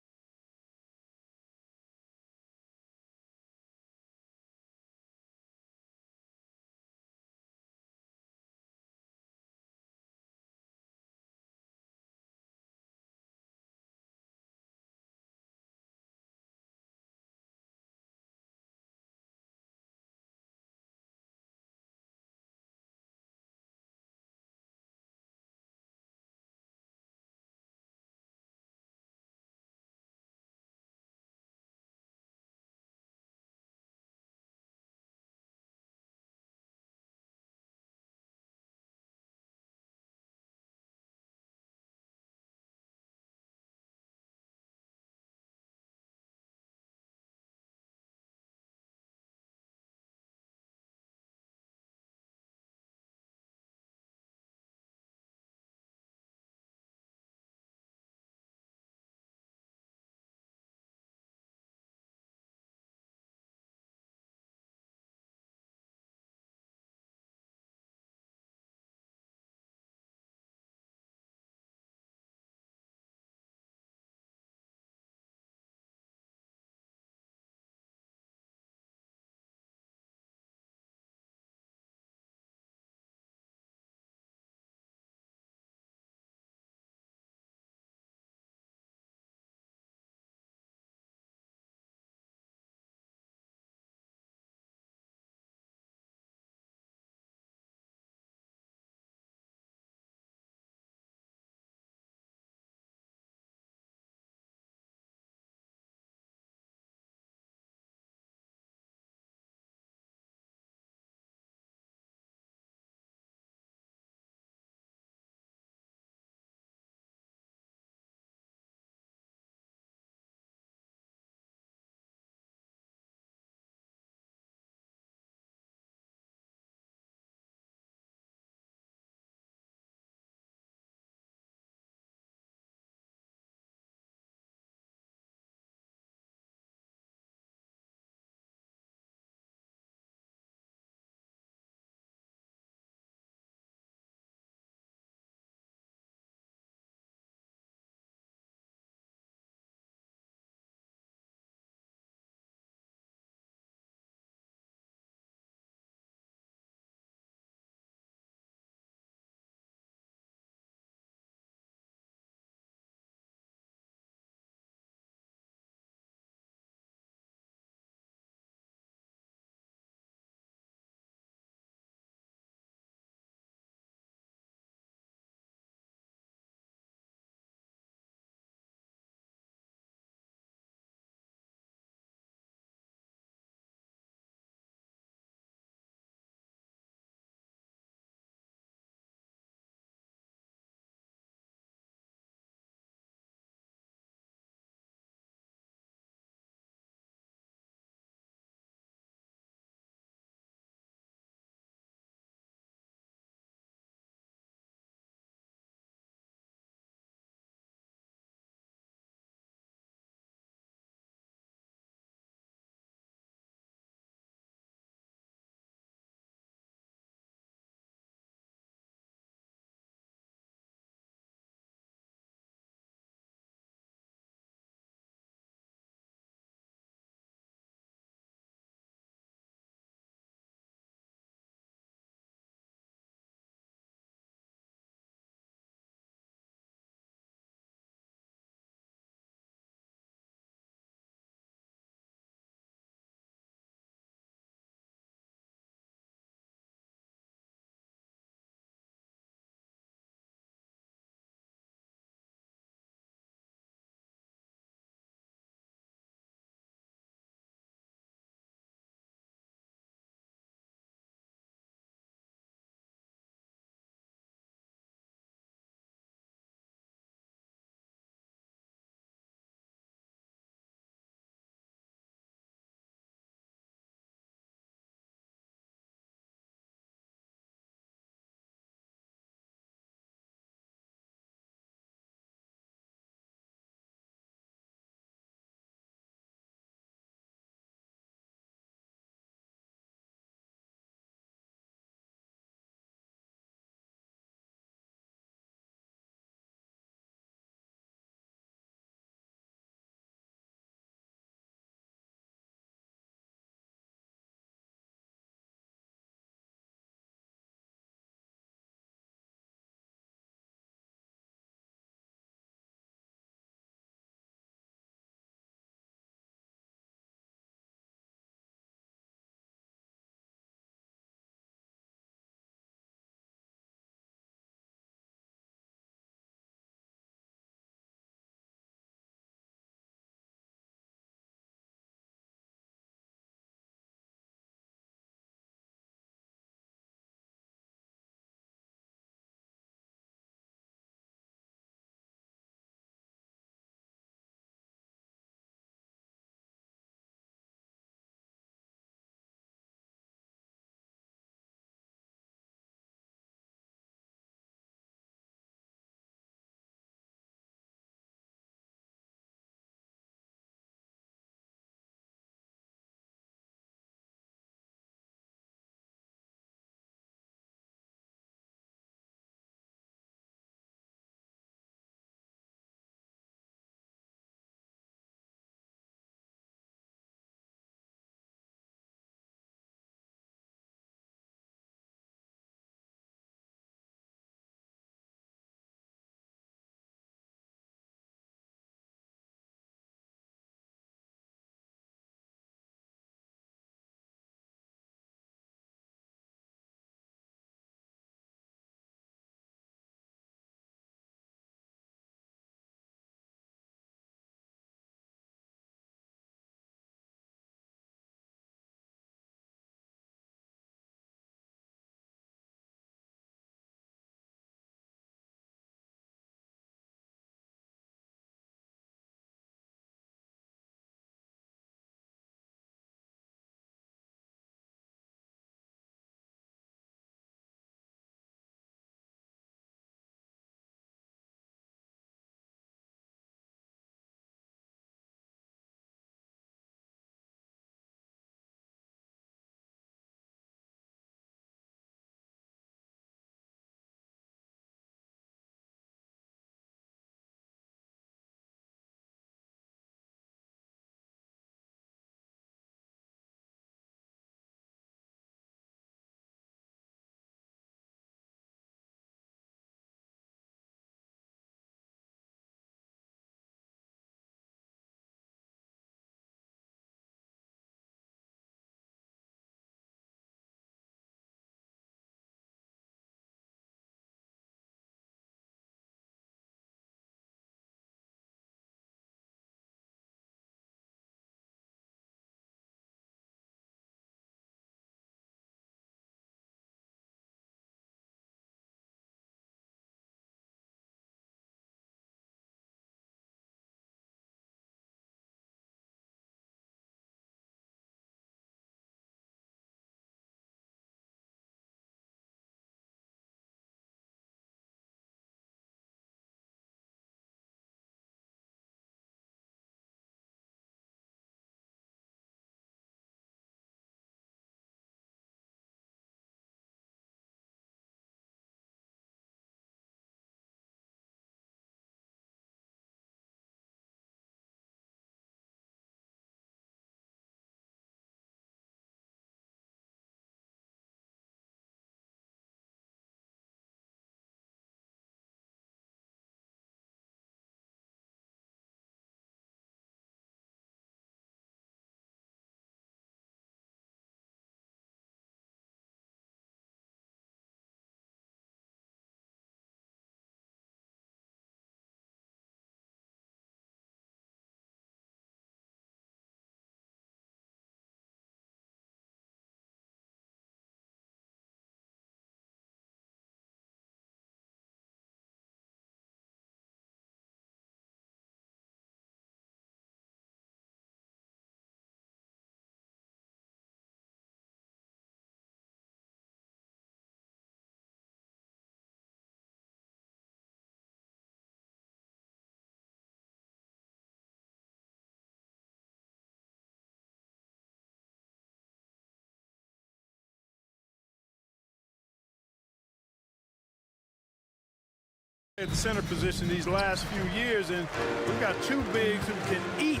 at the center position these last few years, and we've got two bigs who can each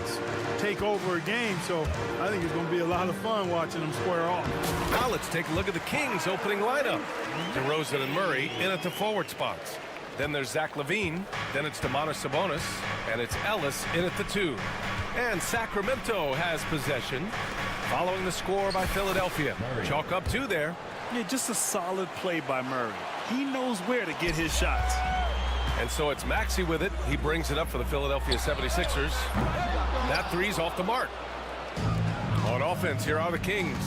take over a game, so I think it's going to be a lot of fun watching them square off. Now let's take a look at the Kings opening lineup. DeRozan and Murray in at the forward spots. Then there's Zach LaVine, then it's Domantas Sabonis, and it's Ellis in at the 2. And Sacramento has possession, following the score by Philadelphia. Chalk up 2 there. Yeah, just a solid play by Murray. He knows where to get his shots. And so it's Maxey with it. He brings it up for the Philadelphia 76ers. That three's off the mark. On offense, here are the Kings.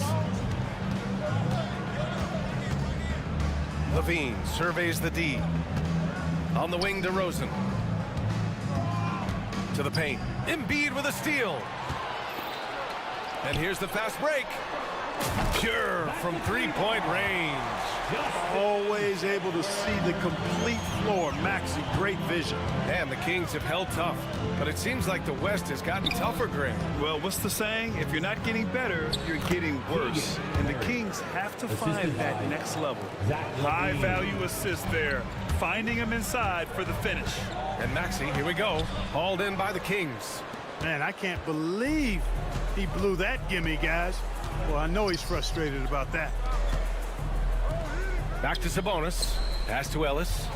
LaVine surveys the D. On the wing, DeRozan. To the paint. Embiid with a steal. And here's the fast break. Pure from three-point range. Always able to see the complete floor. Maxey, great vision. And the Kings have held tough, but it seems like the West has gotten tougher, Graham. Well, what's the saying? If you're not getting better, you're getting worse. And the Kings have to find that next level. High-value assist there. Finding him inside for the finish. And Maxey, here we go, hauled in by the Kings. Man, I can't believe he blew that gimme, guys. Well, I know he's frustrated about that. Back to Sabonis. Pass to Ellis.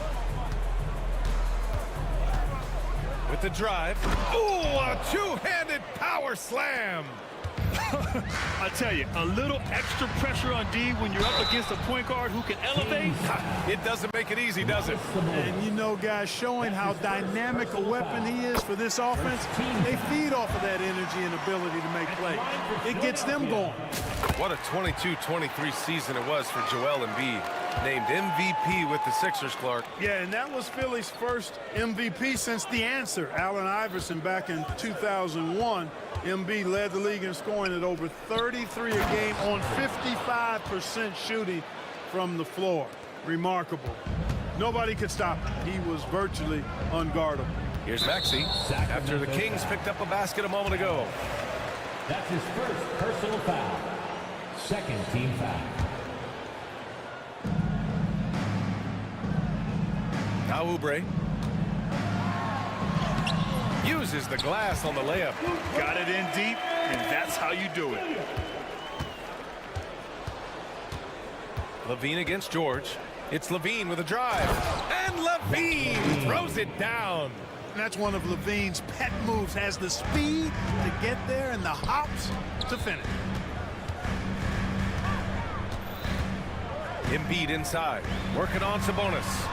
With the drive. Ooh, a two-handed power slam. I tell you, a little extra pressure on D when you're up against a point guard who can elevate. It doesn't make it easy, does it? And you know, guys, showing how dynamic a weapon he is for this offense, they feed off of that energy and ability to make plays. It gets them going. What a 22-23 season it was for Joel Embiid. Named MVP with the Sixers, Clark. Yeah, and that was Philly's first MVP since the answer, Allen Iverson, back in 2001. Embiid led the league in scoring at over 33 a game on 55% shooting from the floor. Remarkable. Nobody could stop him. He was virtually unguardable. Here's Maxey after the Kings picked up a basket a moment ago. That's his first personal foul. Second team foul. Now Oubre uses the glass on the layup. Got it in deep, and that's how you do it. LaVine against George. It's LaVine with a drive. And LaVine throws it down. And that's one of LaVine's pet moves. Has the speed to get there and the hops to finish. Embiid inside. Working on Sabonis.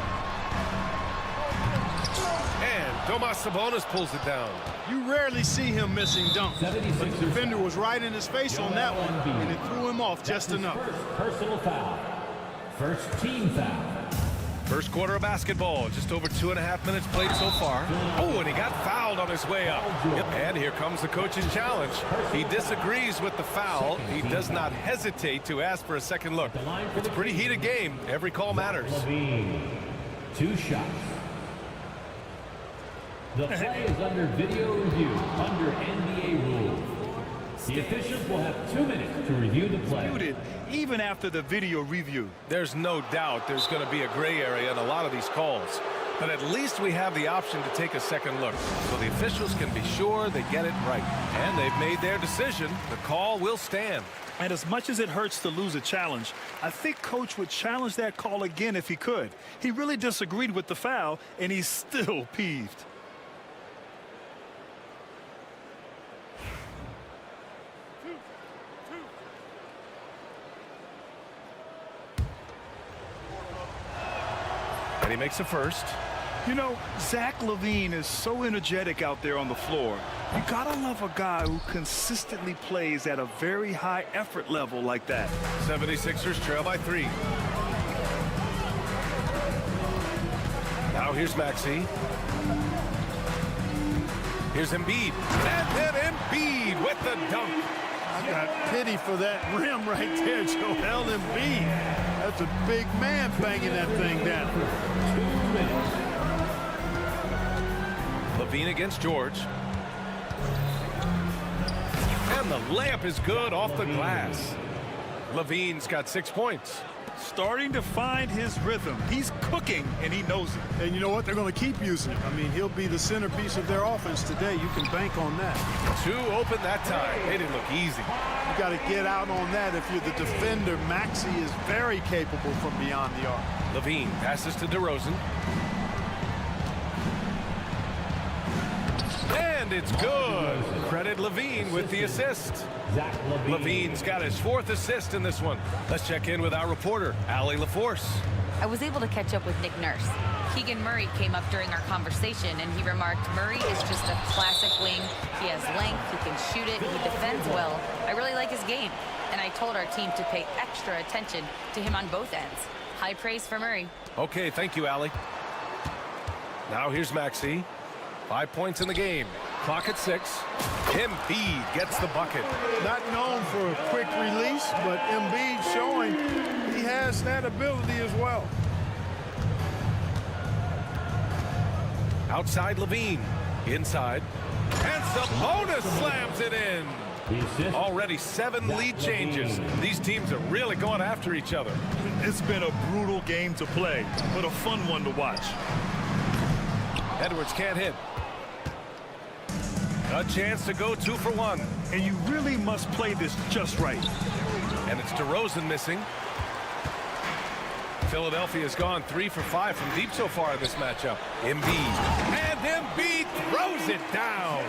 And Domas Sabonis pulls it down. You rarely see him missing dunks. But the defender was right in his face on that one, and it threw him off just enough. Personal foul. First team foul. First quarter of basketball. Just over 2.5 minutes played so far. Oh, and he got fouled on his way up. Yep. And here comes the coach's challenge. He disagrees with the foul. He does not hesitate to ask for a second look. It's a pretty heated game. Every call matters. 2 shots. The play is under video review, under NBA rules. The officials will have 2 minutes to review the play. Even after the video review. There's no doubt there's going to be a gray area in a lot of these calls. But at least we have the option to take a second look, so the officials can be sure they get it right. And they've made their decision. The call will stand. And as much as it hurts to lose a challenge, I think Coach would challenge that call again if he could. He really disagreed with the foul, and he's still peeved. And he makes a first. You know, Zach LaVine is so energetic out there on the floor. You gotta love a guy who consistently plays at a very high effort level like that. 76ers trail by 3. Now here's Maxey. Here's Embiid. And then Embiid with the dunk. I got pity for that rim right there, Joel Embiid. That's a big man banging that thing down. 2 minutes. LaVine against George. And the layup is good off the glass. LaVine's got 6 points. Starting to find his rhythm. He's cooking, and he knows it. And you know what? They're going to keep using him. I mean, he'll be the centerpiece of their offense today. You can bank on that. 2 open that time. It didn't look easy. You got to get out on that. If you're the defender, Maxey is very capable from beyond the arc. Levine passes to DeRozan. And it's good. Credit Levine with the assist. Levine's got his 4th assist in this one. Let's check in with our reporter, Allie LaForce. I was able to catch up with Nick Nurse. Keegan Murray came up during our conversation, and he remarked, Murray is just a classic wing. He has length, he can shoot it, he defends well. I really like his game. And I told our team to pay extra attention to him on both ends. High praise for Murray. Okay, thank you, Allie. Now here's Maxey. 5 points in the game. Clock at 6. Embiid gets the bucket. Not known for a quick release, but Embiid showing he has that ability as well. Outside Levine. Inside. And Sabonis slams it in. Already 7 lead changes. These teams are really going after each other. It's been a brutal game to play, but a fun one to watch. Edwards can't hit. A chance to go 2 for 1. And you really must play this just right. And it's DeRozan missing. Philadelphia's gone 3 for 5 from deep so far in this matchup. Embiid. And Embiid throws it down.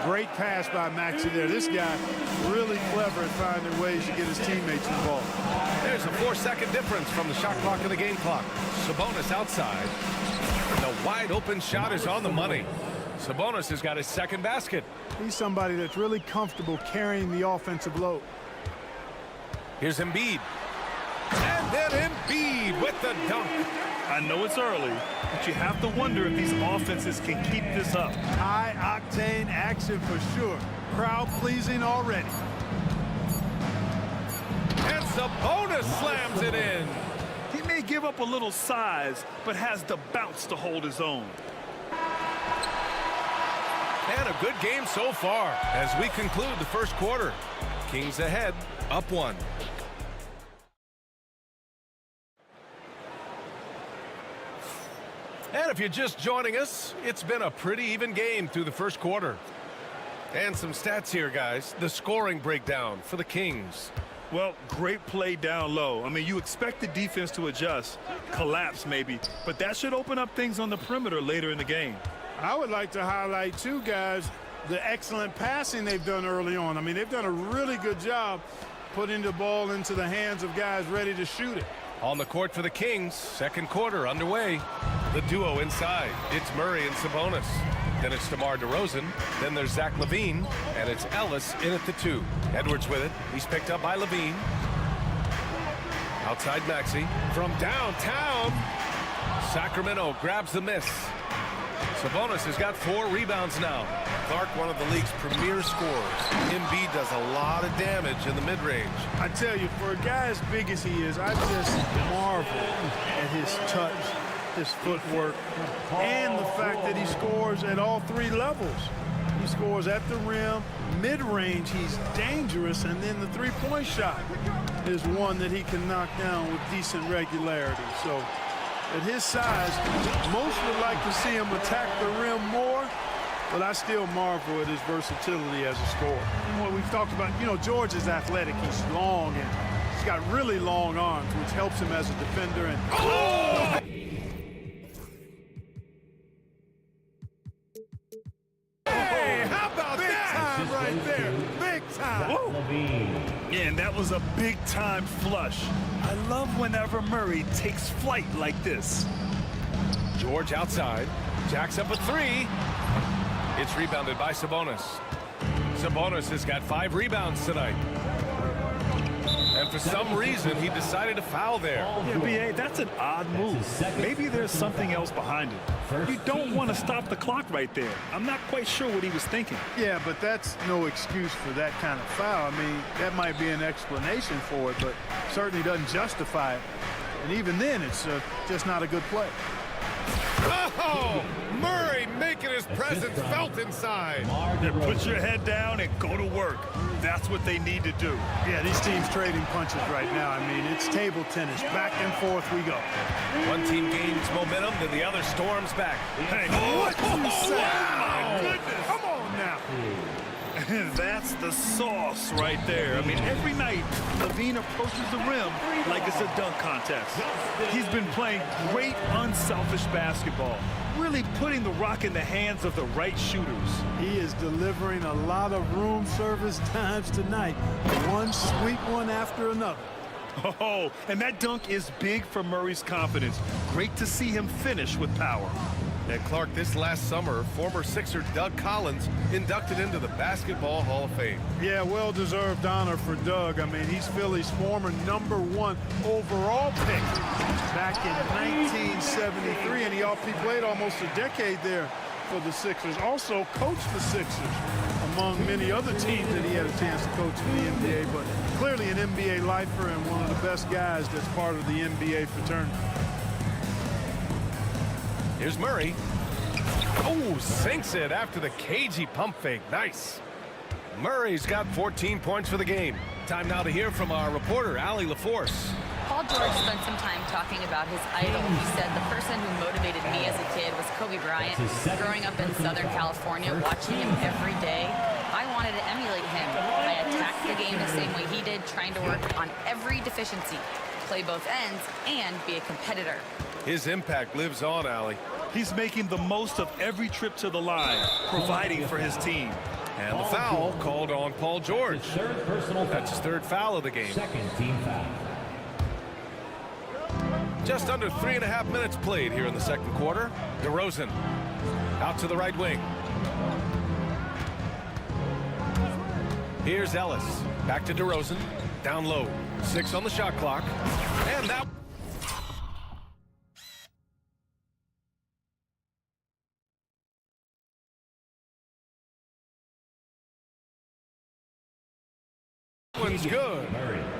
Great pass by Maxey there. This guy really clever at finding ways to get his teammates involved. There's a 4-second difference from the shot clock to the game clock. Sabonis outside. The wide open shot is on the money. Sabonis has got his 2nd basket. He's somebody that's really comfortable carrying the offensive load. Here's Embiid. And then Embiid with the dunk. I know it's early, but you have to wonder if these offenses can keep this up. High-octane action for sure. Crowd-pleasing already. And Sabonis slams it in. He may give up a little size, but has the bounce to hold his own. And a good game so far as we conclude the first quarter. Kings ahead, up 1. And if you're just joining us, it's been a pretty even game through the first quarter. And some stats here, guys. The scoring breakdown for the Kings. Well, great play down low. I mean, you expect the defense to adjust, collapse maybe, but that should open up things on the perimeter later in the game. I would like to highlight, too, guys, the excellent passing they've done early on. I mean, they've done a really good job putting the ball into the hands of guys ready to shoot it. On the court for the Kings, second quarter underway. The duo inside. It's Murray and Sabonis. Then it's DeMar DeRozan. Then there's Zach LaVine. And it's Ellis in at the 2. Edwards with it. He's picked up by LaVine. Outside Maxey. From downtown. Sacramento grabs the miss. Sabonis has got 4 rebounds now. Clark, one of the league's premier scorers. Embiid does a lot of damage in the mid-range. I tell you, for a guy as big as he is, I just marvel at his touch, his footwork, and the fact that he scores at all 3 levels. He scores at the rim, mid-range, he's dangerous, and then the 3-point shot is one that he can knock down with decent regularity. So at his size, most would like to see him attack the rim more, but I still marvel at his versatility as a scorer. And what we've talked about, you know, George is athletic. He's long, and he's got really long arms, which helps him as a defender. And oh! Hey, how about that? Big time right there. Big time. Yeah, and that was a big-time flush. I love whenever Murray takes flight like this. George outside. Jacks up a 3. It's rebounded by Sabonis. Sabonis has got 5 rebounds tonight. And for some reason, he decided to foul there. Yeah, B.A., that's an odd move. Maybe there's something else behind it. You don't want to stop the clock right there. I'm not quite sure what he was thinking. Yeah, but that's no excuse for that kind of foul. I mean, that might be an explanation for it, but certainly doesn't justify it. And even then, it's just not a good play. Oh, Murray making his presence felt inside. Yeah, put your head down and go to work. That's what they need to do. Yeah, these teams trading punches right now. I mean, it's table tennis. Back and forth we go. One team gains momentum, then the other storms back. Hey, What you say? my goodness. Come on now. That's the sauce right there. I mean, every night, Levine approaches the rim like it's a dunk contest. He's been playing great, unselfish basketball, really putting the rock in the hands of the right shooters. He is delivering a lot of room service times tonight. One sweet one after another. Oh, and that dunk is big for Murray's confidence. Great to see him finish with power. And Clark, this last summer, former Sixer Doug Collins inducted into the Basketball Hall of Fame. Yeah, well-deserved honor for Doug. I mean, he's Philly's former #1 overall pick back in 1973, and he played almost a decade there for the Sixers. Also coached the Sixers, among many other teams that he had a chance to coach in the NBA, but clearly an NBA lifer and one of the best guys that's part of the NBA fraternity. Here's Murray. Oh, sinks it after the cagey pump fake. Nice. Murray's got 14 points for the game. Time now to hear from our reporter, Allie LaForce. Paul George spent some time talking about his idol. He said, the person who motivated me as a kid was Kobe Bryant. Growing up in Southern California, watching him every day, I wanted to emulate him. I attacked the game the same way he did, trying to work on every deficiency, play both ends, and be a competitor. His impact lives on, Allie. He's making the most of every trip to the line, providing for his team. And the foul called on Paul George. That's his third foul of the game. Second team foul. Just under 3.5 minutes played here in the second quarter. DeRozan out to the right wing. Here's Ellis. Back to DeRozan. Down low. 6 on the shot clock. And that... one's good.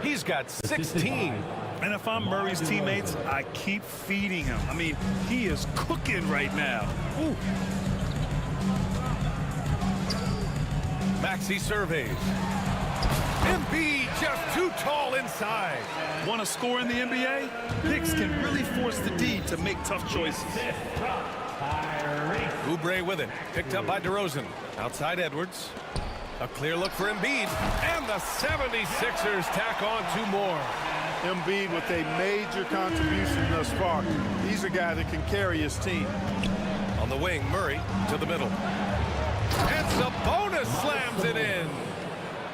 He's got 16. And if I'm Murray's teammates, I keep feeding him. I mean, he is cooking right now. Ooh. Maxey surveys. Embiid just too tall inside. Want to score in the NBA? Picks can really force the D to make tough choices. Oubre with it. Picked up by DeRozan. Outside Edwards. A clear look for Embiid. And the 76ers tack on 2 more. Embiid with a major contribution thus far. He's a guy that can carry his team. On the wing, Murray to the middle. And Sabonis slams it in.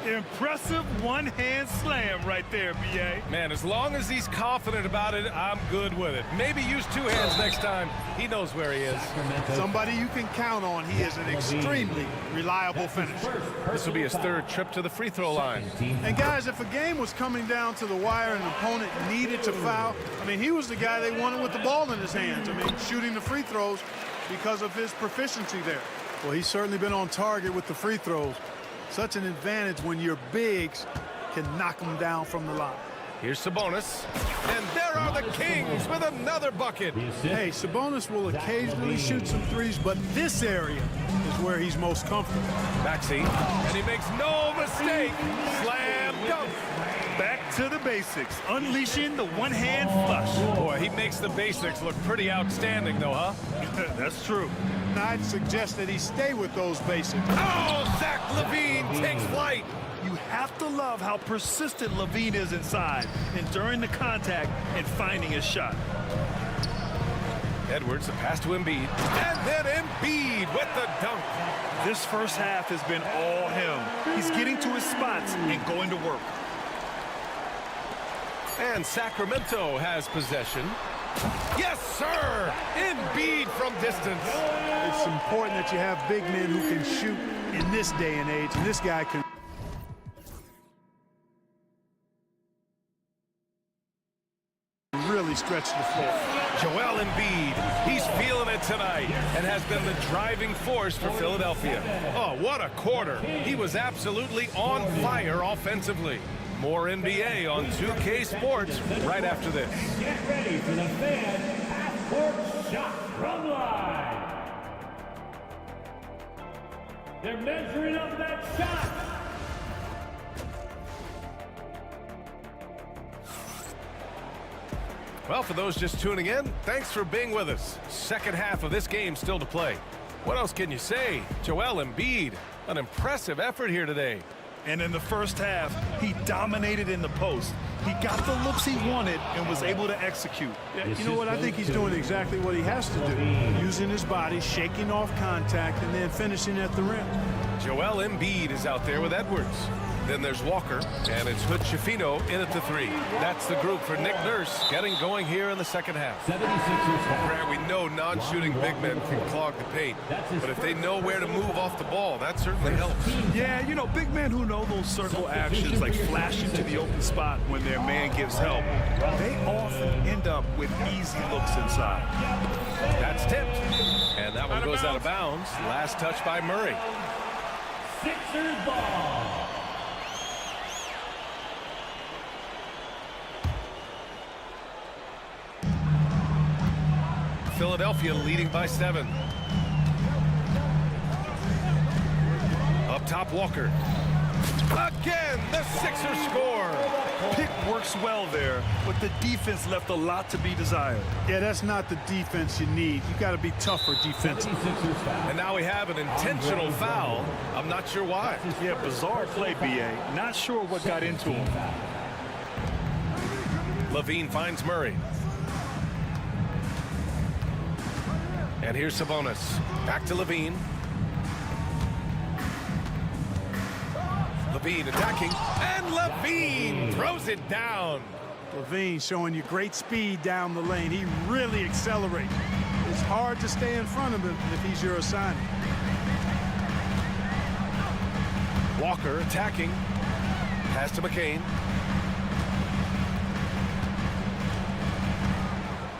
Impressive one-hand slam right there, B.A. Man, as long as he's confident about it, I'm good with it. Maybe use 2 hands next time. He knows where he is. Somebody you can count on. He is an extremely reliable finisher. This will be his 3rd trip to the free throw line. And guys, if a game was coming down to the wire and an opponent needed to foul, I mean, he was the guy they wanted with the ball in his hands. I mean, shooting the free throws because of his proficiency there. Well, he's certainly been on target with the free throws. Such an advantage when your bigs can knock them down from the line. Here's Sabonis. And there are the Kings with another bucket. Hey, Sabonis will occasionally shoot some threes, but this area is where he's most comfortable. Maxey. And he makes no mistake. Slam dunk. Back to the basics, unleashing the one-hand flush. Boy, he makes the basics look pretty outstanding, though, huh? That's true. I'd suggest that he stay with those basics. Oh, Zach LaVine takes flight. You have to love how persistent LaVine is inside, enduring the contact and finding his shot. Edwards, a pass to Embiid. And then Embiid with the dunk. This first half has been all him. He's getting to his spots and going to work. And Sacramento has possession. Yes, sir! Embiid from distance. It's important that you have big men who can shoot in this day and age, and this guy can really stretch the floor. Joel Embiid, he's feeling it tonight and has been the driving force for Philadelphia. Oh, what a quarter. He was absolutely on fire offensively. More NBA on 2K Sports right after this. Get ready for the fan half court shot from line. They're measuring up that shot. Well, for those just tuning in, thanks for being with us. Second half of this game still to play. What else can you say? Joel Embiid, an impressive effort here today. And in the first half, he dominated in the post. He got the looks he wanted and was able to execute. Yeah, you know what? I think he's doing exactly what he has to do. Using his body, shaking off contact, and then finishing at the rim. Joel Embiid is out there with Edwards. Then there's Walker, and it's Hood-Schifino in at the 3. That's the group for Nick Nurse getting going here in the second half. Brad, we know non-shooting big men can clog the paint, but if they know where to move off the ball, that certainly helps. Yeah, you know, big men who know those circle actions, like flashing to the open spot when their man gives help, they often end up with easy looks inside. That's tipped, and that one goes out of bounds. Last touch by Murray. Sixers ball. Philadelphia leading by 7. Up top, Walker. Again, the Sixers score. Pick works well there, but the defense left a lot to be desired. Yeah, that's not the defense you need. You got to be tougher defensively. And now we have an intentional foul. I'm not sure why. Yeah, bizarre play, B.A. Not sure what got into him. Levine finds Murray. And here's Sabonis. Back to Levine. Levine attacking. And Levine throws it down. Levine showing you great speed down the lane. He really accelerates. It's hard to stay in front of him if he's your assignment. Walker attacking. Pass to McCain.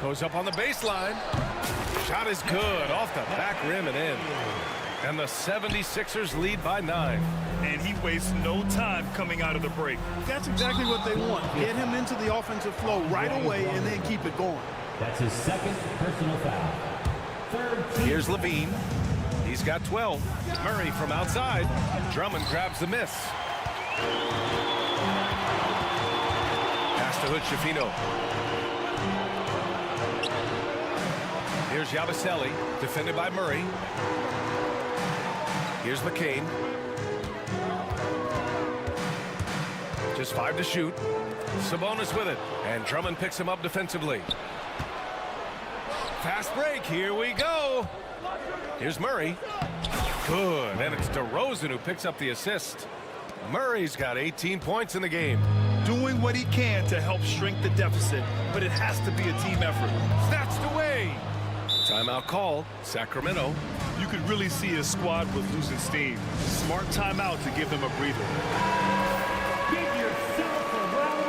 Goes up on the baseline. Shot is good, off the back rim and in. And the 76ers lead by 9. And he wastes no time coming out of the break. That's exactly what they want. Get him into the offensive flow right away and then keep it going. That's his second personal foul. Here's Levine. He's got 12. Murray from outside. Drummond grabs the miss. Pass to Hood-Schifino. Here's Yabusele, defended by Murray. Here's McCain. Just 5 to shoot. Sabonis with it, and Drummond picks him up defensively. Fast break, here we go. Here's Murray. Good, and it's DeRozan who picks up the assist. Murray's got 18 points in the game. Doing what he can to help shrink the deficit, but it has to be a team effort. Snatched away. Timeout called, Sacramento. You could really see his squad was losing steam. Smart timeout to give them a breather. Give yourself a round of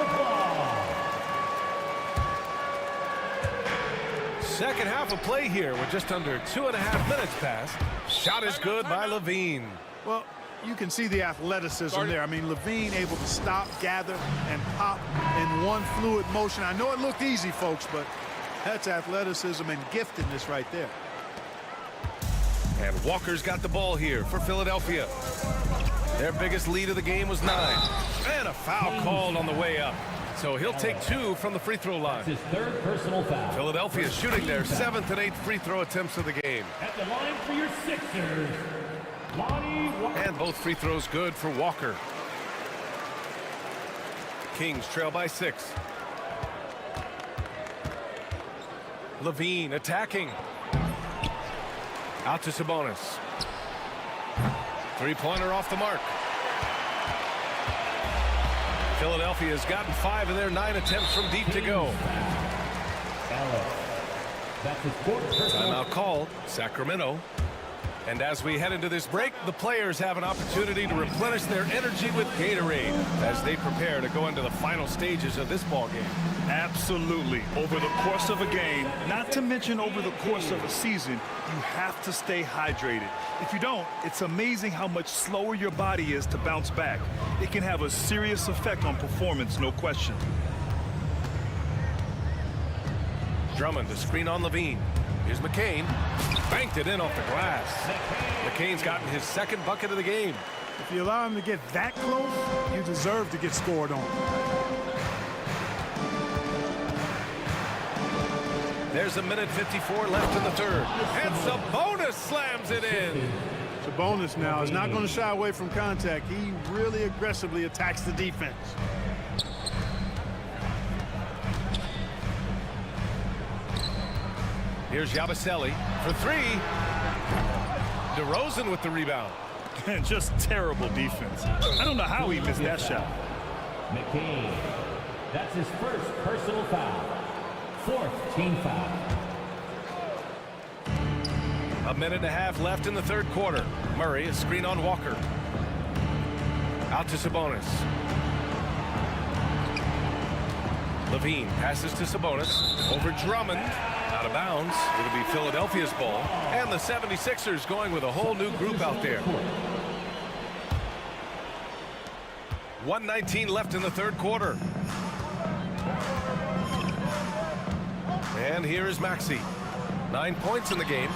applause. Second half of play here with just under 2.5 minutes passed. Shot is good by Levine. Well, you can see the athleticism there. I mean, Levine able to stop, gather, and pop in one fluid motion. I know it looked easy, folks, but that's athleticism and giftedness right there. And Walker's got the ball here for Philadelphia. Their biggest lead of the game was 9. And a foul called on the way up. So he'll take 2 from the free throw line. His third personal foul. Philadelphia shooting their 7th and 8th free throw attempts of the game. At the line for your Sixers, Lonnie Walker. And both free throws good for Walker. Kings trail by 6. Levine attacking. Out to Sabonis. Three-pointer off the mark. Philadelphia has gotten 5 of their 9 attempts from deep to go. Timeout called, Sacramento. And as we head into this break, the players have an opportunity to replenish their energy with Gatorade as they prepare to go into the final stages of this ball game. Absolutely. Over the course of a game, not to mention over the course of a season, you have to stay hydrated. If you don't, it's amazing how much slower your body is to bounce back. It can have a serious effect on performance, no question. Drummond to screen on Levine. Here's McCain. Banked it in off the glass. McCain's gotten his second bucket of the game. If you allow him to get that close, you deserve to get scored on. There's a minute 54 left in the third. And Sabonis slams it in. Sabonis now is not going to shy away from contact. He really aggressively attacks the defense. Here's Yabusele for three. DeRozan with the rebound. Just terrible defense. I don't know how he missed that shot. McCain. That's his first personal foul. Fourth team foul. A minute and a half left in the third quarter. Murray, a screen on Walker. Out to Sabonis. Levine passes to Sabonis. Over Drummond. Out of bounds. It'll be Philadelphia's ball. And the 76ers going with a whole new group out there. 1:19 left in the third quarter. And here is Maxey. 9 points in the game.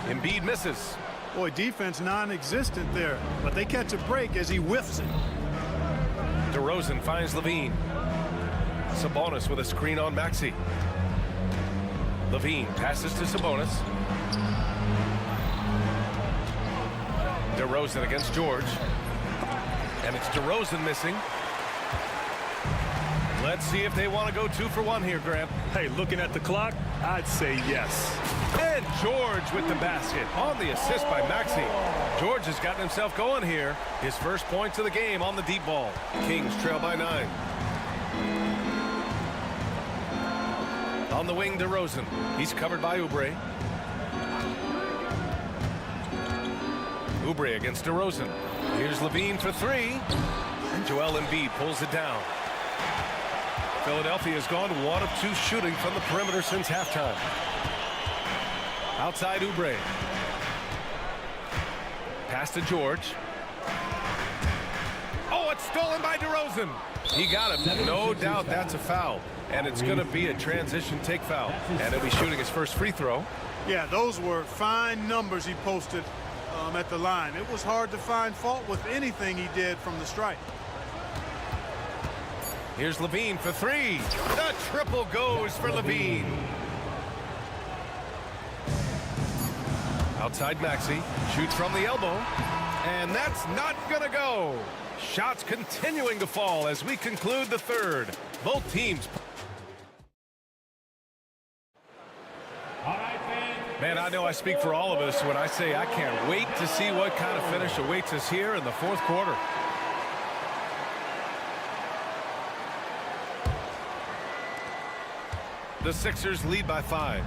Embiid misses. Boy, defense non-existent there, but they catch a break as he whiffs it. DeRozan finds Levine. Sabonis with a screen on Maxey. Levine passes to Sabonis. DeRozan against George. And it's DeRozan missing. Let's see if they want to go 2 for 1 here, Grant. Hey, looking at the clock, I'd say yes. And George with the basket on the assist by Maxey. George has gotten himself going here. His first points of the game on the deep ball. Kings trail by 9. On the wing, DeRozan. He's covered by Oubre. Oubre against DeRozan. Here's Levine for 3. And Joel Embiid pulls it down. Philadelphia has gone 1 of 2 shooting from the perimeter since halftime. Outside Oubre. Pass to George. Oh, it's stolen by DeRozan. He got him. No doubt that's a foul. And it's going to be a transition take foul. And he'll be shooting his first free throw. Yeah, those were fine numbers he posted at the line. It was hard to find fault with anything he did from the stripe. Here's Levine for 3. The triple goes for Levine. Outside Maxey. Shoots from the elbow. And that's not going to go. Shots continuing to fall as we conclude the third. Both teams. Man, I know I speak for all of us when I say I can't wait to see what kind of finish awaits us here in the fourth quarter. The Sixers lead by 5.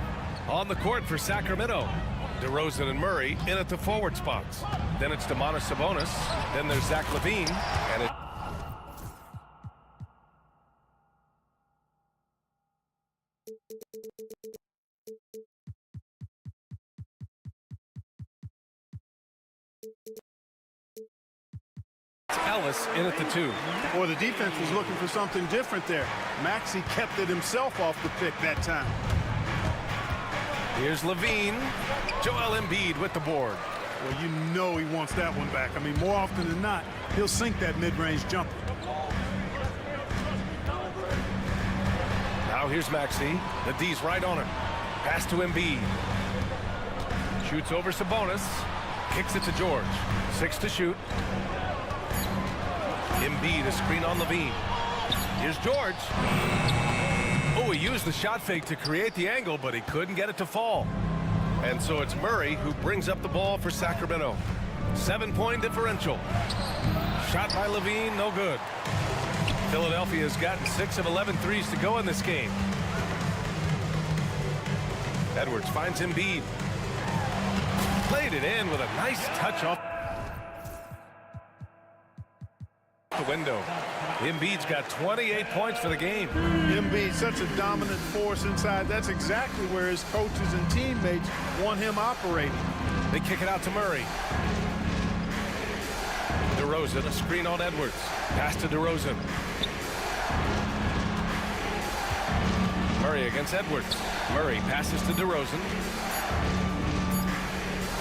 On the court for Sacramento. DeRozan and Murray in at the forward spots. Then it's Domantas Sabonis. Then there's Zach LaVine. And it Ellis in at the 2. Boy, the defense was looking for something different there. Maxey kept it himself off the pick that time. Here's Levine. Joel Embiid with the board. Well, you know he wants that one back. I mean, more often than not, he'll sink that mid-range jumper. Now here's Maxey. The D's right on him. Pass to Embiid. Shoots over Sabonis. Kicks it to George. 6 to shoot. Embiid, a screen on Levine. Here's George. Oh, he used the shot fake to create the angle, but he couldn't get it to fall. And so it's Murray who brings up the ball for Sacramento. 7-point differential. Shot by Levine, no good. Philadelphia has gotten 6 of 11 threes to go in this game. Edwards finds Embiid. Played it in with a nice touch off the window. Embiid's got 28 points for the game. Embiid, such a dominant force inside. That's exactly where his coaches and teammates want him operating. They kick it out to Murray. DeRozan, a screen on Edwards. Pass to DeRozan. Murray against Edwards. Murray passes to DeRozan.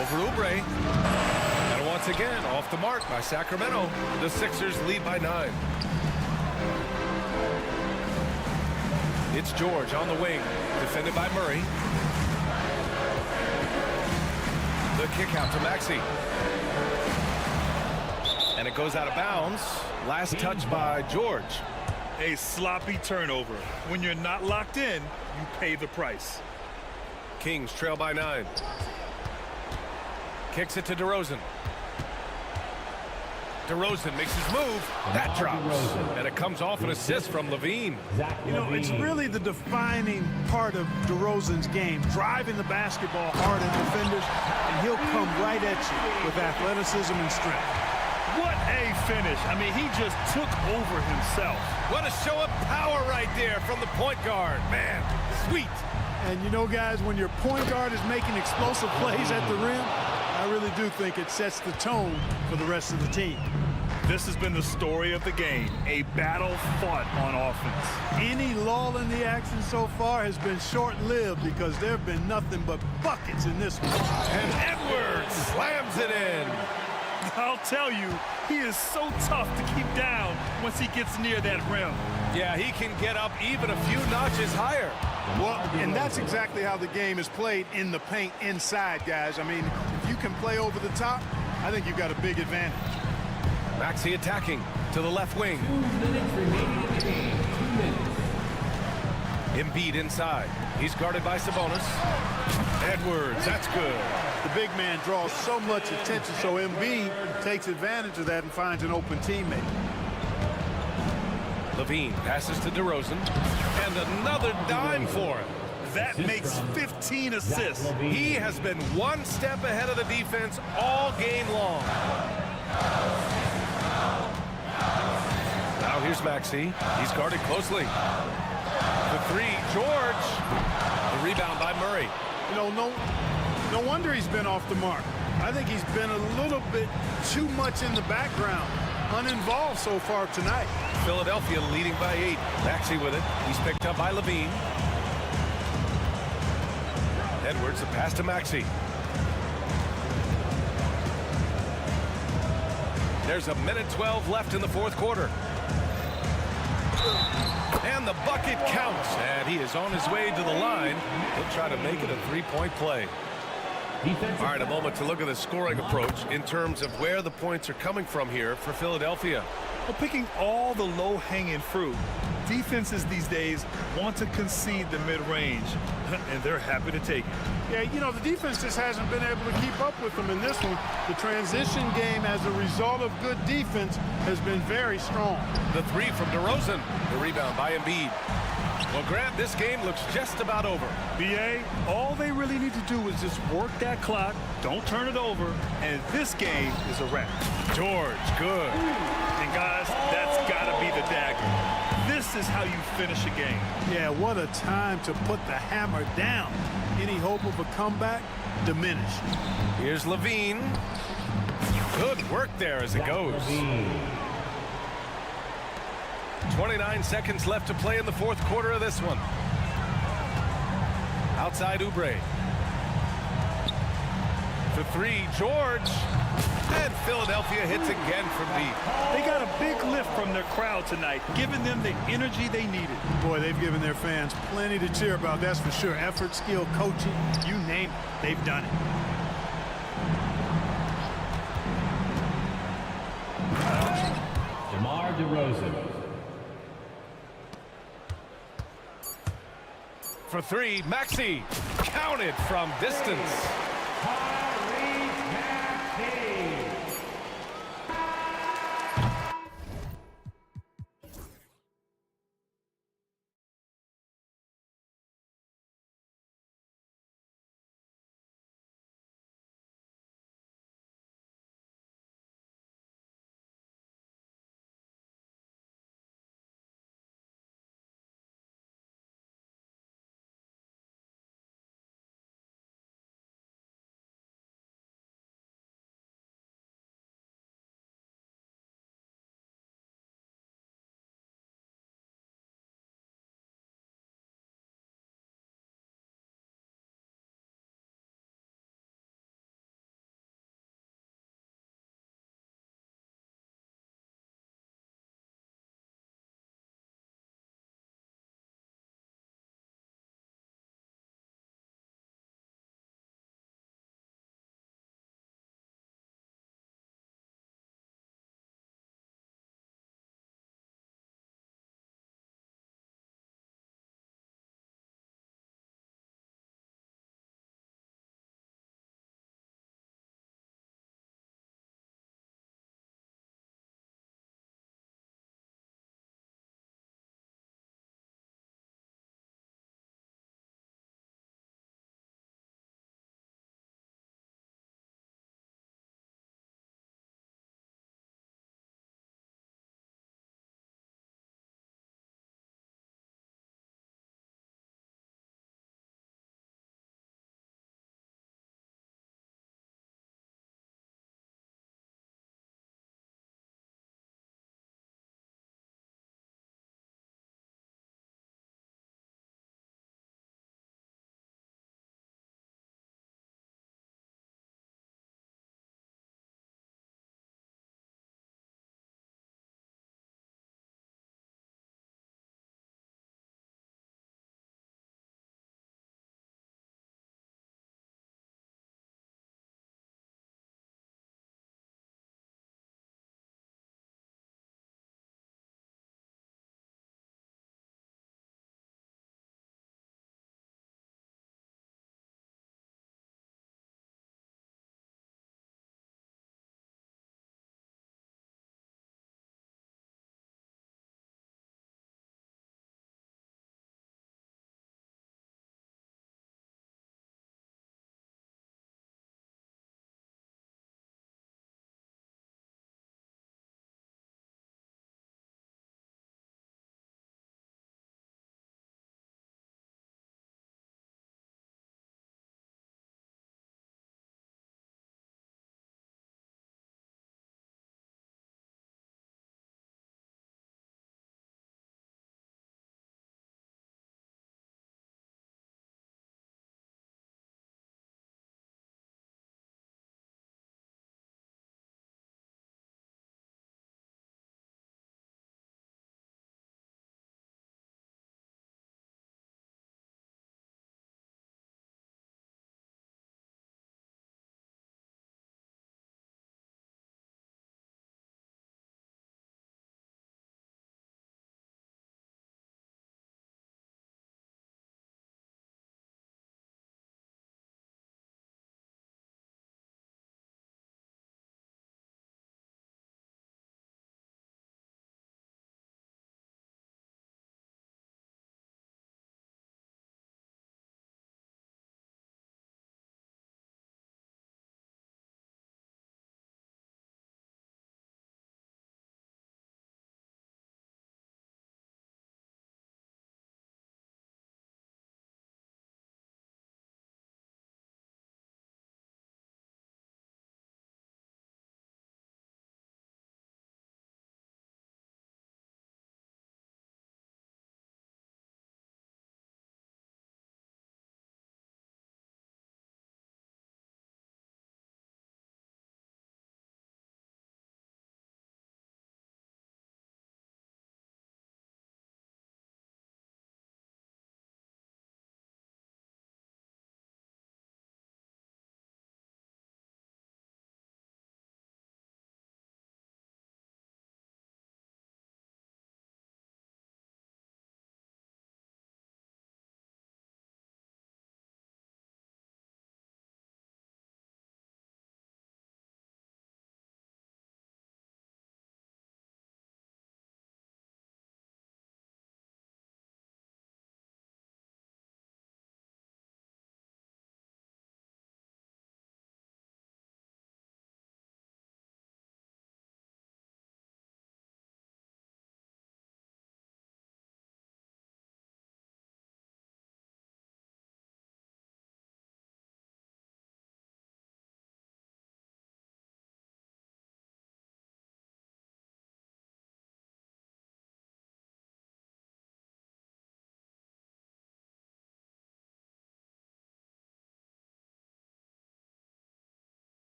Over Oubre. And once again, off the mark by Sacramento. The Sixers lead by 9. It's George on the wing, defended by Murray. The kick out to Maxey. And it goes out of bounds. Last touch by George. A sloppy turnover. When you're not locked in, you pay the price. Kings trail by 9. Kicks it to DeRozan. DeRozan makes his move. That drops. And it comes off an assist from Levine. You know, it's really the defining part of DeRozan's game, driving the basketball hard at defenders, and he'll come right at you with athleticism and strength. What a finish. I mean, he just took over himself. What a show of power right there from the point guard. Man, sweet. And you know, guys, when your point guard is making explosive plays at the rim, I really do think it sets the tone for the rest of the team. This has been the story of the game, a battle fought on offense. Any lull in the action so far has been short-lived because there have been nothing but buckets in this one. And Edwards slams it in. I'll tell you, he is so tough to keep down once he gets near that rim. Yeah, he can get up even a few notches higher. Well, and that's exactly how the game is played in the paint inside, guys. I mean, if you can play over the top, I think you've got a big advantage. Maxey attacking to the left wing. 2 minutes remaining in the game. 2 minutes. Embiid inside. He's guarded by Sabonis. Edwards, that's good. The big man draws so much attention, so Embiid takes advantage of that and finds an open teammate. Levine passes to DeRozan. And another dime for him. That makes 15 assists. He has been one step ahead of the defense all game long. Now here's Maxey. He's guarded closely. The three, George. The rebound by Murray. You know, no wonder he's been off the mark. I think he's been a little bit too much in the background, uninvolved so far tonight. Philadelphia leading by 8. Maxey with it. He's picked up by Levine. Edwards, the pass to Maxey. There's 1:12 left in the fourth quarter. And the bucket counts. And he is on his way to the line. He'll try to make it a three-point play. All right, a moment to look at the scoring approach in terms of where the points are coming from here for Philadelphia. Well, picking all the low-hanging fruit, defenses these days want to concede the mid-range, and they're happy to take it. Yeah, you know, the defense just hasn't been able to keep up with them in this one. The transition game, as a result of good defense, has been very strong. The three from DeRozan. The rebound by Embiid. Well, Grant, this game looks just about over. B.A., all they really need to do is just work that clock, don't turn it over, and this game is a wrap. George, good. And guys, that's got to be the dagger. This is how you finish a game. Yeah, what a time to put the hammer down. Any hope of a comeback diminished. Here's Levine. Good work there as it goes. 29 seconds left to play in the fourth quarter of this one. Outside Oubre. For three, George. And Philadelphia hits again from deep. They got a big lift from their crowd tonight, giving them the energy they needed. Boy, they've given their fans plenty to cheer about, that's for sure. Effort, skill, coaching, you name it, they've done it. DeMar DeRozan. For three, Maxey. Counted from distance.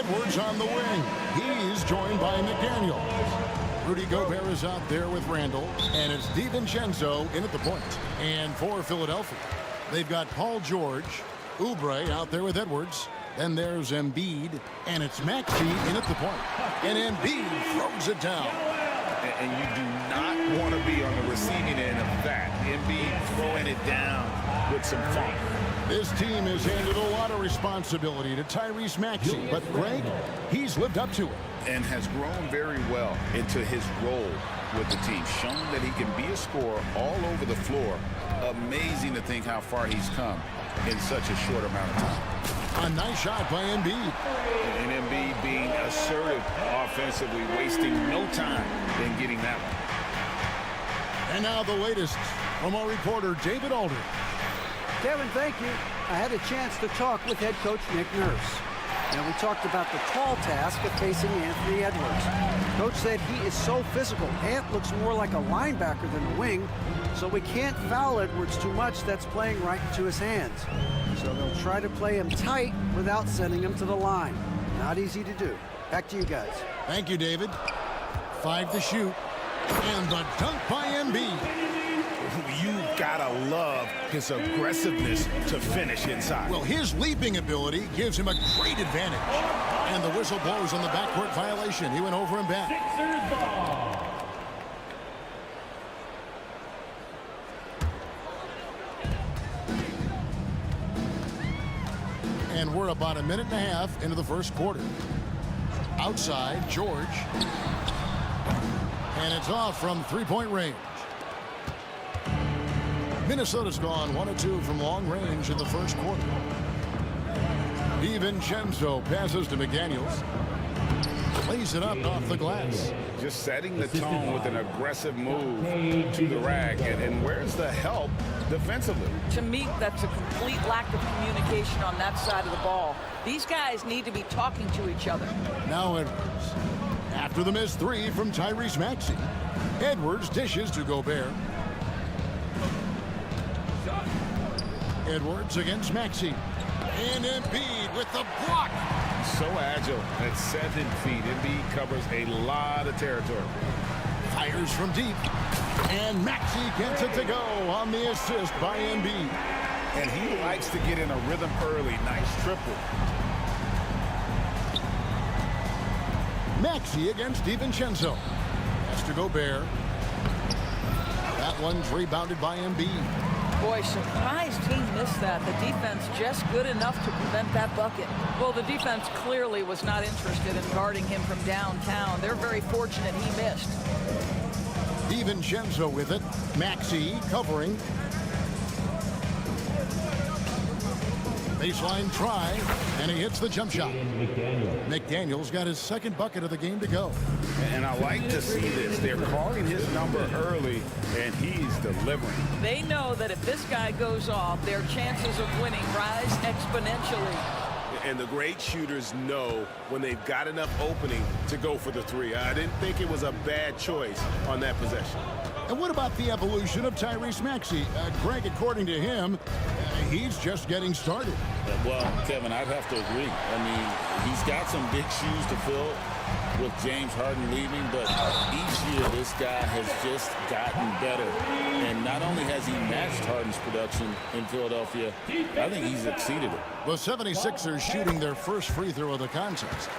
Edwards on the wing. He's joined by McDaniels. Rudy Gobert is out there with Randall, and it's DiVincenzo in at the point. And for Philadelphia, they've got Paul George, Oubre out there with Edwards. Then there's Embiid, and it's Maxey in at the point. And Embiid throws it down. And you do not want to be on the receiving end of that. Embiid throwing it down with some funk. This team has handed a lot of responsibility to Tyrese Maxey, but Greg, he's lived up to it. And has grown very well into his role with the team, shown that he can be a scorer all over the floor. Amazing to think how far he's come in such a short amount of time. A nice shot by Embiid. And Embiid being assertive offensively, wasting no time in getting that one. And now the latest from our reporter, David Aldridge. Kevin, thank you. I had a chance to talk with head coach Nick Nurse. And we talked about the tall task of facing Anthony Edwards. Coach said he is so physical. Ant looks more like a linebacker than a wing, so we can't foul Edwards too much. That's playing right into his hands. So they'll try to play him tight without sending him to the line. Not easy to do. Back to you guys. Thank you, David. 5 to shoot. And the dunk by Embiid. You gotta love his aggressiveness to finish inside. Well, his leaping ability gives him a great advantage. And the whistle blows on the backcourt violation. He went over and back. Sixers ball. And we're about a minute and a half into the first quarter. Outside, George. And it's off from three-point range. Minnesota's gone 1 of 2 from long range in the first quarter. DiVincenzo passes to McDaniels. Lays it up off the glass. Just setting the tone with an aggressive move to the rack. And where's the help defensively? To me, that's a complete lack of communication on that side of the ball. These guys need to be talking to each other. Now Edwards. After the missed 3 from Tyrese Maxey. Edwards dishes to Gobert. Edwards against Maxey. And Embiid with the block. So agile at 7 feet. Embiid covers a lot of territory. Fires from deep. And Maxey gets it to go on the assist by Embiid. And he likes to get in a rhythm early. Nice triple. Maxey against DiVincenzo. Has to Gobert. That one's rebounded by Embiid. Boy, surprised he missed that. The defense just good enough to prevent that bucket. Well, the defense clearly was not interested in guarding him from downtown. They're very fortunate he missed. DiVincenzo with it. Maxey covering. Baseline try, and he hits the jump shot. McDaniels got his second bucket of the game to go. And I like to see this. They're calling his number early, and he's delivering. They know that if this guy goes off, their chances of winning rise exponentially. And the great shooters know when they've got enough opening to go for the 3. I didn't think it was a bad choice on that possession. And what about the evolution of Tyrese Maxey? Greg, according to him, he's just getting started. Well, Kevin, I'd have to agree. I mean, he's got some big shoes to fill with James Harden leaving, but each year this guy has just gotten better. And not only has he matched Harden's production in Philadelphia, I think he's exceeded it. The 76ers shooting their first free throw of the contest.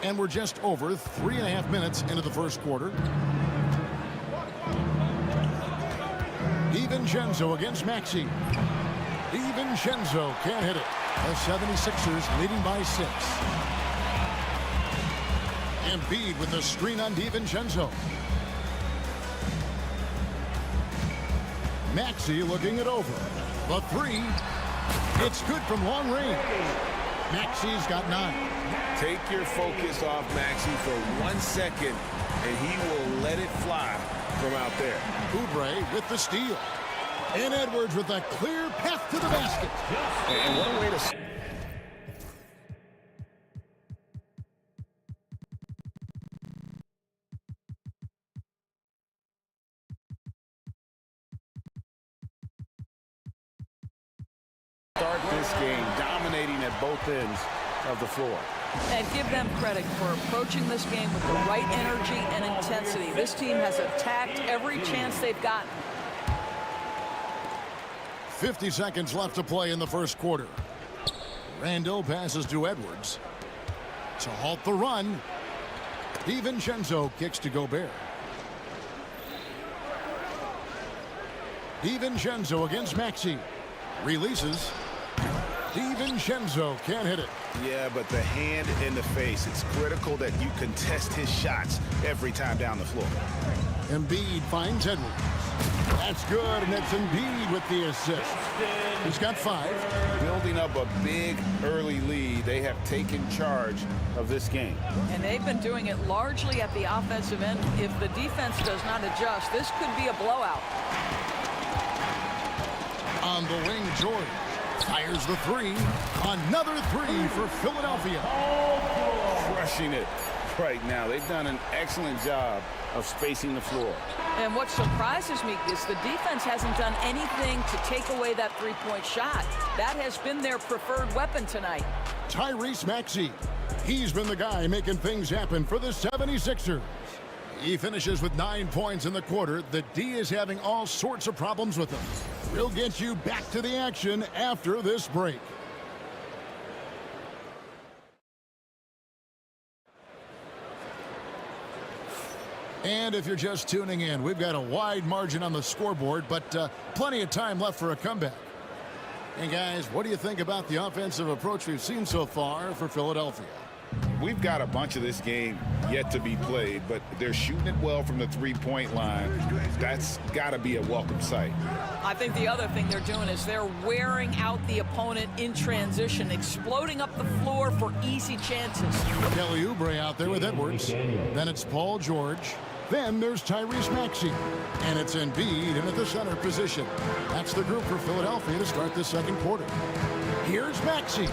And we're just over 3.5 minutes into the first quarter. DiVincenzo against Maxey. DiVincenzo can't hit it. The 76ers leading by 6. Embiid with the screen on DiVincenzo. Maxey looking it over. The 3. It's good from long range. Maxey's got 9. Take your focus off Maxey for 1 second, and he will let it fly from out there. Oubre with the steal. And Edwards with a clear path to the basket. And what a way to... start this this game, dominating at both ends of the floor. And give them credit for approaching this game with the right energy and intensity. This team has attacked every chance they've gotten. 50 seconds left to play in the first quarter. Randall passes to Edwards to halt the run. DiVincenzo kicks to Gobert. DiVincenzo against Maxey. Releases. DiVincenzo can't hit it. Yeah, but the hand in the face, it's critical that you contest his shots every time down the floor. Embiid finds Edwards. That's good, and it's Embiid with the assist. He's got 5. Building up a big early lead, they have taken charge of this game. And they've been doing it largely at the offensive end. If the defense does not adjust, this could be a blowout. On the wing, George fires the 3. Another 3 for Philadelphia. Crushing it right now. They've done an excellent job of spacing the floor. And what surprises me is the defense hasn't done anything to take away that three-point shot. That has been their preferred weapon tonight. Tyrese Maxey. He's been the guy making things happen for the 76ers. He finishes with 9 points in the quarter. The D is having all sorts of problems with him. We'll get you back to the action after this break. And if you're just tuning in, we've got a wide margin on the scoreboard, but plenty of time left for a comeback. And guys, what do you think about the offensive approach we've seen so far for Philadelphia? We've got a bunch of this game yet to be played, but they're shooting it well from the three-point line. That's got to be a welcome sight. I think the other thing they're doing is they're wearing out the opponent in transition, exploding up the floor for easy chances. Kelly Oubre out there with Edwards. Then it's Paul George. Then there's Tyrese Maxey. And it's Embiid in at the center position. That's the group for Philadelphia to start the second quarter. Here's Maxey.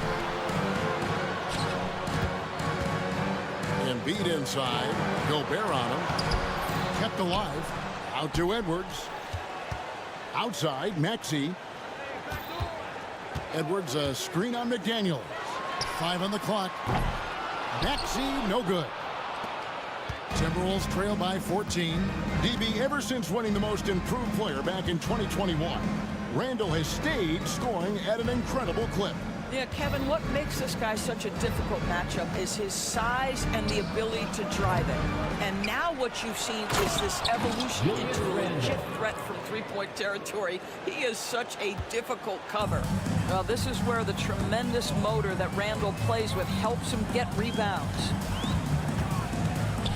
Embiid inside. Gobert on him. Kept alive. Out to Edwards. Outside, Maxey. Edwards, a screen on McDaniels. 5 on the clock. Maxey, no good. Timberwolves trail by 14. DB, ever since winning the most improved player back in 2021, Randall has stayed scoring at an incredible clip. Yeah, Kevin, what makes this guy such a difficult matchup is his size and the ability to drive it. And now what you've seen is this evolution into a legit threat from three-point territory. He is such a difficult cover. Well, this is where the tremendous motor that Randall plays with helps him get rebounds.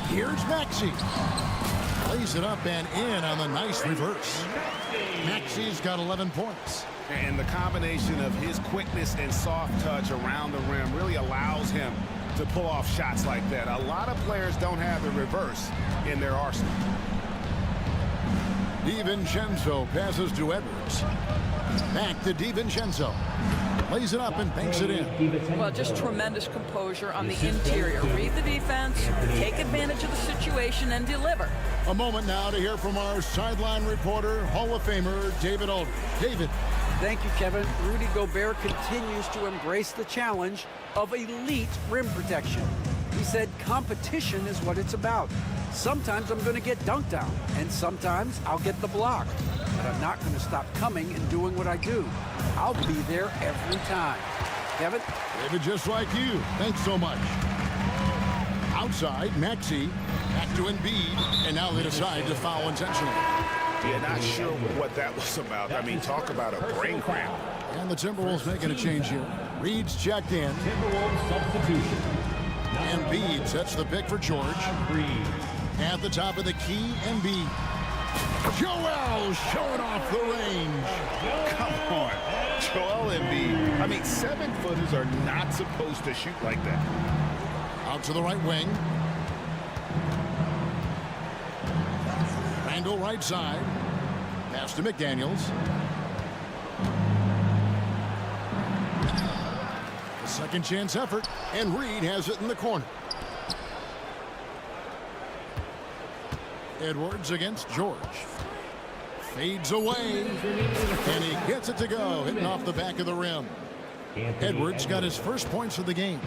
Here's Maxey. Plays it up and in on the nice reverse. Maxey's got 11 points. And the combination of his quickness and soft touch around the rim really allows him to pull off shots like that. A lot of players don't have the reverse in their arsenal. DiVincenzo passes to Edwards. Back to DiVincenzo. Plays it up and banks it in. Well, just tremendous composure on the interior. Read the defense, take advantage of the situation, and deliver. A moment now to hear from our sideline reporter, Hall of Famer David Aldridge. David. Thank you, Kevin. Rudy Gobert continues to embrace the challenge of elite rim protection. He said competition is what it's about. Sometimes I'm going to get dunked on, and sometimes I'll get the block. But I'm not going to stop coming and doing what I do. I'll be there every time. Kevin? David, just like you. Thanks so much. Outside, Maxey. Back to Embiid. And now they decide to foul intentionally. Yeah, not sure what that was about. I mean, talk about a brain cramp. And the Timberwolves making a change here. Reed's checked in. Timberwolves substitution. Embiid sets the pick for George. At the top of the key, Embiid. Joel showing off the range. Come on. Joel Embiid. I mean, 7-footers are not supposed to shoot like that. Out to the right wing. Randall right side. Pass to McDaniels. A second chance effort. And Reed has it in the corner. Edwards against George. Fades away. And he gets it to go. Hitting off the back of the rim. Edwards got his first points of the game.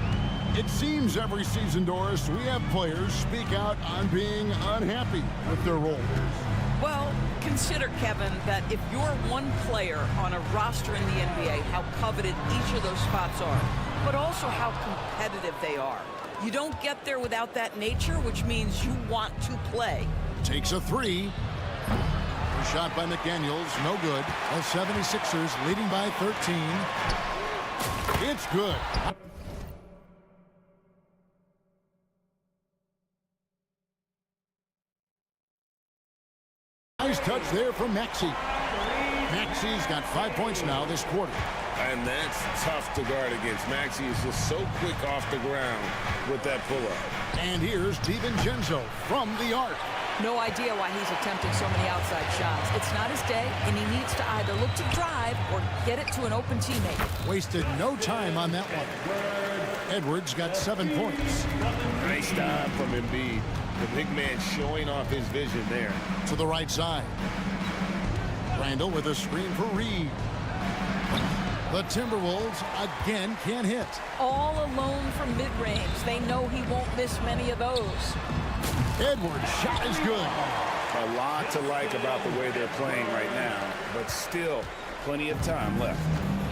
It seems every season, Doris, we have players speak out on being unhappy with their role. Well, consider, Kevin, that if you're one player on a roster in the NBA, how coveted each of those spots are, but also how competitive they are. You don't get there without that nature, which means you want to play. Takes a three. A shot by McDaniels, no good. The 76ers leading by 13. It's good. Nice touch there from Maxey. Maxey's got 5 points now this quarter. And that's tough to guard against. Maxey is just so quick off the ground with that pull-up. And here's DiVincenzo from the arc. No idea why he's attempting so many outside shots. It's not his day, and he needs to either look to drive or get it to an open teammate. Wasted no time on that one. Edwards got 7 points. Nice stop from Embiid. The big man showing off his vision there. To the right side. Randall with a screen for Reed. The Timberwolves again can't hit. All alone from mid-range. They know he won't miss many of those. Edwards' shot is good. A lot to like about the way they're playing right now, but still plenty of time left.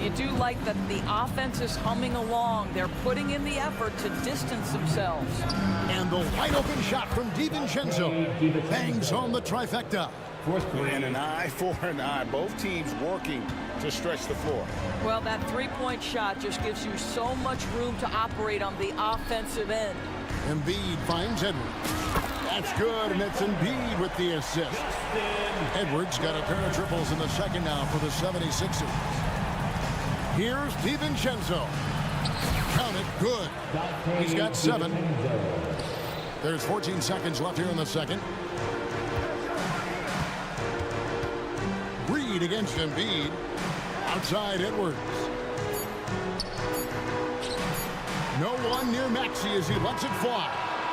You do like that the offense is humming along. They're putting in the effort to distance themselves. And the wide open shot from DiVincenzo bangs home the trifecta. And an eye for an eye. Both teams working to stretch the floor. Well, that three-point shot just gives you so much room to operate on the offensive end. Embiid finds Edwards. That's good, and it's Embiid with the assist. Edwards got a pair of triples in the second now for the 76ers. Here's DiVincenzo. Count it, good. He's got 7. There's 14 seconds left here in the second. Reed against Embiid. Outside Edwards. No one near Maxey as he lets it fly.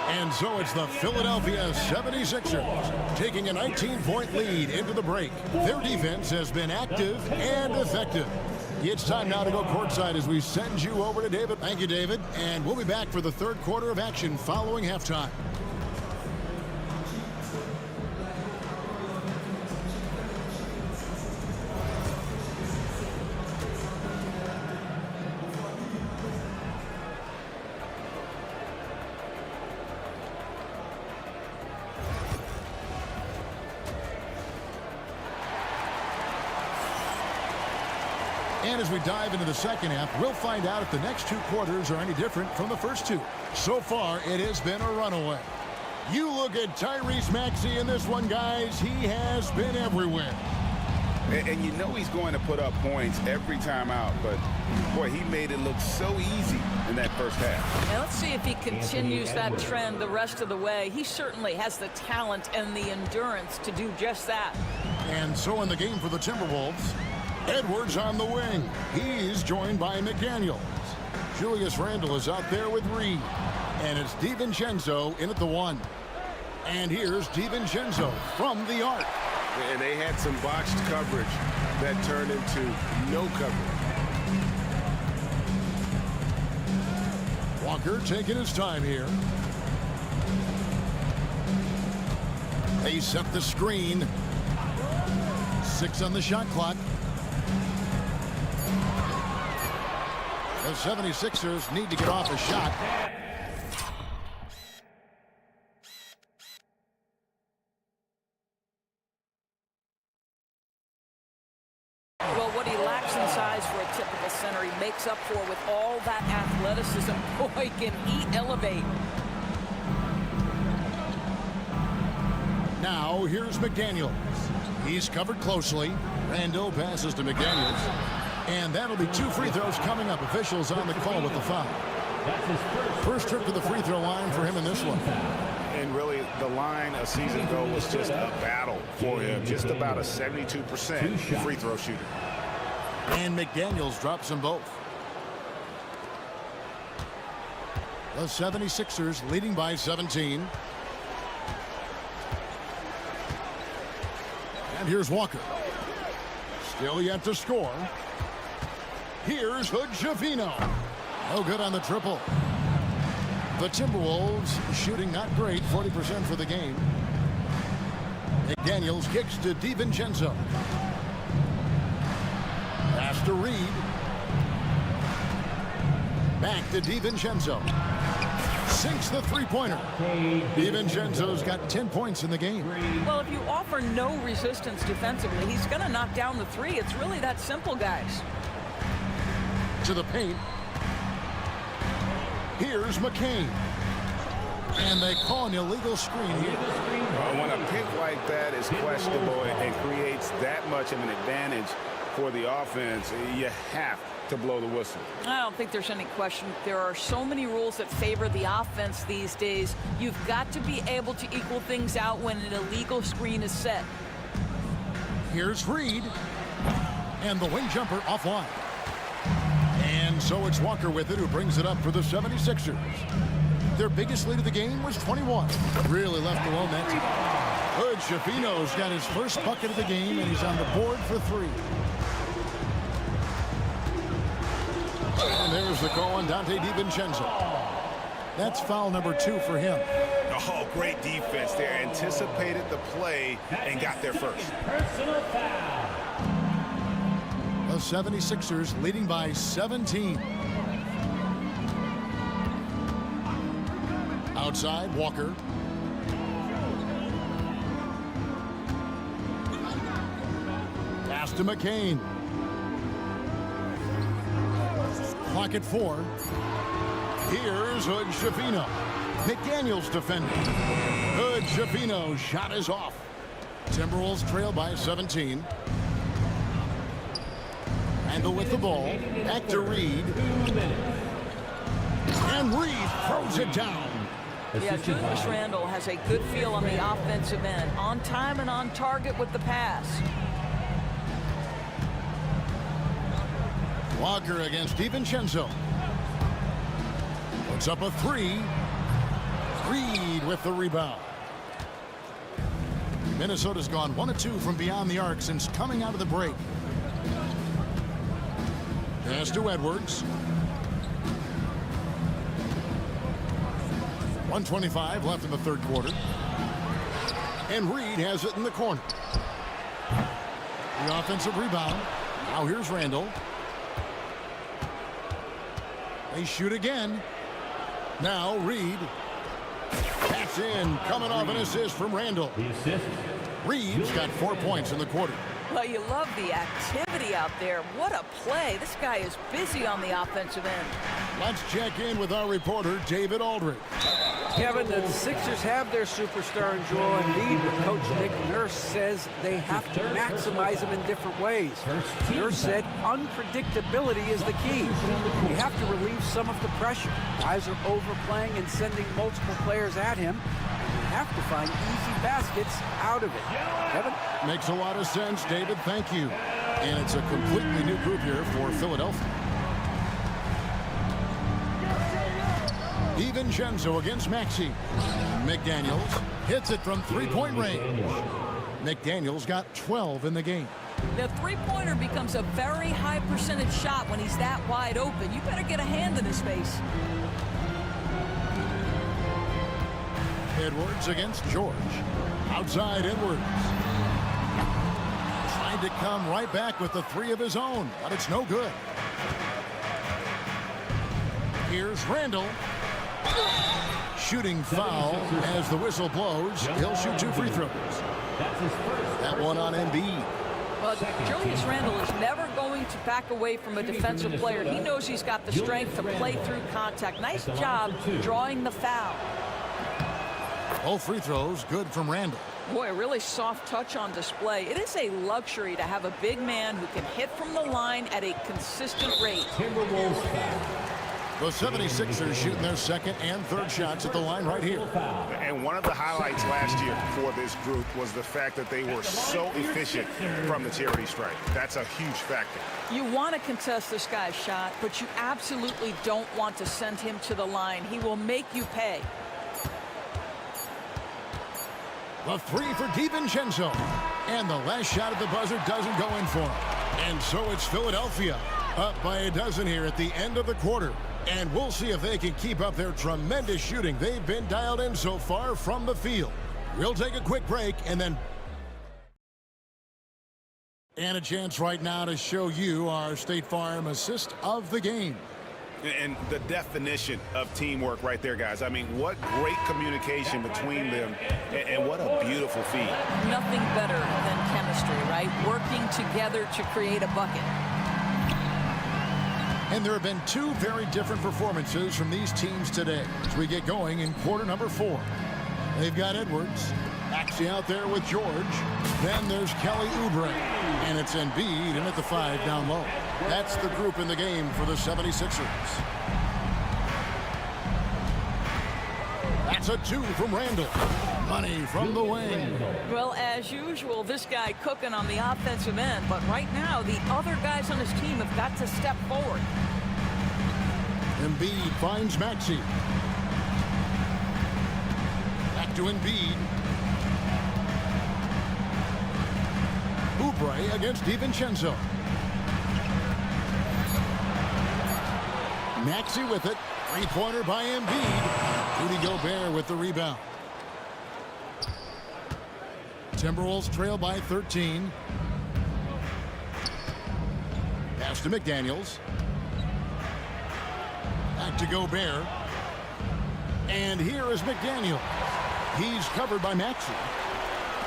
And so it's the Philadelphia 76ers taking a 19-point lead into the break. Their defense has been active and effective. It's time now to go courtside as we send you over to David. Thank you, David. And we'll be back for the third quarter of action following halftime. And as we dive into the second half, we'll find out if the next 2 quarters are any different from the first 2. So far, it has been a runaway. You look at Tyrese Maxey in this one, guys. He has been everywhere. And you know he's going to put up points every time out, but boy, he made it look so easy in that first half. Now let's see if he continues that trend the rest of the way. He certainly has the talent and the endurance to do just that. And so in the game for the Timberwolves, Edwards on the wing. He's joined by McDaniels. Julius Randle is out there with Reed. And it's DiVincenzo in at the 1. And here's DiVincenzo from the arc. And they had some botched coverage that turned into no coverage. Walker taking his time here. They set the screen. 6 on the shot clock. The 76ers need to get off a shot. Well, what he lacks in size for a typical center, he makes up for with all that athleticism. Boy, can he elevate. Now, here's McDaniels. He's covered closely. Randle passes to McDaniels. And that'll be 2 free throws coming up. Officials on the call with the foul. First trip to the free throw line for him in this one. And really, the line a season ago was just a battle for him. Just about a 72% free throw shooter. And McDaniels drops them both. The 76ers leading by 17. And here's Walker. Still yet to score. Here's Hood-Javino. No good on the triple. The Timberwolves shooting not great, 40% for the game. McDaniels kicks to DiVincenzo. Pass to Reed. Back to DiVincenzo. Sinks the three-pointer. DiVincenzo's got 10 points in the game. Well, if you offer no resistance defensively, he's going to knock down the three. It's really that simple, guys. To the paint. Here's McCain. And they call an illegal screen here. When a pick like that is questionable and creates that much of an advantage for the offense, you have to blow the whistle. I don't think there's any question. There are so many rules that favor the offense these days. You've got to be able to equal things out when an illegal screen is set. Here's Reed. And the wing jumper offline. And so it's Walker with it, who brings it up for the 76ers. Their biggest lead of the game was 21. Really left alone that time. Hood-Javino's got his first bucket of the game, and he's on the board for three. And there's the call on Dante DiVincenzo. That's foul number 2 for him. Oh, great defense there. Anticipated the play and got there first. Personal foul. The 76ers leading by 17. Outside, Walker. Pass to McCain. Clock at 4. Here's Hood-Javino. McDaniels defending. Hood-Javino shot is off. Timberwolves trail by 17. Randall with the ball. Back to Reed. And Reed throws it down. Yeah, Julius Randle has a good feel on the offensive end. On time and on target with the pass. Walker against DiVincenzo. Puts up a 3. Reed with the rebound. Minnesota's gone 1 of 2 from beyond the arc since coming out of the break. Pass to Edwards. 1:25 left in the third quarter. And Reed has it in the corner. The offensive rebound. Now here's Randall. They shoot again. Now Reed. That's in. Coming off an assist from Randall. Reed's got 4 points in the quarter. Well, you love the activity out there. What a play. This guy is busy on the offensive end. Let's check in with our reporter, David Aldridge. Kevin, the Sixers have their superstar in Joel Embiid, but Coach Nick Nurse says they have to maximize him in different ways. Nurse said unpredictability is the key. You have to relieve some of the pressure. Guys are overplaying and sending multiple players at him. You have to find easy baskets out of it. Kevin? Makes a lot of sense, David. Thank you. And it's a completely new group here for Philadelphia. DiVincenzo against Maxey. McDaniels hits it from three-point range. McDaniels got 12 in the game. The three-pointer becomes a very high percentage shot when he's that wide open. You better get a hand in his face. Edwards against George. Outside Edwards. Trying to come right back with the 3 of his own, but it's no good. Here's Randall. Shooting foul as the whistle blows. He'll shoot 2 free throws. That one on Embiid. Well, Julius Randle is never going to back away from a defensive player. He knows he's got the strength to play through contact. Nice job drawing the foul. All free throws good from Randall. Boy, a really soft touch on display. It is a luxury to have a big man who can hit from the line at a consistent rate. The 76ers shooting their second and third shots at the line right here. And one of the highlights last year for this group was the fact that they were so efficient from the charity stripe. That's a huge factor. You want to contest this guy's shot, but you absolutely don't want to send him to the line. He will make you pay. The 3 for DiVincenzo. And the last shot at the buzzer doesn't go in for him. And so it's Philadelphia Up by a dozen here at the end of the quarter. And we'll see if they can keep up their tremendous shooting they've been dialed in so far from the field. We'll take a quick break and then... And a chance right now to show you our State Farm assist of the game. And the definition of teamwork right there, guys. I mean, what great communication between them, and what a beautiful feat. Nothing better than chemistry, right? Working together to create a bucket. And there have been two very different performances from these teams today as we get going in quarter number 4. They've got Edwards actually out there with George. Then there's Kelly Oubre. And it's Embiid in at the 5 down low. That's the group in the game for the 76ers. That's a 2 from Randall. Money from the wing. Well, as usual, this guy cooking on the offensive end. But right now, the other guys on his team have got to step forward. Embiid finds Maxey. Back to Embiid. Oubre against DiVincenzo. Maxey with it. Three-pointer by Embiid. Rudy Gobert with the rebound. Timberwolves trail by 13. Pass to McDaniels. Back to Gobert. And here is McDaniels. He's covered by Maxey.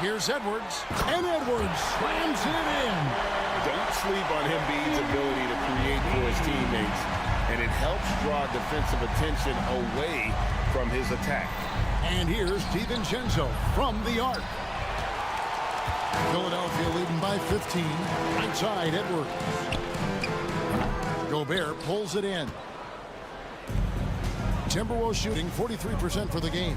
Here's Edwards. And Edwards slams it in. Don't sleep on Embiid's ability to create for his teammates. And it helps draw defensive attention away from his attack. And here's DiVincenzo from the arc. Philadelphia leading by 15. Right side, Edwards. Gobert pulls it in. Timberwolves shooting 43% for the game.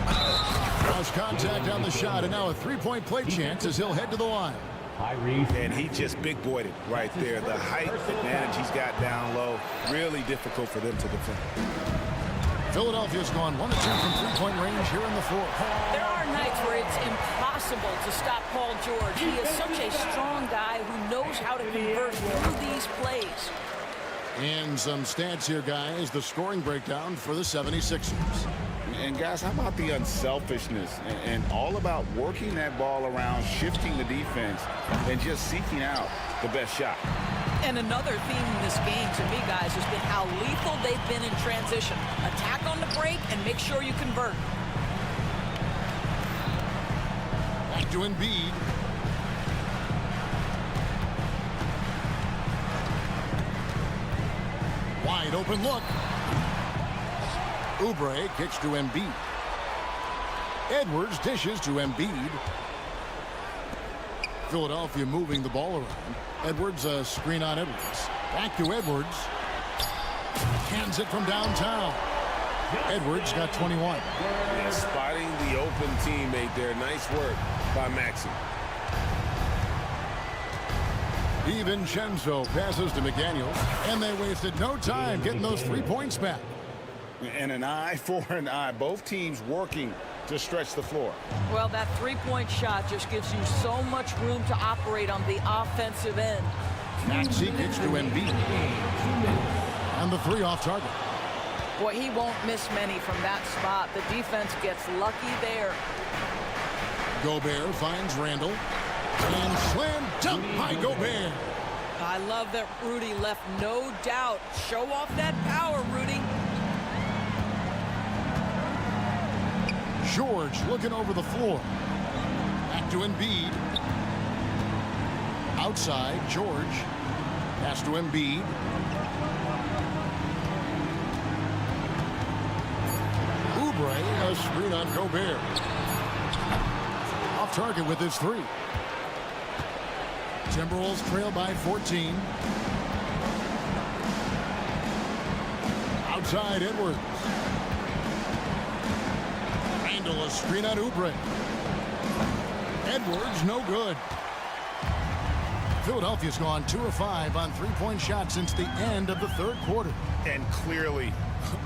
Cross contact on the shot, and now a three-point play chance as he'll head to the line. And he just big boyed it right there. The height advantage he's got down low, really difficult for them to defend. Philadelphia's gone 1 of 2 from three-point range here in the 4th. There are nights where it's impossible to stop Paul George. He is such a strong guy who knows how to convert through these plays. And some stats here, guys. The scoring breakdown for the 76ers. And guys, how about the unselfishness and all about working that ball around, shifting the defense, and just seeking out the best shot. And another theme in this game to me, guys, has been how lethal they've been in transition. Attack on the break and make sure you convert. Back to Embiid. Wide open look. Oubre kicks to Embiid. Edwards dishes to Embiid. Philadelphia moving the ball around. Edwards, a screen on Edwards. Back to Edwards. Hands it from downtown. Edwards got 21. Yeah, spotting the open teammate there. Nice work by Maxey. DiVincenzo passes to McDaniels, and they wasted no time getting those 3 points back. And an eye for an eye. Both teams working to stretch the floor. Well, that three-point shot just gives you so much room to operate on the offensive end. Maxey kicks to Embiid. And the 3 off target. Boy, he won't miss many from that spot. The defense gets lucky there. Gobert finds Randall. And slam dunk by Gobert. I love that Rudy left no doubt. Show off that power, Rudy. George looking over the floor. Back to Embiid. Outside, George. Pass to Embiid. Oubre, a screen on Gobert. Off target with his 3. Timberwolves trail by 14. Outside, Edwards. Randall, a screen on Oubre. Edwards, no good. Philadelphia's gone 2 of 5 on three-point shots since the end of the 3rd quarter. And clearly,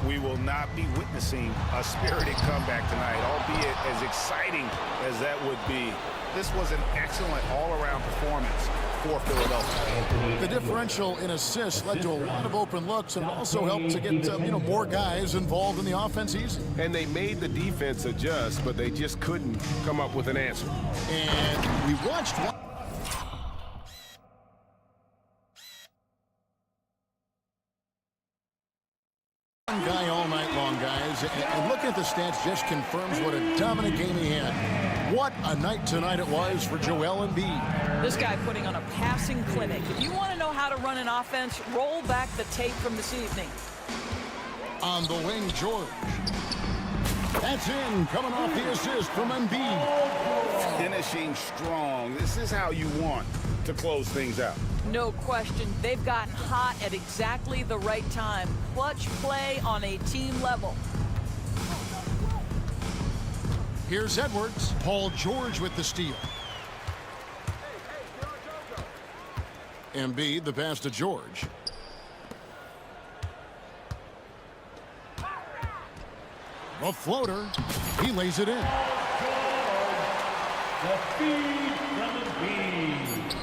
we will not be witnessing a spirited comeback tonight, albeit as exciting as that would be. This was an excellent all-around performance for Philadelphia. The differential in assists led to a lot of open looks and also helped to get more guys involved in the offense easy. And they made the defense adjust, but they just couldn't come up with an answer. And we watched one. Guy all night long, guys, and looking at the stats just confirms what a dominant game he had. What a night tonight it was for Joel Embiid. This guy putting on a passing clinic. If you want to know how to run an offense, roll back the tape from this evening. On the wing, George. That's in, coming off the assist from Embiid. Finishing strong. This is how you want to close things out. No question. They've gotten hot at exactly the right time. Clutch play on a team level. Here's Edwards. Paul George with the steal. Embiid, the pass to George. A floater. He lays it in. The feed from Embiid.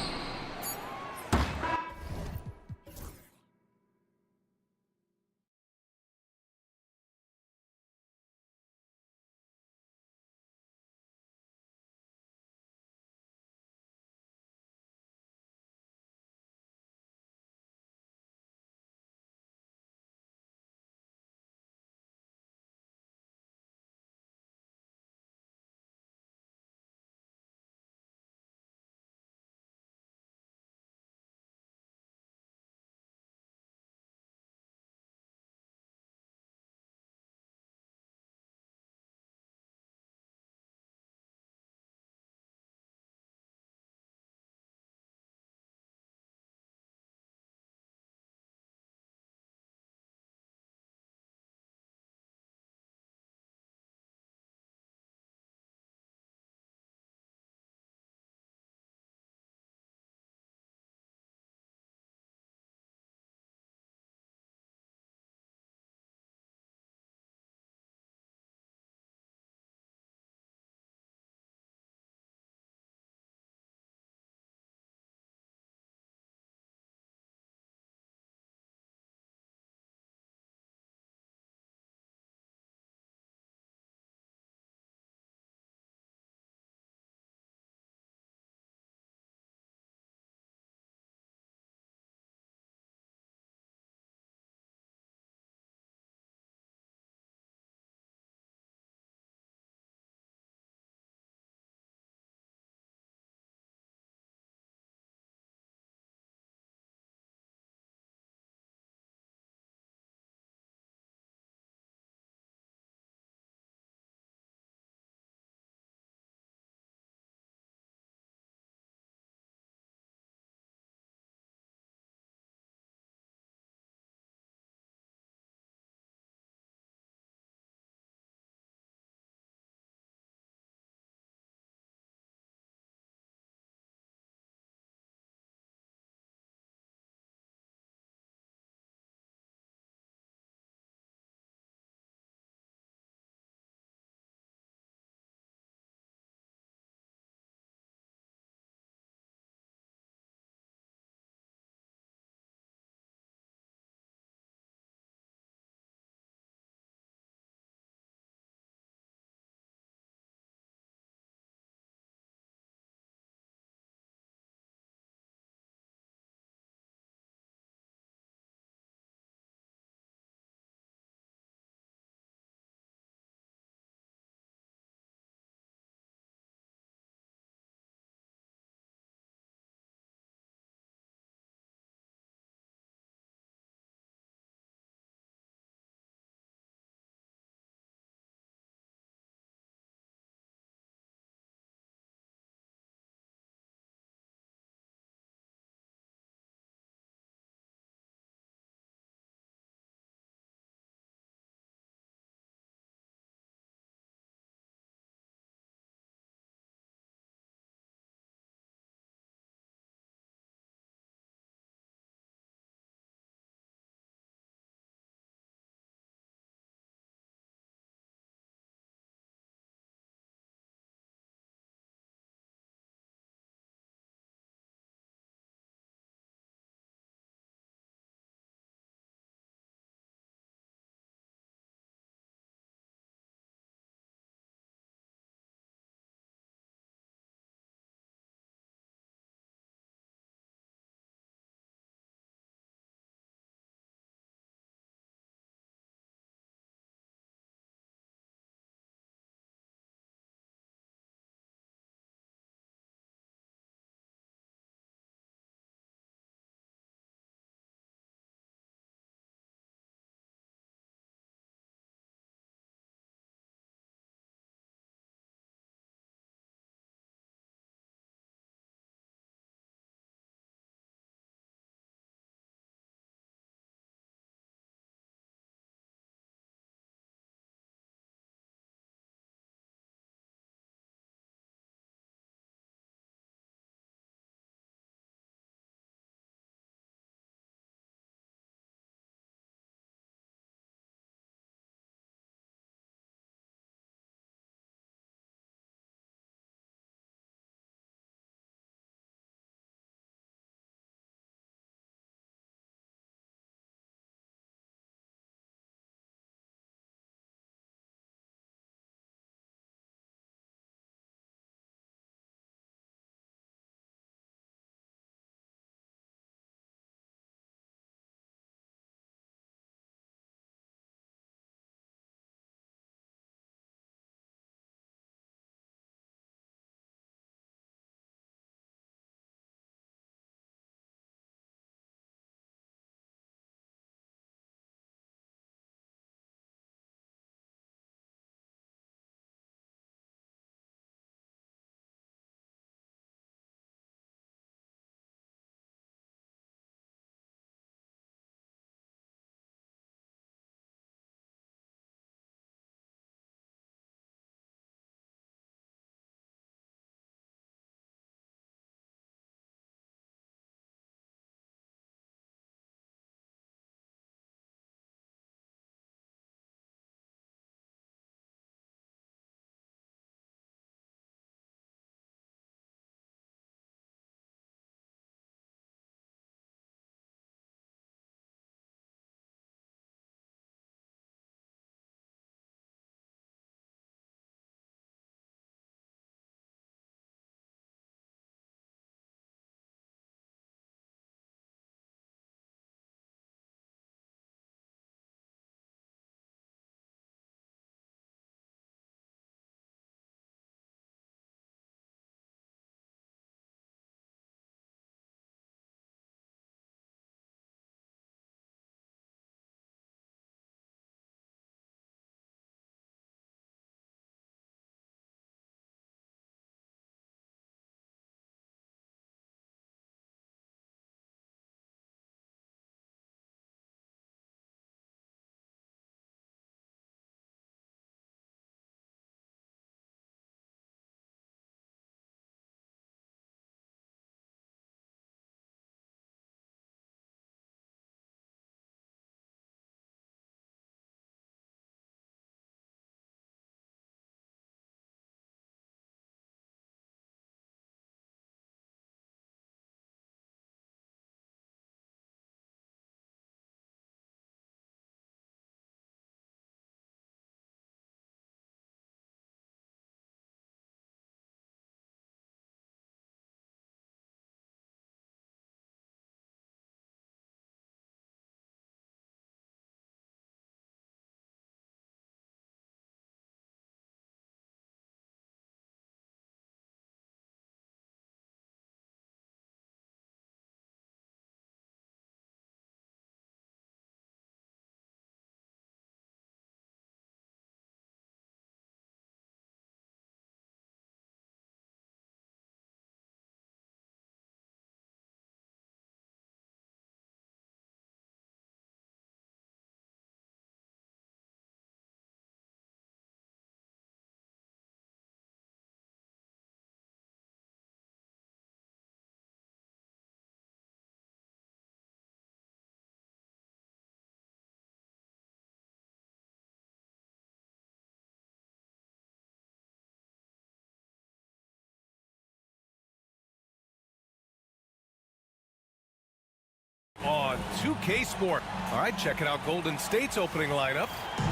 2K sport. All right, checking out Golden State's opening lineup.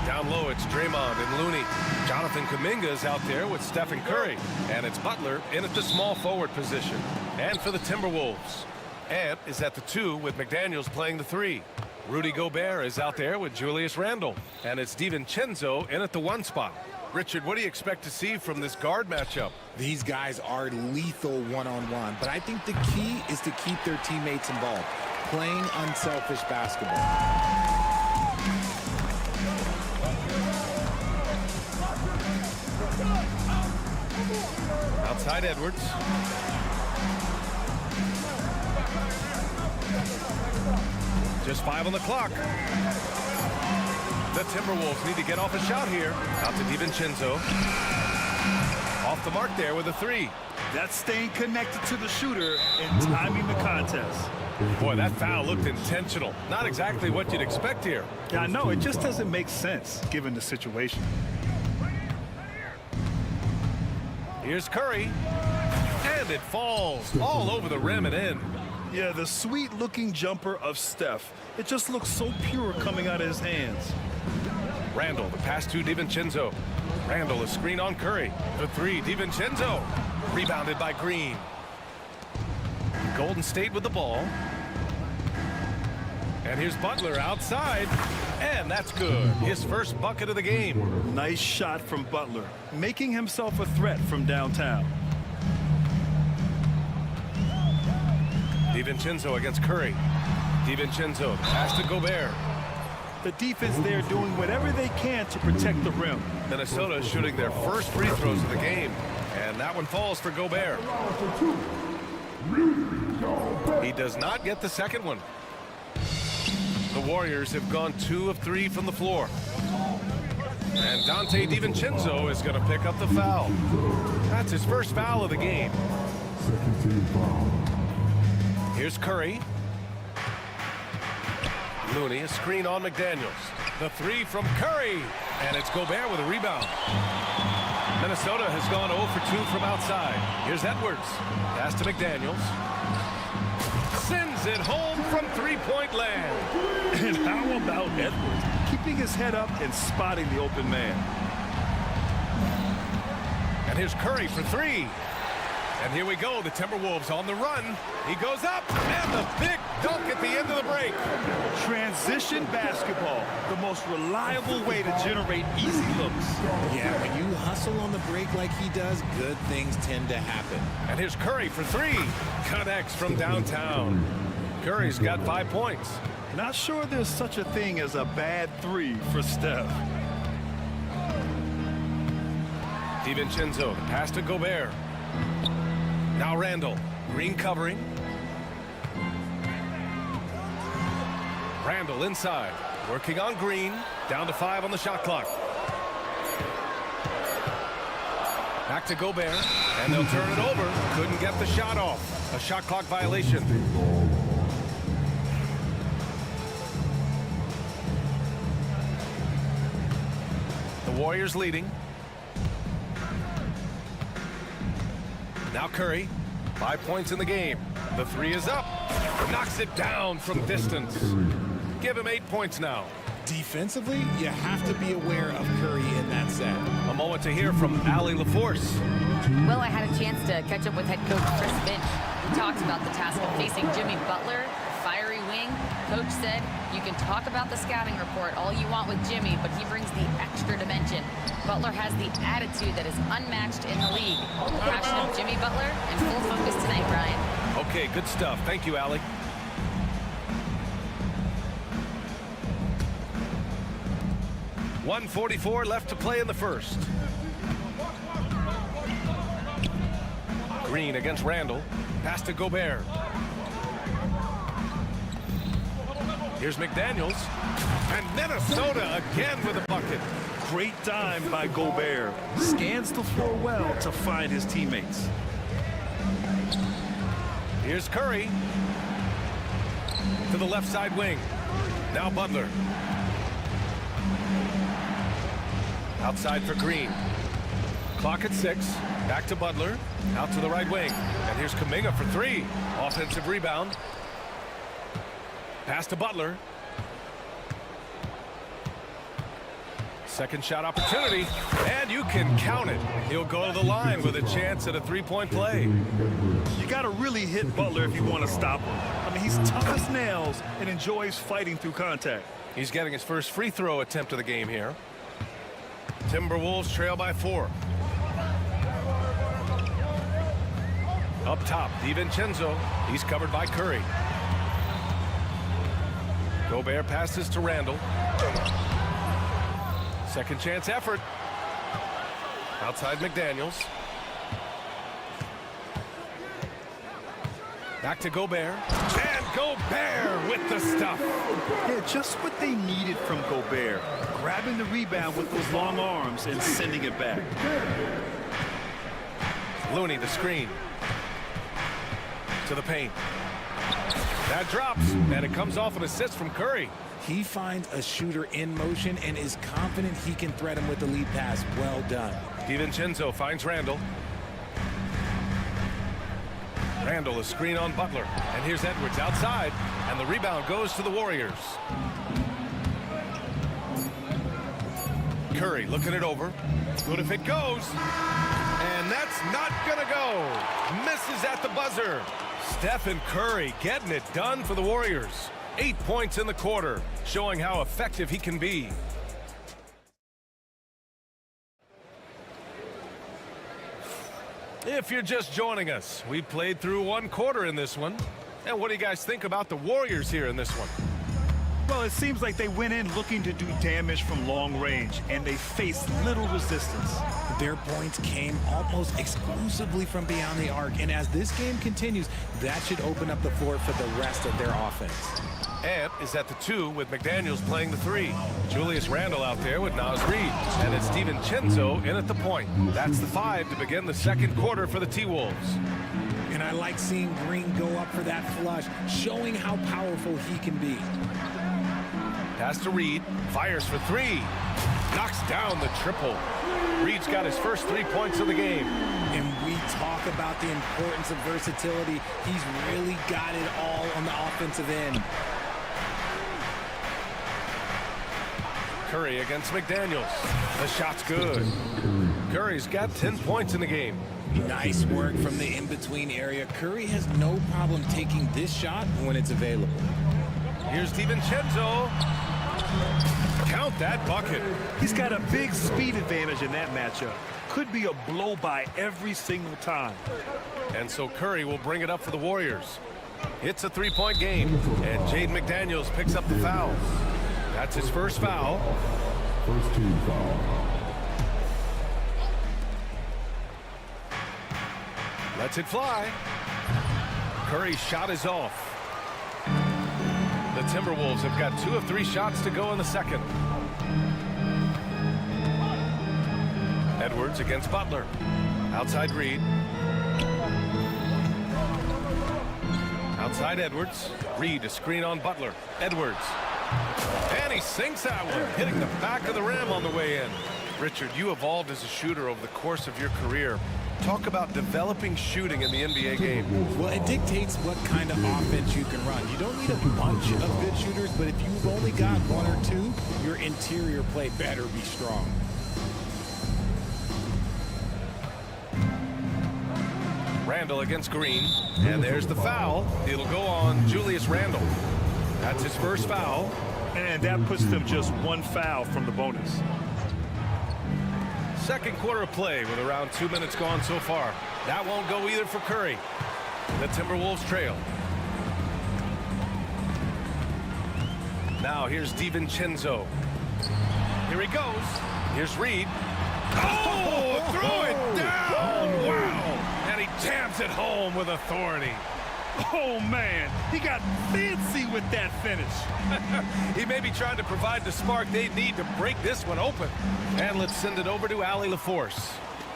Down low, it's Draymond and Looney. Jonathan Kuminga is out there with Stephen Curry. And it's Butler in at the small forward position. And for the Timberwolves, Ant is at the 2 with McDaniels playing the 3. Rudy Gobert is out there with Julius Randle. And it's DiVincenzo in at the 1 spot. Richard, what do you expect to see from this guard matchup? These guys are lethal one-on-one, but I think the key is to keep their teammates involved, playing unselfish basketball. Outside Edwards. Just 5 on the clock. The Timberwolves need to get off a shot here. Out to DiVincenzo. Off the mark there with a 3. That's staying connected to the shooter and timing the contest. Boy, that foul looked intentional. Not exactly what you'd expect here. Yeah, I know. It just doesn't make sense given the situation. Here's Curry. And it falls all over the rim and in. Yeah, the sweet-looking jumper of Steph. It just looks so pure coming out of his hands. Randle, the pass to DiVincenzo. Randle, a screen on Curry. The 3, DiVincenzo. Rebounded by Green. Golden State with the ball. And here's Butler outside. And that's good. His first bucket of the game. Nice shot from Butler, making himself a threat from downtown. DiVincenzo against Curry. DiVincenzo, pass to Gobert. The defense there doing whatever they can to protect the rim. Minnesota shooting their first free throws of the game. And that one falls for Gobert. He does not get the second one. The Warriors have gone 2 of 3 from the floor. And Dante DiVincenzo is going to pick up the foul. That's his first foul of the game. Here's Curry. Looney, a screen on McDaniels. The 3 from Curry. And it's Gobert with a rebound. Minnesota has gone 0 for 2 from outside. Here's Edwards. Pass to McDaniels. Sends it home from 3-point land. And how about Edwards keeping his head up and spotting the open man? And here's Curry for 3. And here we go, the Timberwolves on the run. He goes up, and the big dunk at the end of the break. Transition basketball, the most reliable way to generate easy looks. Yeah, when you hustle on the break like he does, good things tend to happen. And here's Curry for 3. Connects from downtown. Curry's got 5 points. Not sure there's such a thing as a bad 3 for Steph. DiVincenzo, pass to Gobert. Now Randle, Green covering. Randle inside, working on Green, down to 5 on the shot clock. Back to Gobert, and they'll turn it over. Couldn't get the shot off. A shot clock violation. The Warriors leading. Now Curry, 5 points in the game. The 3 is up. Knocks it down from distance. Give him 8 points now. Defensively, you have to be aware of Curry in that set. A moment to hear from Allie LaForce. Well, I had a chance to catch up with head coach Chris Finch. He talked about the task of facing Jimmy Butler, fiery wing. Coach said, you can talk about the scouting report all you want with Jimmy, but he brings the extra dimension. Butler has the attitude that is unmatched in the league. The passion of Jimmy Butler and full focus tonight, Brian. Okay, good stuff. Thank you, Allie. .144 left to play in the first. Green against Randle. Pass to Gobert. Here's McDaniels. And Minnesota again with a bucket. Great dime by Gobert. Scans the floor well to find his teammates. Here's Curry. To the left side wing. Now Butler. Outside for Green. Clock at 6. Back to Butler. Out to the right wing. And here's Kuminga for 3. Offensive rebound. Pass to Butler. Second shot opportunity, and you can count it. He'll go to the line with a chance at a three-point play. You got to really hit Butler if you want to stop him. I mean, he's tough as nails and enjoys fighting through contact. He's getting his first free throw attempt of the game here. Timberwolves trail by 4. Up top, DiVincenzo. He's covered by Curry. Gobert passes to Randall. Second chance effort. Outside McDaniels. Back to Gobert. And Gobert with the stuff. Yeah, just what they needed from Gobert. Grabbing the rebound with those long arms and sending it back. Looney, the screen. To the paint. That drops, and it comes off an assist from Curry. He finds a shooter in motion and is confident he can threat him with the lead pass. Well done. DiVincenzo finds Randall. Randall, a screen on Butler. And here's Edwards outside, and the rebound goes to the Warriors. Curry looking it over. Good if it goes. And that's not gonna go. Misses at the buzzer. Stephen Curry getting it done for the Warriors. 8 points in the quarter, showing how effective he can be. If you're just joining us, we played through one quarter in this one. And what do you guys think about the Warriors here in this one? Well, it seems like they went in looking to do damage from long range, and they faced little resistance. Their points came almost exclusively from beyond the arc, and as this game continues, that should open up the floor for the rest of their offense. Ant is at the 2 with McDaniels playing the 3. Julius Randle out there with Naz Reid. And it's DiVincenzo in at the point. That's the 5 to begin the second quarter for the T-Wolves. And I like seeing Green go up for that flush, showing how powerful he can be. Pass to Reid. Fires for 3. Knocks down the triple. Reid's got his first 3 points of the game. And we talk about the importance of versatility. He's really got it all on the offensive end. Curry against McDaniels. The shot's good. Curry's got 10 points in the game. Nice work from the in-between area. Curry has no problem taking this shot when it's available. Here's DiVincenzo. Count that bucket. He's got a big speed advantage in that matchup. Could be a blow-by every single time. And so Curry will bring it up for the Warriors. It's a 3-point game, and Jaden McDaniels picks up the foul. That's his first foul. First team foul. Lets it fly. Curry's shot is off. The Timberwolves have got 2 of 3 shots to go in the second. Edwards against Butler. Outside Reid. Outside Edwards. Reid, a screen on Butler. Edwards. And he sinks that one, hitting the back of the rim on the way in. Richard, you evolved as a shooter over the course of your career. Talk about developing shooting in the NBA game. Well, it dictates what kind of offense you can run. You don't need a bunch of good shooters, but if you've only got 1 or 2, your interior play better be strong. Randall against Green, and there's the foul. It'll go on Julius Randle. That's his first foul. And that puts them just 1 foul from the bonus. Second quarter of play with around 2 minutes gone so far. That won't go either for Curry. The Timberwolves trail. Now here's DiVincenzo. Here he goes. Here's Reid. Oh, throw it down! Wow! And he jams it home with authority. Oh, man, he got fancy with that finish. He may be trying to provide the spark they need to break this one open. And let's send it over to Allie LaForce.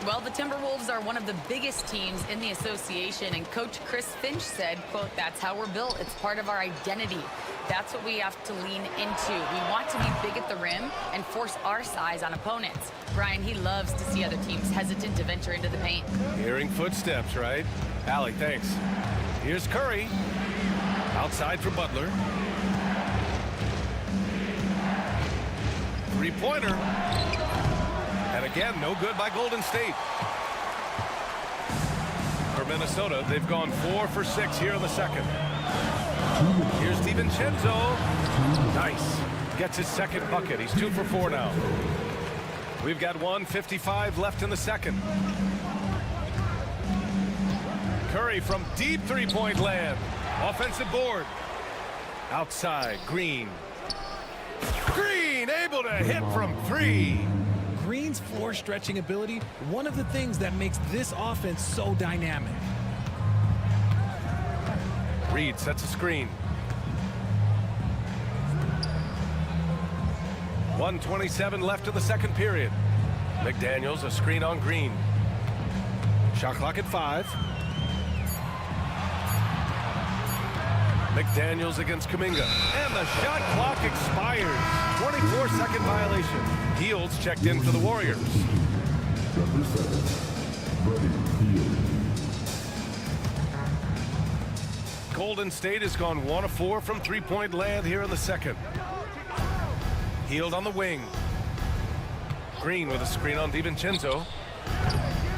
Well, the Timberwolves are one of the biggest teams in the association, and Coach Chris Finch said, quote, "That's how we're built. It's part of our identity. That's what we have to lean into. We want to be big at the rim and force our size on opponents." Brian, he loves to see other teams hesitant to venture into the paint. Hearing footsteps, right? Allie, thanks. Here's Curry. Outside for Butler. three-pointer. And again, no good by Golden State. For Minnesota, they've gone 4 for 6 here in the second. Here's DiVincenzo. Nice. Gets his second bucket. He's 2 for 4 now. We've got 1:55 left in the second. Curry from deep three-point land. Offensive board. Outside, Green. Green able to hit from 3. Green's floor stretching ability, one of the things that makes this offense so dynamic. Reed sets a screen. 1:27 left in the second period. McDaniels, a screen on Green. Shot clock at 5. McDaniels against Kuminga. And the shot clock expires. 24-second violation. Fields checked in for the Warriors. Golden State has gone 1 of 4 from three-point land here in the second. Hield on the wing. Green with a screen on DiVincenzo.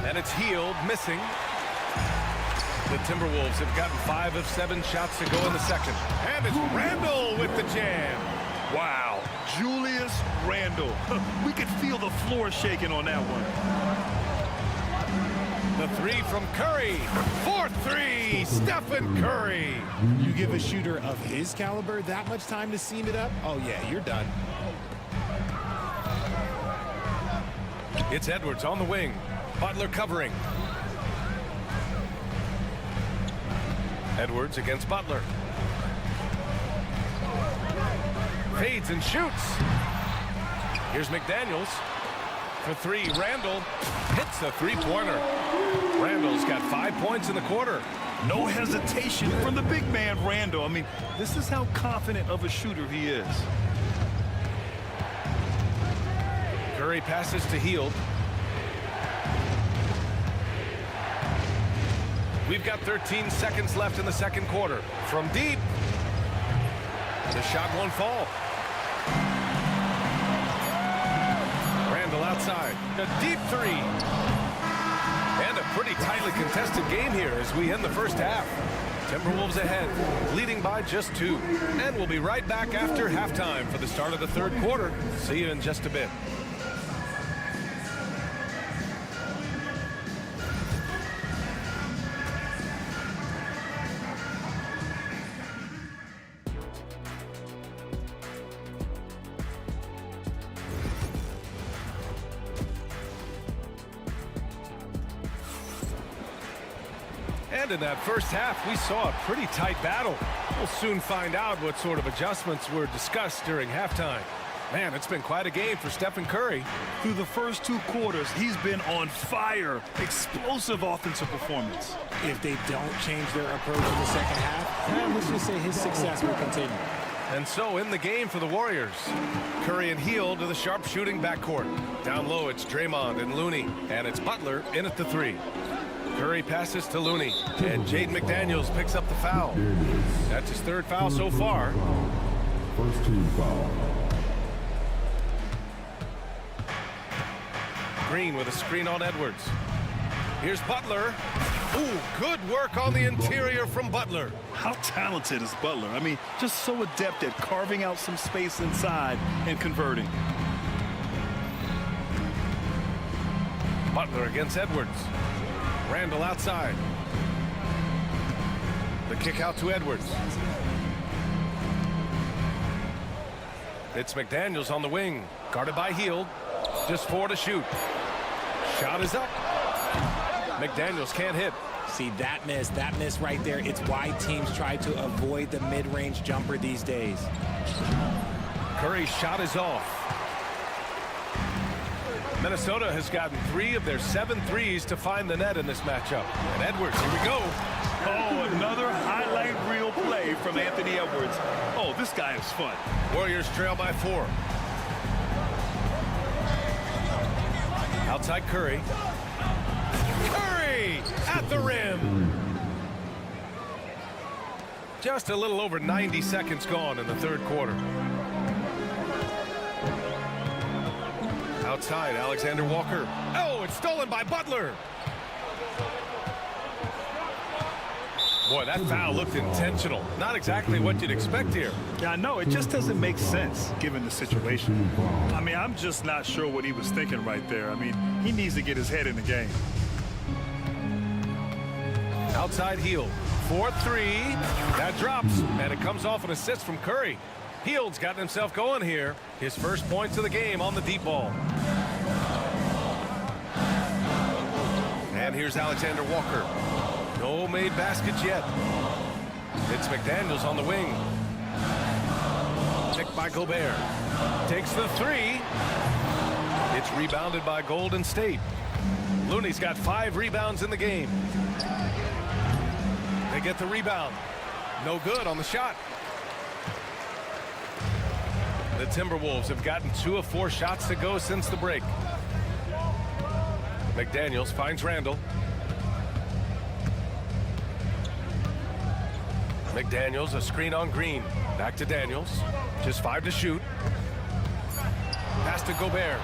And it's Hield missing. The Timberwolves have gotten 5 of 7 shots to go in the second. And it's Randle with the jam. Wow, Julius Randle. We could feel the floor shaking on that one. The 3 from Curry. 4-3, Stephen Curry. You give a shooter of his caliber that much time to seam it up? Oh yeah, you're done. It's Edwards on the wing. Butler covering. Edwards against Butler. Fades and shoots. Here's McDaniels. For 3, Randle hits the three-pointer. Randle's got 5 points in the quarter. No hesitation from the big man, Randle. I mean, this is how confident of a shooter he is. Curry passes to Hield. We've got 13 seconds left in the second quarter. From deep. The shot won't fall. Randle outside. A deep 3. And a pretty tightly contested game here as we end the first half. Timberwolves ahead, leading by just 2. And we'll be right back after halftime for the start of the third quarter. See you in just a bit. And in that first half, we saw a pretty tight battle. We'll soon find out what sort of adjustments were discussed during halftime. Man, it's been quite a game for Stephen Curry. Through the first 2 quarters, he's been on fire. Explosive offensive performance. If they don't change their approach in the second half, let's just say his success will continue. And so in the game for the Warriors, Curry and Hield to the sharp shooting backcourt. Down low, it's Draymond and Looney, and it's Butler in at the 3. Curry passes to Looney, and Jaden McDaniels picks up the foul. That's his 3rd foul so far. First team foul. Green with a screen on Edwards. Here's Butler. Ooh, good work on the interior from Butler. How talented is Butler? I mean, just so adept at carving out some space inside and converting. Butler against Edwards. Randle outside. The kick out to Edwards. It's McDaniels on the wing. Guarded by Hield. Just 4 to shoot. Shot is up. McDaniels can't hit. See, that miss right there, it's why teams try to avoid the mid-range jumper these days. Curry's shot is off. Minnesota has gotten 3 of their 7 threes to find the net in this matchup. And Edwards, here we go. Oh, another highlight reel play from Anthony Edwards. Oh, this guy is fun. Warriors trail by 4. Outside Curry. Curry at the rim. Just a little over 90 seconds gone in the third quarter. Outside, Alexander Walker. Oh, it's stolen by Butler. Boy, that foul looked intentional. Not exactly what you'd expect here. Yeah, I know. It just doesn't make sense given the situation. I mean, I'm just not sure what he was thinking right there. I mean, he needs to get his head in the game. Outside heel. 4-3. That drops, and it comes off an assist from Curry. Hield's gotten himself going here. His first points of the game on the deep ball. And here's Alexander Walker. No made baskets yet. It's McDaniels on the wing. Picked by Gobert. Takes the three. It's rebounded by Golden State. Looney's got 5 rebounds in the game. They get the rebound. No good on the shot. The Timberwolves have gotten 2 of 4 shots to go since the break. McDaniels finds Randall. McDaniels, a screen on Green. Back to Daniels. Just 5 to shoot. Pass to Gobert.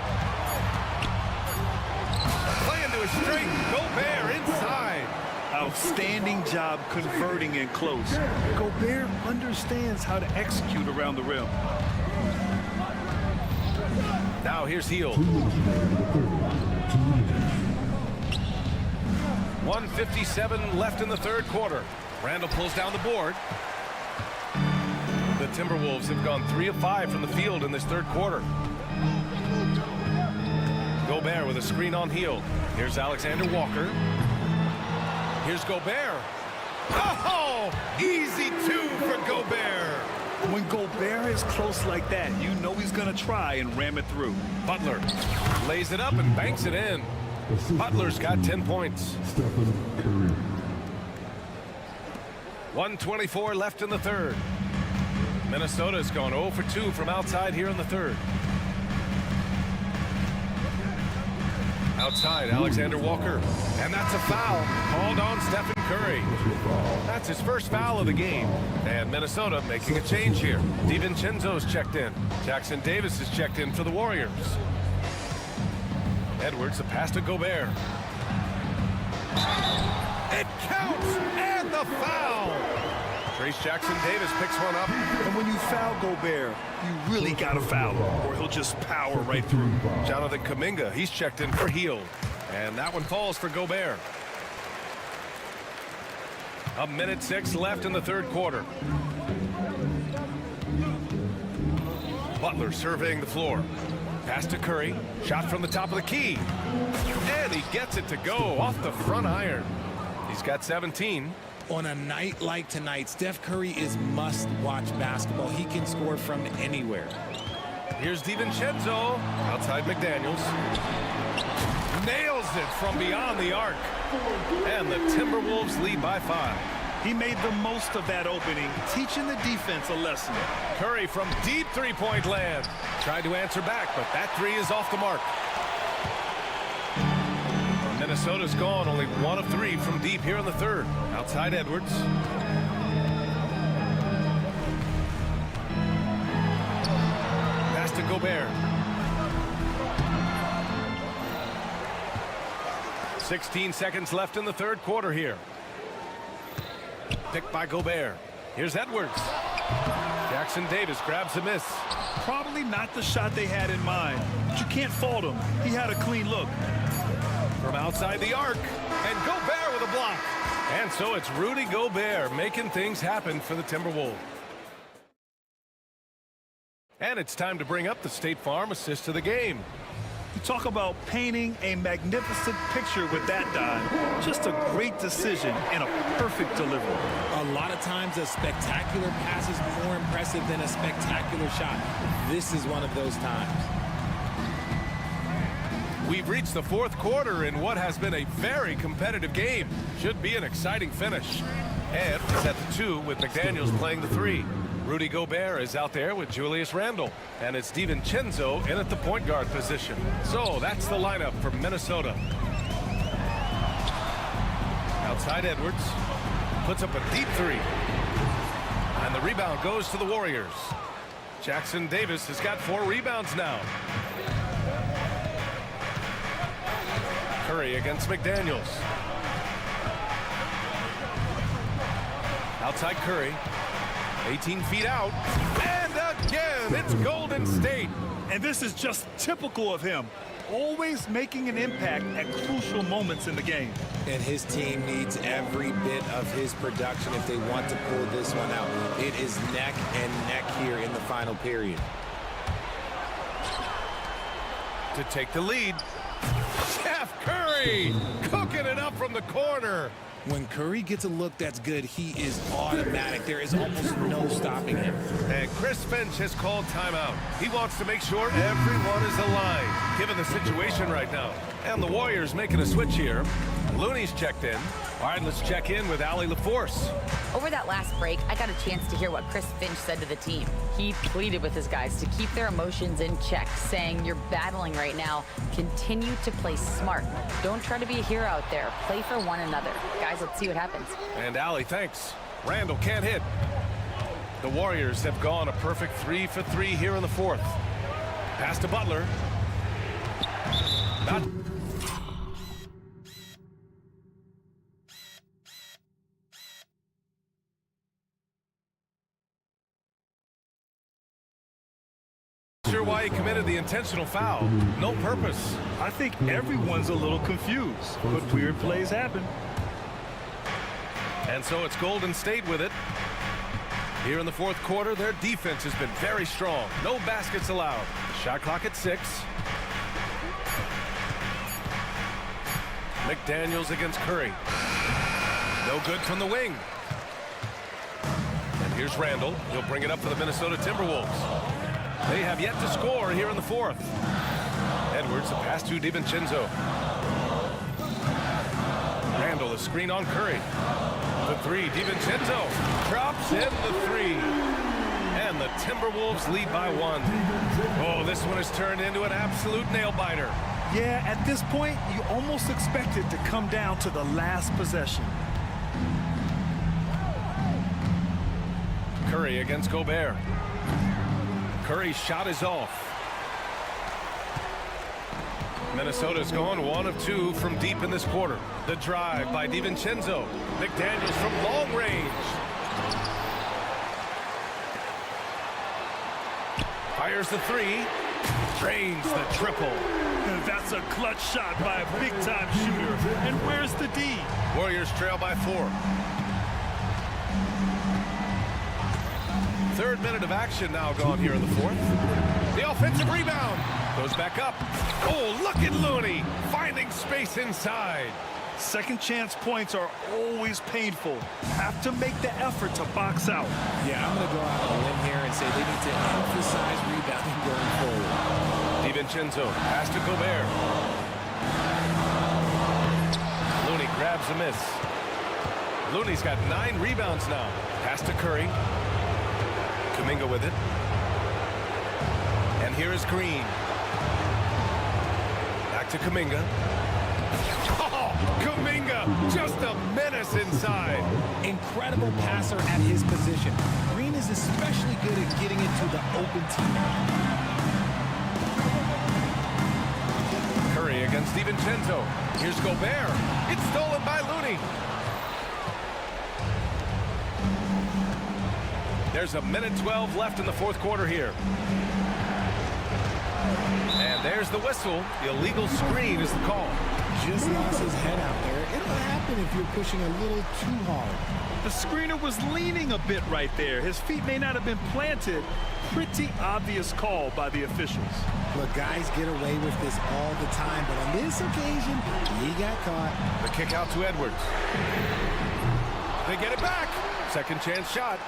Play into his straight. Gobert inside. Outstanding job converting in close. Gobert understands how to execute around the rim. Now here's Hield. 1:57 left in the third quarter. Randall pulls down the board. The Timberwolves have gone 3 of 5 from the field in this third quarter. Gobert with a screen on Hield. Here's Alexander Walker. Here's Gobert. Oh, easy 2 for Gobert. When Gobert is close like that, you know he's going to try and ram it through. Butler lays it up and banks it in. Butler's got 10 points. 1:24 left in the third. Minnesota's gone 0 for 2 from outside here in the third. Outside, Alexander Walker. And that's a foul called on Stephen Curry. That's his first foul of the game. And Minnesota making a change here. DiVincenzo's checked in. Jackson Davis is checked in for the Warriors. Edwards, a pass to Gobert. It counts, and the foul. Trace Jackson Davis picks one up. And when you foul Gobert, you really got to foul him, or he'll just power right through. Jonathan Kuminga, he's checked in for Hield. And that one falls for Gobert. 1:06 left in the third quarter. Butler surveying the floor. Pass to Curry. Shot from the top of the key. And he gets it to go off the front iron. He's got 17. On a night like tonight, Steph Curry is must-watch basketball. He can score from anywhere. Here's DiVincenzo. Outside McDaniels. Nails it from beyond the arc. And the Timberwolves lead by 5. He made the most of that opening, teaching the defense a lesson. Curry from deep three-point land. Tried to answer back, but that 3 is off the mark. Minnesota's gone only 1 of 3 from deep here in the third. Outside Edwards. Pass to Gobert. 16 seconds left in the third quarter here. Picked by Gobert. Here's Edwards. Jackson Davis grabs a miss. Probably not the shot they had in mind, but you can't fault him. He had a clean look. From outside the arc, and Gobert with a block. And so it's Rudy Gobert making things happen for the Timberwolves. And it's time to bring up the State Farm assist of the game. You talk about painting a magnificent picture with that dive. Just a great decision and a perfect delivery. A lot of times a spectacular pass is more impressive than a spectacular shot. This is one of those times. We've reached the fourth quarter in what has been a very competitive game. Should be an exciting finish. And it's at the 2 with McDaniels playing the 3. Rudy Gobert is out there with Julius Randle. And it's DiVincenzo in at the point guard position. So that's the lineup for Minnesota. Outside Edwards. Puts up a deep 3. And the rebound goes to the Warriors. Jackson Davis has got 4 rebounds now. Curry against McDaniels. Outside Curry. 18 feet out. And again, it's Golden State. And this is just typical of him. Always making an impact at crucial moments in the game. And his team needs every bit of his production if they want to pull this one out. It is neck and neck here in the final period. To take the lead, Steph Curry cooking it up from the corner. When Curry gets a look that's good, he is automatic. There is almost no stopping him. And Chris Finch has called timeout. He wants to make sure everyone is aligned, given the situation right now. And the Warriors making a switch here. Looney's checked in. All right, let's check in with Allie LaForce. Over that last break, I got a chance to hear what Chris Finch said to the team. He pleaded with his guys to keep their emotions in check, saying, "You're battling right now. Continue to play smart. Don't try to be a hero out there. Play for one another." Guys, let's see what happens. And Allie, thanks. Randall can't hit. The Warriors have gone a perfect 3 for 3 here in the fourth. Pass to Butler. Not sure why he committed the intentional foul. No purpose. I think everyone's a little confused, but weird plays happen. And so it's Golden State with it. Here in the fourth quarter, their defense has been very strong. No baskets allowed. Shot clock at 6. McDaniels against Curry. No good from the wing. And here's Randall. He'll bring it up for the Minnesota Timberwolves. They have yet to score here in the fourth. Edwards, the pass to DiVincenzo. Randall, a screen on Curry. The 3, DiVincenzo drops in the 3. And the Timberwolves lead by 1. Oh, this one has turned into an absolute nail-biter. Yeah, at this point, you almost expect it to come down to the last possession. Curry against Gobert. Curry's shot is off. Minnesota's gone 1 of 2 from deep in this quarter. The drive by DiVincenzo. McDaniels from long range. Fires the 3. Drains the triple. That's a clutch shot by a big-time shooter. And where's the D? Warriors trail by 4. Third minute of action now gone here in the fourth. The offensive rebound goes back up. Oh, look at Looney finding space inside. Second chance points are always painful. Have to make the effort to box out. Yeah, I'm going to go out on a limb here and say they need to emphasize rebounding going forward. DiVincenzo pass to Gobert. Looney grabs a miss. Looney's got 9 rebounds now. Pass to Curry. Kuminga with it. And here is Green. Back to Kuminga. Oh, Kuminga, just a menace inside. Incredible passer at his position. Green is especially good at getting into the open team. Curry against DiVincenzo. Here's Gobert. It's stolen by Looney. There's a minute 12 left in the fourth quarter here. And there's the whistle. The illegal screen is the call. Just lost his head out there. It'll happen if you're pushing a little too hard. The screener was leaning a bit right there. His feet may not have been planted. Pretty obvious call by the officials. Look, guys get away with this all the time, but on this occasion, he got caught. The kick out to Edwards. They get it back. Second chance shot.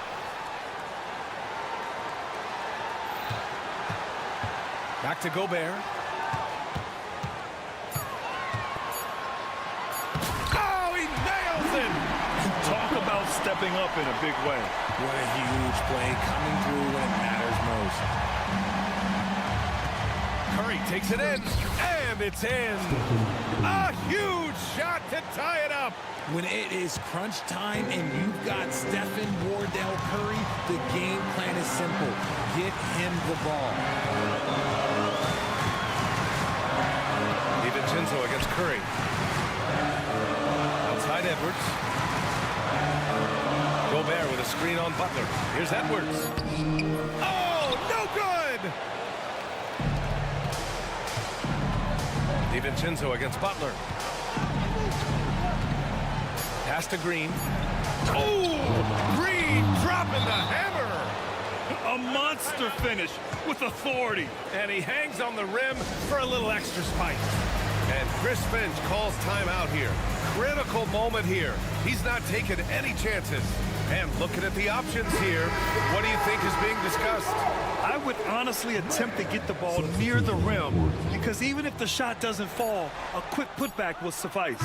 Back to Gobert. Oh, he nails it! Talk about stepping up in a big way. What a huge play coming through when it matters most. Curry takes it in, and it's in. A huge shot to tie it up. When it is crunch time and you've got Stephen Wardell Curry, the game plan is simple. Get him the ball. DiVincenzo against Curry. screen on Butler. Here's Edwards. Oh, no good! DiVincenzo against Butler. Pass to Green. Oh, Green dropping the hammer. A monster finish with authority. And he hangs on the rim for a little extra spike. And Chris Finch calls timeout here. Critical moment here. He's not taking any chances. And looking at the options here, what do you think is being discussed? I would honestly attempt to get the ball near the rim because even if the shot doesn't fall, a quick putback will suffice.